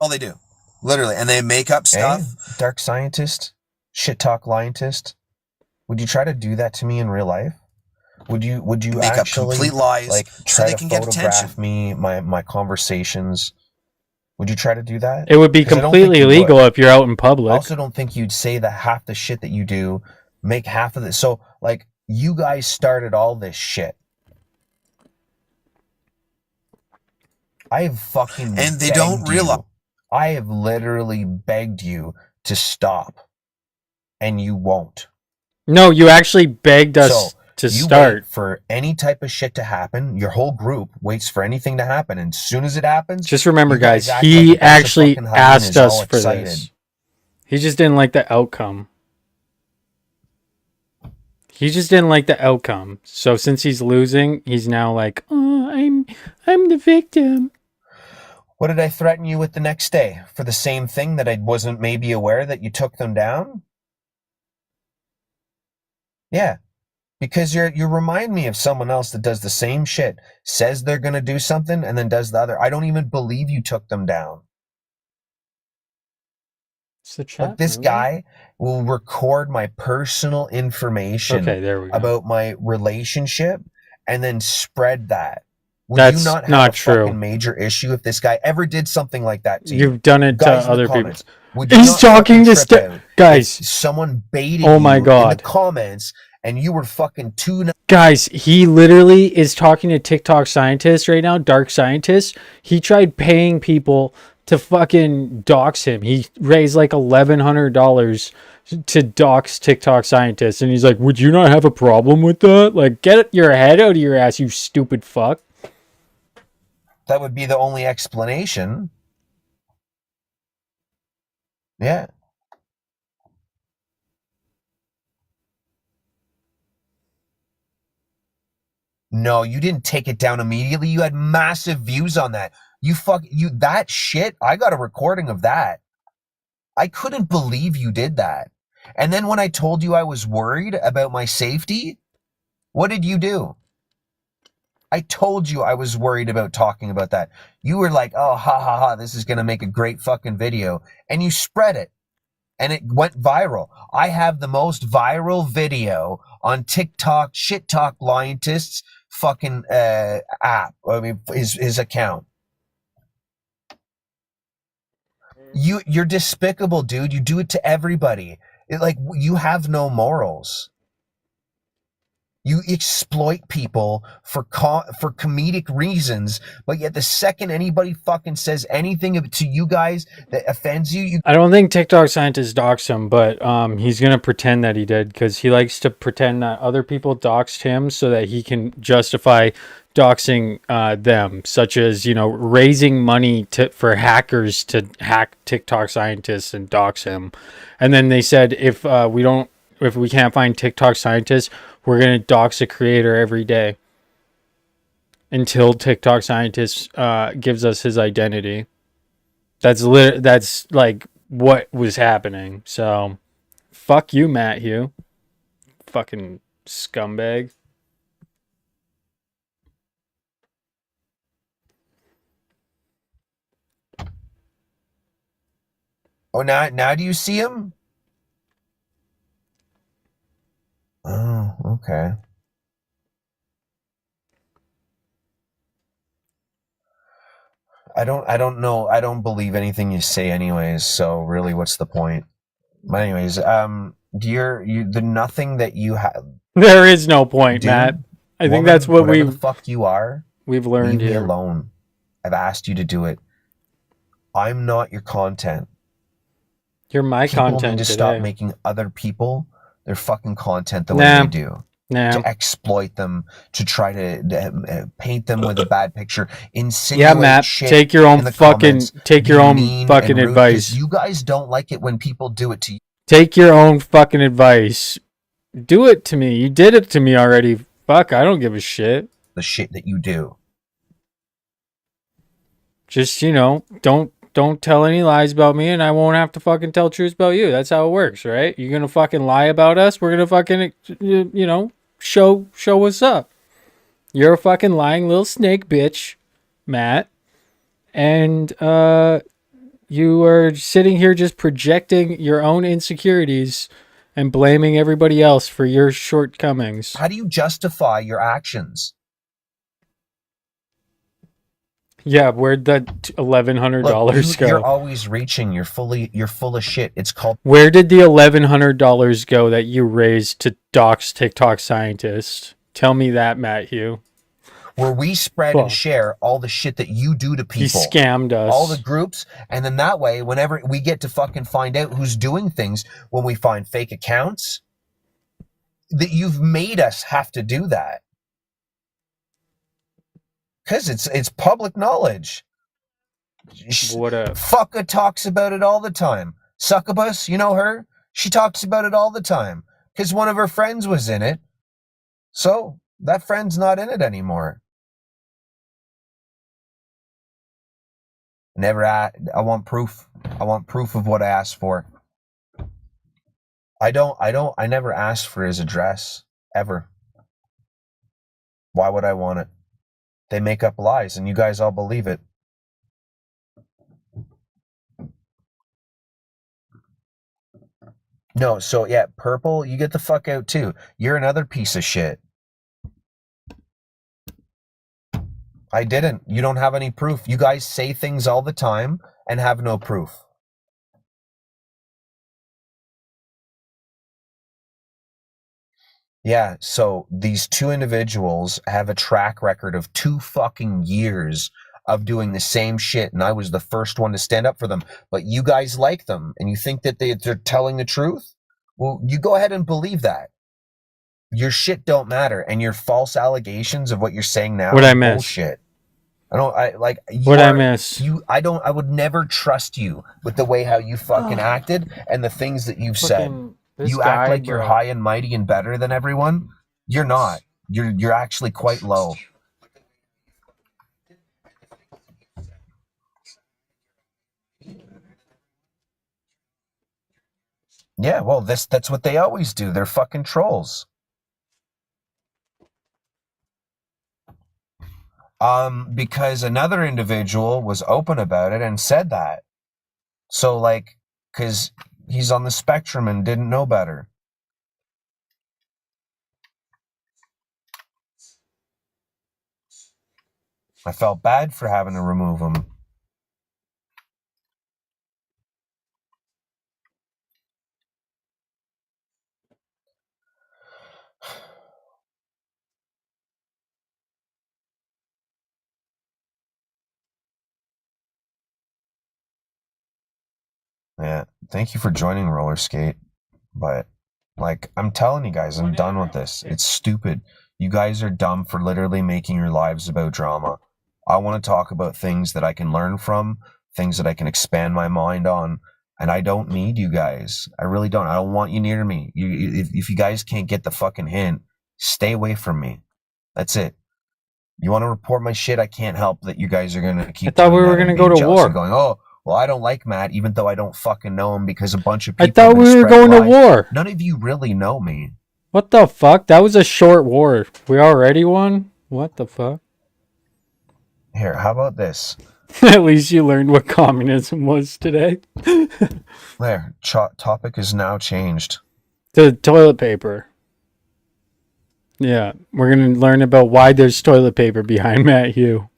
All they do. Literally. And they make up stuff. Dark scientist? Shit talk liantist? Would you try to do that to me in real life? Would you make actually up complete lies like so try they to can get attention? photograph me, my conversations? Would you try to do that? It would be completely illegal if you're out in public. I also don't think you'd say that half the shit that you do, make half of it. So like you guys started all this shit. I have fucking and they don't realize. I have literally begged you to stop, and you won't. No, you actually begged us to start. Wait for any type of shit to happen. Your whole group waits for anything to happen, and as soon as it happens, just remember, guys, he actually asked us for this. He just didn't like the outcome. He just didn't like the outcome. So since he's losing, he's now like, "Oh, I'm the victim." What did I threaten you with the next day? For the same thing that I wasn't maybe aware that you took them down? Yeah. Because you remind me of someone else that does the same shit, says they're going to do something, and then does the other. I don't even believe you took them down. But this guy will record my personal information about my relationship and then spread that. Would you not have a fucking major issue if this guy ever did something like that to you? You've done it to other people. He's talking to guys. Someone baited you in the comments and you were fucking Guys, he literally is talking to TikTok scientists right now, dark scientists. He tried paying people to fucking dox him. He raised like $1,100 to dox TikTok scientists. And he's like, would you not have a problem with that? Like, get your head out of your ass, you stupid fuck. That would be the only explanation. Yeah. No, you didn't take it down immediately. You had massive views on that. That shit, I got a recording of that. I couldn't believe you did that. And then when I told you I was worried about my safety, What did you do? I told you I was worried about talking about that. You were like, oh, ha ha ha, this is going to make a great fucking video. And you spread it. And it went viral. I have the most viral video on TikTok, Shit Talk Lientists fucking app. I mean, his account. You're despicable, dude. You do it to everybody. You have no morals. You exploit people for comedic reasons, but yet the second anybody fucking says anything to you guys that offends you, I don't think TikTok scientist doxed him, but he's gonna pretend that he did because he likes to pretend that other people doxed him so that he can justify doxing them, such as raising money for hackers to hack TikTok scientists and dox him. And then they said if we can't find TikTok scientists, we're going to dox a creator every day until TikTok scientist gives us his identity. That's like what was happening. So fuck you, Matt Hugh. Fucking scumbag. Oh, now do you see him? Oh, okay. I don't know. I don't believe anything you say anyways, so really what's the point? But anyways, the nothing that you have. There is no point, Matt. I think that's what whatever the fuck you are. We've learned leave here. me alone. I've asked you to do it. I'm not your content. You're my People content need to today. stop making other people their fucking content the way they do. To exploit them, to try to paint them with a bad picture, insinuate Matt, shit take your own in the fucking comments, take your be own mean fucking and rude, advice. 'cause you guys don't like it when people do it to you. Take your own fucking advice. Do it to me. You did it to me already. Fuck, I don't give a shit. The shit that you do. Just, don't tell any lies about me and I won't have to fucking tell truths about you. That's how it works, right? You're gonna fucking lie about us, we're gonna fucking, show what's up. You're a fucking lying little snake bitch, Matt. And, you are sitting here just projecting your own insecurities and blaming everybody else for your shortcomings. How do you justify your actions? Yeah, where'd that $1,100 go? You're always reaching. You're full of shit. It's called. Where did the $1,100 go that you raised to dox TikTok scientists? Tell me that, Matt Hugh. Where we spread and share all the shit that you do to people. He scammed us. All the groups. And then that way, whenever we get to fucking find out who's doing things, when we find fake accounts, that you've made us have to do that. Because it's public knowledge. What up? Fucka talks about it all the time. Succubus, you know her? She talks about it all the time. Because one of her friends was in it. So, that friend's not in it anymore. I want proof. I want proof of what I asked for. I never asked for his address. Ever. Why would I want it? They make up lies and you guys all believe it. No, so yeah, Purple, you get the fuck out too. You're another piece of shit. I didn't. You don't have any proof. You guys say things all the time and have no proof. Yeah, so these two individuals have a track record of 2 fucking years of doing the same shit, and I was the first one to stand up for them. But you guys like them, and you think that they're telling the truth? Well, you go ahead and believe that. Your shit don't matter, and your false allegations of what you're saying now is bullshit. I would never trust you with the way how you fucking acted and the things that you've said. You act like you're high and mighty and better than everyone. You're not. You're actually quite low. Yeah, well, that's what they always do. They're fucking trolls. Because another individual was open about it and said that. So, like, because he's on the spectrum and didn't know better. I felt bad for having to remove him. Yeah, thank you for joining Roller Skate. But, like, I'm telling you guys, I'm done with this. It's stupid. You guys are dumb for literally making your lives about drama. I want to talk about things that I can learn from, things that I can expand my mind on, and I don't need you guys. I really don't. I don't want you near me. If you guys can't get the fucking hint, stay away from me. That's it. You want to report my shit? I can't help that you guys are gonna keep. I thought we doing were that and gonna go being to jealous war. and going, oh, well, I don't like Matt, even though I don't fucking know him because a bunch of I people. thought have been we were spreading going to lies. war. None of you really know me. What the fuck? That was a short war. We already won? What the fuck? Here, how about this? At least you learned what communism was today. There, topic is now changed. The toilet paper. Yeah, we're going to learn about why there's toilet paper behind Matt Hugh.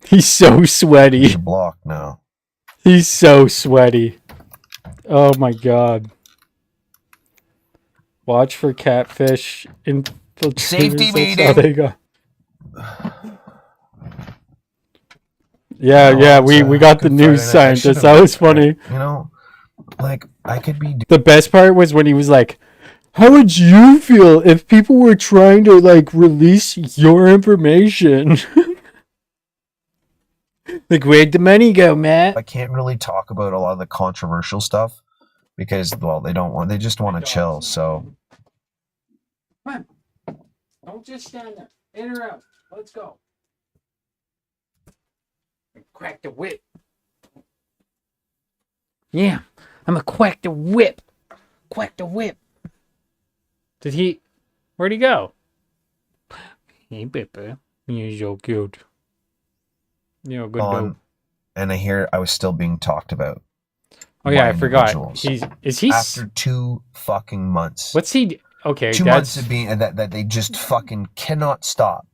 He's so sweaty. He's blocked now. He's so sweaty. Oh my god. Watch for catfish infiltrators. Safety That's how meeting. they go. Yeah, we got the Good news Friday night. I scientist. should've That was looked, funny. You know, like, I could be. The best part was when he was like, how would you feel if people were trying to, like, release your information? Like, where'd the money go, Matt? I can't really talk about a lot of the controversial stuff because, well, they just want to chill. So, Come on. Don't just stand there. In or out. Let's go. Crack the whip. Yeah, I'm gonna quack the whip. Quack the whip. Where'd he go? Hey, Pepper. You're so cute. You're a good dog. and I was still being talked about. Oh yeah, by I forgot. individuals. Is he After 2 fucking months. What's he? Okay, 2 months of being that they just fucking cannot stop.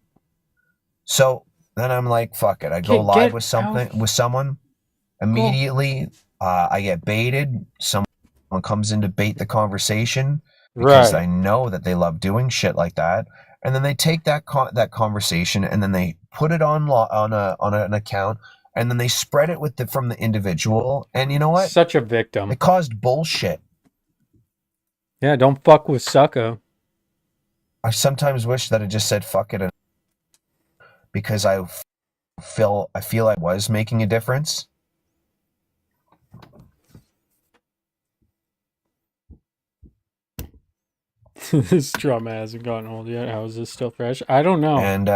So then I'm like, fuck it. I go live with someone. Immediately, I get baited. Someone comes in to bait the conversation because I know that they love doing shit like that. And then they take that conversation and then they put it on an account and then they spread it from the individual. And you know what? Such a victim. It caused bullshit. Yeah, don't fuck with sucker. I sometimes wish that I just said fuck it, because I feel I was making a difference. This drama hasn't gotten old yet. How is this still fresh? I don't know. And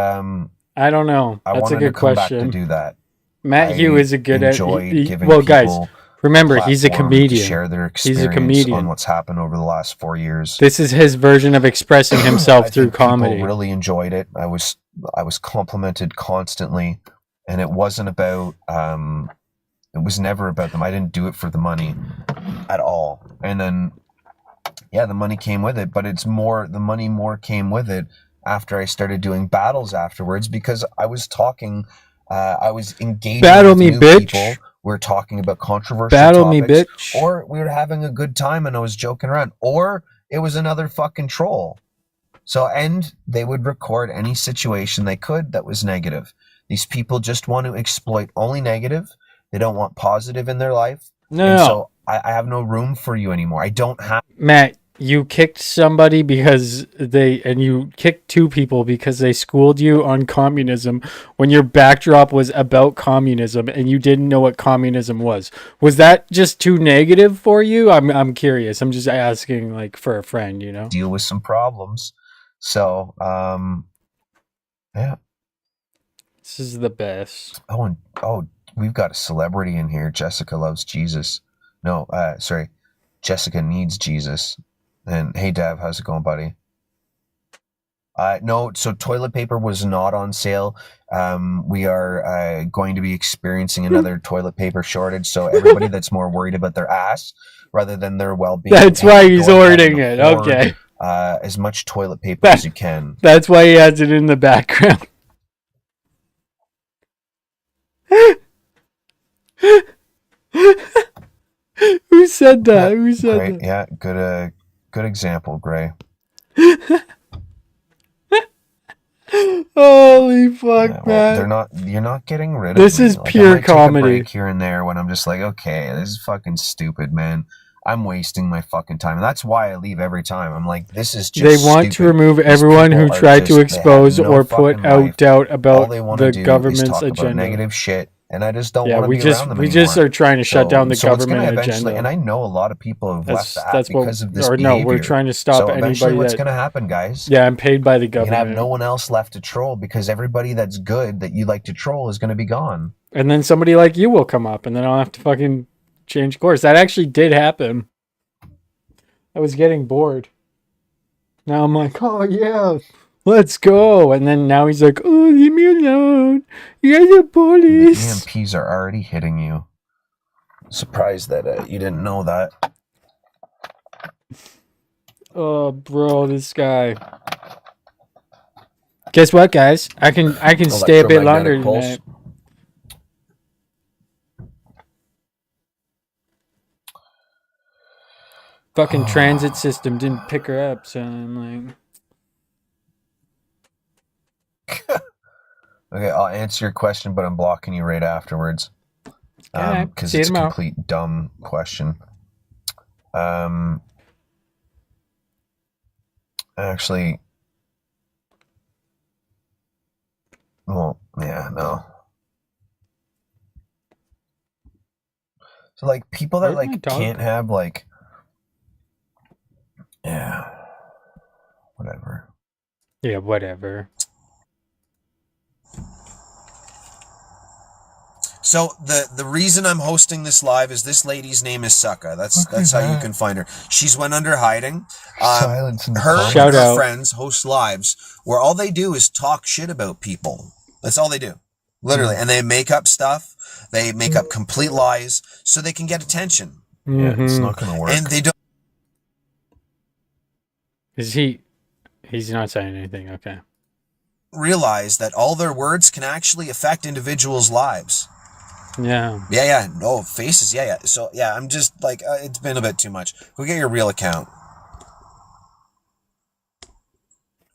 I don't know. That's a good question. Back to do that. Matt Hugh is a good enjoy giving well, people guys, remember he's a comedian. To share their experience he's a comedian on what's happened over the last 4 years. This is his version of expressing himself through comedy. People really enjoyed it. I was complimented constantly, and it wasn't about. It was never about them. I didn't do it for the money at all. And then, yeah, the money came with it, but the money more came with it after I started doing battles afterwards, because I was talking. I was engaging with new people. We were talking about controversial topics, or we were having a good time and I was joking around, or it was another fucking troll. So, and they would record any situation they could that was negative. These people just want to exploit only negative. They don't want positive in their life. No. So I have no room for you anymore. I don't have. Matt, you kicked somebody and you kicked 2 people because they schooled you on communism when your backdrop was about communism and you didn't know what communism was. Was that just too negative for you? I'm curious. I'm just asking, like, for a friend, you know? Deal with some problems. So, yeah. This is the best. Oh, we've got a celebrity in here. Jessica loves Jesus. No, sorry. Jessica needs Jesus. And hey, Dev, how's it going, buddy? No, so toilet paper was not on sale. We are going to be experiencing another toilet paper shortage. So everybody that's more worried about their ass rather than their well-being, That's why he's go ahead ordering and it. hoard, Okay. as much toilet paper as you can. That's why he has it in the background. Who said that? Who said Great. that? Yeah, good example, Gray. Holy fuck, Yeah, well, man. you're not getting rid of This me. is Like, pure I might comedy. take a break here and there when I'm just like, okay, this is fucking stupid, man. I'm wasting my fucking time. And that's why I leave every time. I'm like, this is just They want to stupid. remove These everyone who people are tried to just- they have expose no or put fucking life. out doubt All about they want to the do is government's talk about agenda. negative shit, and I just don't Yeah, want to we be just around them we anymore. just are trying to shut down the So it's government gonna eventually, agenda. and I know a lot of people have left the app That's what, because of this or behavior. no, we're trying to stop So eventually, anybody what's that. going to happen, guys? Yeah, I'm paid by the You can have government. no one else left to troll because everybody that's good that you like to troll is going to be gone. And then somebody like you will come up, and then I'll have to fucking change course. That actually did happen. I was getting bored. Now I'm like, oh yeah, let's go. And then now he's like, oh, leave me alone. You guys are The bullies. EMPs are already hitting you. Surprised that you didn't know that. Oh, bro, this guy. Guess what, guys? I can stay a bit longer Electromagnetic pulse. tonight. Fucking transit system didn't pick her up, so I'm like, Okay, I'll answer your question, but I'm blocking you right afterwards. okay, Because see you it's a tomorrow. complete dumb question. Actually, well, yeah, no. So, like, people that, Where's my like, dog? can't have, like, yeah, whatever. Yeah, whatever. So the reason I'm hosting this live is this lady's name is Sucka. That's how you can find her. She's went under hiding. Silence in the Her comments. Shout and her out. friends host lives where all they do is talk shit about people. That's all they do. Literally. And they make up stuff. They make up complete lies so they can get attention. Yeah, it's Mm-hmm. not going to work. And they don't Is he? He's not saying anything. Okay. realize that all their words can actually affect individuals' lives. Yeah. Yeah. No, faces. Yeah. So, yeah, I'm just like, it's been a bit too much. Go get your real account.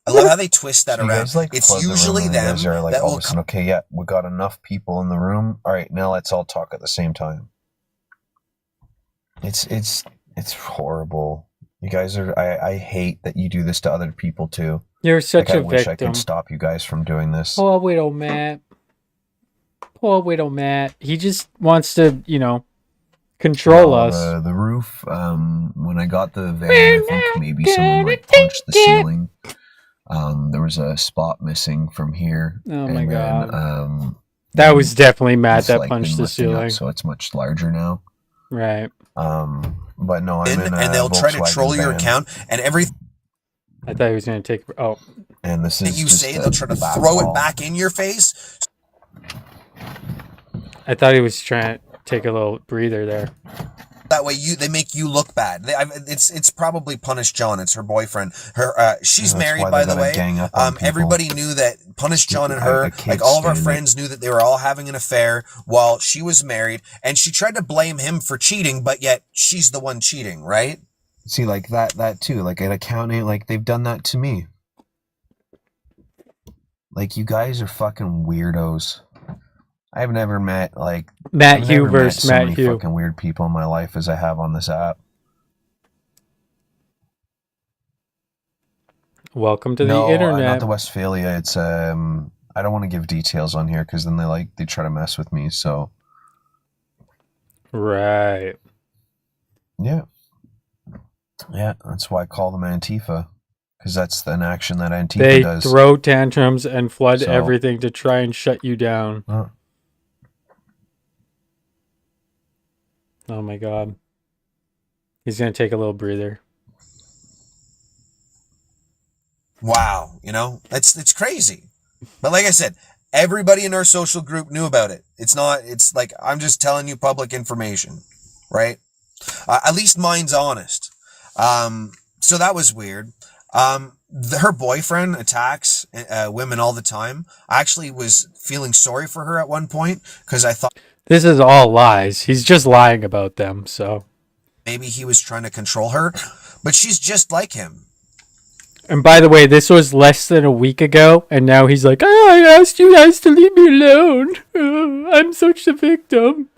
I love how they twist that So you around. guys, like, It's flood the room usually and you them guys are like that all will of a sudden, okay, yeah, we got enough people in the room. All right, now let's all talk at the same time. It's horrible. You guys are. I hate that you do this to other people too. You're such Like, a I wish I victim. could stop you guys from doing this. Poor widow Matt. Poor widow Matt. He just wants to, control us. The roof. When I got the van, I think maybe someone like punched the ceiling. There was a spot missing from here. Oh my and God. Then, That was definitely Matt it's, that like, punched been the lifting up, ceiling. so it's much larger now. Right. But no, I'm in a and they'll try to Volkswagen troll your van, account, and everything I thought he was going to take. Oh, and this is you just say, a they'll try to back throw wall. it back in your face. I thought he was trying to take a little breather there. That way, they make you look bad. It's probably Punish John. It's her boyfriend. She's That's married, why by they the gotta way. gang up on people. Everybody knew that Punish John and I her, can't like all of our stand it. friends, knew that they were all having an affair while she was married, and she tried to blame him for cheating, but yet she's the one cheating, right? See, like that too. Like an accountant, like they've done that to me. Like, you guys are fucking weirdos. I've never met Matt I've Hugh never met versus so Matt many Hugh. fucking weird people in my life as I have on this app. Welcome to No, the internet. not the Westphalia. It's I don't want to give details on here because then they try to mess with me. So Right. yeah, that's why I call them Antifa, because that's an action that Antifa They does. throw tantrums and flood So- everything to try and shut you down. Oh my God. He's going to take a little breather. Wow, it's crazy. But like I said, everybody in our social group knew about it. It's like, I'm just telling you public information, right? At least mine's honest. So that was weird. Her boyfriend attacks women all the time. I actually was feeling sorry for her at one point because I thought This is all lies. He's just lying about them, so. maybe he was trying to control her, but she's just like him. And by the way, this was less than a week ago, and now he's like, oh, I asked you guys to leave me alone. I'm such a victim.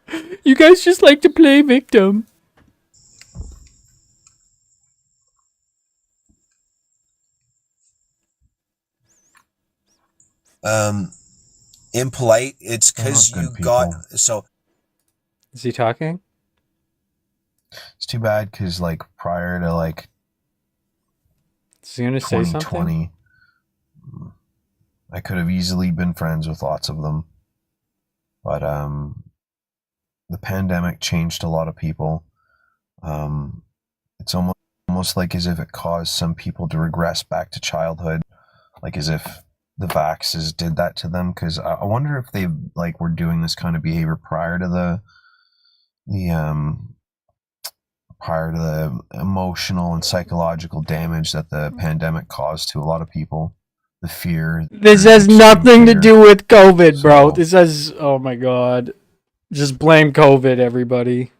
You guys just like to play victim. Impolite. It's because They're not you good got people. so. Is he talking? It's too bad because like prior to like Is he gonna say something? 2020, I could have easily been friends with lots of them, but the pandemic changed a lot of people. It's almost like as if it caused some people to regress back to childhood, like as if the vaxes did that to them. Because I wonder if they like were doing this kind of behavior prior to the emotional and psychological damage that the pandemic caused to a lot of people. The fear. This the has extreme nothing to fear. do with COVID, bro. So- This has. Oh my god. Just blame COVID, everybody.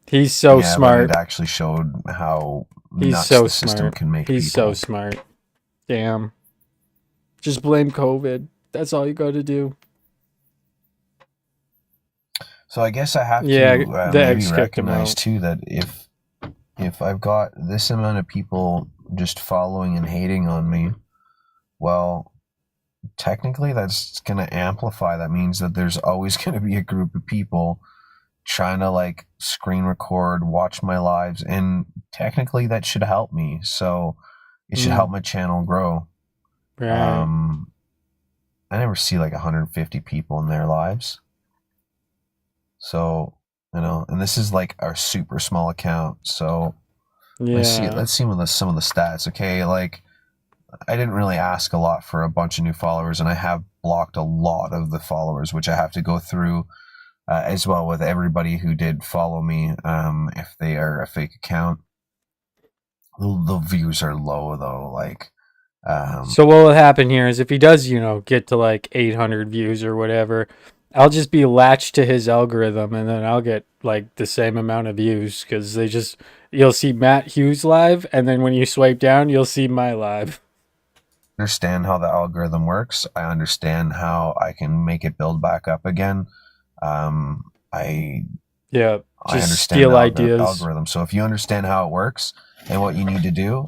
He's so yeah, smart. but it actually showed how He's nuts so the system smart. can make He's so people. smart. Damn. Just blame COVID. That's all you got to do. So I guess I have Yeah, to the maybe ex kicked him recognize out. too that if I've got this amount of people just following and hating on me, well, technically that's going to amplify. That means that there's always going to be a group of people trying to like screen record, watch my lives, and technically that should help me. So it should help my channel grow. Right. I never see like 150 people in their lives. So, and this is like our super small account. So Yeah. let's see some of the stats. Okay, like I didn't really ask a lot for a bunch of new followers, and I have blocked a lot of the followers, which I have to go through as well with everybody who did follow me. If they are a fake account, the views are low though. Like, So what will happen here is if he does, get to like 800 views or whatever, I'll just be latched to his algorithm, and then I'll get like the same amount of views because you'll see Matt Hughes live, and then when you swipe down, you'll see my live. understand how the algorithm works. I understand how I can make it build back up again. I Yeah, I just understand steal the ideas. algorithm. So if you understand how it works and what you need to do,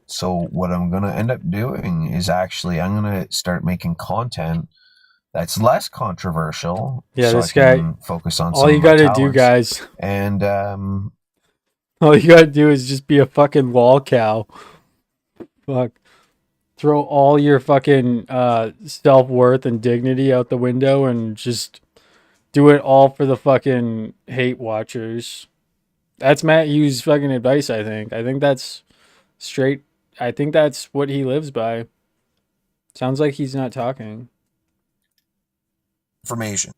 so what I'm gonna end up doing is actually I'm gonna start making content that's less controversial. Yeah, so this I can guy. focus on All some you of my gotta do, talents. guys. And All you gotta do is just be a fucking lol cow. Fuck. Throw all your fucking self-worth and dignity out the window and just do it all for the fucking hate watchers. That's Matt Hughes' fucking advice, I think. I think that's straight. I think that's what he lives by. Sounds like he's not talking. Information,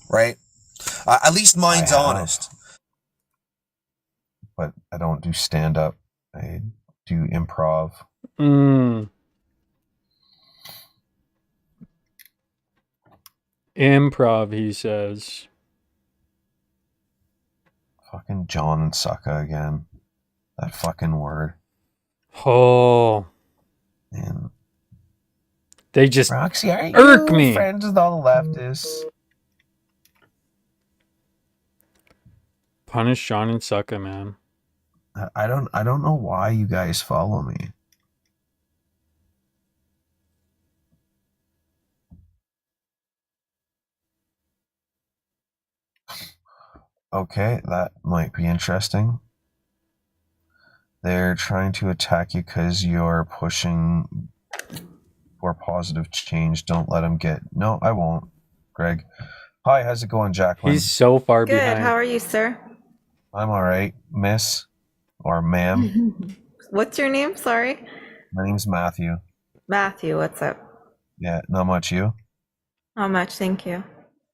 right? At least mine's honest. But I don't do stand up. I do improv. Improv, he says. Fucking John and Sucka again. That fucking word. Oh. Man. They just Roxy, are irk you me. friends with all the leftists? Punish John and Sucka, man. I don't know why you guys follow me. Okay, that might be interesting. They're trying to attack you because you're pushing for positive change. Don't let them get... No, I won't, Greg. Hi, how's it going, Jacqueline? He's so far Good. behind. How are you, sir? I'm all right, miss or ma'am. What's your name? Sorry. My name's Matthew. Matthew, what's up? Yeah, not much. You? How much? Thank you.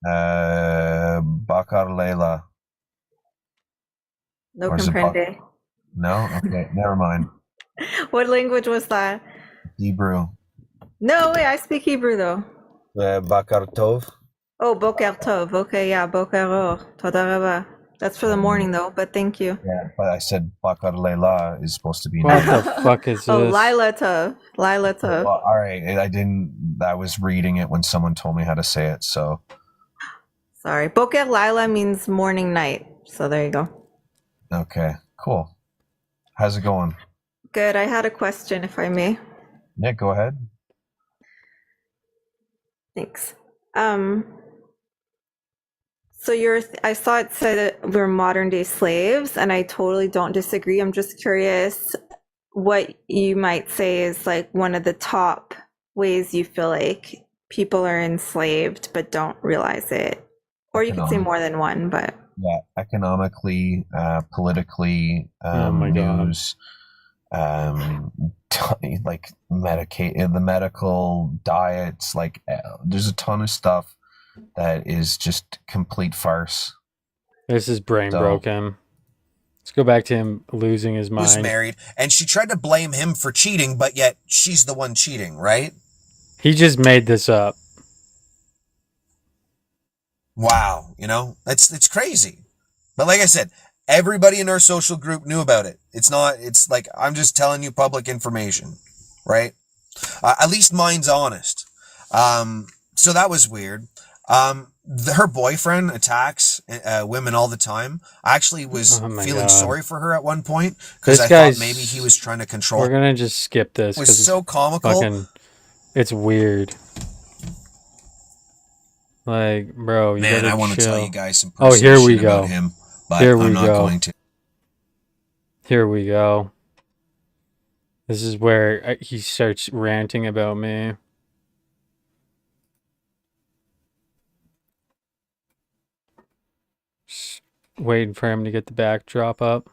Bakar Leila. No Or is it comprende. No? Okay, never mind. What language was that? Hebrew. No way, I speak Hebrew though. Bakar Tov. Oh, Boker Tov. Okay, yeah, Boker Or. Toda raba. That's for the morning though, but thank you. Yeah, but I said Bakar Leila is supposed to be. What the fuck is Oh, this? Lila Tov. Lila Tov. Well, all right, I was reading it when someone told me how to say it, so. Sorry. Boker Lila means morning night. So there you go. Okay, cool. How's it going? Good. I had a question, if I may. Yeah, go ahead. Thanks. So I saw it said that we're modern day slaves, and I totally don't disagree. I'm just curious what you might say is like one of the top ways you feel like people are enslaved but don't realize it. Or you could say more than one, but yeah, economically, politically, Oh my God. news, like the medical diets, like there's a ton of stuff that is just complete farce. This is brain broken. Let's go back to him losing his mind. Was married, and she tried to blame him for cheating, but yet she's the one cheating, right? He just made this up. Wow, it's crazy. But like I said, everybody in our social group knew about it. It's like I'm just telling you public information, right? At least mine's honest. So that was weird. Her boyfriend attacks women all the time. I actually was feeling sorry for her at one point because I thought maybe he was trying to control. We're gonna just skip this. It was so comical. It's weird. Like, bro, you Man, gotta I want to chill. tell you guys some personal shit about him, but I'm not going to. Here we go. This is where he starts ranting about me. Just waiting for him to get the backdrop up.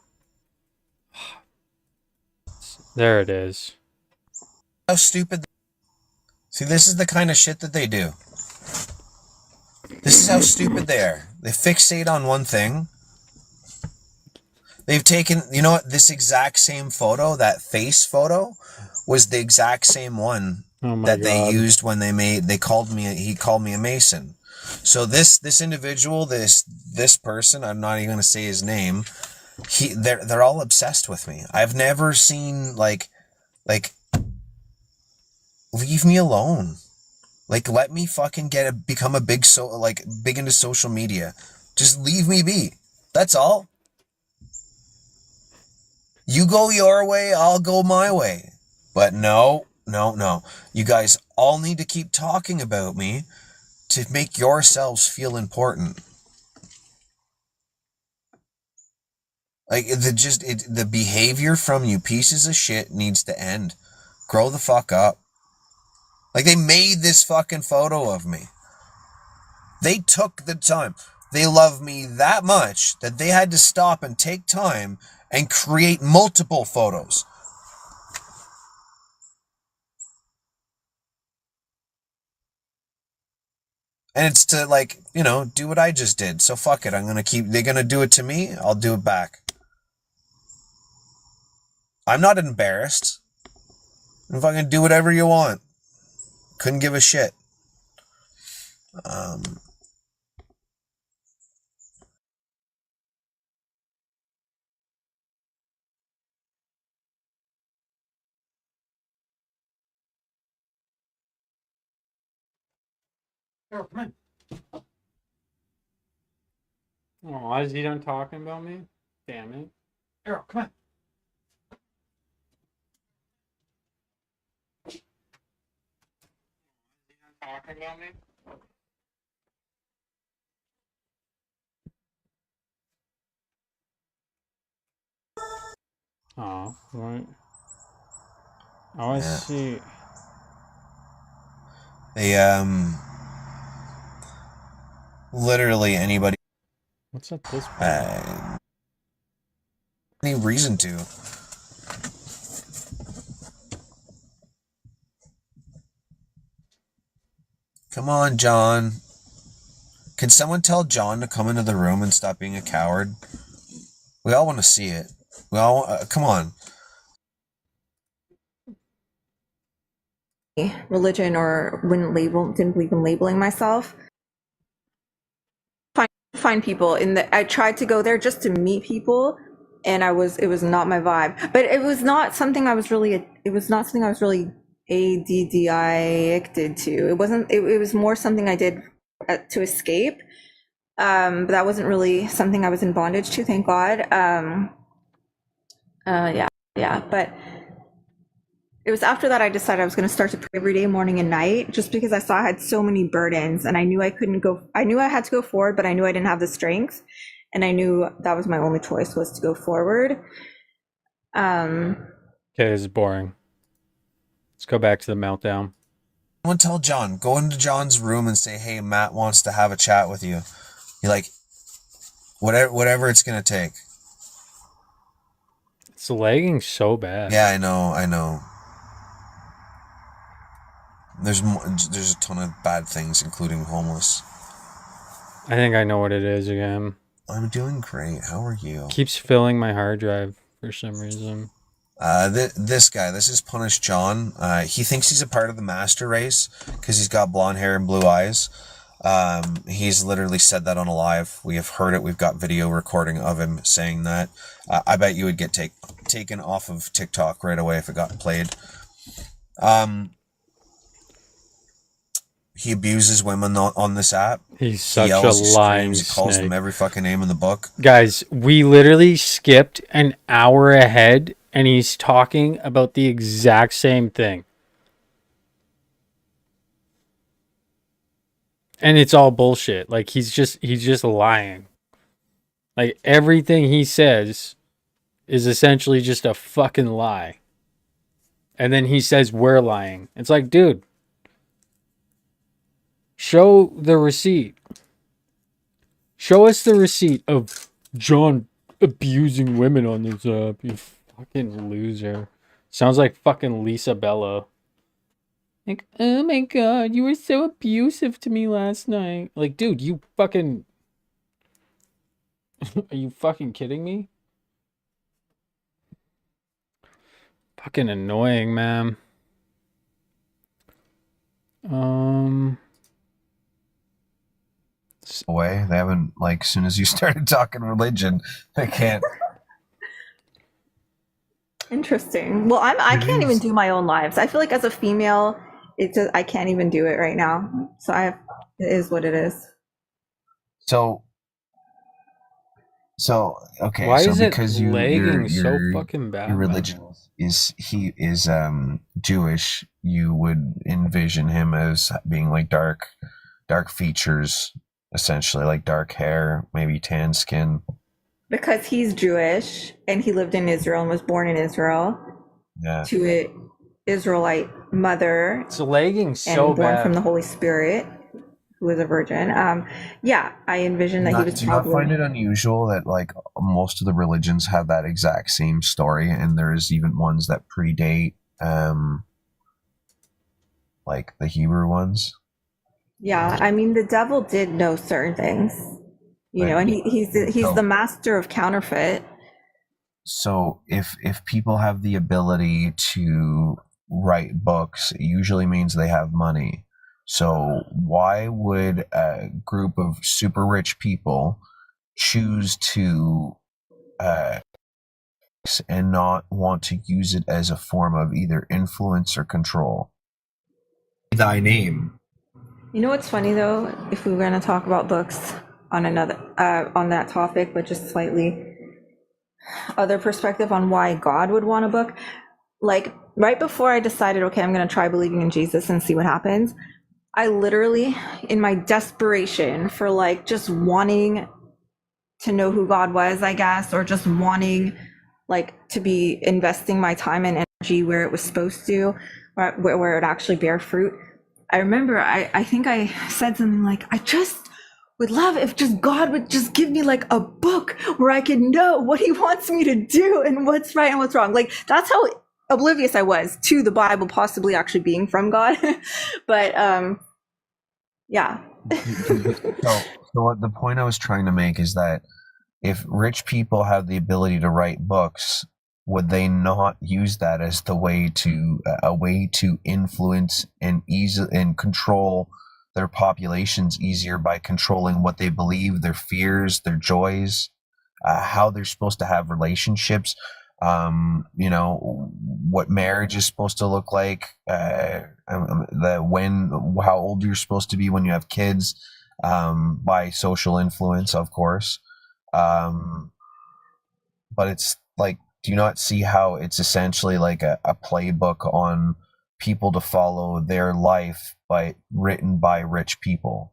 There it is. How stupid. See, this is the kind of shit that they do. This is how stupid they are. They fixate on one thing. They've taken, this exact same photo, that face photo, was the exact same one that they used when he called me a Mason. So this individual, this person, I'm not even going to say his name, they're all obsessed with me. I've never seen like leave me alone. Like, let me fucking become a big into social media. Just leave me be. That's all. You go your way, I'll go my way. But no. You guys all need to keep talking about me to make yourselves feel important. Like, the behavior from you pieces of shit needs to end. Grow the fuck up. Like, they made this fucking photo of me. They took the time. They love me that much that they had to stop and take time and create multiple photos. And it's to, do what I just did. So fuck it. They're gonna do it to me, I'll do it back. I'm not embarrassed. I'm fucking do whatever you want. Couldn't give a shit. Errol, come on. Oh, is he done talking about me? Damn it. Errol, come on. Is he done talking about me? Oh, right. Oh, I see. They, literally anybody. What's up this point? Any reason to. Come on, John. Can someone tell John to come into the room and stop being a coward? We all want to see it. We all come on. Religion or didn't believe in labeling myself. Find people I tried to go there just to meet people, and it was not my vibe. But it was not something I was really ADD addicted to. It wasn't. It was more something I did to escape. But that wasn't really something I was in bondage to. Thank God. Yeah. But it was after that I decided I was going to start to pray every day, morning and night, just because I saw I had so many burdens, and I knew I couldn't go. I knew I had to go forward, but I knew I didn't have the strength, and I knew that was my only choice, was to go forward. Okay, this is boring. Let's go back to the meltdown. Someone tell John, go into John's room and say, hey, Matt wants to have a chat with you. You're like, whatever it's going to take. It's lagging so bad. Yeah, I know. There's a ton of bad things, including homeless. I think I know what it is again. I'm doing great. How are you? Keeps filling my hard drive for some reason. This guy, this is Punish John. He thinks he's a part of the master race because he's got blonde hair and blue eyes. He's literally said that on a live. We have heard it. We've got video recording of him saying that. I bet you would get taken off of TikTok right away if it got played. He abuses women on this app. He's such a lying screams, he calls them every fucking name in the book. Guys, we literally skipped an hour ahead, and he's talking about the exact same thing. And it's all bullshit. Like, he's just lying. Like, everything he says is essentially just a fucking lie. And then he says we're lying. It's like, dude, show the receipt. Show us the receipt of John abusing women on this app, you fucking loser. Sounds like fucking Lisa Bella. Like, oh my god, you were so abusive to me last night. Like, dude, you fucking... Are you fucking kidding me? Fucking annoying, man. Way they haven't, like, as soon as you started talking religion, they can't. Interesting. Well, I can't even do my own lives. I feel like as a female, I can't even do it right now. So it is what it is. So okay. Why so is it because lagging so fucking bad? Your religion is Jewish. You would envision him as being like dark features, essentially, like dark hair, maybe tan skin. Because he's Jewish and he lived in Israel and was born in Israel. Yeah. To an Israelite mother. It's lagging so and born bad. From the Holy Spirit, who was a virgin. Yeah, I envision that he was probably... Do you not find it unusual that, like, most of the religions have that exact same story, and there's even ones that predate, like the Hebrew ones? Yeah, I mean, the devil did know certain things, you know, and he's the master of counterfeit. So if people have the ability to write books, it usually means they have money. So why would a group of super rich people choose to and not want to use it as a form of either influence or control? Thy name. You know what's funny though? If we were going to talk about books on another on that topic, but just slightly other perspective on why God would want a book. Like right before I decided, okay, I'm going to try believing in Jesus and see what happens, I literally, in my desperation for like just wanting to know who God was, I guess, or just wanting like to be investing my time and energy where it was supposed to, where it actually bear fruit. I remember I think I said something like, I just would love if just God would just give me like a book where I could know what he wants me to do and what's right and what's wrong. Like that's how oblivious I was to the Bible possibly actually being from God. But Yeah. So the point I was trying to make is that if rich people have the ability to write books, would they not use that as the way to a way to influence and ease and control their populations easier by controlling what they believe, their fears, their joys, how they're supposed to have relationships, what marriage is supposed to look like, how old you're supposed to be when you have kids, by social influence, of course. But it's like, do you not see how it's essentially like a playbook on people to follow their life written by rich people?